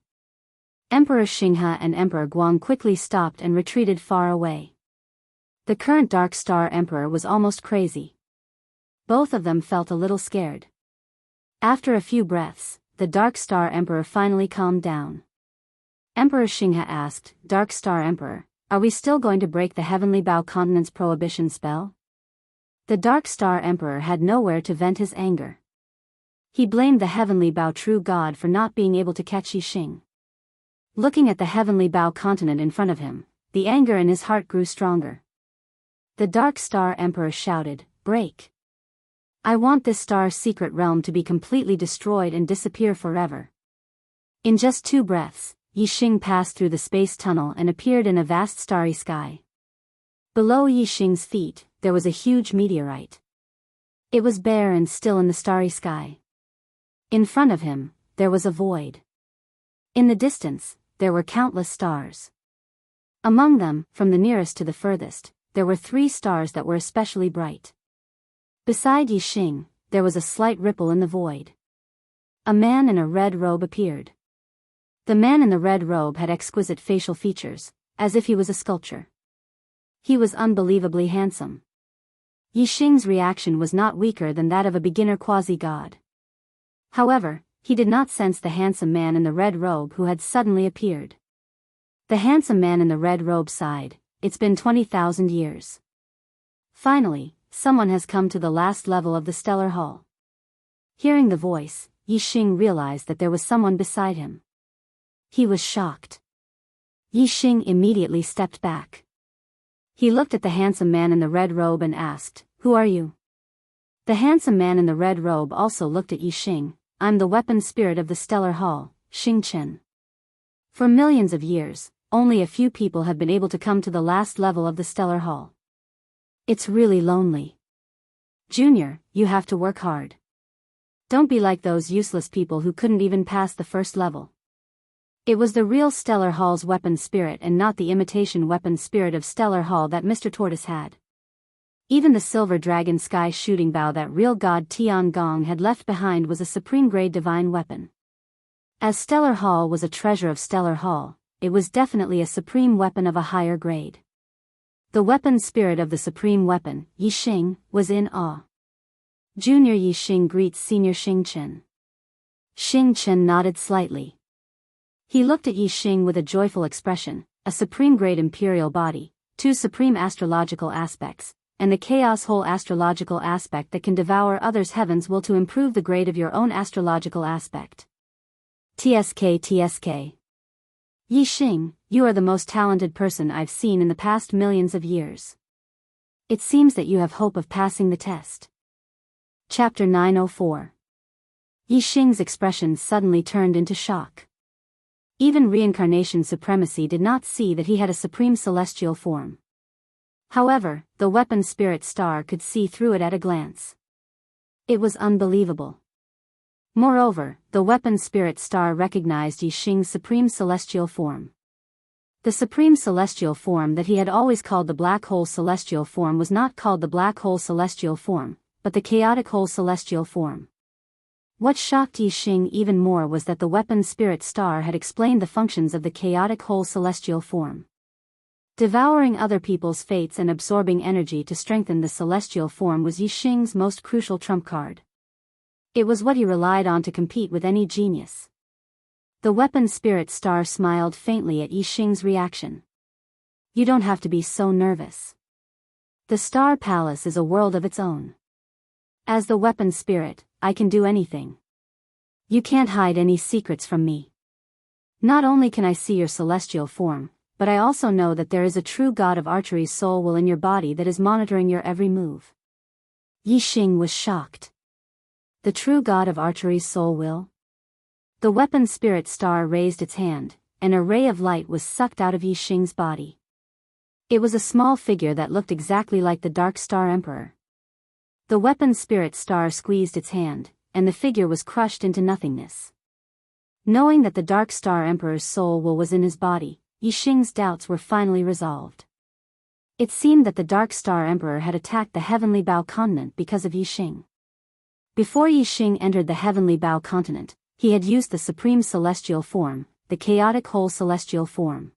Emperor Xinghe and Emperor Guang quickly stopped and retreated far away. The current Dark Star Emperor was almost crazy. Both of them felt a little scared. After a few breaths, the Dark Star Emperor finally calmed down. Emperor Xinghe asked, "Dark Star Emperor, are we still going to break the heavenly bow continent's prohibition spell?" The Dark Star Emperor had nowhere to vent his anger. He blamed the heavenly bow true god for not being able to catch Yixing. Looking at the heavenly bow continent in front of him, the anger in his heart grew stronger. The Dark Star Emperor shouted, "Break! I want this star's secret realm to be completely destroyed and disappear forever." In just 2 breaths, Yixing passed through the space tunnel and appeared in a vast starry sky. Below Yixing's feet, there was a huge meteorite. It was bare and still in the starry sky. In front of him, there was a void. In the distance, there were countless stars. Among them, from the nearest to the furthest, there were 3 stars that were especially bright. Beside Yixing, there was a slight ripple in the void. A man in a red robe appeared. The man in the red robe had exquisite facial features, as if he was a sculpture. He was unbelievably handsome. Yi Xing's reaction was not weaker than that of a beginner quasi-god. However, he did not sense the handsome man in the red robe who had suddenly appeared. The handsome man in the red robe sighed, "It's been 20,000 years. Finally, someone has come to the last level of the stellar hall." Hearing the voice, Yi Xing realized that there was someone beside him. He was shocked. Yi Xing immediately stepped back. He looked at the handsome man in the red robe and asked, "Who are you?" The handsome man in the red robe also looked at Yi Xing. "I'm the weapon spirit of the stellar hall, Xing Chen. For millions of years, only a few people have been able to come to the last level of the stellar hall. It's really lonely. Junior, you have to work hard. Don't be like those useless people who couldn't even pass the first level." It was the real Stellar Hall's weapon spirit and not the imitation weapon spirit of Stellar Hall that Mr. Tortoise had. Even the silver dragon sky shooting bow that real god Tian Gong had left behind was a supreme grade divine weapon. As Stellar Hall was a treasure of Stellar Hall, it was definitely a supreme weapon of a higher grade. The weapon spirit of the supreme weapon, Yi Xing, was in awe. Junior Yi Xing greets Senior Xing Chen. Xing Chen nodded slightly. He looked at Yi Xing with a joyful expression, a supreme grade imperial body, 2 supreme astrological aspects, and the chaos whole astrological aspect that can devour others' heavens will to improve the grade of your own astrological aspect. TSK. Yi Xing, you are the most talented person I've seen in the past millions of years. It seems that you have hope of passing the test. Chapter 904. Yi Xing's expression suddenly turned into shock. Even reincarnation supremacy did not see that he had a supreme celestial form. However, the weapon spirit star could see through it at a glance. It was unbelievable. Moreover, the weapon spirit star recognized Yi Xing's supreme celestial form. The supreme celestial form that he had always called the black hole celestial form was not called the black hole celestial form, but the chaotic hole celestial form. What shocked Yi Xing even more was that the weapon spirit star had explained the functions of the chaotic whole celestial form. Devouring other people's fates and absorbing energy to strengthen the celestial form was Yi Xing's most crucial trump card. It was what he relied on to compete with any genius. The weapon spirit star smiled faintly at Yi Xing's reaction. "You don't have to be so nervous. The Star Palace is a world of its own. As the weapon spirit, I can do anything. You can't hide any secrets from me. Not only can I see your celestial form, but I also know that there is a true god of archery's soul will in your body that is monitoring your every move." Yi Xing was shocked. The true god of archery's soul will? The weapon spirit star raised its hand, and a ray of light was sucked out of Yi Xing's body. It was a small figure that looked exactly like the Dark Star Emperor. The weapon spirit star squeezed its hand, and the figure was crushed into nothingness. Knowing that the Dark Star Emperor's soul will was in his body, Yi Xing's doubts were finally resolved. It seemed that the Dark Star Emperor had attacked the Heavenly Bow continent because of Yi Xing. Before Yi Xing entered the Heavenly Bow continent, he had used the supreme celestial form, the chaotic whole celestial form.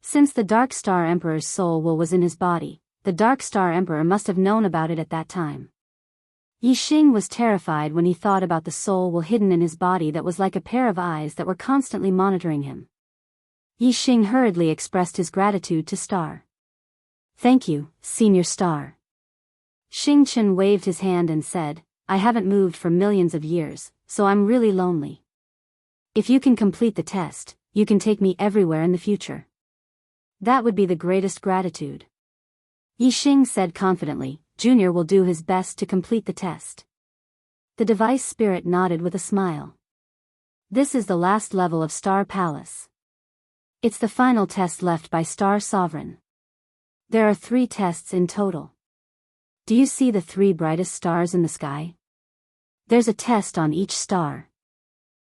Since the Dark Star Emperor's soul will was in his body, the Dark Star Emperor must have known about it at that time. Yi Xing was terrified when he thought about the soul will hidden in his body that was like a pair of eyes that were constantly monitoring him. Yi Xing hurriedly expressed his gratitude to Star. "Thank you, Senior Star." Xing Chen waved his hand and said, "I haven't moved for millions of years, so I'm really lonely. If you can complete the test, you can take me everywhere in the future. That would be the greatest gratitude." Yi Xing said confidently, "Junior will do his best to complete the test." The device spirit nodded with a smile. "This is the last level of Star Palace. It's the final test left by Star Sovereign. There are 3 tests in total. Do you see the 3 brightest stars in the sky? There's a test on each star.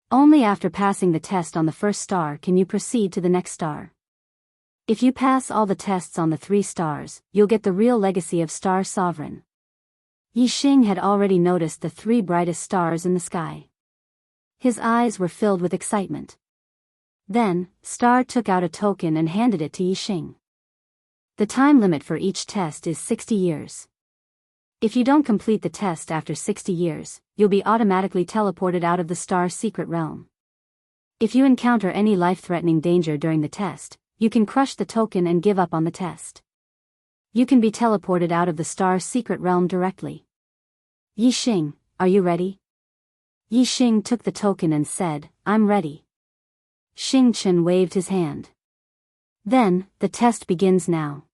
Only after passing the test on the first star can you proceed to the next star. If you pass all the tests on the 3 stars, you'll get the real legacy of Star Sovereign." Yi Xing had already noticed the 3 brightest stars in the sky. His eyes were filled with excitement. Then, Star took out a token and handed it to Yixing. The time limit for each test is 60 years. If you don't complete the test after 60 years, you'll be automatically teleported out of the Star's secret realm. If you encounter any life-threatening danger during the test, you can crush the token and give up on the test. You can be teleported out of the Star's secret realm directly. Yixing, are you ready? Yixing took the token and said, I'm ready. Xing Chen waved his hand. Then, the test begins now.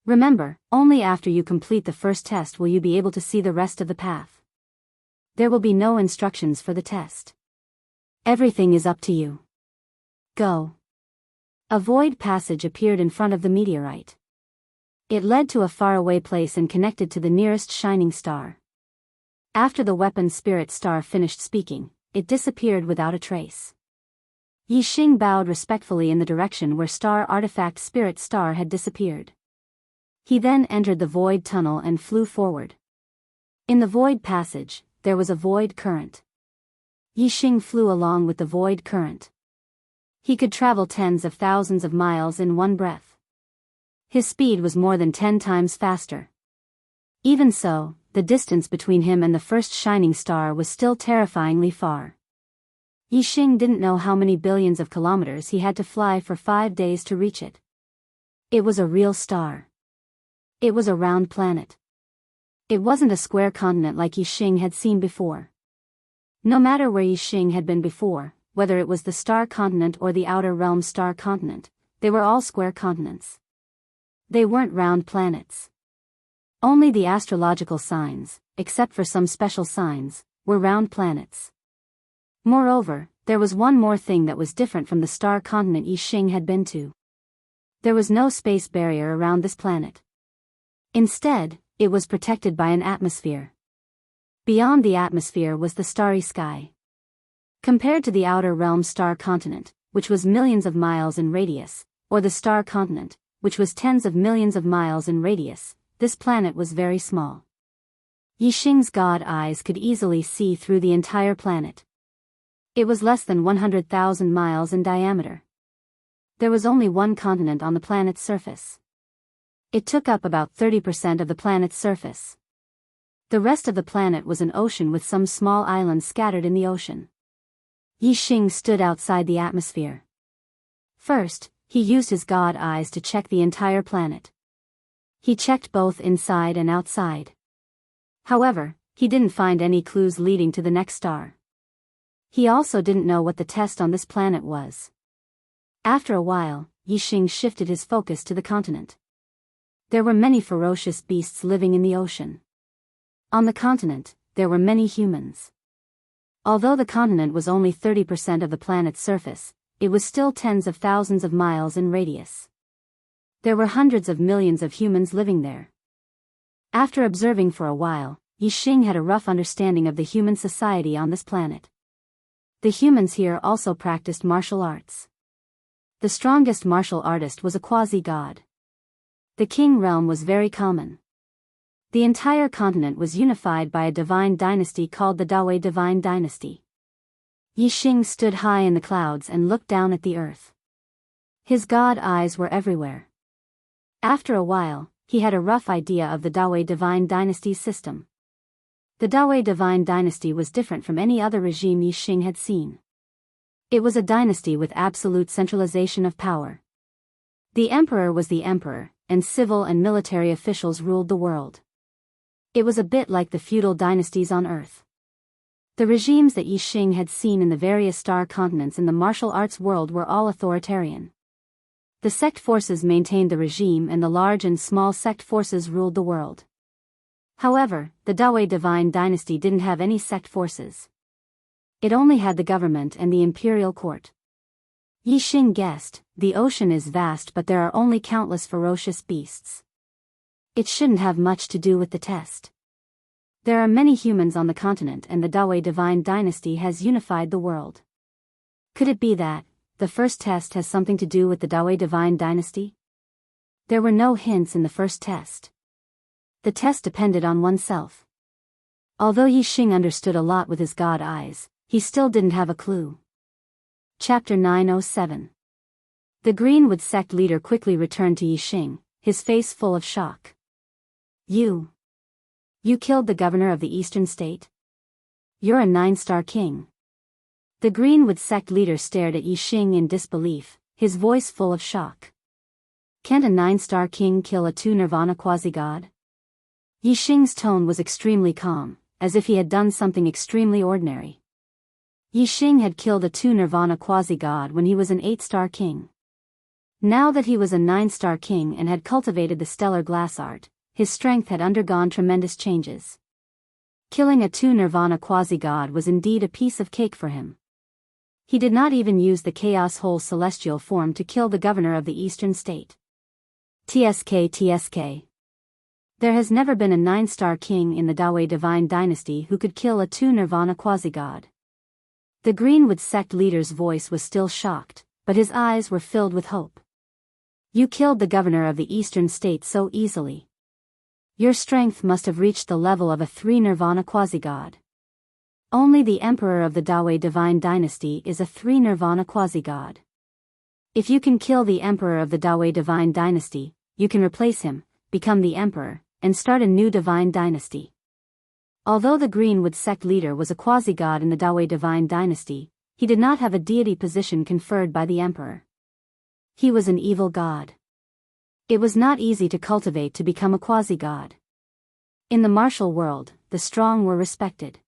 Remember, only after you complete the first test will you be able to see the rest of the path. There will be no instructions for the test. Everything is up to you. Go. A void passage appeared in front of the meteorite. It led to a faraway place and connected to the nearest shining star. After the weapon spirit star finished speaking, it disappeared without a trace. Yixing bowed respectfully in the direction where Star Artifact Spirit Star had disappeared. He then entered the void tunnel and flew forward. In the void passage, there was a void current. Yixing flew along with the void current. He could travel tens of thousands of miles in one breath. His speed was more than 10 times faster. Even so, the distance between him and the first shining star was still terrifyingly far. Yixing didn't know how many billions of kilometers he had to fly for 5 days to reach it. It was a real star. It was a round planet. It wasn't a square continent like Yixing had seen before. No matter where Yixing had been before, whether it was the star continent or the outer realm star continent, they were all square continents. They weren't round planets. Only the astrological signs, except for some special signs, were round planets. Moreover, there was one more thing that was different from the star continent Yixing had been to. There was no space barrier around this planet. Instead, it was protected by an atmosphere. Beyond the atmosphere was the starry sky. Compared to the outer realm star continent, which was millions of miles in radius, or the star continent, which was tens of millions of miles in radius, this planet was very small. Yixing's god eyes could easily see through the entire planet. It was less than 100,000 miles in diameter. There was only one continent on the planet's surface. It took up about 30% of the planet's surface. The rest of the planet was an ocean with some small islands scattered in the ocean. Yixing stood outside the atmosphere. First, he used his god eyes to check the entire planet. He checked both inside and outside. However, he didn't find any clues leading to the next star. He also didn't know what the test on this planet was. After a while, Yixing shifted his focus to the continent. There were many ferocious beasts living in the ocean. On the continent, there were many humans. Although the continent was only 30% of the planet's surface, it was still tens of thousands of miles in radius. There were hundreds of millions of humans living there. After observing for a while, Yixing had a rough understanding of the human society on this planet. The humans here also practiced martial arts. The strongest martial artist was a quasi-god. The king realm was very common. The entire continent was unified by a divine dynasty called the Dawei Divine Dynasty. Yixing stood high in the clouds and looked down at the earth. His god eyes were everywhere. After a while, he had a rough idea of the Dawei Divine Dynasty's system. The Dawei Divine Dynasty was different from any other regime Yixing had seen. It was a dynasty with absolute centralization of power. The emperor was the emperor, and civil and military officials ruled the world. It was a bit like the feudal dynasties on Earth. The regimes that Yixing had seen in the various star continents in the martial arts world were all authoritarian. The sect forces maintained the regime and the large and small sect forces ruled the world. However, the Dawei Divine Dynasty didn't have any sect forces. It only had the government and the imperial court. Yixing guessed, the ocean is vast but there are only countless ferocious beasts. It shouldn't have much to do with the test. There are many humans on the continent and the Dawei Divine Dynasty has unified the world. Could it be that the first test has something to do with the Dawei Divine Dynasty? There were no hints in the first test. The test depended on oneself. Although Yixing understood a lot with his god eyes, he still didn't have a clue. Chapter 907. The Greenwood sect leader quickly returned to Yixing, his face full of shock. You killed the governor of the eastern state? You're a 9-star king. The Greenwood sect leader stared at Yixing in disbelief, his voice full of shock. Can't a 9-star king kill a 2-nirvana quasi-god? Yixing's tone was extremely calm, as if he had done something extremely ordinary. Yixing had killed a 2-nirvana quasi-god when he was an 8-star king. Now that he was a 9-star king and had cultivated the stellar glass art, his strength had undergone tremendous changes. Killing a 2-nirvana quasi-god was indeed a piece of cake for him. He did not even use the chaos whole celestial form to kill the governor of the eastern state. TSK. There has never been a 9-star king in the Dawei divine dynasty who could kill a 2-nirvana quasi-god. The Greenwood sect leader's voice was still shocked, but his eyes were filled with hope. You killed the governor of the eastern state so easily. Your strength must have reached the level of a 3-nirvana quasi-god. Only the emperor of the Dawei divine dynasty is a 3-nirvana quasi-god. If you can kill the emperor of the Dawei divine dynasty, you can replace him, become the emperor, and start a new divine dynasty. Although the Greenwood sect leader was a quasi-god in the Dawei divine dynasty, he did not have a deity position conferred by the emperor. He was an evil god. It was not easy to cultivate to become a quasi-god. In the martial world, the strong were respected.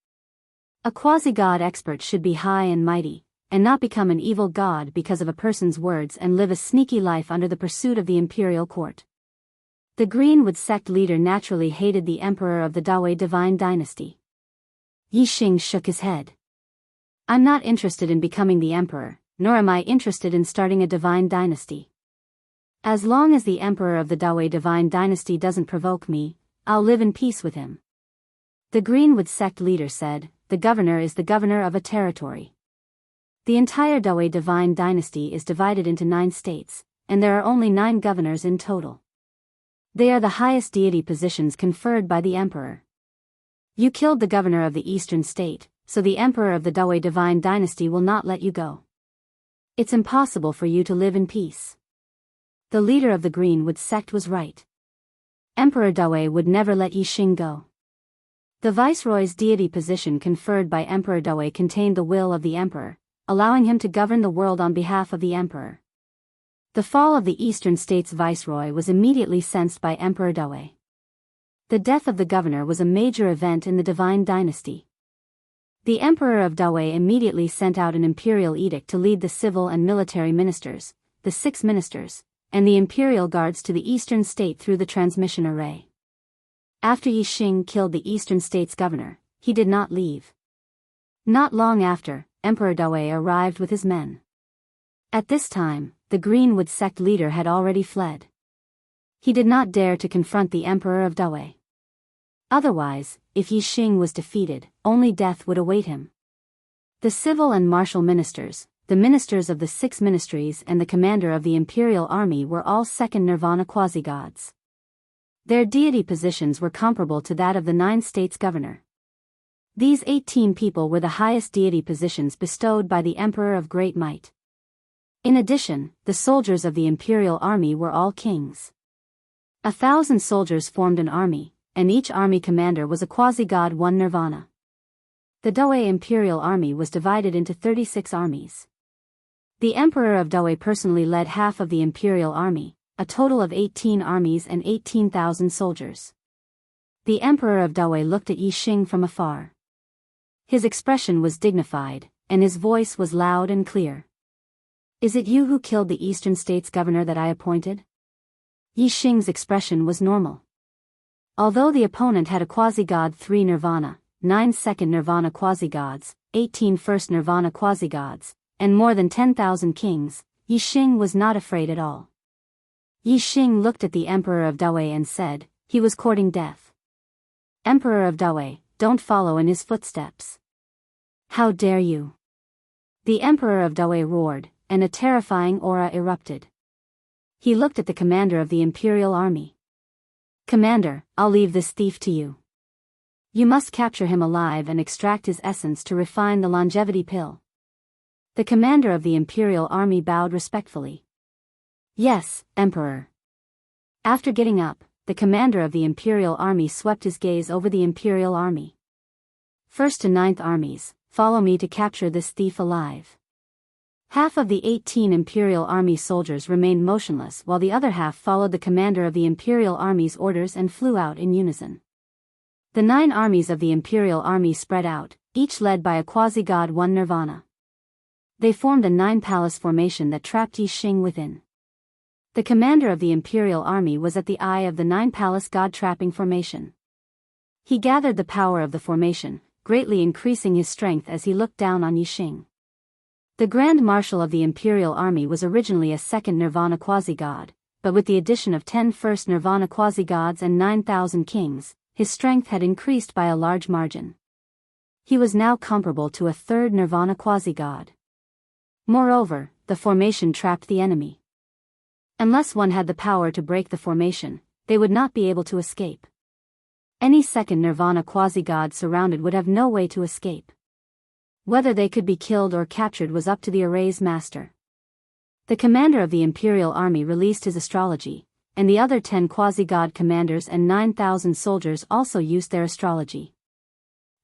A quasi-god expert should be high and mighty, and not become an evil god because of a person's words and live a sneaky life under the pursuit of the imperial court. The Greenwood sect leader naturally hated the emperor of the Dawei divine dynasty. Yixing shook his head. I'm not interested in becoming the emperor, nor am I interested in starting a divine dynasty. As long as the emperor of the Dawei divine dynasty doesn't provoke me, I'll live in peace with him. The Greenwood sect leader said, the governor is the governor of a territory. The entire Dawei divine dynasty is divided into 9 states, and there are only 9 governors in total. They are the highest deity positions conferred by the emperor. You killed the governor of the eastern state, so the emperor of the Dawei divine dynasty will not let you go. It's impossible for you to live in peace. The leader of the Greenwood sect was right. Emperor Dawei would never let Yixing go. The viceroy's deity position conferred by Emperor Dawei contained the will of the emperor, allowing him to govern the world on behalf of the emperor. The fall of the eastern state's viceroy was immediately sensed by Emperor Dawei. The death of the governor was a major event in the divine dynasty. The emperor of Dawei immediately sent out an imperial edict to lead the civil and military ministers, the 6 ministers, and the imperial guards to the eastern state through the transmission array. After Yixing killed the eastern state's governor, he did not leave. Not long after, Emperor Dawei arrived with his men. At this time, the Greenwood sect leader had already fled. He did not dare to confront the emperor of Dawei. Otherwise, if Yixing was defeated, only death would await him. The civil and martial ministers, the ministers of the 6 ministries and the commander of the imperial army were all 2nd nirvana quasi-gods. Their deity positions were comparable to that of the 9 states' governor. These 18 people were the highest deity positions bestowed by the emperor of great might. In addition, the soldiers of the imperial army were all kings. 1,000 soldiers formed an army, and each army commander was a quasi-god 1 nirvana. The Dawei imperial army was divided into 36 armies. The emperor of Dawei personally led half of the imperial army, a total of 18 armies and 18,000 soldiers. The emperor of Dawei looked at Yixing from afar. His expression was dignified, and his voice was loud and clear. Is it you who killed the eastern state's governor that I appointed? Yixing's expression was normal. Although the opponent had a quasi-god 3 nirvana, 9 2nd nirvana quasi-gods, 18 1st nirvana quasi-gods, and more than 10,000 kings, Yixing was not afraid at all. Yixing looked at the emperor of Dawei and said, he was courting death. Emperor of Dawei, don't follow in his footsteps. How dare you? The emperor of Dawei roared, and a terrifying aura erupted. He looked at the commander of the imperial army. Commander, I'll leave this thief to you. You must capture him alive and extract his essence to refine the longevity pill. The commander of the imperial army bowed respectfully. Yes, Emperor. After getting up, the commander of the imperial army swept his gaze over the imperial army. 1st to 9th armies, follow me to capture this thief alive. Half of the 18 imperial army soldiers remained motionless while the other half followed the commander of the imperial army's orders and flew out in unison. The 9 armies of the imperial army spread out, each led by a quasi-god one Nirvana. They formed a 9-palace formation that trapped Yi Xing within. The commander of the imperial army was at the eye of the 9-palace god-trapping formation. He gathered the power of the formation, greatly increasing his strength as he looked down on Yi Xing. The Grand Marshal of the imperial army was originally a 2nd Nirvana quasi-god, but with the addition of 10 first Nirvana quasi-gods and 9,000 kings, his strength had increased by a large margin. He was now comparable to a 3rd Nirvana quasi-god. Moreover, the formation trapped the enemy. Unless one had the power to break the formation, they would not be able to escape. Any 2nd Nirvana quasi-god surrounded would have no way to escape. Whether they could be killed or captured was up to the array's master. The commander of the imperial army released his astrology, and the other 10 quasi-god commanders and 9,000 soldiers also used their astrology.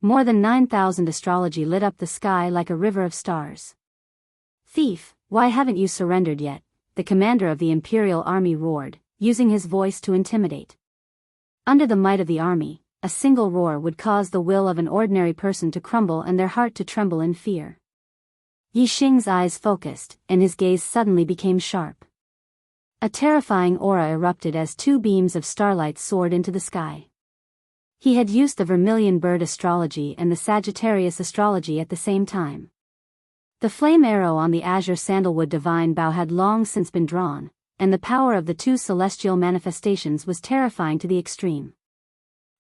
More than 9,000 astrology lit up the sky like a river of stars. Thief, why haven't you surrendered yet? The commander of the imperial army roared, using his voice to intimidate. Under the might of the army, a single roar would cause the will of an ordinary person to crumble and their heart to tremble in fear. Yi Xing's eyes focused, and his gaze suddenly became sharp. A terrifying aura erupted as 2 beams of starlight soared into the sky. He had used the vermilion bird astrology and the Sagittarius astrology at the same time. The flame arrow on the azure sandalwood divine bow had long since been drawn, and the power of the 2 celestial manifestations was terrifying to the extreme.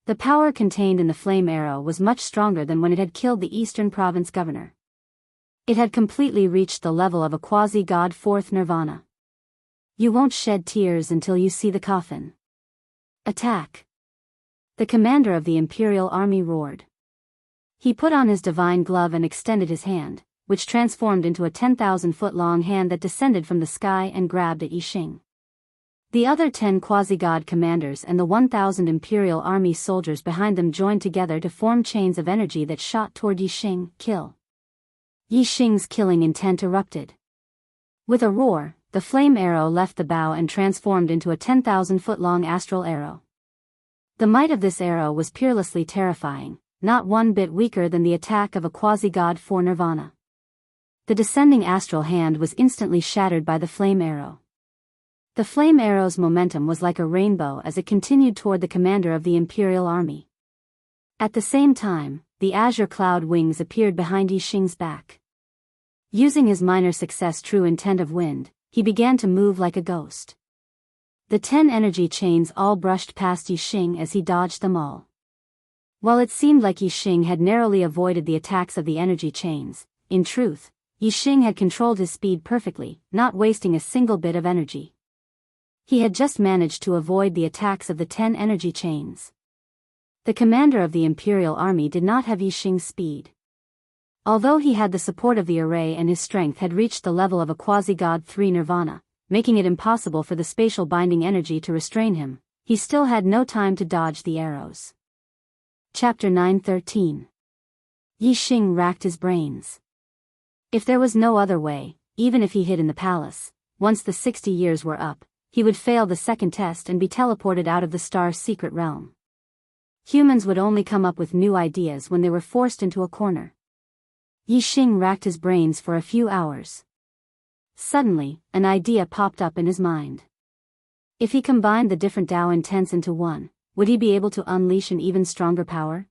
The power contained in the flame arrow was much stronger than when it had killed the Eastern Province governor. It had completely reached the level of a quasi-god 4th Nirvana. You won't shed tears until you see the coffin. Attack! The commander of the imperial army roared. He put on his divine glove and extended his hand, which transformed into a 10,000-foot-long hand that descended from the sky and grabbed at Yi Xing. The other 10 quasi-god commanders and the 1,000 imperial army soldiers behind them joined together to form chains of energy that shot toward Yi Xing. Kill! Yi Xing's killing intent erupted. With a roar, the flame arrow left the bow and transformed into a 10,000-foot-long astral arrow. The might of this arrow was peerlessly terrifying, not one bit weaker than the attack of a quasi-god 4 Nirvana. The descending astral hand was instantly shattered by the flame arrow. The flame arrow's momentum was like a rainbow as it continued toward the commander of the imperial army. At the same time, the azure cloud wings appeared behind Yi Xing's back. Using his minor success true intent of wind, he began to move like a ghost. The 10 energy chains all brushed past Yi Xing as he dodged them all. While it seemed like Yi Xing had narrowly avoided the attacks of the energy chains, in truth, Yi Xing had controlled his speed perfectly, not wasting a single bit of energy. He had just managed to avoid the attacks of the 10 energy chains. The commander of the imperial army did not have Yi Xing's speed. Although he had the support of the array and his strength had reached the level of a quasi-god 3 Nirvana, making it impossible for the spatial binding energy to restrain him, he still had no time to dodge the arrows. Chapter 9:13. Yi Xing racked his brains. If there was no other way, even if he hid in the palace, once the 60 years were up, he would fail the second test and be teleported out of the star's secret realm. Humans would only come up with new ideas when they were forced into a corner. Yi Xing racked his brains for a few hours. Suddenly, an idea popped up in his mind. If he combined the different Tao intents into one, would he be able to unleash an even stronger power?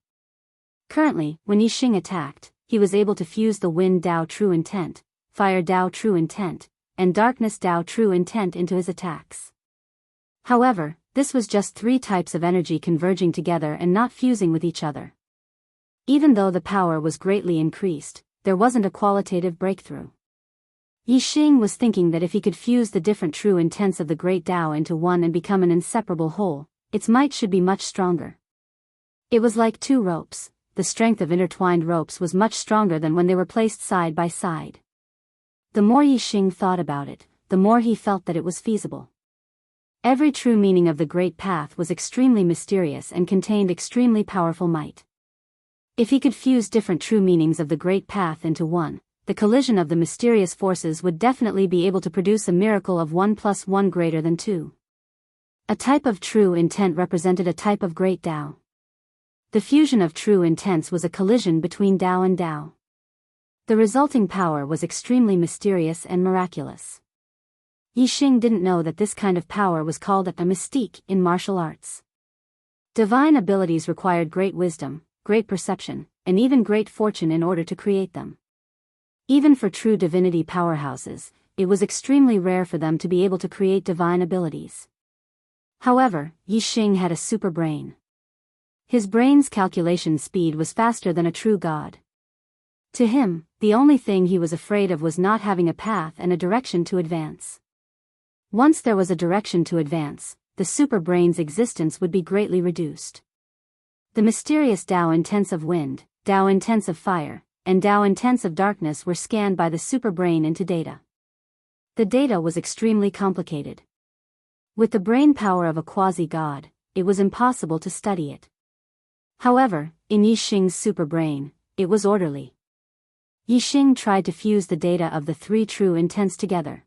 Currently, when Yi Xing attacked, he was able to fuse the Wind Tao True Intent, Fire Tao True Intent, and Darkness Tao True Intent into his attacks. However, this was just 3 types of energy converging together and not fusing with each other. Even though the power was greatly increased, there wasn't a qualitative breakthrough. Yi Xing was thinking that if he could fuse the different true intents of the Great Tao into one and become an inseparable whole, its might should be much stronger. It was like 2 ropes. The strength of intertwined ropes was much stronger than when they were placed side by side. The more Yi Xing thought about it, the more he felt that it was feasible. Every true meaning of the Great Path was extremely mysterious and contained extremely powerful might. If he could fuse different true meanings of the Great Path into one, the collision of the mysterious forces would definitely be able to produce a miracle of 1 + 1 greater than 2. A type of true intent represented a type of great Tao. The fusion of true intents was a collision between Tao and Tao. The resulting power was extremely mysterious and miraculous. Yi Xing didn't know that this kind of power was called a mystique in martial arts. Divine abilities required great wisdom, great perception, and even great fortune in order to create them. Even for true divinity powerhouses, it was extremely rare for them to be able to create divine abilities. However, Yi Xing had a super brain. His brain's calculation speed was faster than a true god. To him, the only thing he was afraid of was not having a path and a direction to advance. Once there was a direction to advance, the super brain's existence would be greatly reduced. The mysterious Tao intents of wind, Tao intents of fire, and Tao intents of darkness were scanned by the super brain into data. The data was extremely complicated. With the brain power of a quasi-god, it was impossible to study it. However, in Yi Xing's super brain, it was orderly. Yi Xing tried to fuse the data of the three true intents together.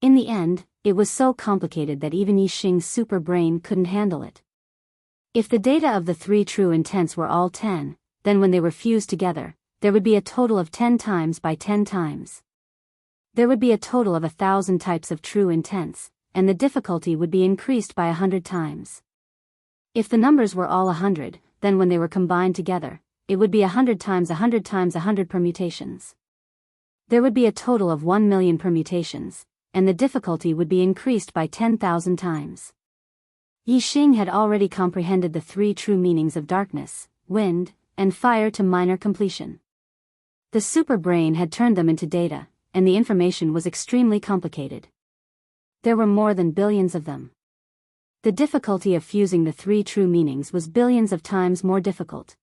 In the end, it was so complicated that even Yi Xing's super brain couldn't handle it. If the data of the three true intents were all 10, then when they were fused together, there would be a total of 10 times by 10 times. There would be a total of 1,000 types of true intents, and the difficulty would be increased by 100 times. If the numbers were all 100, then when they were combined together, it would be 100 times 100 times 100 permutations. There would be a total of 1 million permutations, and the difficulty would be increased by 10,000 times. Yi Xing had already comprehended the three true meanings of darkness, wind, and fire to minor completion. The super brain had turned them into data, and the information was extremely complicated. There were more than billions of them. The difficulty of fusing the three true meanings was billions of times more difficult.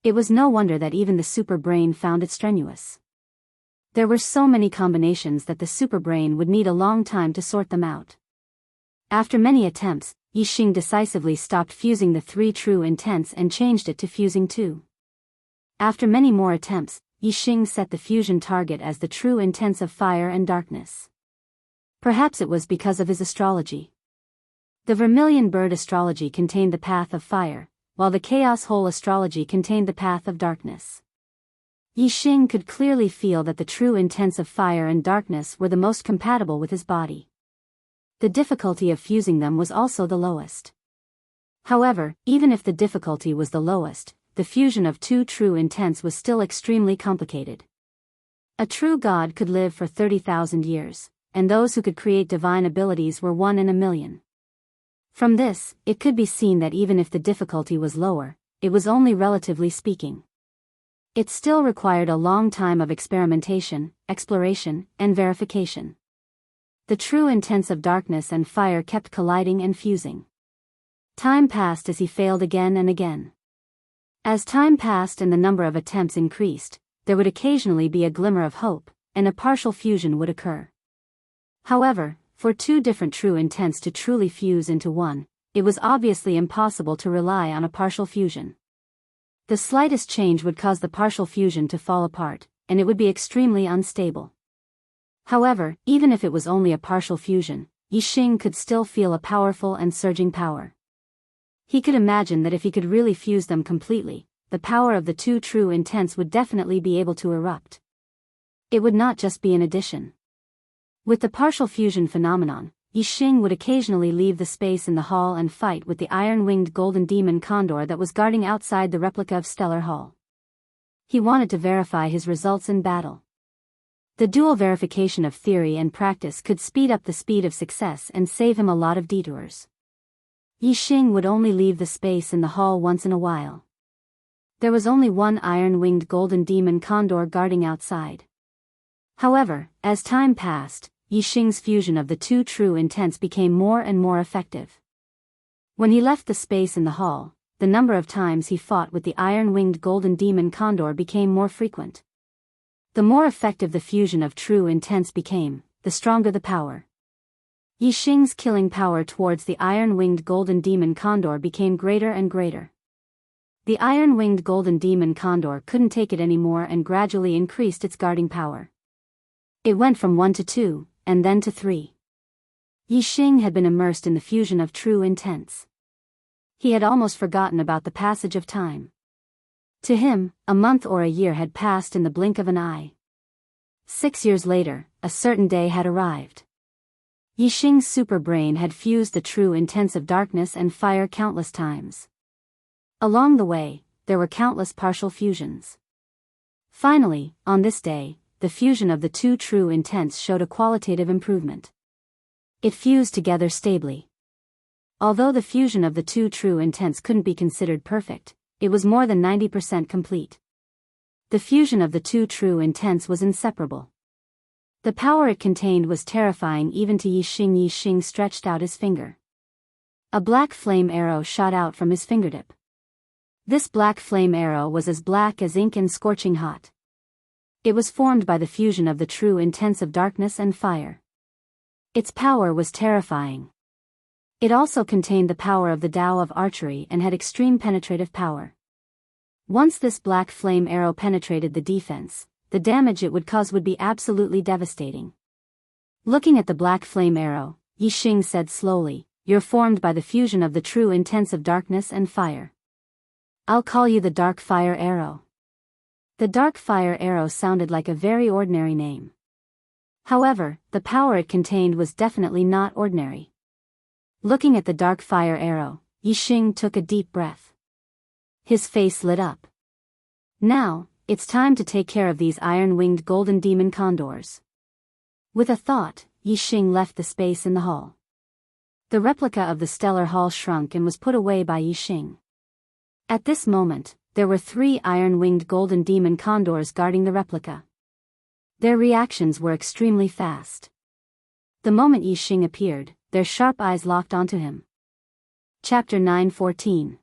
It was no wonder that even the super brain found it strenuous. There were so many combinations that the super brain would need a long time to sort them out. After many attempts, Yi Xing decisively stopped fusing the three true intents and changed it to fusing 2. After many more attempts, Yi Xing set the fusion target as the true intents of fire and darkness. Perhaps it was because of his astrology. The vermilion bird astrology contained the path of fire, while the chaos hole astrology contained the path of darkness. Yi Xing could clearly feel that the true intents of fire and darkness were the most compatible with his body. The difficulty of fusing them was also the lowest. However, even if the difficulty was the lowest, the fusion of two true intents was still extremely complicated. A true god could live for 30,000 years, and those who could create divine abilities were 1 in a million. From this, it could be seen that even if the difficulty was lower, it was only relatively speaking. It still required a long time of experimentation, exploration, and verification. The true intents of darkness and fire kept colliding and fusing. Time passed as he failed again and again. As time passed and the number of attempts increased, there would occasionally be a glimmer of hope, and a partial fusion would occur. However, for two different true intents to truly fuse into one, it was obviously impossible to rely on a partial fusion. The slightest change would cause the partial fusion to fall apart, and it would be extremely unstable. However, even if it was only a partial fusion, Yi Xing could still feel a powerful and surging power. He could imagine that if he could really fuse them completely, the power of the two true intents would definitely be able to erupt. It would not just be an addition. With the partial fusion phenomenon, Yi Xing would occasionally leave the space in the hall and fight with the iron-winged golden demon condor that was guarding outside the replica of Stellar Hall. He wanted to verify his results in battle. The dual verification of theory and practice could speed up the speed of success and save him a lot of detours. Yi Xing would only leave the space in the hall once in a while. There was only one iron-winged golden demon condor guarding outside. However, as time passed, Yi Xing's fusion of the two true intents became more and more effective. When he left the space in the hall, the number of times he fought with the iron-winged golden demon condor became more frequent. The more effective the fusion of true intents became, the stronger the power. Yi Xing's killing power towards the iron-winged golden demon condor became greater and greater. The iron-winged golden demon condor couldn't take it anymore and gradually increased its guarding power. It went from 1 to 2, and then to 3. Yi Xing had been immersed in the fusion of true intents. He had almost forgotten about the passage of time. To him, a month or a year had passed in the blink of an eye. 6 years later, a certain day had arrived. Yi Xing's superbrain had fused the true intents of darkness and fire countless times. Along the way, there were countless partial fusions. Finally, on this day, the fusion of the two true intents showed a qualitative improvement. It fused together stably. Although the fusion of the two true intents couldn't be considered perfect, it was more than 90% complete. The fusion of the two true intents was inseparable. The power it contained was terrifying even to Yi Xing. Yi Xing stretched out his finger. A black flame arrow shot out from his fingertip. This black flame arrow was as black as ink and scorching hot. It was formed by the fusion of the true intents of darkness and fire. Its power was terrifying. It also contained the power of the Tao of archery and had extreme penetrative power. Once this black flame arrow penetrated the defense, the damage it would cause would be absolutely devastating. Looking at the black flame arrow, Yi Xing said slowly, "You're formed by the fusion of the true intents of darkness and fire. I'll call you the Dark Fire Arrow." The Dark Fire Arrow sounded like a very ordinary name. However, the power it contained was definitely not ordinary. Looking at the Dark Fire Arrow, Yi Xing took a deep breath. His face lit up. Now, it's time to take care of these iron-winged golden demon condors. With a thought, Yi Xing left the space in the hall. The replica of the stellar hall shrunk and was put away by Yi Xing. At this moment, there were 3 iron-winged golden demon condors guarding the replica. Their reactions were extremely fast. The moment Yi Xing appeared, their sharp eyes locked onto him. Chapter 9:14.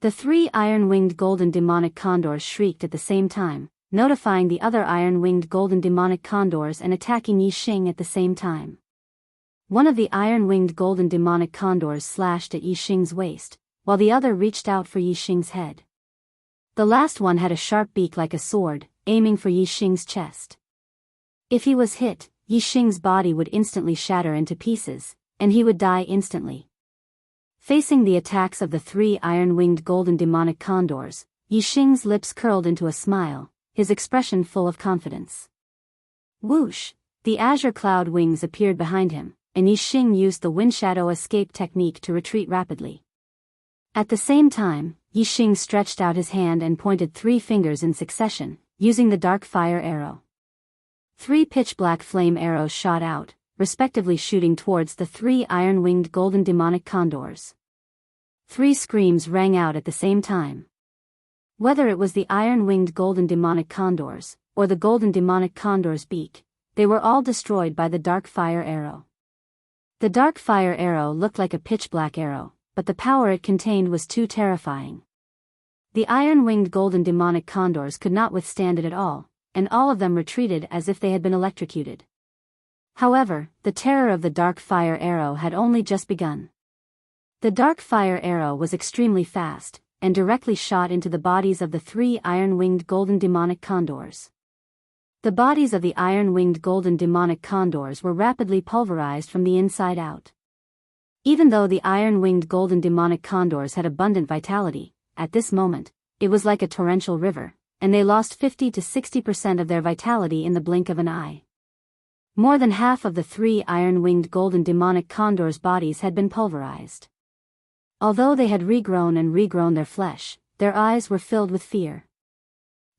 The 3 iron-winged golden demonic condors shrieked at the same time, notifying the other iron-winged golden demonic condors and attacking Yi Xing at the same time. One of the iron-winged golden demonic condors slashed at Yi Xing's waist, while the other reached out for Yi Xing's head. The last one had a sharp beak like a sword, aiming for Yi Xing's chest. If he was hit, Yi Xing's body would instantly shatter into pieces, and he would die instantly. Facing the attacks of the 3 iron-winged golden demonic condors, Yi Xing's lips curled into a smile, his expression full of confidence. Whoosh! The azure cloud wings appeared behind him, and Yi Xing used the wind shadow escape technique to retreat rapidly. At the same time, Yi Xing stretched out his hand and pointed 3 fingers in succession, using the Dark Fire Arrow. 3 pitch-black flame arrows shot out, respectively shooting towards the 3 iron-winged golden demonic condors. 3 screams rang out at the same time. Whether it was the iron-winged golden demonic condors, or the golden demonic condor's beak, they were all destroyed by the Dark Fire Arrow. The Dark Fire Arrow looked like a pitch-black arrow, but the power it contained was too terrifying. The iron-winged golden demonic condors could not withstand it at all, and all of them retreated as if they had been electrocuted. However, the terror of the Dark Fire Arrow had only just begun. The Dark Fire Arrow was extremely fast, and directly shot into the bodies of the 3 iron-winged golden demonic condors. The bodies of the iron-winged golden demonic condors were rapidly pulverized from the inside out. Even though the iron-winged golden demonic condors had abundant vitality, at this moment, it was like a torrential river, and they lost 50 to 60% of their vitality in the blink of an eye. More than half of the 3 iron-winged golden demonic condors' bodies had been pulverized. Although they had regrown their flesh, their eyes were filled with fear.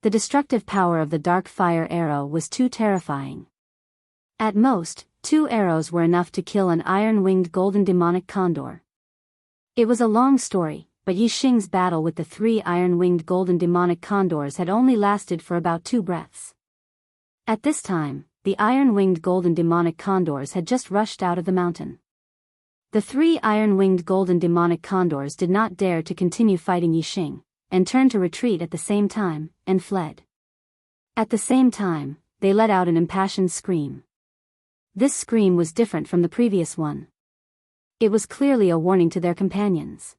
The destructive power of the Dark Fire Arrow was too terrifying. At most, 2 arrows were enough to kill an iron-winged golden demonic condor. It was a long story, but Yi Xing's battle with the 3 iron-winged golden demonic condors had only lasted for about 2 breaths. At this time, the iron-winged golden demonic condors had just rushed out of the mountain. The 3 iron-winged golden demonic condors did not dare to continue fighting Yi Xing, and turned to retreat at the same time, and fled. At the same time, they let out an impassioned scream. This scream was different from the previous one. It was clearly a warning to their companions.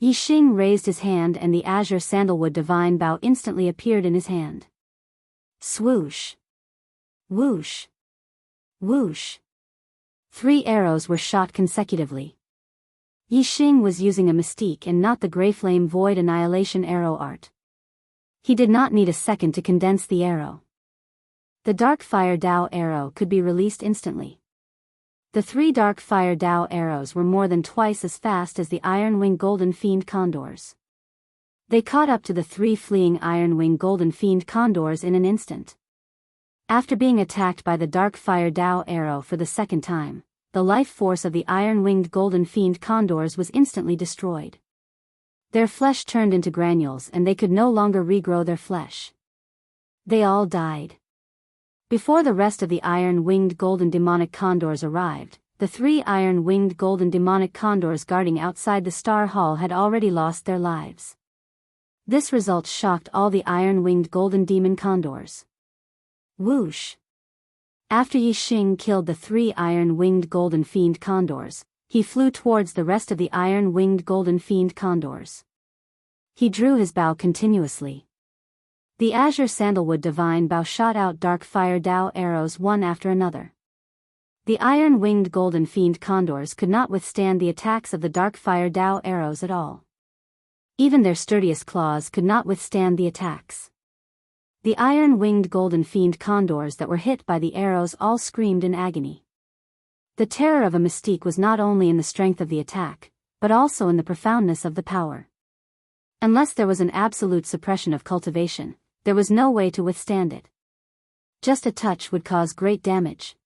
Yixing raised his hand and the azure sandalwood divine bow instantly appeared in his hand. Swoosh! Whoosh! Whoosh! 3 arrows were shot consecutively. Yixing was using a mystique and not the Grey Flame Void Annihilation arrow art. He did not need a second to condense the arrow. The Dark Fire Dao arrow could be released instantly. The 3 Dark Fire Dao arrows were more than twice as fast as the Iron Wing Golden Fiend Condors. They caught up to the 3 fleeing Iron Wing Golden Fiend Condors in an instant. After being attacked by the Dark Fire Dao arrow for the second time, the life force of the Iron-Winged Golden Fiend Condors was instantly destroyed. Their flesh turned into granules and they could no longer regrow their flesh. They all died. Before the rest of the Iron-Winged Golden Demonic Condors arrived, the 3 Iron-Winged Golden Demonic Condors guarding outside the Star Hall had already lost their lives. This result shocked all the Iron-Winged Golden Demon Condors. Whoosh! After Yixing killed the 3 Iron-Winged Golden Fiend Condors, he flew towards the rest of the Iron-Winged Golden Fiend Condors. He drew his bow continuously. The Azure Sandalwood Divine Bow shot out Dark Fire Dao arrows one after another. The Iron-Winged Golden Fiend Condors could not withstand the attacks of the Dark Fire Dao arrows at all. Even their sturdiest claws could not withstand the attacks. The Iron-Winged Golden Fiend Condors that were hit by the arrows all screamed in agony. The terror of a mystique was not only in the strength of the attack, but also in the profoundness of the power. Unless there was an absolute suppression of cultivation, there was no way to withstand it. Just a touch would cause great damage.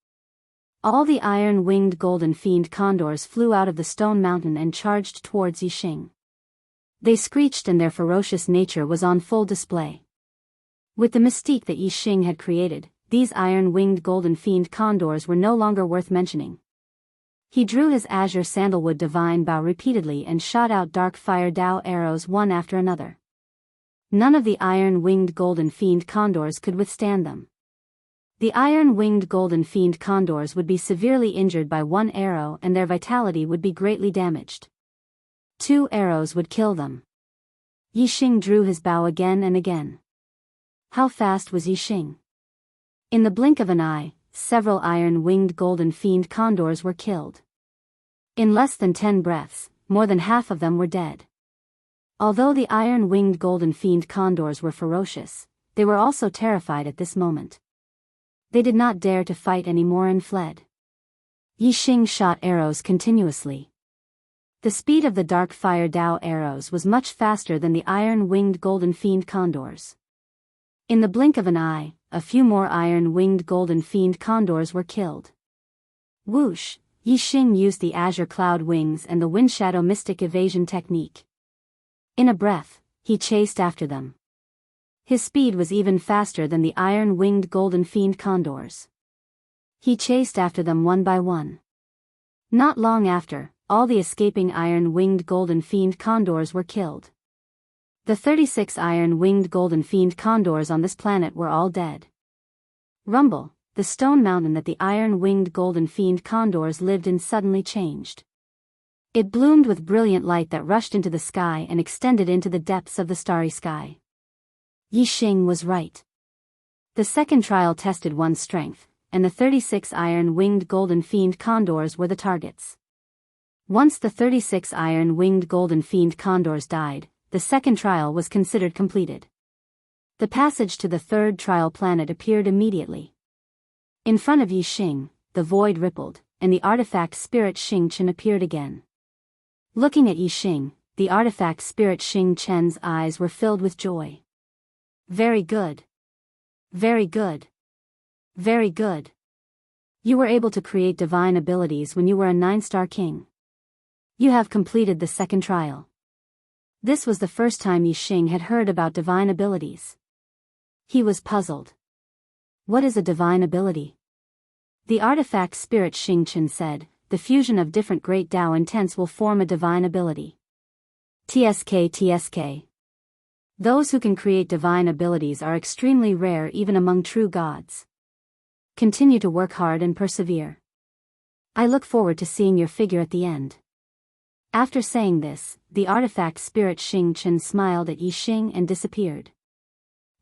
All the Iron-Winged Golden Fiend Condors flew out of the stone mountain and charged towards Yixing. They screeched and their ferocious nature was on full display. With the mystique that Yixing had created, these Iron-Winged Golden Fiend Condors were no longer worth mentioning. He drew his Azure Sandalwood Divine Bow repeatedly and shot out Dark Fire Dao arrows one after another. None of the Iron-Winged Golden Fiend Condors could withstand them. The Iron-Winged Golden Fiend Condors would be severely injured by one arrow and their vitality would be greatly damaged. 2 arrows would kill them. Yixing drew his bow again and again. How fast was Yixing? In the blink of an eye, several Iron-Winged Golden Fiend Condors were killed. In less than 10 breaths, more than half of them were dead. Although the Iron-Winged Golden Fiend Condors were ferocious, they were also terrified at this moment. They did not dare to fight anymore and fled. Yixing shot arrows continuously. The speed of the Dark Fire Dao arrows was much faster than the Iron-Winged Golden Fiend Condors. In the blink of an eye, a few more Iron-Winged Golden Fiend Condors were killed. Whoosh! Yixing used the Azure Cloud Wings and the Wind Shadow Mystic Evasion technique. In a breath, he chased after them. His speed was even faster than the Iron-Winged Golden Fiend Condors. He chased after them one by one. Not long after, all the escaping Iron-Winged Golden Fiend Condors were killed. The 36 Iron-Winged Golden Fiend Condors on this planet were all dead. Rumble, the stone mountain that the Iron-Winged Golden Fiend Condors lived in suddenly changed. It bloomed with brilliant light that rushed into the sky and extended into the depths of the starry sky. Yixing was right. The second trial tested one's strength, and the 36 Iron-Winged Golden Fiend Condors were the targets. Once the 36 Iron-Winged Golden Fiend Condors died, the second trial was considered completed. The passage to the third trial planet appeared immediately. In front of Yixing, the void rippled, and the artifact spirit Xing Chen appeared again. Looking at Yixing, the artifact spirit Xing Chen's eyes were filled with joy. Very good. Very good. Very good. You were able to create divine abilities when you were a 9-star king. You have completed the second trial. This was the first time Yixing had heard about divine abilities. He was puzzled. What is a divine ability? The artifact spirit Xing Chen said, the fusion of different great Dao intents will form a divine ability. TSK. Those who can create divine abilities are extremely rare even among true gods. Continue to work hard and persevere. I look forward to seeing your figure at the end. After saying this, the artifact spirit Xing Chen smiled at Yi Xing and disappeared.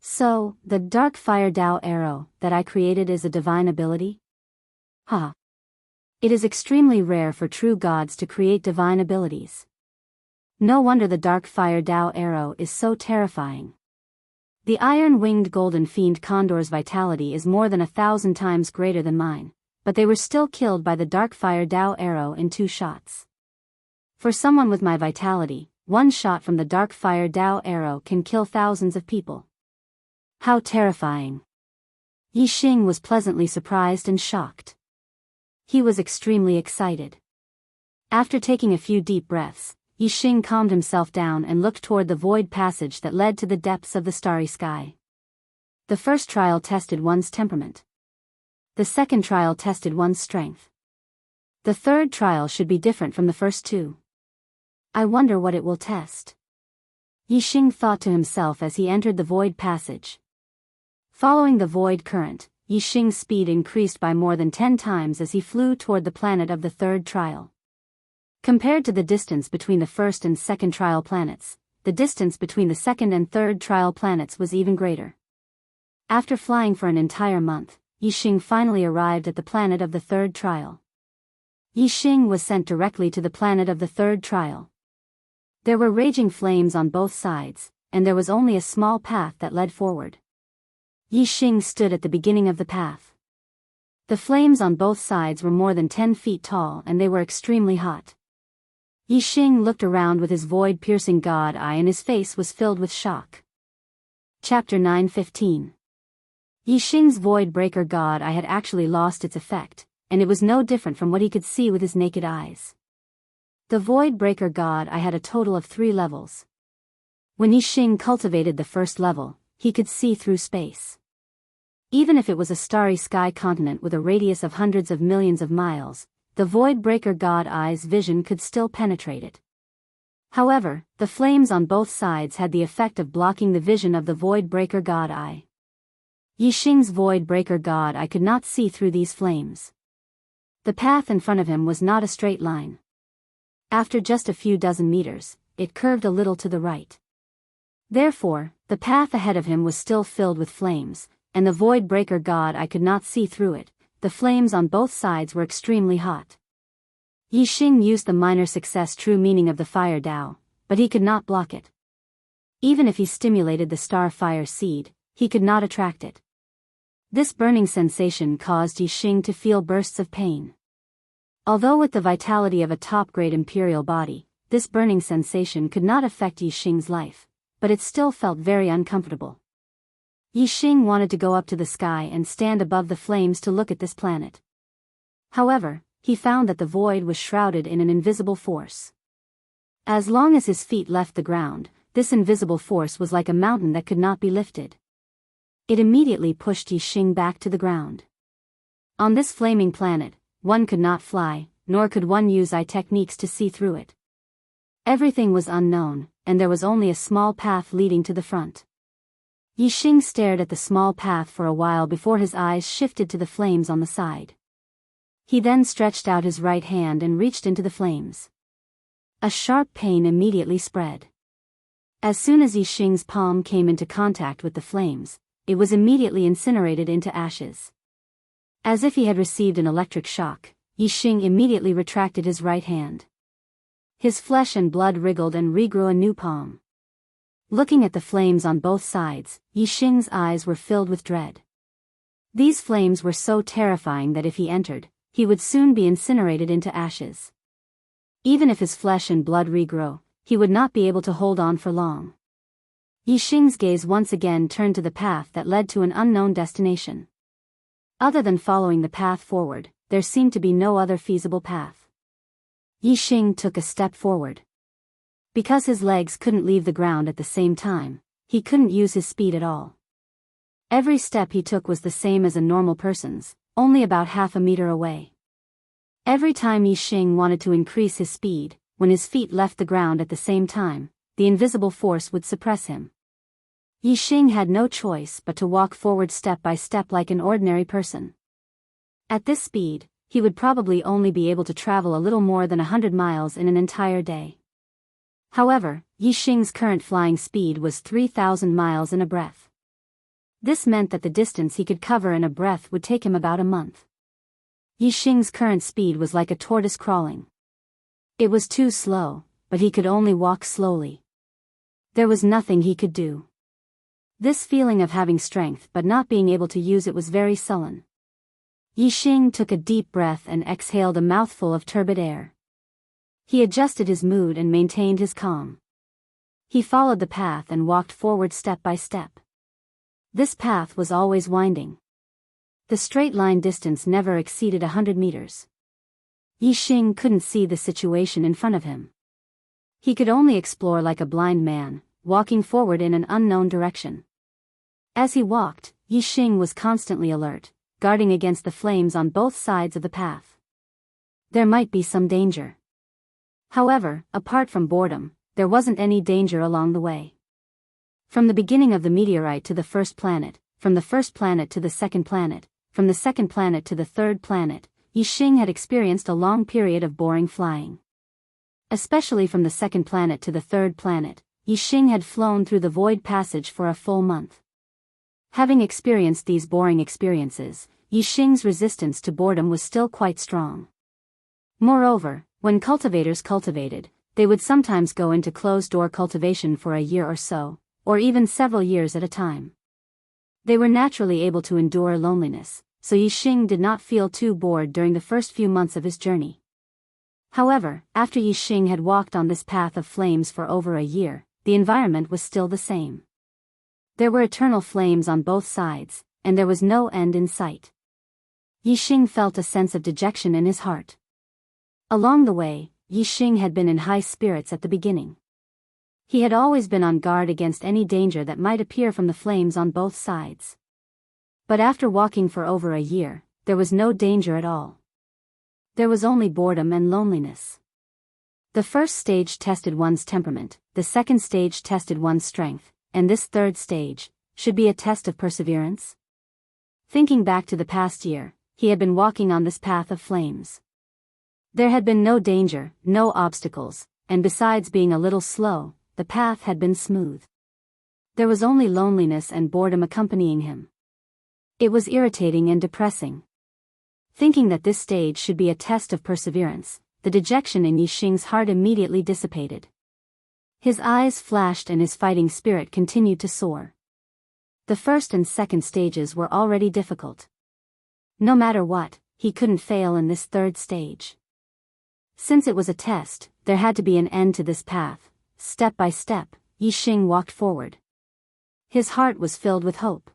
So, the dark fire Dao arrow that I created is a divine ability? Ha! It is extremely rare for true gods to create divine abilities. No wonder the dark fire Dao arrow is so terrifying. The iron-winged golden fiend condor's vitality is more than 1,000 times greater than mine, but they were still killed by the dark fire Dao arrow in 2 shots. For someone with my vitality, 1 shot from the dark fire Dao arrow can kill thousands of people. How terrifying! Yi Xing was pleasantly surprised and shocked. He was extremely excited. After taking a few deep breaths, Yi Xing calmed himself down and looked toward the void passage that led to the depths of the starry sky. The first trial tested one's temperament. The second trial tested one's strength. The third trial should be different from the first 2. I wonder what it will test. Yi Xing thought to himself as he entered the void passage. Following the void current, Yi Xing's speed increased by more than 10 times as he flew toward the planet of the third trial. Compared to the distance between the first and second trial planets, the distance between the second and third trial planets was even greater. After flying for an entire month, Yi Xing finally arrived at the planet of the third trial. Yi Xing was sent directly to the planet of the third trial. There were raging flames on both sides, and there was only a small path that led forward. Yi Xing stood at the beginning of the path. The flames on both sides were more than 10 feet tall and they were extremely hot. Yi Xing looked around with his void-piercing god eye and his face was filled with shock. Chapter 9:15. Yi Xing's void-breaker god eye had actually lost its effect, and it was no different from what he could see with his naked eyes. The void-breaker god eye had a total of 3 levels. When Yi Xing cultivated the first level, he could see through space. Even if it was a starry sky continent with a radius of hundreds of millions of miles, the void-breaker god eye's vision could still penetrate it. However, the flames on both sides had the effect of blocking the vision of the void-breaker god eye. Yi Xing's void-breaker god eye could not see through these flames. The path in front of him was not a straight line. After just a few dozen meters, it curved a little to the right. Therefore, the path ahead of him was still filled with flames, and the void-breaker god eye could not see through it. The flames on both sides were extremely hot. Yi Xing used the minor success true meaning of the fire Dao, but he could not block it. Even if he stimulated the star fire seed, he could not attract it. This burning sensation caused Yi Xing to feel bursts of pain. Although with the vitality of a top-grade imperial body, this burning sensation could not affect Yi Xing's life, but it still felt very uncomfortable. Yi Xing wanted to go up to the sky and stand above the flames to look at this planet. However, he found that the void was shrouded in an invisible force. As long as his feet left the ground, this invisible force was like a mountain that could not be lifted. It immediately pushed Yi Xing back to the ground. On this flaming planet, one could not fly, nor could one use eye techniques to see through it. Everything was unknown, and there was only a small path leading to the front. Yi Xing stared at the small path for a while before his eyes shifted to the flames on the side. He then stretched out his right hand and reached into the flames. A sharp pain immediately spread. As soon as Yi Xing's palm came into contact with the flames, it was immediately incinerated into ashes. As if he had received an electric shock, Yi Xing immediately retracted his right hand. His flesh and blood wriggled and regrew a new palm. Looking at the flames on both sides, Yi Xing's eyes were filled with dread. These flames were so terrifying that if he entered, he would soon be incinerated into ashes. Even if his flesh and blood regrow, he would not be able to hold on for long. Yi Xing's gaze once again turned to the path that led to an unknown destination. Other than following the path forward, there seemed to be no other feasible path. Yi Xing took a step forward. Because his legs couldn't leave the ground at the same time, he couldn't use his speed at all. Every step he took was the same as a normal person's, only about half a meter away. Every time Yi Xing wanted to increase his speed, when his feet left the ground at the same time, the invisible force would suppress him. Yixing had no choice but to walk forward step by step like an ordinary person. At this speed, he would probably only be able to travel a little more than 100 miles in an entire day. However, Yixing's current flying speed was 3,000 miles in a breath. This meant that the distance he could cover in a breath would take him about a month. Yixing's current speed was like a tortoise crawling. It was too slow, but he could only walk slowly. There was nothing he could do. This feeling of having strength but not being able to use it was very sullen. Yixing took a deep breath and exhaled a mouthful of turbid air. He adjusted his mood and maintained his calm. He followed the path and walked forward step by step. This path was always winding. The straight line distance never exceeded 100 meters. Yixing couldn't see the situation in front of him. He could only explore like a blind man, walking forward in an unknown direction. As he walked, Yixing was constantly alert, guarding against the flames on both sides of the path. There might be some danger. However, apart from boredom, there wasn't any danger along the way. From the beginning of the meteorite to the first planet, from the first planet to the second planet, from the second planet to the third planet, Yixing had experienced a long period of boring flying. Especially from the second planet to the third planet, Yixing had flown through the void passage for a full month. Having experienced these boring experiences, Yixing's resistance to boredom was still quite strong. Moreover, when cultivators cultivated, they would sometimes go into closed-door cultivation for a year or so, or even several years at a time. They were naturally able to endure loneliness, so Yixing did not feel too bored during the first few months of his journey. However, after Yixing had walked on this path of flames for over a year, the environment was still the same. There were eternal flames on both sides, and there was no end in sight. Yixing felt a sense of dejection in his heart. Along the way, Yixing had been in high spirits at the beginning. He had always been on guard against any danger that might appear from the flames on both sides. But after walking for over a year, there was no danger at all. There was only boredom and loneliness. The first stage tested one's temperament, the second stage tested one's strength, and this third stage should be a test of perseverance. Thinking back to the past year, he had been walking on this path of flames. There had been no danger, no obstacles, and besides being a little slow, the path had been smooth. There was only loneliness and boredom accompanying him. It was irritating and depressing. Thinking that this stage should be a test of perseverance, the dejection in Yixing's heart immediately dissipated. His eyes flashed and his fighting spirit continued to soar. The first and second stages were already difficult. No matter what, he couldn't fail in this third stage. Since it was a test, there had to be an end to this path. Step by step, Yixing walked forward. His heart was filled with hope.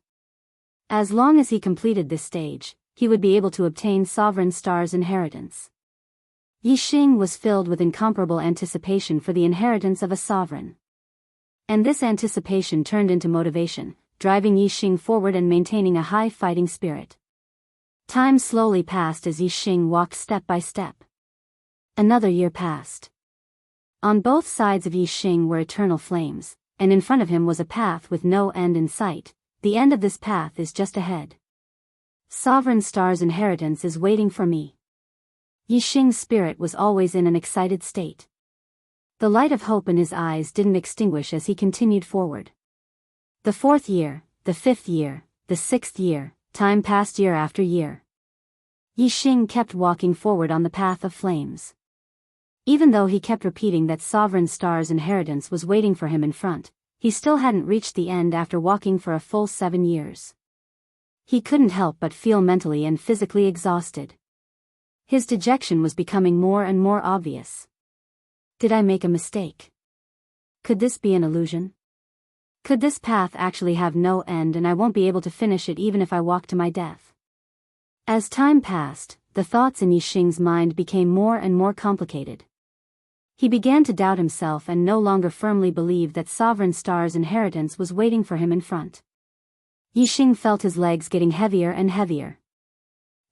As long as he completed this stage, he would be able to obtain Sovereign Star's inheritance. Yixing was filled with incomparable anticipation for the inheritance of a sovereign. And this anticipation turned into motivation, driving Yixing forward and maintaining a high fighting spirit. Time slowly passed as Yixing walked step by step. Another year passed. On both sides of Yixing were eternal flames, and in front of him was a path with no end in sight. The end of this path is just ahead. Sovereign Star's inheritance is waiting for me. Yixing's spirit was always in an excited state. The light of hope in his eyes didn't extinguish as he continued forward. The fourth year, the fifth year, the sixth year, time passed year after year. Yixing kept walking forward on the path of flames. Even though he kept repeating that Sovereign Star's inheritance was waiting for him in front, he still hadn't reached the end after walking for a full 7 years. He couldn't help but feel mentally and physically exhausted. His dejection was becoming more and more obvious. Did I make a mistake? Could this be an illusion? Could this path actually have no end and I won't be able to finish it even if I walk to my death? As time passed, the thoughts in Yixing's mind became more and more complicated. He began to doubt himself and no longer firmly believed that Sovereign Star's inheritance was waiting for him in front. Yixing felt his legs getting heavier and heavier.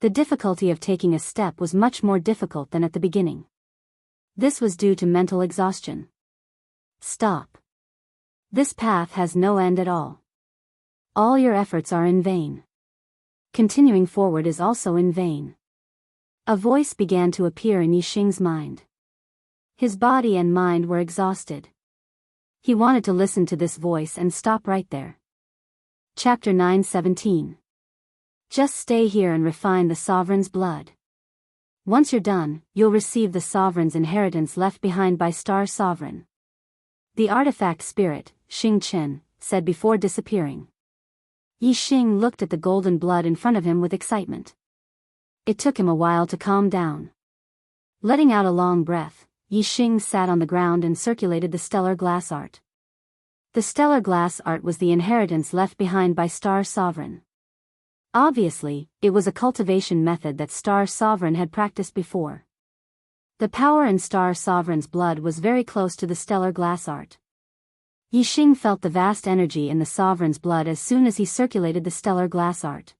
The difficulty of taking a step was much more difficult than at the beginning. This was due to mental exhaustion. Stop. This path has no end at all. All your efforts are in vain. Continuing forward is also in vain. A voice began to appear in Yixing's mind. His body and mind were exhausted. He wanted to listen to this voice and stop right there. Chapter 9:17. Just stay here and refine the sovereign's blood. Once you're done, you'll receive the sovereign's inheritance left behind by Star Sovereign. The artifact spirit, Xing Chen, said before disappearing. Yixing looked at the golden blood in front of him with excitement. It took him a while to calm down. Letting out a long breath, Yixing sat on the ground and circulated the stellar glass art. The stellar glass art was the inheritance left behind by Star Sovereign. Obviously, it was a cultivation method that Star Sovereign had practiced before. The power in Star Sovereign's blood was very close to the stellar glass art. Yixing felt the vast energy in the Sovereign's blood as soon as he circulated the stellar glass art.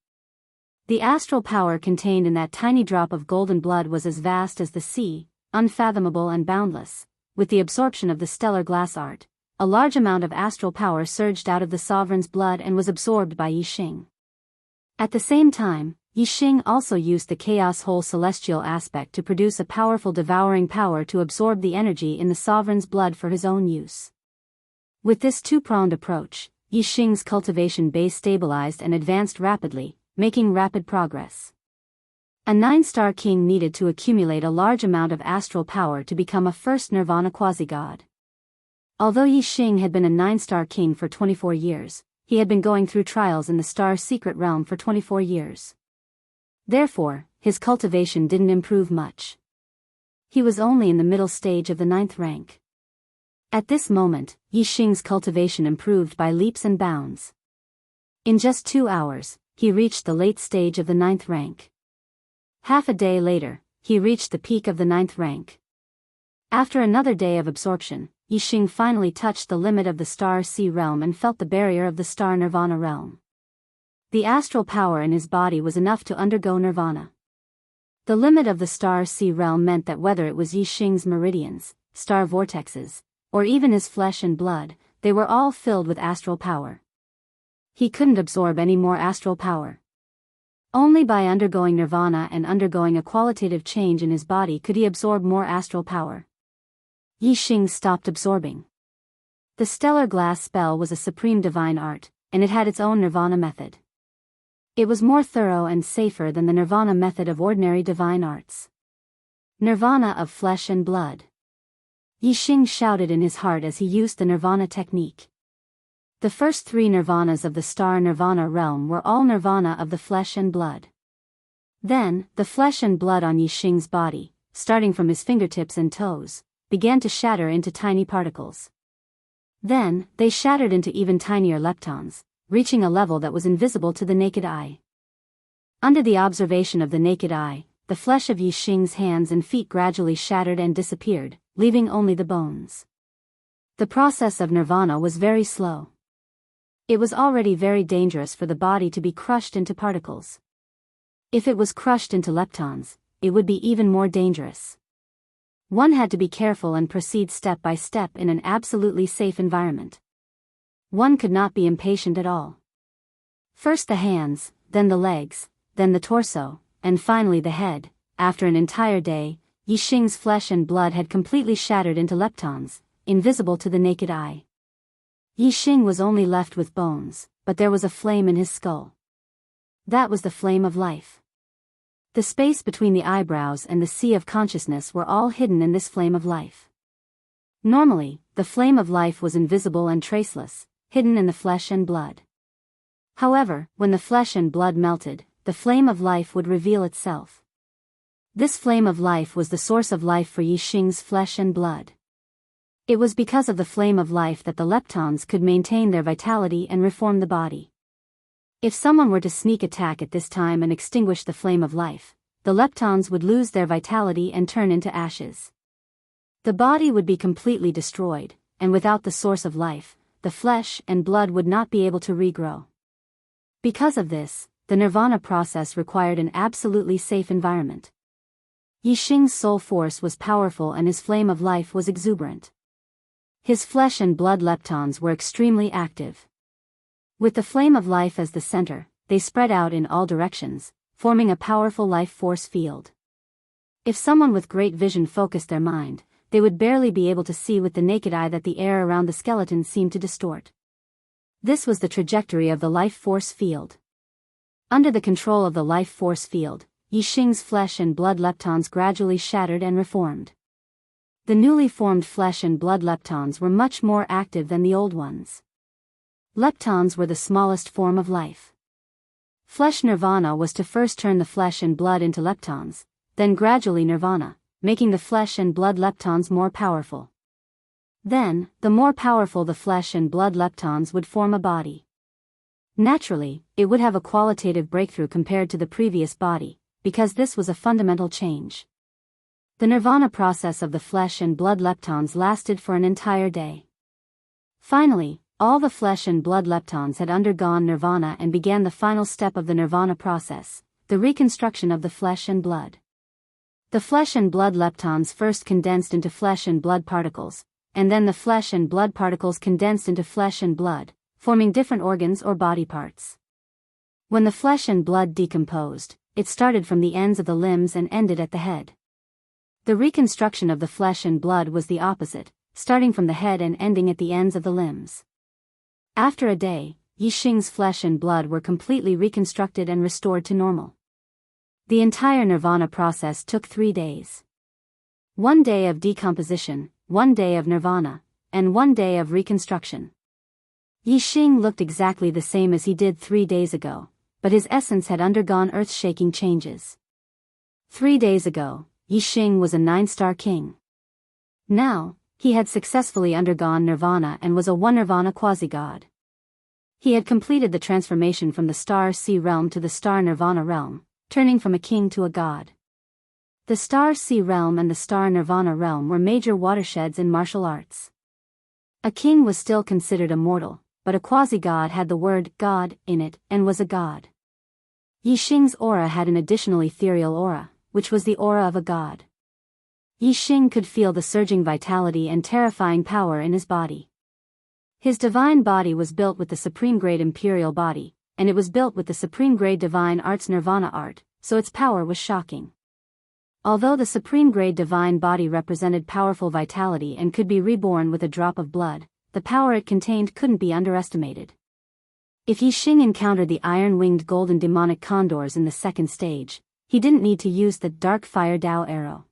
The astral power contained in that tiny drop of golden blood was as vast as the sea, unfathomable and boundless. With the absorption of the stellar glass art, a large amount of astral power surged out of the Sovereign's blood and was absorbed by Yixing. At the same time, Yixing also used the chaos whole celestial aspect to produce a powerful devouring power to absorb the energy in the Sovereign's blood for his own use. With this two-pronged approach, Yixing's cultivation base stabilized and advanced rapidly, making rapid progress. A 9-star king needed to accumulate a large amount of astral power to become a first nirvana quasi-god. Although Yixing had been a 9-star king for 24 years, he had been going through trials in the star secret realm for 24 years. Therefore, his cultivation didn't improve much. He was only in the middle stage of the 9th rank. At this moment, Yixing's cultivation improved by leaps and bounds. In just 2 hours, he reached the late stage of the 9th rank. Half a day later, he reached the peak of the 9th rank. After another day of absorption, Yixing finally touched the limit of the star sea realm and felt the barrier of the star nirvana realm. The astral power in his body was enough to undergo nirvana. The limit of the star sea realm meant that whether it was Yixing's meridians, star vortexes, or even his flesh and blood, they were all filled with astral power. He couldn't absorb any more astral power. Only by undergoing nirvana and undergoing a qualitative change in his body could he absorb more astral power. Yixing stopped absorbing. The stellar glass spell was a supreme divine art, and it had its own nirvana method. It was more thorough and safer than the nirvana method of ordinary divine arts. Nirvana of flesh and blood. Yixing shouted in his heart as he used the nirvana technique. The first 3 nirvanas of the star nirvana realm were all nirvana of the flesh and blood. Then, the flesh and blood on Yixing's body, starting from his fingertips and toes, began to shatter into tiny particles. Then, they shattered into even tinier leptons, reaching a level that was invisible to the naked eye. Under the observation of the naked eye, the flesh of Yixing's hands and feet gradually shattered and disappeared, leaving only the bones. The process of nirvana was very slow. It was already very dangerous for the body to be crushed into particles. If it was crushed into leptons, it would be even more dangerous. One had to be careful and proceed step by step in an absolutely safe environment. One could not be impatient at all. First the hands, then the legs, then the torso, and finally the head. After an entire day, Yixing's flesh and blood had completely shattered into leptons, invisible to the naked eye. Yixing was only left with bones, but there was a flame in his skull. That was the flame of life. The space between the eyebrows and the sea of consciousness were all hidden in this flame of life. Normally, the flame of life was invisible and traceless, hidden in the flesh and blood. However, when the flesh and blood melted, the flame of life would reveal itself. This flame of life was the source of life for Yixing's flesh and blood. It was because of the flame of life that the leptons could maintain their vitality and reform the body. If someone were to sneak attack at this time and extinguish the flame of life, the leptons would lose their vitality and turn into ashes. The body would be completely destroyed, and without the source of life, the flesh and blood would not be able to regrow. Because of this, the nirvana process required an absolutely safe environment. Yixing's soul force was powerful and his flame of life was exuberant. His flesh and blood leptons were extremely active. With the flame of life as the center, they spread out in all directions, forming a powerful life force field. If someone with great vision focused their mind, they would barely be able to see with the naked eye that the air around the skeleton seemed to distort. This was the trajectory of the life force field. Under the control of the life force field, Yixing's flesh and blood leptons gradually shattered and reformed. The newly formed flesh and blood leptons were much more active than the old ones. Leptons were the smallest form of life. Flesh nirvana was to first turn the flesh and blood into leptons, then gradually nirvana, making the flesh and blood leptons more powerful. Then, the more powerful the flesh and blood leptons would form a body. Naturally, it would have a qualitative breakthrough compared to the previous body, because this was a fundamental change. The nirvana process of the flesh and blood leptons lasted for an entire day. Finally, all the flesh and blood leptons had undergone nirvana and began the final step of the nirvana process, the reconstruction of the flesh and blood. The flesh and blood leptons first condensed into flesh and blood particles, and then the flesh and blood particles condensed into flesh and blood, forming different organs or body parts. When the flesh and blood decomposed, it started from the ends of the limbs and ended at the head. The reconstruction of the flesh and blood was the opposite, starting from the head and ending at the ends of the limbs. After a day, Yixing's flesh and blood were completely reconstructed and restored to normal. The entire nirvana process took 3 days. 1 day of decomposition, 1 day of nirvana, and 1 day of reconstruction. Yixing looked exactly the same as he did 3 days ago, but his essence had undergone earth-shaking changes. 3 days ago, Yixing was a 9-star king. Now, he had successfully undergone nirvana and was a 1-nirvana quasi-god. He had completed the transformation from the star sea realm to the star nirvana realm, turning from a king to a god. The star sea realm and the star nirvana realm were major watersheds in martial arts. A king was still considered immortal, but a quasi-god had the word god in it and was a god. Yixing's aura had an additional ethereal aura, which was the aura of a god. Yixing could feel the surging vitality and terrifying power in his body. His divine body was built with the supreme grade imperial body, and it was built with the supreme grade divine arts nirvana art, so its power was shocking. Although the supreme grade divine body represented powerful vitality and could be reborn with a drop of blood, the power it contained couldn't be underestimated. If Yixing encountered the iron-winged golden demonic condors in the second stage, he didn't need to use the dark fire Dao arrow.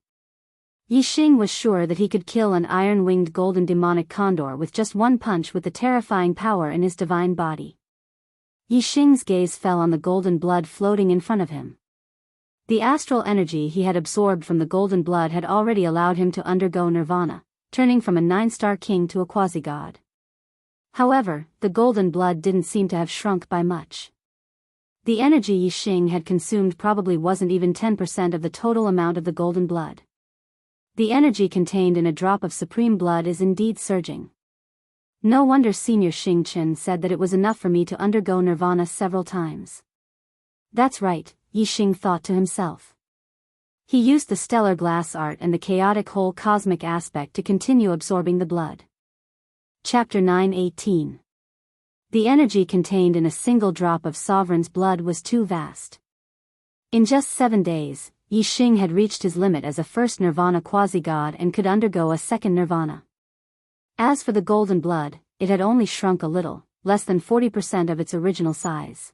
Yixing was sure that he could kill an iron-winged golden demonic condor with just one punch with the terrifying power in his divine body. Yixing's gaze fell on the golden blood floating in front of him. The astral energy he had absorbed from the golden blood had already allowed him to undergo nirvana, turning from a 9-star king to a quasi-god. However, the golden blood didn't seem to have shrunk by much. The energy Yixing had consumed probably wasn't even 10% of the total amount of the golden blood. The energy contained in a drop of supreme blood is indeed surging. No wonder Senior Xing Chen said that it was enough for me to undergo nirvana several times. That's right, Yixing thought to himself. He used the stellar glass art and the chaotic whole cosmic aspect to continue absorbing the blood. Chapter 9:18. The energy contained in a single drop of Sovereign's blood was too vast. In just 7 days, Yixing had reached his limit as a first nirvana quasi-god and could undergo a second nirvana. As for the golden blood, it had only shrunk a little, less than 40% of its original size.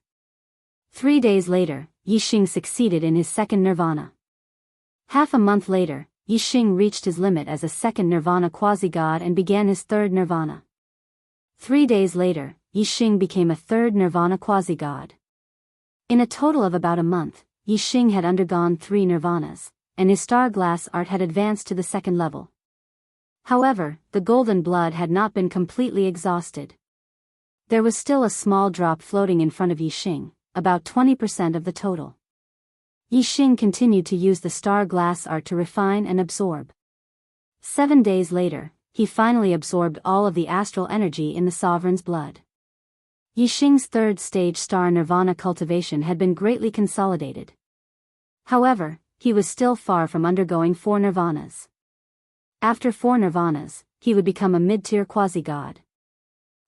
3 days later, Yixing succeeded in his second nirvana. Half a month later, Yixing reached his limit as a second nirvana quasi-god and began his third nirvana. 3 days later, Yixing became a third nirvana quasi-god. In a total of about a month, Yixing had undergone 3 nirvanas, and his star glass art had advanced to the second level. However, the golden blood had not been completely exhausted. There was still a small drop floating in front of Yixing, about 20% of the total. Yixing continued to use the star glass art to refine and absorb. 7 days later, he finally absorbed all of the astral energy in the sovereign's blood. Yixing's third stage star nirvana cultivation had been greatly consolidated. However, he was still far from undergoing 4 nirvanas. After 4 nirvanas, he would become a mid-tier quasi-god.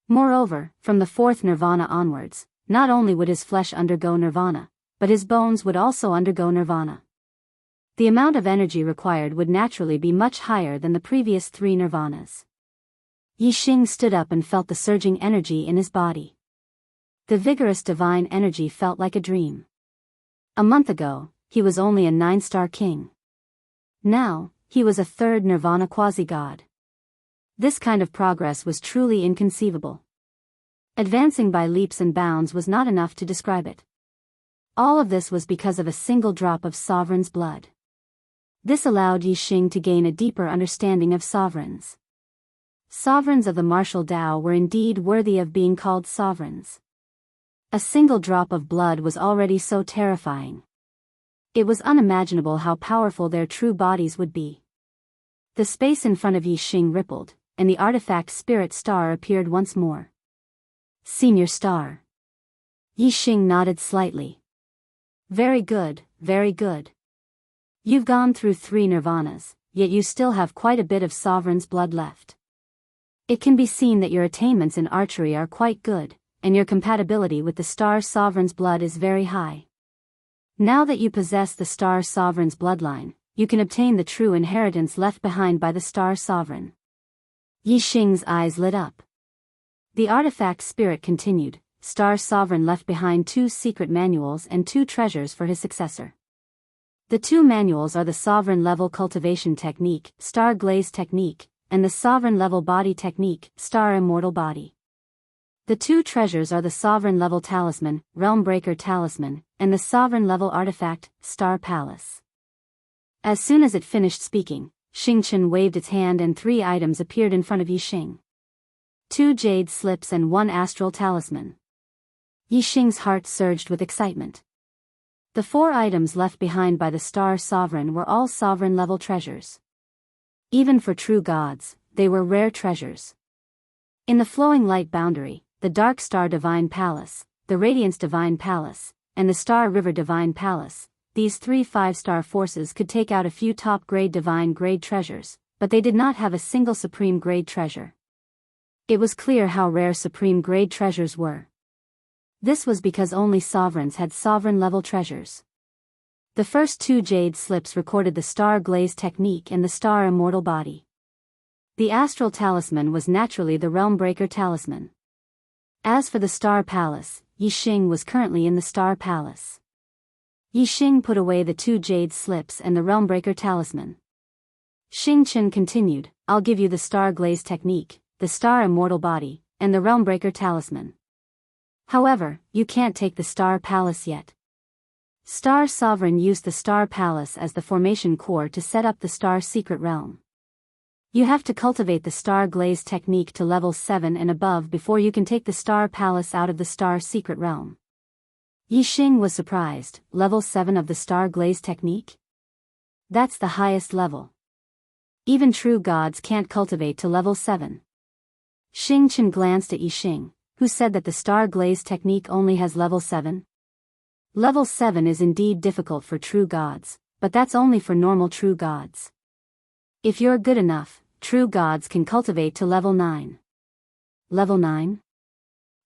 Moreover, from the fourth nirvana onwards, not only would his flesh undergo nirvana, but his bones would also undergo nirvana. The amount of energy required would naturally be much higher than the previous 3 nirvanas. Yi Xing stood up and felt the surging energy in his body. The vigorous divine energy felt like a dream. A month ago, he was only a 9-star king. Now, he was a 3rd nirvana quasi-god. This kind of progress was truly inconceivable. Advancing by leaps and bounds was not enough to describe it. All of this was because of a single drop of sovereign's blood. This allowed Yi Xing to gain a deeper understanding of sovereigns. Sovereigns of the martial Tao were indeed worthy of being called sovereigns. A single drop of blood was already so terrifying. It was unimaginable how powerful their true bodies would be. The space in front of Yi Xing rippled, and the artifact spirit star appeared once more. Senior star. Yi Xing nodded slightly. Very good, very good. You've gone through 3 nirvanas, yet you still have quite a bit of sovereign's blood left. It can be seen that your attainments in archery are quite good, and your compatibility with the star sovereign's blood is very high. Now that you possess the star sovereign's bloodline, you can obtain the true inheritance left behind by the star sovereign. Yi Xing's eyes lit up. The artifact spirit continued, Star Sovereign left behind 2 secret manuals and 2 treasures for his successor. The 2 manuals are the Sovereign Level Cultivation Technique, Star Glaze Technique, and the Sovereign Level Body Technique, Star Immortal Body. The 2 treasures are the Sovereign Level Talisman, Realm Breaker Talisman, and the Sovereign Level Artifact, Star Palace. As soon as it finished speaking, Xingchen waved its hand and 3 items appeared in front of Yi Xing. 2 jade slips and 1 astral talisman. Yi Xing's heart surged with excitement. The 4 items left behind by the Star Sovereign were all sovereign-level treasures. Even for true gods, they were rare treasures. In the Flowing Light Boundary, the Dark Star Divine Palace, the Radiance Divine Palace, and the Star River Divine Palace, these 3 5-star forces could take out a few top-grade divine-grade treasures, but they did not have a single supreme-grade treasure. It was clear how rare supreme-grade treasures were. This was because only sovereigns had sovereign-level treasures. The first 2 jade slips recorded the Star Glaze Technique and the Star Immortal Body. The Astral Talisman was naturally the Realm Breaker Talisman. As for the Star Palace, Yi Xing was currently in the Star Palace. Yi Xing put away the 2 jade slips and the Realm Breaker Talisman. Xingchen continued, I'll give you the Star Glaze Technique, the Star Immortal Body, and the Realm Breaker Talisman. However, you can't take the Star Palace yet. Star Sovereign used the Star Palace as the formation core to set up the Star Secret Realm. You have to cultivate the Star Glaze Technique to level 7 and above before you can take the Star Palace out of the Star Secret Realm. Yi Xing was surprised, level 7 of the Star Glaze Technique? That's the highest level. Even true gods can't cultivate to level 7. Xingchen glanced at Yi Xing, who said that the Star Glaze Technique only has level 7. Level 7 is indeed difficult for true gods, but that's only for normal true gods. If you're good enough, true gods can cultivate to level 9. Level 9?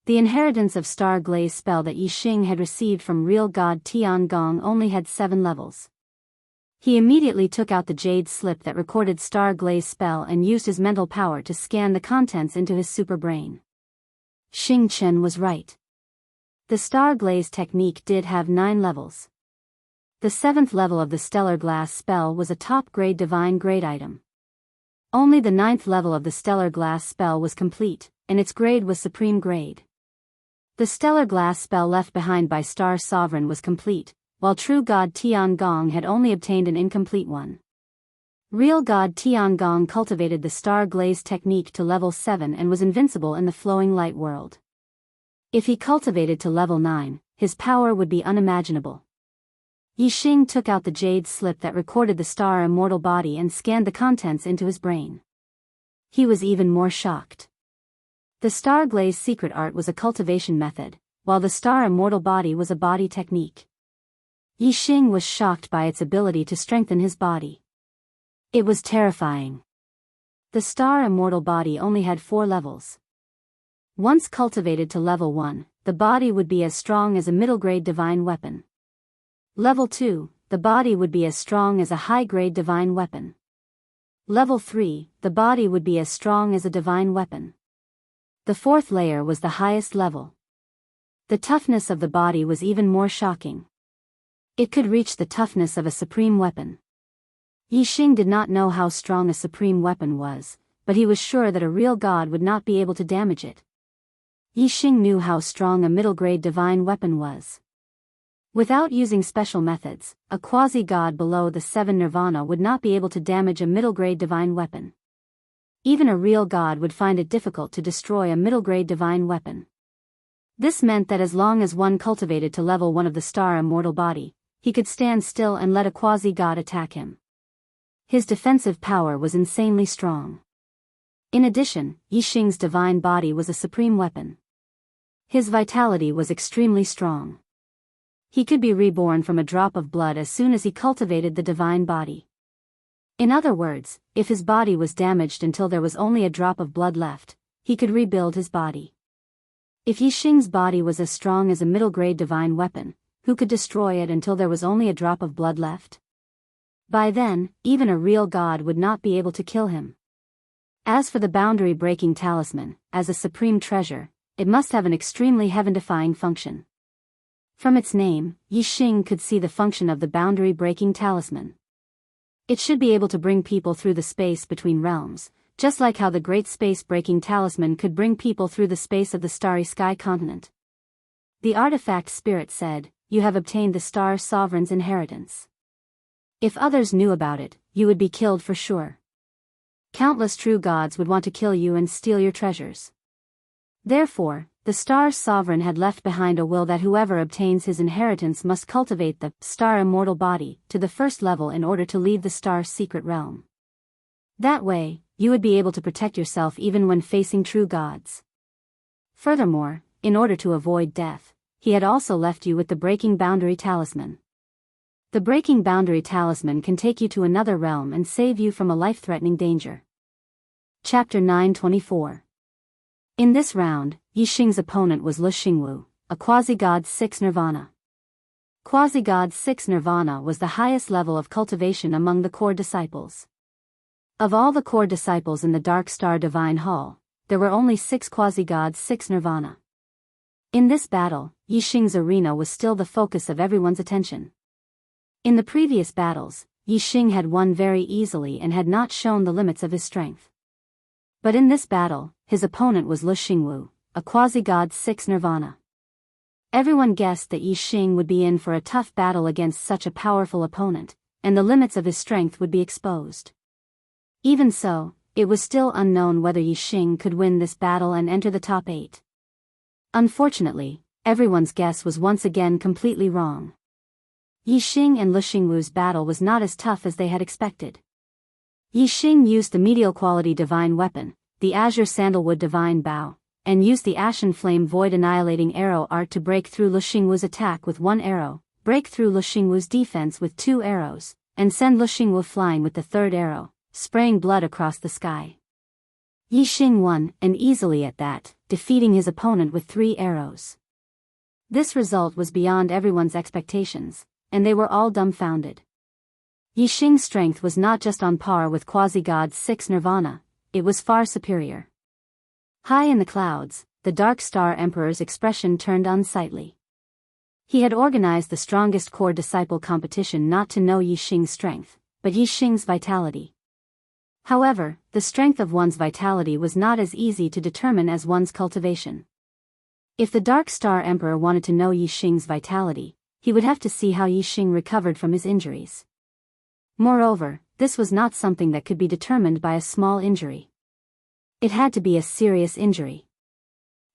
The inheritance of Star Glaze spell that Yi Xing had received from real god Tiangong only had 7 levels. He immediately took out the jade slip that recorded Star Glaze spell and used his mental power to scan the contents into his super brain. Xingchen was right. The Star Glaze Technique did have 9 levels. The 7th level of the Stellar Glass spell was a top-grade divine grade item. Only the 9th level of the Stellar Glass spell was complete, and its grade was supreme grade. The Stellar Glass spell left behind by Star Sovereign was complete, while true god Tiangong had only obtained an incomplete one. Real god Tiangong cultivated the Star Glaze Technique to level 7 and was invincible in the Flowing Light world. If he cultivated to level 9, his power would be unimaginable. Yi Xing took out the jade slip that recorded the Star Immortal Body and scanned the contents into his brain. He was even more shocked. The Star Glaze secret art was a cultivation method, while the Star Immortal Body was a body technique. Yi Xing was shocked by its ability to strengthen his body. It was terrifying. The star immortal body only had 4 levels. Once cultivated to level 1, the body would be as strong as a middle-grade divine weapon. Level 2, the body would be as strong as a high-grade divine weapon. Level 3, the body would be as strong as a divine weapon. The 4th layer was the highest level. The toughness of the body was even more shocking. It could reach the toughness of a supreme weapon. Yixing did not know how strong a supreme weapon was, but he was sure that a real god would not be able to damage it. Yixing knew how strong a middle-grade divine weapon was. Without using special methods, a quasi-god below the 7 nirvana would not be able to damage a middle-grade divine weapon. Even a real god would find it difficult to destroy a middle-grade divine weapon. This meant that as long as one cultivated to level 1 of the star immortal body, he could stand still and let a quasi-god attack him. His defensive power was insanely strong. In addition, Yixing's divine body was a supreme weapon. His vitality was extremely strong. He could be reborn from a drop of blood as soon as he cultivated the divine body. In other words, if his body was damaged until there was only a drop of blood left, he could rebuild his body. If Yixing's body was as strong as a middle-grade divine weapon, who could destroy it until there was only a drop of blood left? By then, even a real god would not be able to kill him. As for the boundary-breaking talisman, as a supreme treasure, it must have an extremely heaven-defying function. From its name, Yixing could see the function of the boundary-breaking talisman. It should be able to bring people through the space between realms, just like how the great space-breaking talisman could bring people through the space of the starry sky continent. The artifact spirit said, "You have obtained the star sovereign's inheritance. If others knew about it, you would be killed for sure. Countless true gods would want to kill you and steal your treasures." Therefore, the star sovereign had left behind a will that whoever obtains his inheritance must cultivate the star immortal body to the 1st level in order to leave the star secret realm. That way, you would be able to protect yourself even when facing true gods. Furthermore, in order to avoid death, he had also left you with the breaking boundary talisman. The breaking boundary talisman can take you to another realm and save you from a life-threatening danger. Chapter 924. In this round, Yixing's opponent was Lu Xingwu, a quasi-god 6 nirvana. Quasi-god 6 nirvana was the highest level of cultivation among the core disciples. Of all the core disciples in the Dark Star Divine Hall, there were only 6 quasi-gods 6 nirvana. In this battle, Yixing's arena was still the focus of everyone's attention. In the previous battles, Yixing had won very easily and had not shown the limits of his strength. But in this battle, his opponent was Lu Xingwu, a quasi-god 6 nirvana. Everyone guessed that Yixing would be in for a tough battle against such a powerful opponent, and the limits of his strength would be exposed. Even so, it was still unknown whether Yixing could win this battle and enter the top 8. Unfortunately, everyone's guess was once again completely wrong. Yixing and Lu Xingwu's battle was not as tough as they had expected. Yixing used the medial quality divine weapon, the azure sandalwood divine bow, and used the ashen flame void annihilating arrow art to break through Lu Xingwu's attack with 1 arrow, break through Lu Xingwu's defense with 2 arrows, and send Lu Xingwu flying with the 3rd arrow, spraying blood across the sky. Yixing won, and easily at that, defeating his opponent with 3 arrows. This result was beyond everyone's expectations, and they were all dumbfounded. Yixing's strength was not just on par with quasi-god 6 nirvana, it was far superior. High in the clouds, the Dark Star Emperor's expression turned unsightly. He had organized the strongest core disciple competition not to know Yixing's strength, but Yixing's vitality. However, the strength of one's vitality was not as easy to determine as one's cultivation. If the Dark Star Emperor wanted to know Yixing's vitality, he would have to see how Yixing recovered from his injuries. Moreover, this was not something that could be determined by a small injury. It had to be a serious injury.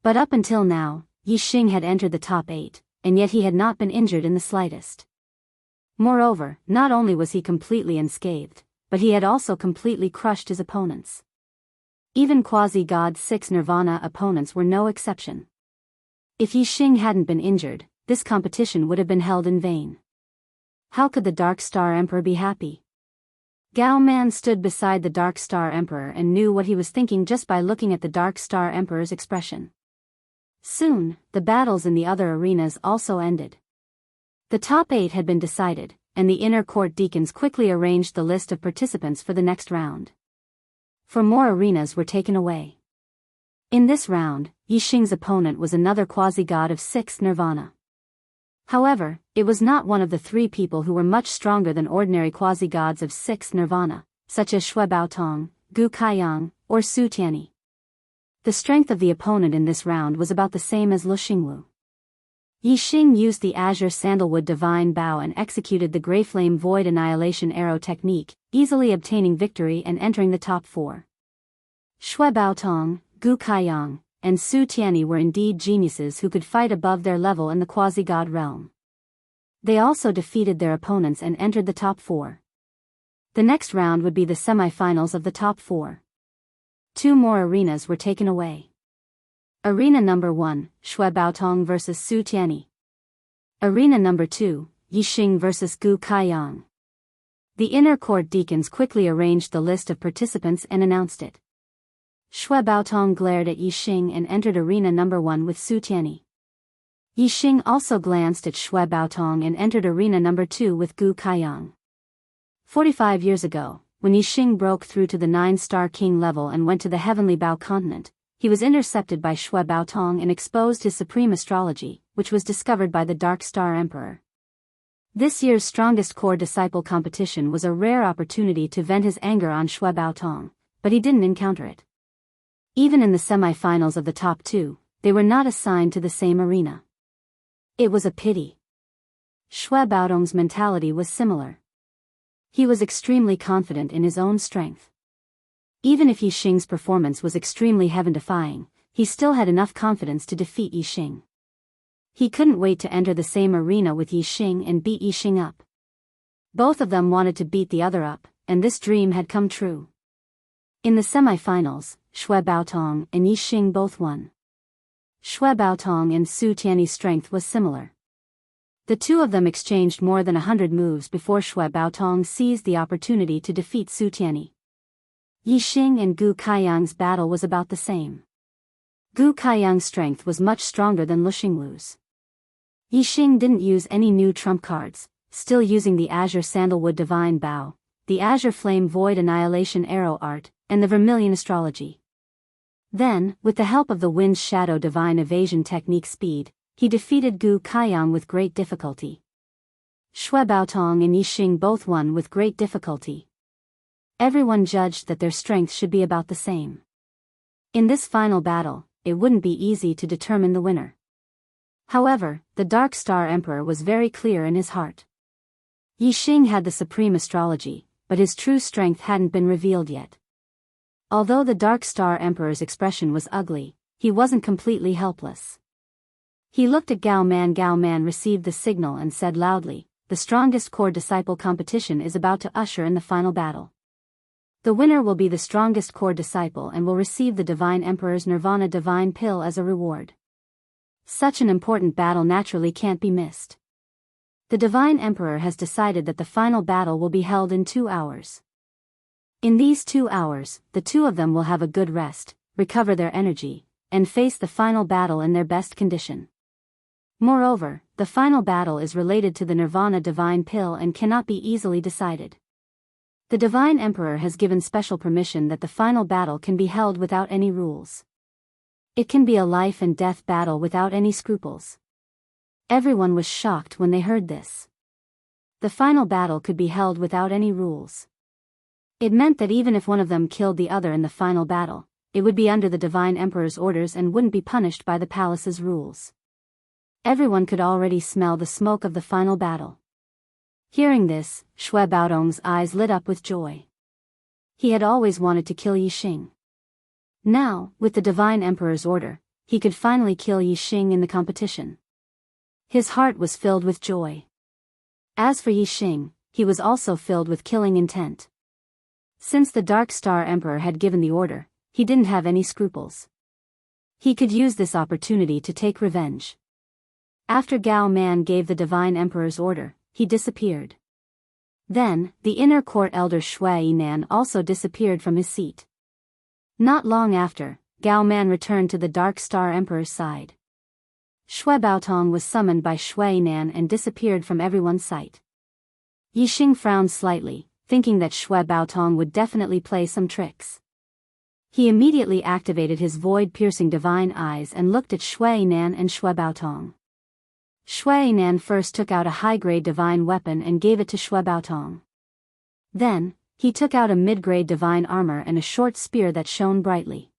But up until now, Yixing had entered the top 8, and yet he had not been injured in the slightest. Moreover, not only was he completely unscathed, but he had also completely crushed his opponents. Even quasi-god 6 nirvana opponents were no exception. If Yixing hadn't been injured, this competition would have been held in vain. How could the Dark Star Emperor be happy? Gao Man stood beside the Dark Star Emperor and knew what he was thinking just by looking at the Dark Star Emperor's expression. Soon, the battles in the other arenas also ended. The top 8 had been decided, and the inner court deacons quickly arranged the list of participants for the next round. 4 more arenas were taken away. In this round, Yixing's opponent was another quasi-god of 6th nirvana. However, it was not one of the 3 people who were much stronger than ordinary quasi-gods of 6th nirvana, such as Shui Baotong, Gu Kaiyang, or Su Tianyi. The strength of the opponent in this round was about the same as Lu Xingwu. Yixing used the Azure Sandalwood Divine Bow and executed the Grey Flame Void Annihilation Arrow technique, easily obtaining victory and entering the top 4. Shui Baotong, Gu Kaiyang, and Su Tianyi were indeed geniuses who could fight above their level in the quasi-god realm. They also defeated their opponents and entered the top 4. The next round would be the semi-finals of the top 4. 2 more arenas were taken away. Arena number 1, Shui Baotong vs Su Tianyi. Arena number 2, Yixing vs Gu Kaiyang. The inner court deacons quickly arranged the list of participants and announced it. Shui Baotong glared at Yixing and entered arena number 1 with Su Tianyi. Yixing also glanced at Shui Baotong and entered arena number 2 with Gu Kaiyang. 45 years ago, when Yixing broke through to the 9-star king level and went to the heavenly Bao continent, he was intercepted by Shui Baotong and exposed his supreme astrology, which was discovered by the Dark Star Emperor. This year's Strongest Core Disciple competition was a rare opportunity to vent his anger on Shui Baotong, but he didn't encounter it. Even in the semi-finals of the top 2, they were not assigned to the same arena. It was a pity. Shui Baotong's mentality was similar. He was extremely confident in his own strength. Even if Yixing's performance was extremely heaven-defying, he still had enough confidence to defeat Yixing. He couldn't wait to enter the same arena with Yixing and beat Yixing up. Both of them wanted to beat the other up, and this dream had come true. In the semi-finals, Shui Baotong and Yixing both won. Shui Baotong and Su Tianyi's strength was similar. The two of them exchanged more than 100 moves before Shui Baotong seized the opportunity to defeat Su Tianyi. Yixing and Gu Kaiyang's battle was about the same. Gu Kaiyang's strength was much stronger than Lu Xingwu's. Yixing didn't use any new trump cards, still using the Azure Sandalwood Divine Bow, the Azure Flame Void Annihilation Arrow art, and the Vermilion Astrology. Then, with the help of the Wind's Shadow Divine Evasion technique speed, he defeated Gu Kaiyang with great difficulty. Shui Baotong and Yixing both won with great difficulty. Everyone judged that their strength should be about the same. In this final battle, it wouldn't be easy to determine the winner. However, the Dark Star Emperor was very clear in his heart. Yixing had the supreme astrology, but his true strength hadn't been revealed yet. Although the Dark Star Emperor's expression was ugly, he wasn't completely helpless. He looked at Gao Man. Gao Man received the signal and said loudly, "The Strongest Core Disciple competition is about to usher in the final battle. The winner will be the Strongest Core Disciple and will receive the Divine Emperor's Nirvana Divine Pill as a reward. Such an important battle naturally can't be missed. The Divine Emperor has decided that the final battle will be held in 2 hours. In these 2 hours, the two of them will have a good rest, recover their energy, and face the final battle in their best condition. Moreover, the final battle is related to the Nirvana Divine Pill and cannot be easily decided. The Divine Emperor has given special permission that the final battle can be held without any rules. It can be a life and death battle without any scruples." Everyone was shocked when they heard this. The final battle could be held without any rules. It meant that even if one of them killed the other in the final battle, it would be under the Divine Emperor's orders and wouldn't be punished by the palace's rules. Everyone could already smell the smoke of the final battle. Hearing this, Shui Baotong's eyes lit up with joy. He had always wanted to kill Yixing. Now, with the Divine Emperor's order, he could finally kill Yixing in the competition. His heart was filled with joy. As for Yixing, he was also filled with killing intent. Since the Dark Star Emperor had given the order, he didn't have any scruples. He could use this opportunity to take revenge. After Gao Man gave the Divine Emperor's order, he disappeared. Then, the inner court elder Shui Nan also disappeared from his seat. Not long after, Gao Man returned to the Dark Star Emperor's side. Shui Baotong was summoned by Shui Nan and disappeared from everyone's sight. Yixing frowned slightly, thinking that Shui Baotong would definitely play some tricks. He immediately activated his void-piercing divine eyes and looked at Shui Nan and Shui Baotong. Shui Nan first took out a high-grade divine weapon and gave it to Shui Baotong. Then, he took out a mid-grade divine armor and a short spear that shone brightly.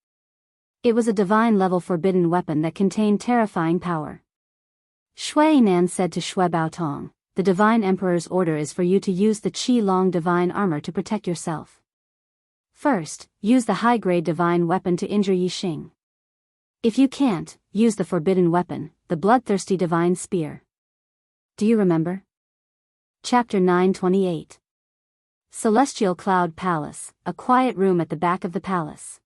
It was a divine-level forbidden weapon that contained terrifying power. Shui Nan said to Shui Baotong, "The Divine Emperor's order is for you to use the Qi Long divine armor to protect yourself. First, use the high-grade divine weapon to injure Yixing. If you can't, use the forbidden weapon, the bloodthirsty divine spear." Do you remember? Chapter 928. Celestial Cloud Palace, a quiet room at the back of the palace.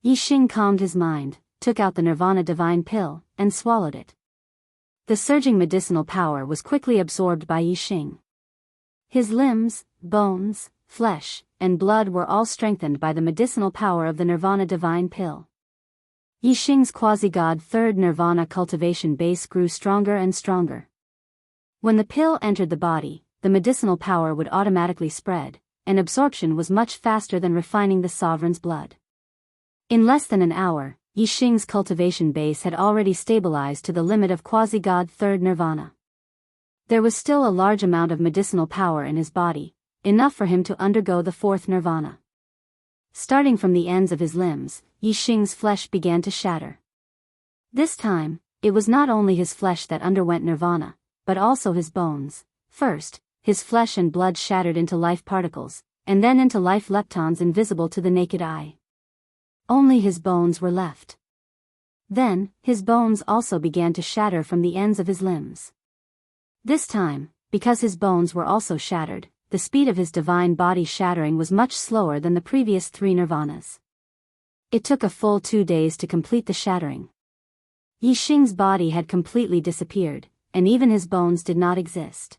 Yixing calmed his mind, took out the Nirvana divine pill, and swallowed it. The surging medicinal power was quickly absorbed by Yixing. His limbs, bones, flesh, and blood were all strengthened by the medicinal power of the Nirvana divine pill. Yixing's quasi-god third Nirvana cultivation base grew stronger and stronger. When the pill entered the body, the medicinal power would automatically spread, and absorption was much faster than refining the sovereign's blood. In less than an hour, Yixing's cultivation base had already stabilized to the limit of quasi-god third Nirvana. There was still a large amount of medicinal power in his body, enough for him to undergo the fourth Nirvana. Starting from the ends of his limbs, Yixing's flesh began to shatter. This time, it was not only his flesh that underwent Nirvana, but also his bones. First, his flesh and blood shattered into life particles, and then into life leptons invisible to the naked eye. Only his bones were left. Then, his bones also began to shatter from the ends of his limbs. This time, because his bones were also shattered, the speed of his divine body shattering was much slower than the previous 3 Nirvanas. It took a full 2 days to complete the shattering. Yixing's body had completely disappeared, and even his bones did not exist.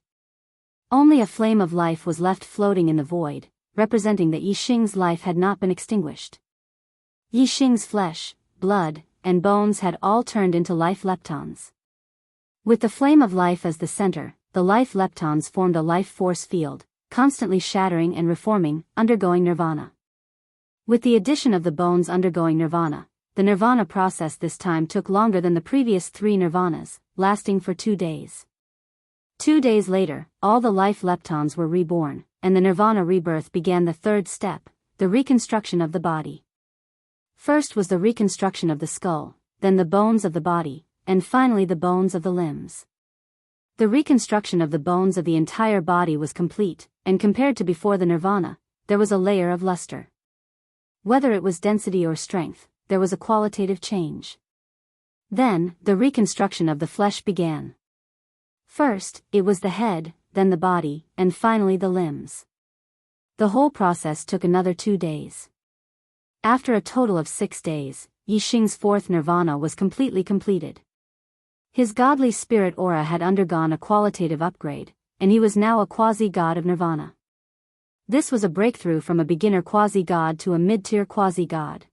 Only a flame of life was left floating in the void, representing that Yixing's life had not been extinguished. Yixing's flesh, blood, and bones had all turned into life leptons. With the flame of life as the center, the life leptons formed a life force field, constantly shattering and reforming, undergoing Nirvana. With the addition of the bones undergoing Nirvana, the Nirvana process this time took longer than the previous 3 Nirvanas, lasting for 2 days. 2 days later, all the life leptons were reborn, and the Nirvana rebirth began the third step, the reconstruction of the body. First was the reconstruction of the skull, then the bones of the body, and finally the bones of the limbs. The reconstruction of the bones of the entire body was complete, and compared to before the Nirvana, there was a layer of luster. Whether it was density or strength, there was a qualitative change. Then, the reconstruction of the flesh began. First, it was the head, then the body, and finally the limbs. The whole process took another 2 days. After a total of 6 days, Yixing's fourth Nirvana was completely completed. His godly spirit aura had undergone a qualitative upgrade, and he was now a quasi-god of Nirvana. This was a breakthrough from a beginner quasi-god to a mid-tier quasi-god.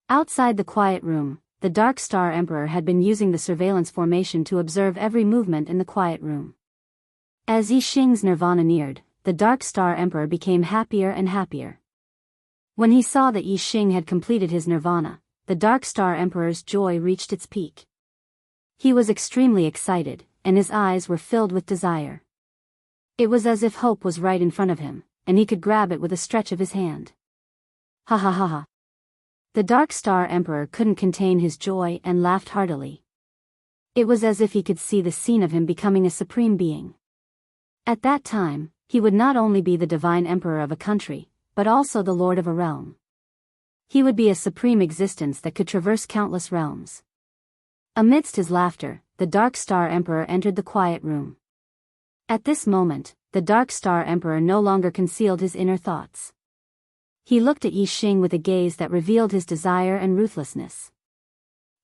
Outside the quiet room, the Dark Star Emperor had been using the surveillance formation to observe every movement in the quiet room. As Yixing's Nirvana neared, the Dark Star Emperor became happier and happier. When he saw that Yixing had completed his Nirvana, the Dark Star Emperor's joy reached its peak. He was extremely excited, and his eyes were filled with desire. It was as if hope was right in front of him, and he could grab it with a stretch of his hand. Ha ha ha ha. The Dark Star Emperor couldn't contain his joy and laughed heartily. It was as if he could see the scene of him becoming a supreme being. At that time, he would not only be the divine emperor of a country, but also the lord of a realm. He would be a supreme existence that could traverse countless realms. Amidst his laughter, the Dark Star Emperor entered the quiet room. At this moment, the Dark Star Emperor no longer concealed his inner thoughts. He looked at Yixing with a gaze that revealed his desire and ruthlessness.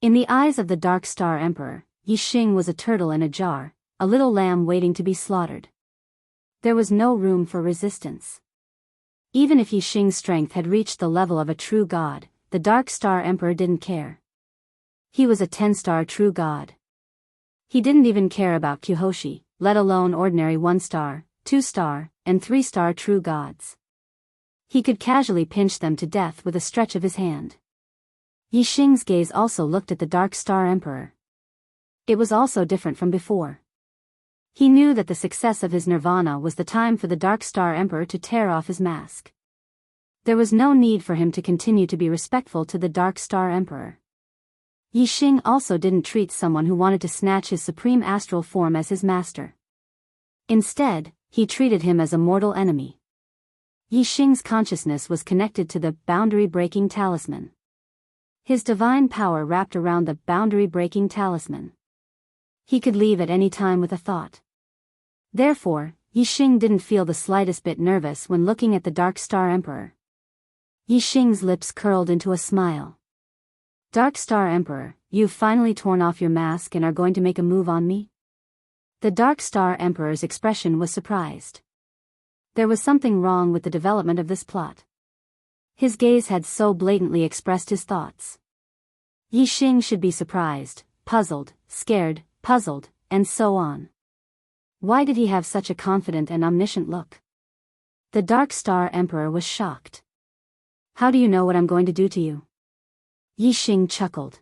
In the eyes of the Dark Star Emperor, Yixing was a turtle in a jar, a little lamb waiting to be slaughtered. There was no room for resistance. Even if Yixing's strength had reached the level of a true god, the Dark Star Emperor didn't care. He was a 10-star true god. He didn't even care about Kyuhoshi, let alone ordinary 1-star, 2-star, and 3-star true gods. He could casually pinch them to death with a stretch of his hand. Yixing's gaze also looked at the Dark Star Emperor. It was also different from before. He knew that the success of his nirvana was the time for the Dark Star Emperor to tear off his mask. There was no need for him to continue to be respectful to the Dark Star Emperor. Yixing also didn't treat someone who wanted to snatch his supreme astral form as his master. Instead, he treated him as a mortal enemy. Yixing's consciousness was connected to the boundary-breaking talisman. His divine power wrapped around the boundary-breaking talisman. He could leave at any time with a thought. Therefore, Yixing didn't feel the slightest bit nervous when looking at the Dark Star Emperor. Yixing's lips curled into a smile. Dark Star Emperor, you've finally torn off your mask and are going to make a move on me? The Dark Star Emperor's expression was surprised. There was something wrong with the development of this plot. His gaze had so blatantly expressed his thoughts. Yixing should be surprised, puzzled, scared, puzzled, and so on. Why did he have such a confident and omniscient look? The Dark Star Emperor was shocked. How do you know what I'm going to do to you? Yixing chuckled.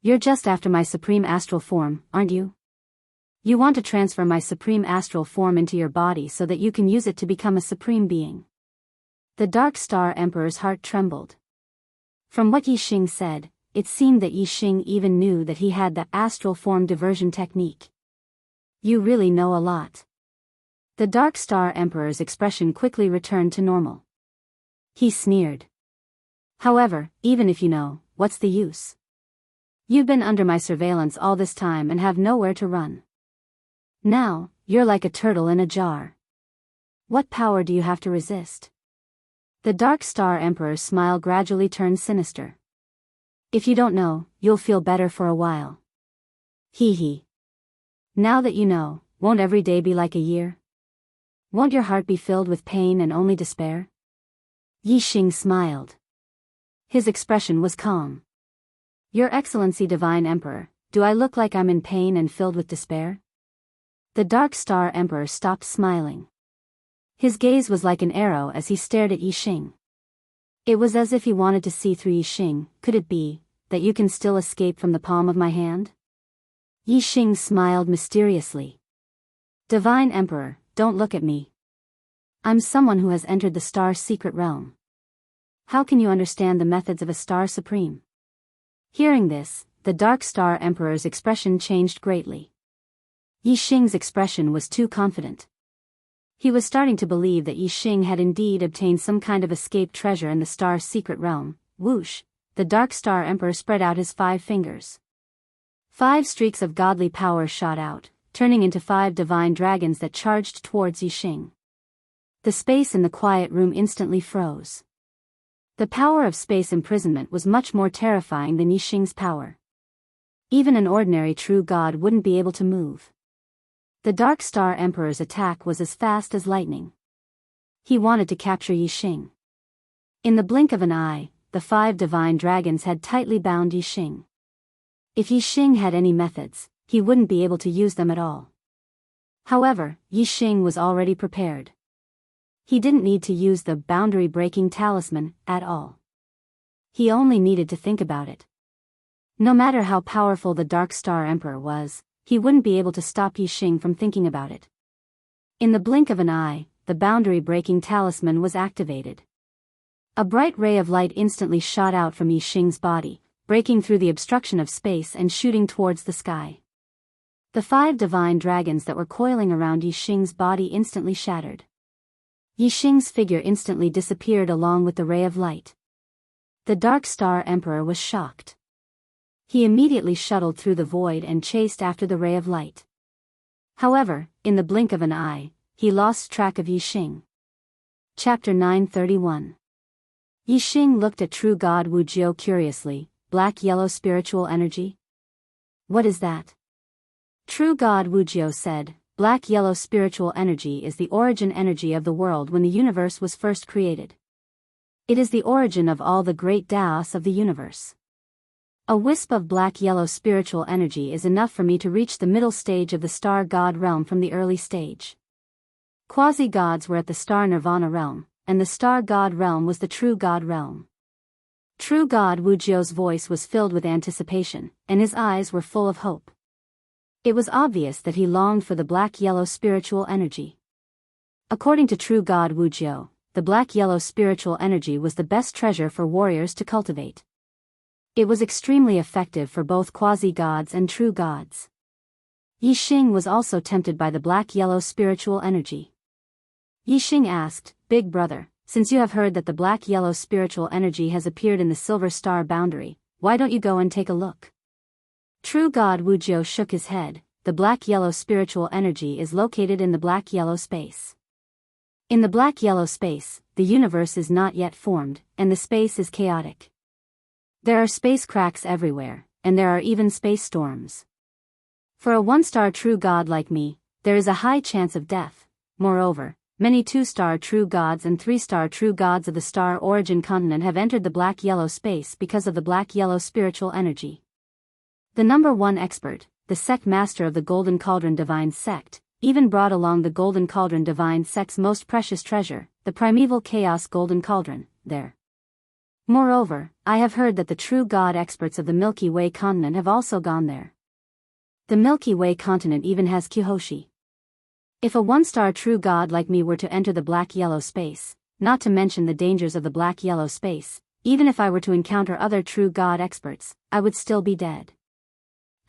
You're just after my supreme astral form, aren't you? You want to transfer my supreme astral form into your body so that you can use it to become a supreme being. The Dark Star Emperor's heart trembled. From what Yixing said, it seemed that Yixing even knew that he had the astral form diversion technique. You really know a lot. The Dark Star Emperor's expression quickly returned to normal. He sneered. However, even if you know, what's the use? You've been under my surveillance all this time and have nowhere to run. Now, you're like a turtle in a jar. What power do you have to resist? The Dark Star Emperor's smile gradually turned sinister. If you don't know, you'll feel better for a while. Hee hee. Now that you know, won't every day be like a year? Won't your heart be filled with pain and only despair? Yixing smiled. His expression was calm. Your Excellency Divine Emperor, do I look like I'm in pain and filled with despair? The Dark Star Emperor stopped smiling. His gaze was like an arrow as he stared at Yixing. It was as if he wanted to see through Yixing. Could it be that you can still escape from the palm of my hand? Yixing smiled mysteriously. Divine Emperor, don't look at me. I'm someone who has entered the Star Secret Realm. How can you understand the methods of a Star Supreme? Hearing this, the Dark Star Emperor's expression changed greatly. Yixing's expression was too confident. He was starting to believe that Yixing had indeed obtained some kind of escaped treasure in the Star Secret Realm. Whoosh, the Dark Star Emperor spread out his 5 fingers. 5 streaks of godly power shot out, turning into 5 divine dragons that charged towards Yixing. The space in the quiet room instantly froze. The power of space imprisonment was much more terrifying than Yixing's power. Even an ordinary true god wouldn't be able to move. The Dark Star Emperor's attack was as fast as lightning. He wanted to capture Yixing. In the blink of an eye, the 5 divine dragons had tightly bound Yixing. If Yixing had any methods, he wouldn't be able to use them at all. However, Yixing was already prepared. He didn't need to use the boundary-breaking talisman at all. He only needed to think about it. No matter how powerful the Dark Star Emperor was, he wouldn't be able to stop Yixing from thinking about it. In the blink of an eye, the boundary-breaking talisman was activated. A bright ray of light instantly shot out from Yixing's body, breaking through the obstruction of space and shooting towards the sky. The 5 divine dragons that were coiling around Yixing's body instantly shattered. Yixing's figure instantly disappeared along with the ray of light. The Dark Star Emperor was shocked. He immediately shuttled through the void and chased after the ray of light. However, in the blink of an eye, he lost track of Yixing. Chapter 931. Yixing looked at True God Wujiu curiously. Black-yellow spiritual energy? What is that? True God Wujiu said, black-yellow spiritual energy is the origin energy of the world when the universe was first created. It is the origin of all the great Taos of the universe. A wisp of black-yellow spiritual energy is enough for me to reach the middle stage of the star god realm from the early stage. Quasi-gods were at the star nirvana realm, and the star god realm was the true god realm. True God Wujio's voice was filled with anticipation, and his eyes were full of hope. It was obvious that he longed for the black-yellow spiritual energy. According to True God Wujio, the black-yellow spiritual energy was the best treasure for warriors to cultivate. It was extremely effective for both quasi-gods and true gods. Yixing was also tempted by the black-yellow spiritual energy. Yixing asked, "Big brother, since you have heard that the black-yellow spiritual energy has appeared in the silver star boundary, why don't you go and take a look?" True God Wujio shook his head. The black-yellow spiritual energy is located in the black-yellow space. In the black-yellow space, the universe is not yet formed, and the space is chaotic. There are space cracks everywhere, and there are even space storms. For a one-star true god like me, there is a high chance of death. Moreover, many two-star true gods and three-star true gods of the star origin continent have entered the black-yellow space because of the black-yellow spiritual energy. The number one expert, the sect master of the Golden Cauldron Divine Sect, even brought along the Golden Cauldron Divine Sect's most precious treasure, the primeval Chaos Golden Cauldron, there. Moreover, I have heard that the true god experts of the Milky Way continent have also gone there. The Milky Way continent even has Kyohoshi. If a one-star true god like me were to enter the black-yellow space, not to mention the dangers of the black-yellow space, even if I were to encounter other true god experts, I would still be dead.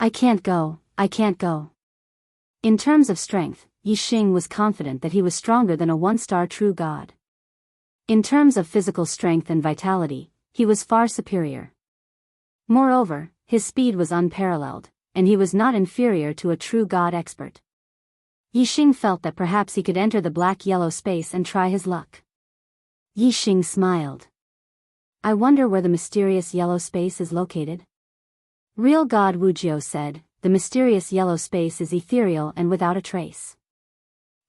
I can't go. In terms of strength, Yixing was confident that he was stronger than a one-star true god. In terms of physical strength and vitality, he was far superior. Moreover, his speed was unparalleled, and he was not inferior to a true god expert. Yixing felt that perhaps he could enter the black-yellow space and try his luck. Yixing smiled. I wonder where the mysterious yellow space is located? Real God Wujio said, the mysterious yellow space is ethereal and without a trace.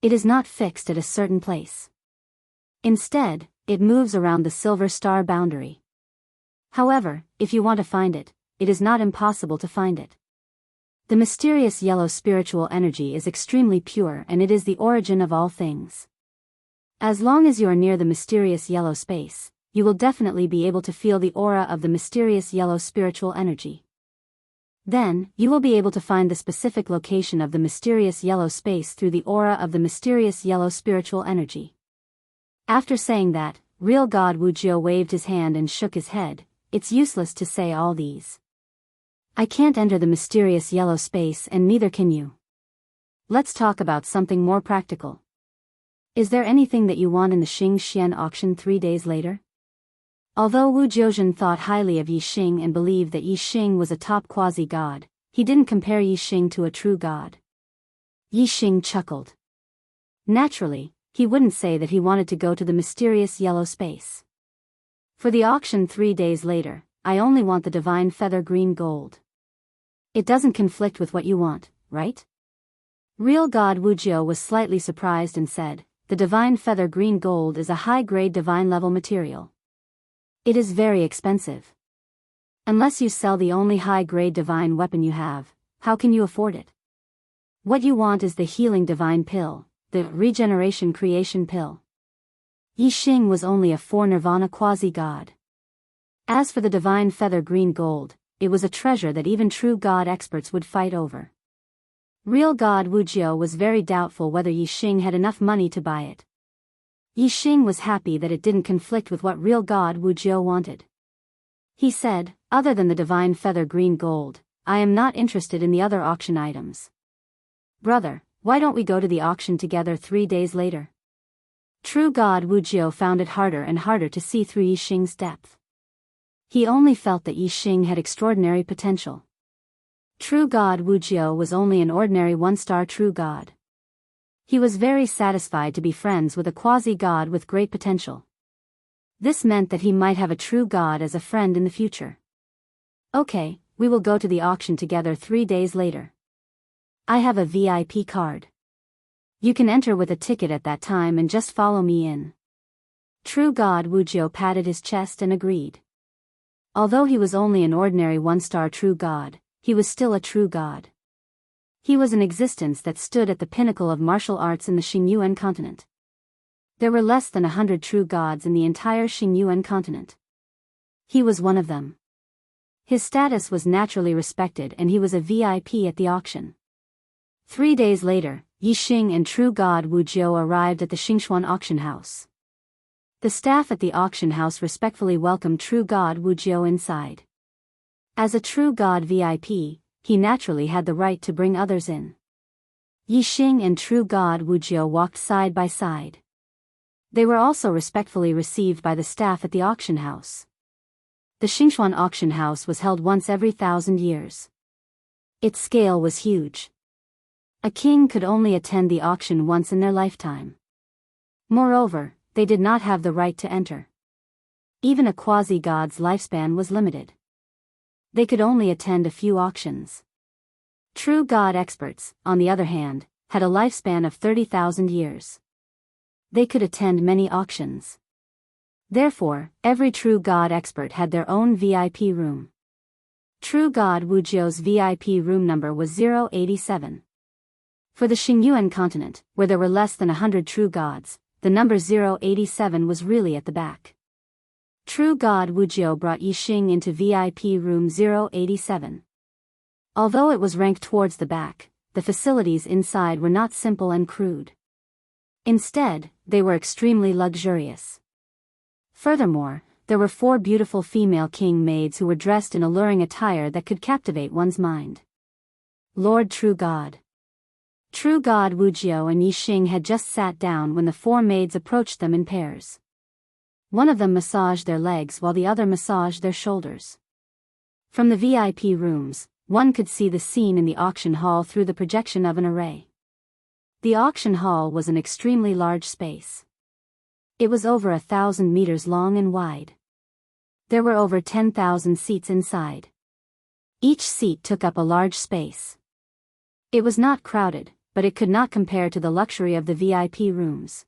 It is not fixed at a certain place. Instead, it moves around the silver star boundary. However, if you want to find it, it is not impossible to find it. The mysterious yellow spiritual energy is extremely pure and it is the origin of all things. As long as you are near the mysterious yellow space, you will definitely be able to feel the aura of the mysterious yellow spiritual energy. Then, you will be able to find the specific location of the mysterious yellow space through the aura of the mysterious yellow spiritual energy. After saying that, real God Wujio waved his hand and shook his head. It's useless to say all these. I can't enter the mysterious yellow space and neither can you. Let's talk about something more practical. Is there anything that you want in the Xing Xian auction 3 days later? Although Wu Jiuzhen thought highly of Yixing and believed that Yixing was a top quasi-god, he didn't compare Yixing to a true god. Yixing chuckled. Naturally, he wouldn't say that he wanted to go to the mysterious yellow space. For the auction 3 days later, I only want the divine feather green gold. It doesn't conflict with what you want, right? Real God Wujio was slightly surprised and said, the divine feather green gold is a high-grade divine level material. It is very expensive. Unless you sell the only high-grade divine weapon you have, how can you afford it? What you want is the healing divine pill, the regeneration creation pill. Yixing was only a 4 nirvana quasi-god. As for the divine feather green gold, it was a treasure that even true god experts would fight over. Real God Wujio was very doubtful whether Yixing had enough money to buy it. Yixing was happy that it didn't conflict with what real God Wujio wanted. He said, other than the divine feather green gold, I am not interested in the other auction items. Brother, why don't we go to the auction together 3 days later? True God Wujio found it harder and harder to see through Yixing's depth. He only felt that Yixing had extraordinary potential. True God Wujio was only an ordinary one-star true god. He was very satisfied to be friends with a quasi-god with great potential. This meant that he might have a true god as a friend in the future. Okay, we will go to the auction together 3 days later. I have a VIP card. You can enter with a ticket at that time and just follow me in. True God Wujiu patted his chest and agreed. Although he was only an ordinary one-star true god, he was still a true god. He was an existence that stood at the pinnacle of martial arts in the Xingyuan continent. There were less than 100 true gods in the entire Xingyuan continent. He was one of them. His status was naturally respected and he was a VIP at the auction. 3 days later, Yixing and true god Wujiu arrived at the Xingshuan auction house. The staff at the auction house respectfully welcomed true god Wujiu inside. As a true god VIP, he naturally had the right to bring others in. Yixing and true god Wujiu walked side by side. They were also respectfully received by the staff at the auction house. The Xingshuan auction house was held once every 1,000 years. Its scale was huge. A king could only attend the auction once in their lifetime. Moreover, they did not have the right to enter. Even a quasi-god's lifespan was limited. They could only attend a few auctions. True god experts, on the other hand, had a lifespan of 30,000 years. They could attend many auctions. Therefore, every true god expert had their own VIP room. True god Wujiu's VIP room number was 087. For the Xingyuan continent, where there were less than 100 true gods, the number 087 was really at the back. True god Wujiu brought Yixing into VIP room 087. Although it was ranked towards the back, the facilities inside were not simple and crude. Instead, they were extremely luxurious. Furthermore, there were 4 beautiful female king maids who were dressed in alluring attire that could captivate one's mind. Lord True God. True god Wujiu and Yixing had just sat down when the 4 maids approached them in pairs. One of them massaged their legs while the other massaged their shoulders. From the VIP rooms, one could see the scene in the auction hall through the projection of an array. The auction hall was an extremely large space. It was over 1,000 meters long and wide. There were over 10,000 seats inside. Each seat took up a large space. It was not crowded, but it could not compare to the luxury of the VIP rooms.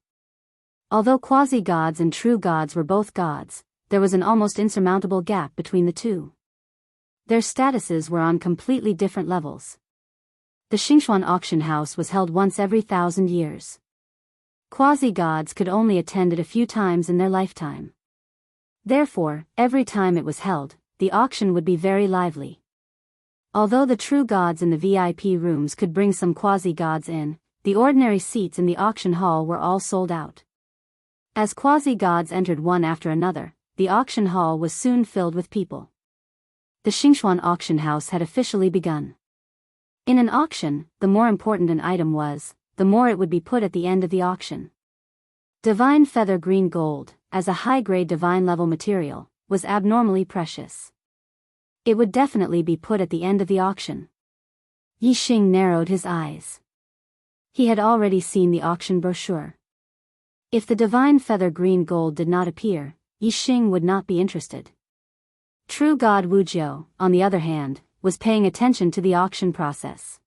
Although quasi-gods and true gods were both gods, there was an almost insurmountable gap between the two. Their statuses were on completely different levels. The Xingshuan auction house was held once every 1,000 years. Quasi-gods could only attend it a few times in their lifetime. Therefore, every time it was held, the auction would be very lively. Although the true gods in the VIP rooms could bring some quasi-gods in, the ordinary seats in the auction hall were all sold out. As quasi-gods entered one after another, the auction hall was soon filled with people. The Xingshuan auction house had officially begun. In an auction, the more important an item was, the more it would be put at the end of the auction. Divine feather green gold, as a high-grade divine-level material, was abnormally precious. It would definitely be put at the end of the auction. Yixing narrowed his eyes. He had already seen the auction brochure. If the divine feather green gold did not appear, Yixing would not be interested. True god Wujiu, on the other hand, was paying attention to the auction process.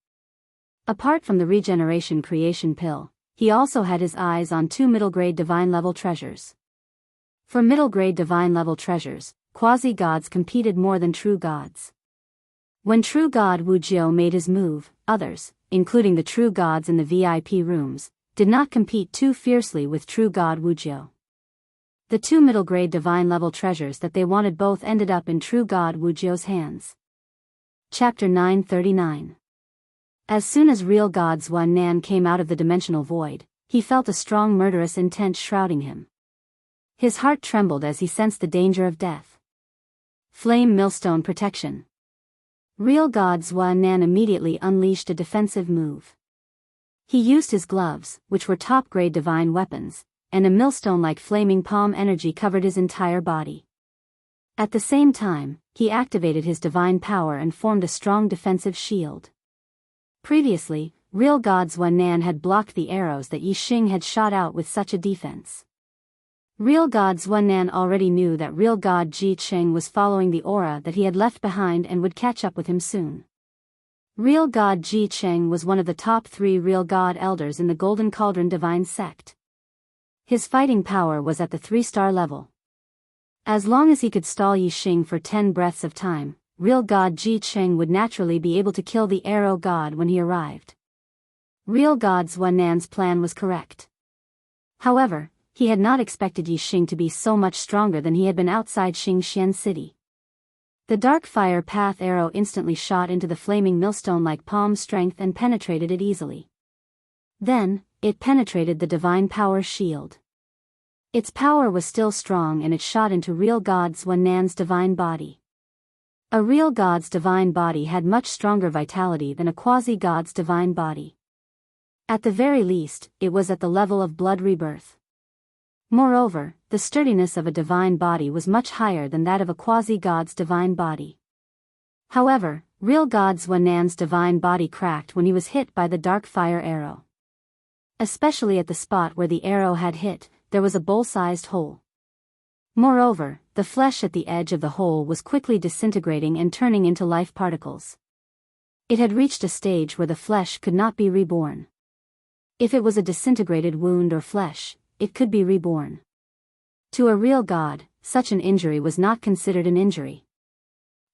Apart from the regeneration creation pill, he also had his eyes on 2 middle-grade divine-level treasures. For middle-grade divine-level treasures, quasi-gods competed more than true gods. When true god Wujiu made his move, others, including the true gods in the VIP rooms, did not compete too fiercely with true god Wujiu. The 2 middle-grade divine-level treasures that they wanted both ended up in true god Wujiu's hands. Chapter 939. As soon as real god Xuan came out of the dimensional void, he felt a strong murderous intent shrouding him. His heart trembled as he sensed the danger of death. Flame Millstone Protection. Real god Xuan immediately unleashed a defensive move. He used his gloves, which were top-grade divine weapons, and a millstone-like flaming palm energy covered his entire body. At the same time, he activated his divine power and formed a strong defensive shield. Previously, real god Xuan had blocked the arrows that Yixing had shot out with such a defense. Real god Xuan already knew that real god Ji Cheng was following the aura that he had left behind and would catch up with him soon. Real God Ji Cheng was one of the top 3 real God elders in the Golden Cauldron Divine Sect. His fighting power was at the 3-star level. As long as he could stall Yi Xing for 10 breaths of time, real God Ji Cheng would naturally be able to kill the arrow god when he arrived. Real God Zhuan Nan's plan was correct. However, he had not expected Yi Xing to be so much stronger than he had been outside Xingxian City. The dark fire path arrow instantly shot into the flaming millstone like palm strength and penetrated it easily. Then, it penetrated the divine power shield. Its power was still strong and it shot into real God Zhuan Nan's divine body. A real god's divine body had much stronger vitality than a quasi-god's divine body. At the very least, it was at the level of blood rebirth. Moreover, the sturdiness of a divine body was much higher than that of a quasi-god's divine body. However, real God Zhuan Nan's divine body cracked when he was hit by the dark fire arrow. Especially at the spot where the arrow had hit, there was a bowl-sized hole. Moreover, the flesh at the edge of the hole was quickly disintegrating and turning into life particles. It had reached a stage where the flesh could not be reborn. If it was a disintegrated wound or flesh, it could be reborn. To a real god, such an injury was not considered an injury.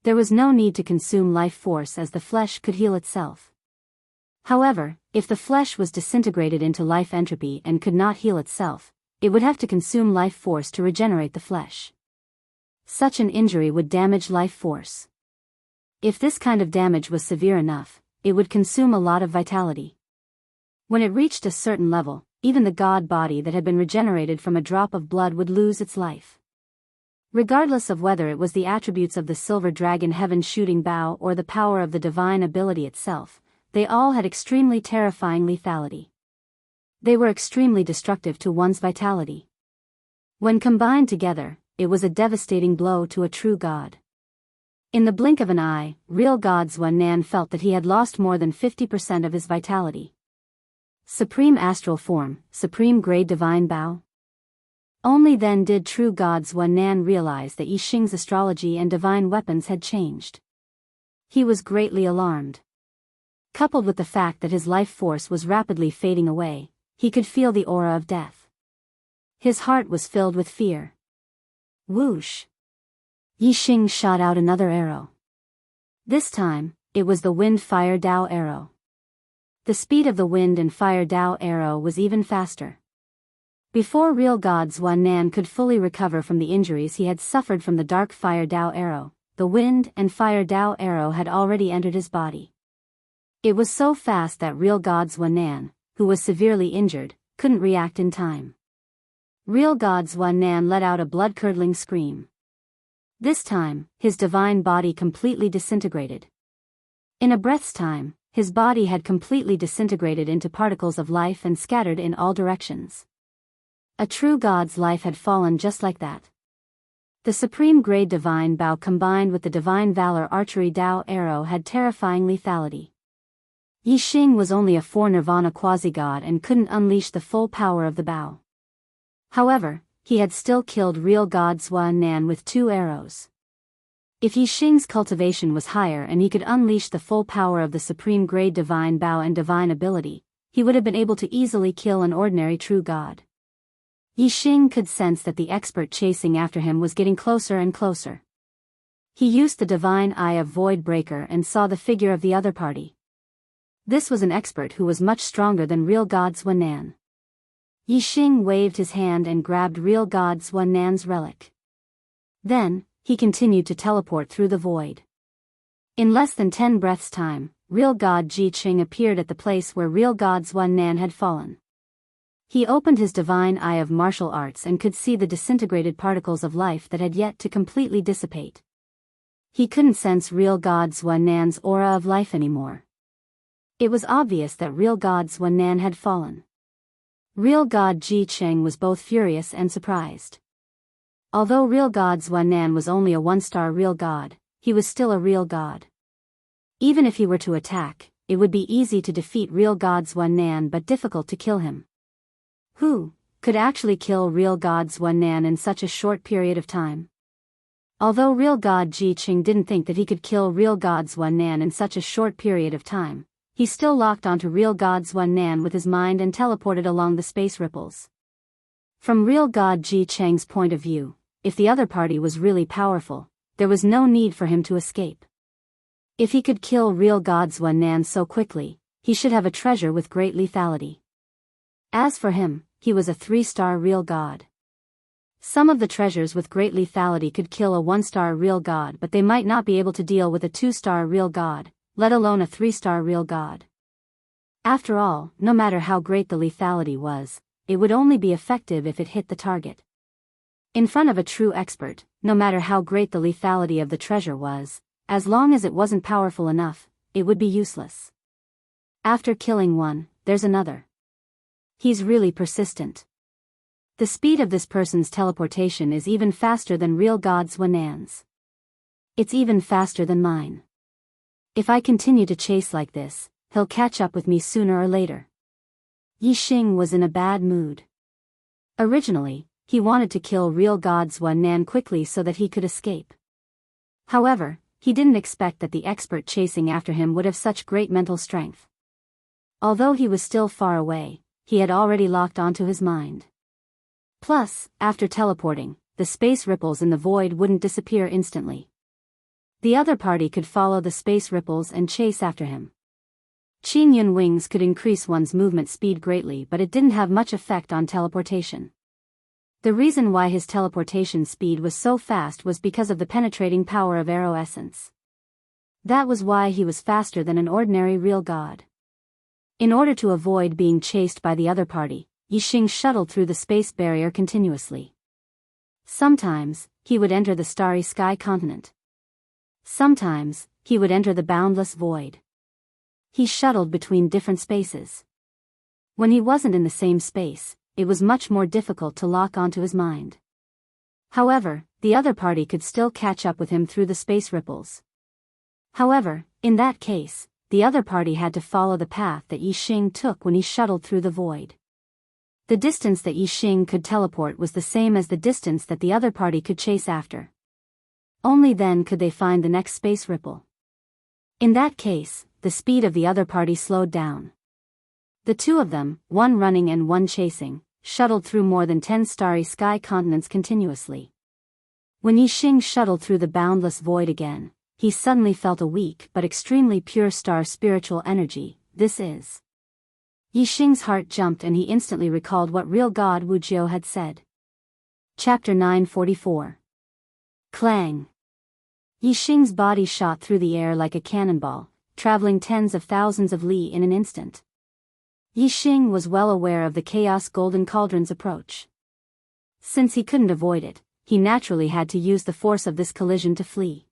There was no need to consume life force as the flesh could heal itself. However, if the flesh was disintegrated into life entropy and could not heal itself, it would have to consume life force to regenerate the flesh. Such an injury would damage life force. If this kind of damage was severe enough, it would consume a lot of vitality. When it reached a certain level, even the god body that had been regenerated from a drop of blood would lose its life. Regardless of whether it was the attributes of the silver dragon heaven shooting bow or the power of the divine ability itself, they all had extremely terrifying lethality. They were extremely destructive to one's vitality. When combined together, it was a devastating blow to a true god. In the blink of an eye, real God Zhuan Nan felt that he had lost more than 50% of his vitality. Supreme Astral Form, Supreme Grade Divine Bow. Only then did true God Zhuan Nan realize that Yi Xing's astrology and divine weapons had changed. He was greatly alarmed. Coupled with the fact that his life force was rapidly fading away, he could feel the aura of death. His heart was filled with fear. Whoosh! Yi Xing shot out another arrow. This time, it was the Wind Fire Dao arrow. The speed of the Wind and Fire Dao arrow was even faster. Before real God Zhuan Nan could fully recover from the injuries he had suffered from the Dark Fire Dao arrow, the Wind and Fire Dao arrow had already entered his body. It was so fast that real God Zhuan Nan, who was severely injured, couldn't react in time. Real God Zhuan Nan let out a blood-curdling scream. This time, his divine body completely disintegrated. In a breath's time, his body had completely disintegrated into particles of life and scattered in all directions. A true god's life had fallen just like that. The supreme grade divine bow combined with the divine valor archery Dao arrow had terrifying lethality. Yi Xing was only a 4 nirvana quasi-god and couldn't unleash the full power of the bow. However, he had still killed real God Zhuan Nan with 2 arrows. If Yi Xing's cultivation was higher and he could unleash the full power of the supreme grade divine bow and divine ability, he would have been able to easily kill an ordinary true god. Yi Xing could sense that the expert chasing after him was getting closer and closer. He used the divine eye of Void Breaker and saw the figure of the other party. This was an expert who was much stronger than real God Zhuan Nan. Yi Xing waved his hand and grabbed real God Zhuan Nan's relic. Then, he continued to teleport through the void. In less than 10 breaths' time, real God Ji Cheng appeared at the place where real God Zhuan Nan had fallen. He opened his divine eye of martial arts and could see the disintegrated particles of life that had yet to completely dissipate. He couldn't sense real God Zhuan Nan's aura of life anymore. It was obvious that real God Zhuan Nan had fallen. Real God Ji Cheng was both furious and surprised. Although real God Zhuan Nan was only a 1-star real god, he was still a real god. Even if he were to attack, it would be easy to defeat real God Zhuan Nan but difficult to kill him. Who could actually kill real God Zhuan Nan in such a short period of time? Although real god Ji Qing didn't think that he could kill real god Xuan Nan in such a short period of time, he still locked onto real god Xuan Nan with his mind and teleported along the space ripples. From real god Ji Cheng's point of view, if the other party was really powerful, there was no need for him to escape. If he could kill real god Xuan Nan so quickly, he should have a treasure with great lethality. As for him, he was a 3-star real god. Some of the treasures with great lethality could kill a 1-star real god, but they might not be able to deal with a 2-star real god, let alone a 3-star real god. After all, no matter how great the lethality was, it would only be effective if it hit the target. In front of a true expert, no matter how great the lethality of the treasure was, as long as it wasn't powerful enough, it would be useless. After killing one, there's another. He's really persistent. The speed of this person's teleportation is even faster than real god Xuan Nan's. It's even faster than mine. If I continue to chase like this, he'll catch up with me sooner or later. Yi Xing was in a bad mood. Originally, he wanted to kill real god Xuan Nan quickly so that he could escape. However, he didn't expect that the expert chasing after him would have such great mental strength. Although he was still far away, he had already locked onto his mind. Plus, after teleporting, the space ripples in the void wouldn't disappear instantly. The other party could follow the space ripples and chase after him. Qin Yun wings could increase one's movement speed greatly, but it didn't have much effect on teleportation. The reason why his teleportation speed was so fast was because of the penetrating power of arrow essence. That was why he was faster than an ordinary real god. In order to avoid being chased by the other party, Yi Xing shuttled through the space barrier continuously. Sometimes, he would enter the starry sky continent. Sometimes, he would enter the boundless void. He shuttled between different spaces. When he wasn't in the same space, it was much more difficult to lock onto his mind. However, the other party could still catch up with him through the space ripples. However, in that case, the other party had to follow the path that Yi Xing took when he shuttled through the void. The distance that Yi Xing could teleport was the same as the distance that the other party could chase after. Only then could they find the next space ripple. In that case, the speed of the other party slowed down. The two of them, one running and one chasing, shuttled through more than 10 starry sky continents continuously. When Yi Xing shuttled through the boundless void again, he suddenly felt a weak but extremely pure star spiritual energy. This is. Yi Xing's heart jumped and he instantly recalled what real god Wu Jiu had said. Chapter 944. Clang. Yi Xing's body shot through the air like a cannonball, traveling tens of thousands of li in an instant. Yi Xing was well aware of the Chaos Golden Cauldron's approach. Since he couldn't avoid it, he naturally had to use the force of this collision to flee.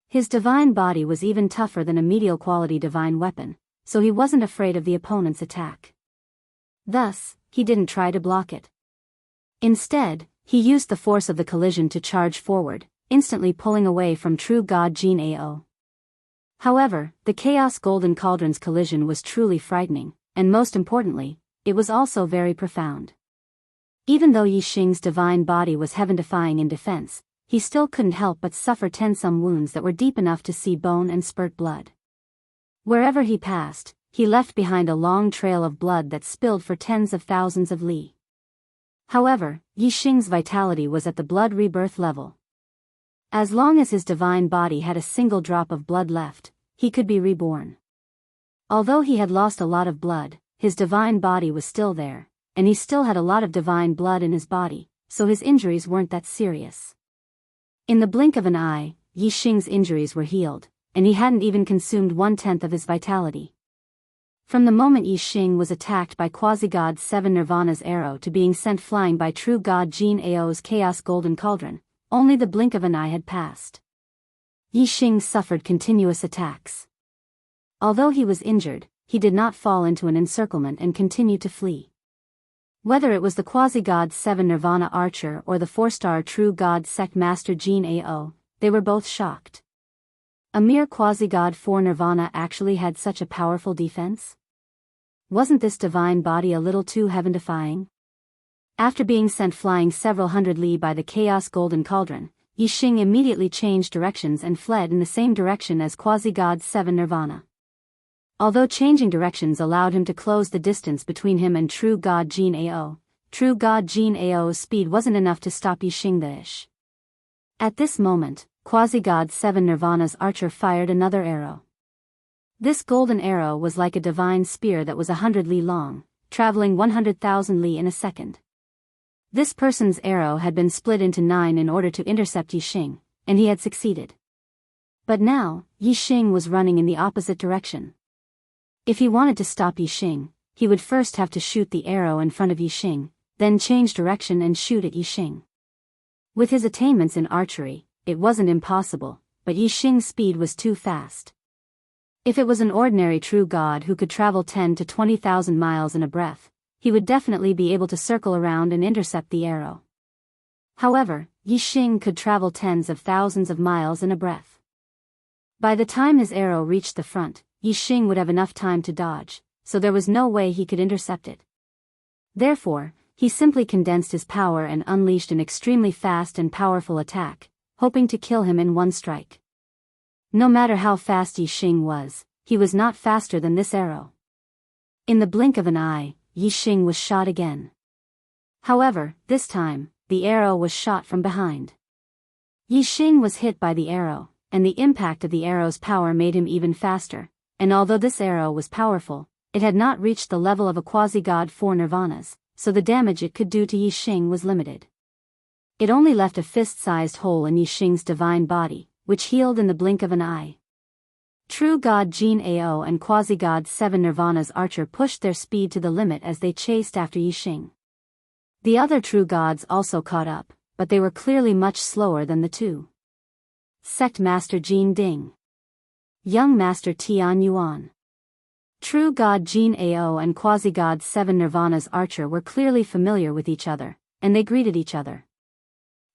His divine body was even tougher than a medial quality divine weapon, so he wasn't afraid of the opponent's attack. Thus, he didn't try to block it. Instead, he used the force of the collision to charge forward, instantly pulling away from true god Jin Ao. However, the Chaos Golden Cauldron's collision was truly frightening, and most importantly, it was also very profound. Even though Yi Xing's divine body was heaven-defying in defense, he still couldn't help but suffer some wounds that were deep enough to see bone and spurt blood. Wherever he passed, he left behind a long trail of blood that spilled for tens of thousands of li. However, Yi Xing's vitality was at the blood rebirth level. As long as his divine body had a single drop of blood left, he could be reborn. Although he had lost a lot of blood, his divine body was still there, and he still had a lot of divine blood in his body, so his injuries weren't that serious. In the blink of an eye, Yi Xing's injuries were healed, and he hadn't even consumed 1/10 of his vitality. From the moment Yi Xing was attacked by Quasi-God 7 Nirvana's arrow to being sent flying by true god Jin Ao's Chaos Golden Cauldron, only the blink of an eye had passed. Yi Xing suffered continuous attacks. Although he was injured, he did not fall into an encirclement and continued to flee. Whether it was the Quasi-God 7 Nirvana archer or the 4-star true god sect master Jin Ao, they were both shocked. A mere Quasi-God 4 Nirvana actually had such a powerful defense? Wasn't this divine body a little too heaven-defying? After being sent flying several hundred li by the Chaos Golden Cauldron, Yixing immediately changed directions and fled in the same direction as Quasi-God 7 Nirvana. Although changing directions allowed him to close the distance between him and True God Jin Ao, True God Jin Ao's speed wasn't enough to stop Yixing the Ish. At this moment, Quasi-God 7 Nirvana's archer fired another arrow. This golden arrow was like a divine spear that was 100 li long, traveling 100,000 li in a second. This person's arrow had been split into 9 in order to intercept Yixing, and he had succeeded. But now, Yixing was running in the opposite direction. If he wanted to stop Yixing, he would first have to shoot the arrow in front of Yixing, then change direction and shoot at Yixing. With his attainments in archery, it wasn't impossible, but Yixing's speed was too fast. If it was an ordinary true god who could travel 10 to 20,000 miles in a breath, he would definitely be able to circle around and intercept the arrow. However, Yixing could travel tens of thousands of miles in a breath. By the time his arrow reached the front, Yixing would have enough time to dodge, so there was no way he could intercept it. Therefore, he simply condensed his power and unleashed an extremely fast and powerful attack, hoping to kill him in one strike. No matter how fast Yixing was, he was not faster than this arrow. In the blink of an eye, Yixing was shot again. However, this time, the arrow was shot from behind. Yixing was hit by the arrow, and the impact of the arrow's power made him even faster, and although this arrow was powerful, it had not reached the level of a quasi-god 4 nirvanas, so the damage it could do to Yixing was limited. It only left a fist-sized hole in Yixing's divine body, which healed in the blink of an eye. True God Jin Ao and Quasi-God 7 Nirvana's archer pushed their speed to the limit as they chased after Yixing. The other true gods also caught up, but they were clearly much slower than the two. Sect Master Jin Ding. Young Master Tian Yuan. True God Jin Ao and Quasi-God 7 Nirvana's archer were clearly familiar with each other, and they greeted each other.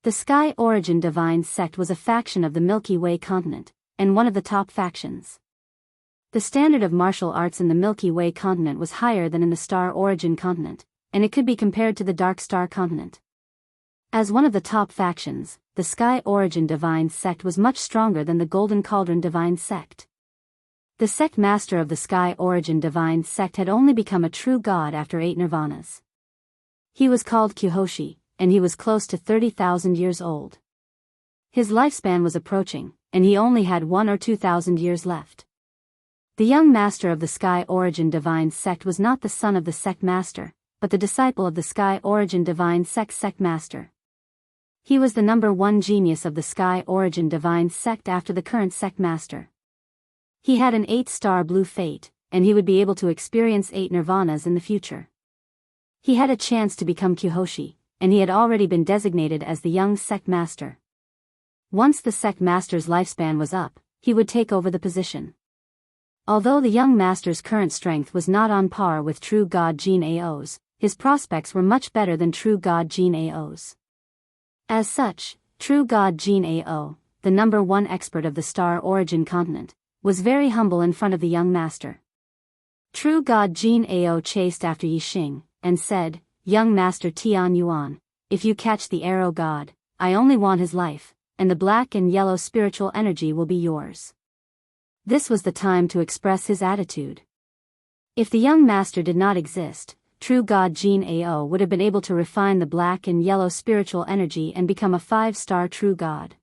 The Sky Origin Divine Sect was a faction of the Milky Way continent, and one of the top factions. The standard of martial arts in the Milky Way continent was higher than in the Star Origin continent, and it could be compared to the Dark Star continent. As one of the top factions, the Sky Origin Divine Sect was much stronger than the Golden Cauldron Divine Sect. The sect master of the Sky Origin Divine Sect had only become a true god after 8 nirvanas. He was called Kyohoshi, and he was close to 30,000 years old. His lifespan was approaching, and he only had 1 or 2,000 years left. The young master of the Sky Origin Divine Sect was not the son of the sect master, but the disciple of the Sky Origin Divine Sect master. He was the number 1 genius of the Sky Origin Divine Sect after the current sect master. He had an 8-star blue fate, and he would be able to experience 8 nirvanas in the future. He had a chance to become Kyohoshi, and he had already been designated as the young sect master. Once the sect master's lifespan was up, he would take over the position. Although the young master's current strength was not on par with True God Jin Ao's, his prospects were much better than True God Jin Ao's. As such, True God Jin Ao, the number 1 expert of the Star Origin continent, was very humble in front of the young master. True God Jin Ao chased after Yixing, and said, "Young Master Tian Yuan, if you catch the arrow god, I only want his life, and the black and yellow spiritual energy will be yours." This was the time to express his attitude. If the young master did not exist, True God Jin Ao would have been able to refine the black and yellow spiritual energy and become a 5-star true god.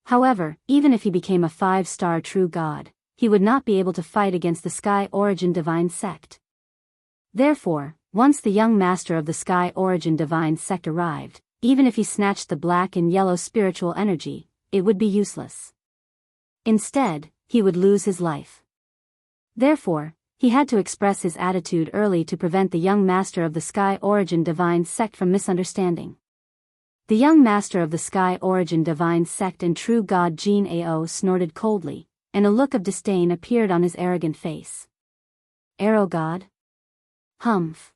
However, even if he became a 5-star true god, he would not be able to fight against the Sky Origin Divine Sect. Therefore, once the young master of the Sky Origin Divine Sect arrived, even if he snatched the black and yellow spiritual energy, it would be useless. Instead, he would lose his life. Therefore, he had to express his attitude early to prevent the young master of the Sky Origin Divine Sect from misunderstanding. The young master of the Sky Origin Divine Sect and True God Jin Ao snorted coldly, and a look of disdain appeared on his arrogant face. "Arrow God? Humph.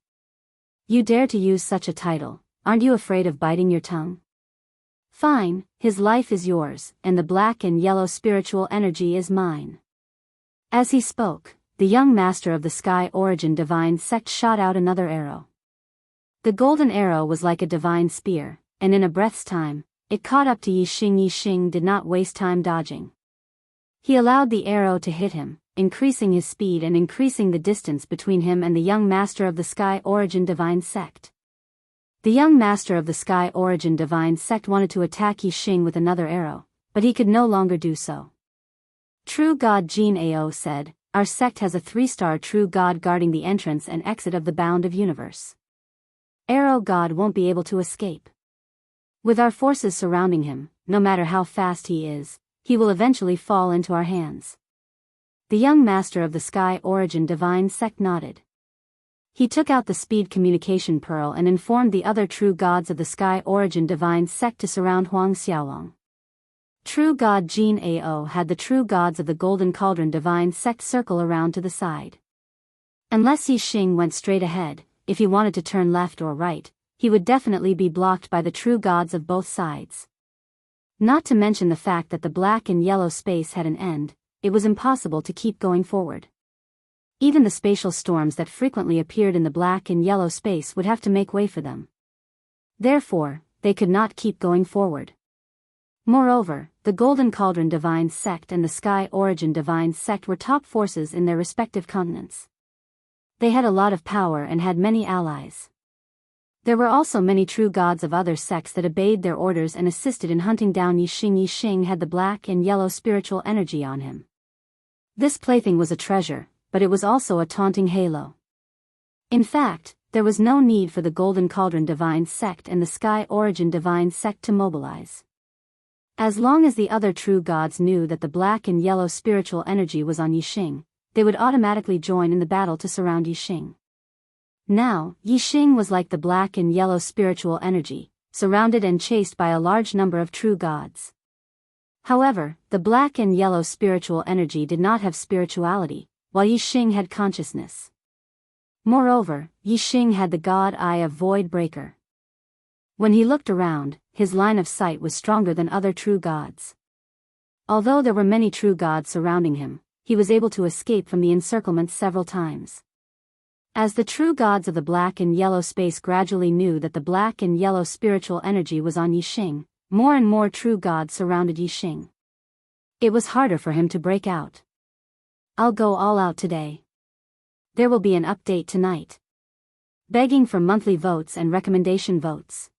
You dare to use such a title, aren't you afraid of biting your tongue? Fine, his life is yours, and the black and yellow spiritual energy is mine." As he spoke, the young master of the Sky Origin Divine Sect shot out another arrow. The golden arrow was like a divine spear, and in a breath's time, it caught up to Yixing. Yixing did not waste time dodging. He allowed the arrow to hit him, increasing his speed and increasing the distance between him and the young master of the Sky Origin Divine Sect. The young master of the Sky Origin Divine Sect wanted to attack Yixing with another arrow, but he could no longer do so. True God Jin Ao said, "Our sect has a 3-star true God guarding the entrance and exit of the bound of universe. Arrow God won't be able to escape. With our forces surrounding him, no matter how fast he is, he will eventually fall into our hands." The young master of the Sky Origin Divine Sect nodded. He took out the speed communication pearl and informed the other true gods of the Sky Origin Divine Sect to surround Huang Xiaolong. True God Jin Ao had the true gods of the Golden Cauldron Divine Sect circle around to the side. Unless Yixing went straight ahead, if he wanted to turn left or right, he would definitely be blocked by the true gods of both sides. Not to mention the fact that the black and yellow space had an end, it was impossible to keep going forward. Even the spatial storms that frequently appeared in the black and yellow space would have to make way for them. Therefore, they could not keep going forward. Moreover, the Golden Cauldron Divine Sect and the Sky Origin Divine Sect were top forces in their respective continents. They had a lot of power and had many allies. There were also many true gods of other sects that obeyed their orders and assisted in hunting down Yixing. Yixing had the black and yellow spiritual energy on him. This plaything was a treasure, but it was also a taunting halo. In fact, there was no need for the Golden Cauldron Divine Sect and the Sky Origin Divine Sect to mobilize. As long as the other true gods knew that the black and yellow spiritual energy was on Yixing, they would automatically join in the battle to surround Yixing. Now, Yixing was like the black and yellow spiritual energy, surrounded and chased by a large number of true gods. However, the black and yellow spiritual energy did not have spirituality, while Yixing had consciousness. Moreover, Yixing had the god eye of Void Breaker. When he looked around, his line of sight was stronger than other true gods. Although there were many true gods surrounding him, he was able to escape from the encirclement several times. As the true gods of the black and yellow space gradually knew that the black and yellow spiritual energy was on Yixing, more and more true gods surrounded Yixing. It was harder for him to break out. "I'll go all out today. There will be an update tonight." Begging for monthly votes and recommendation votes.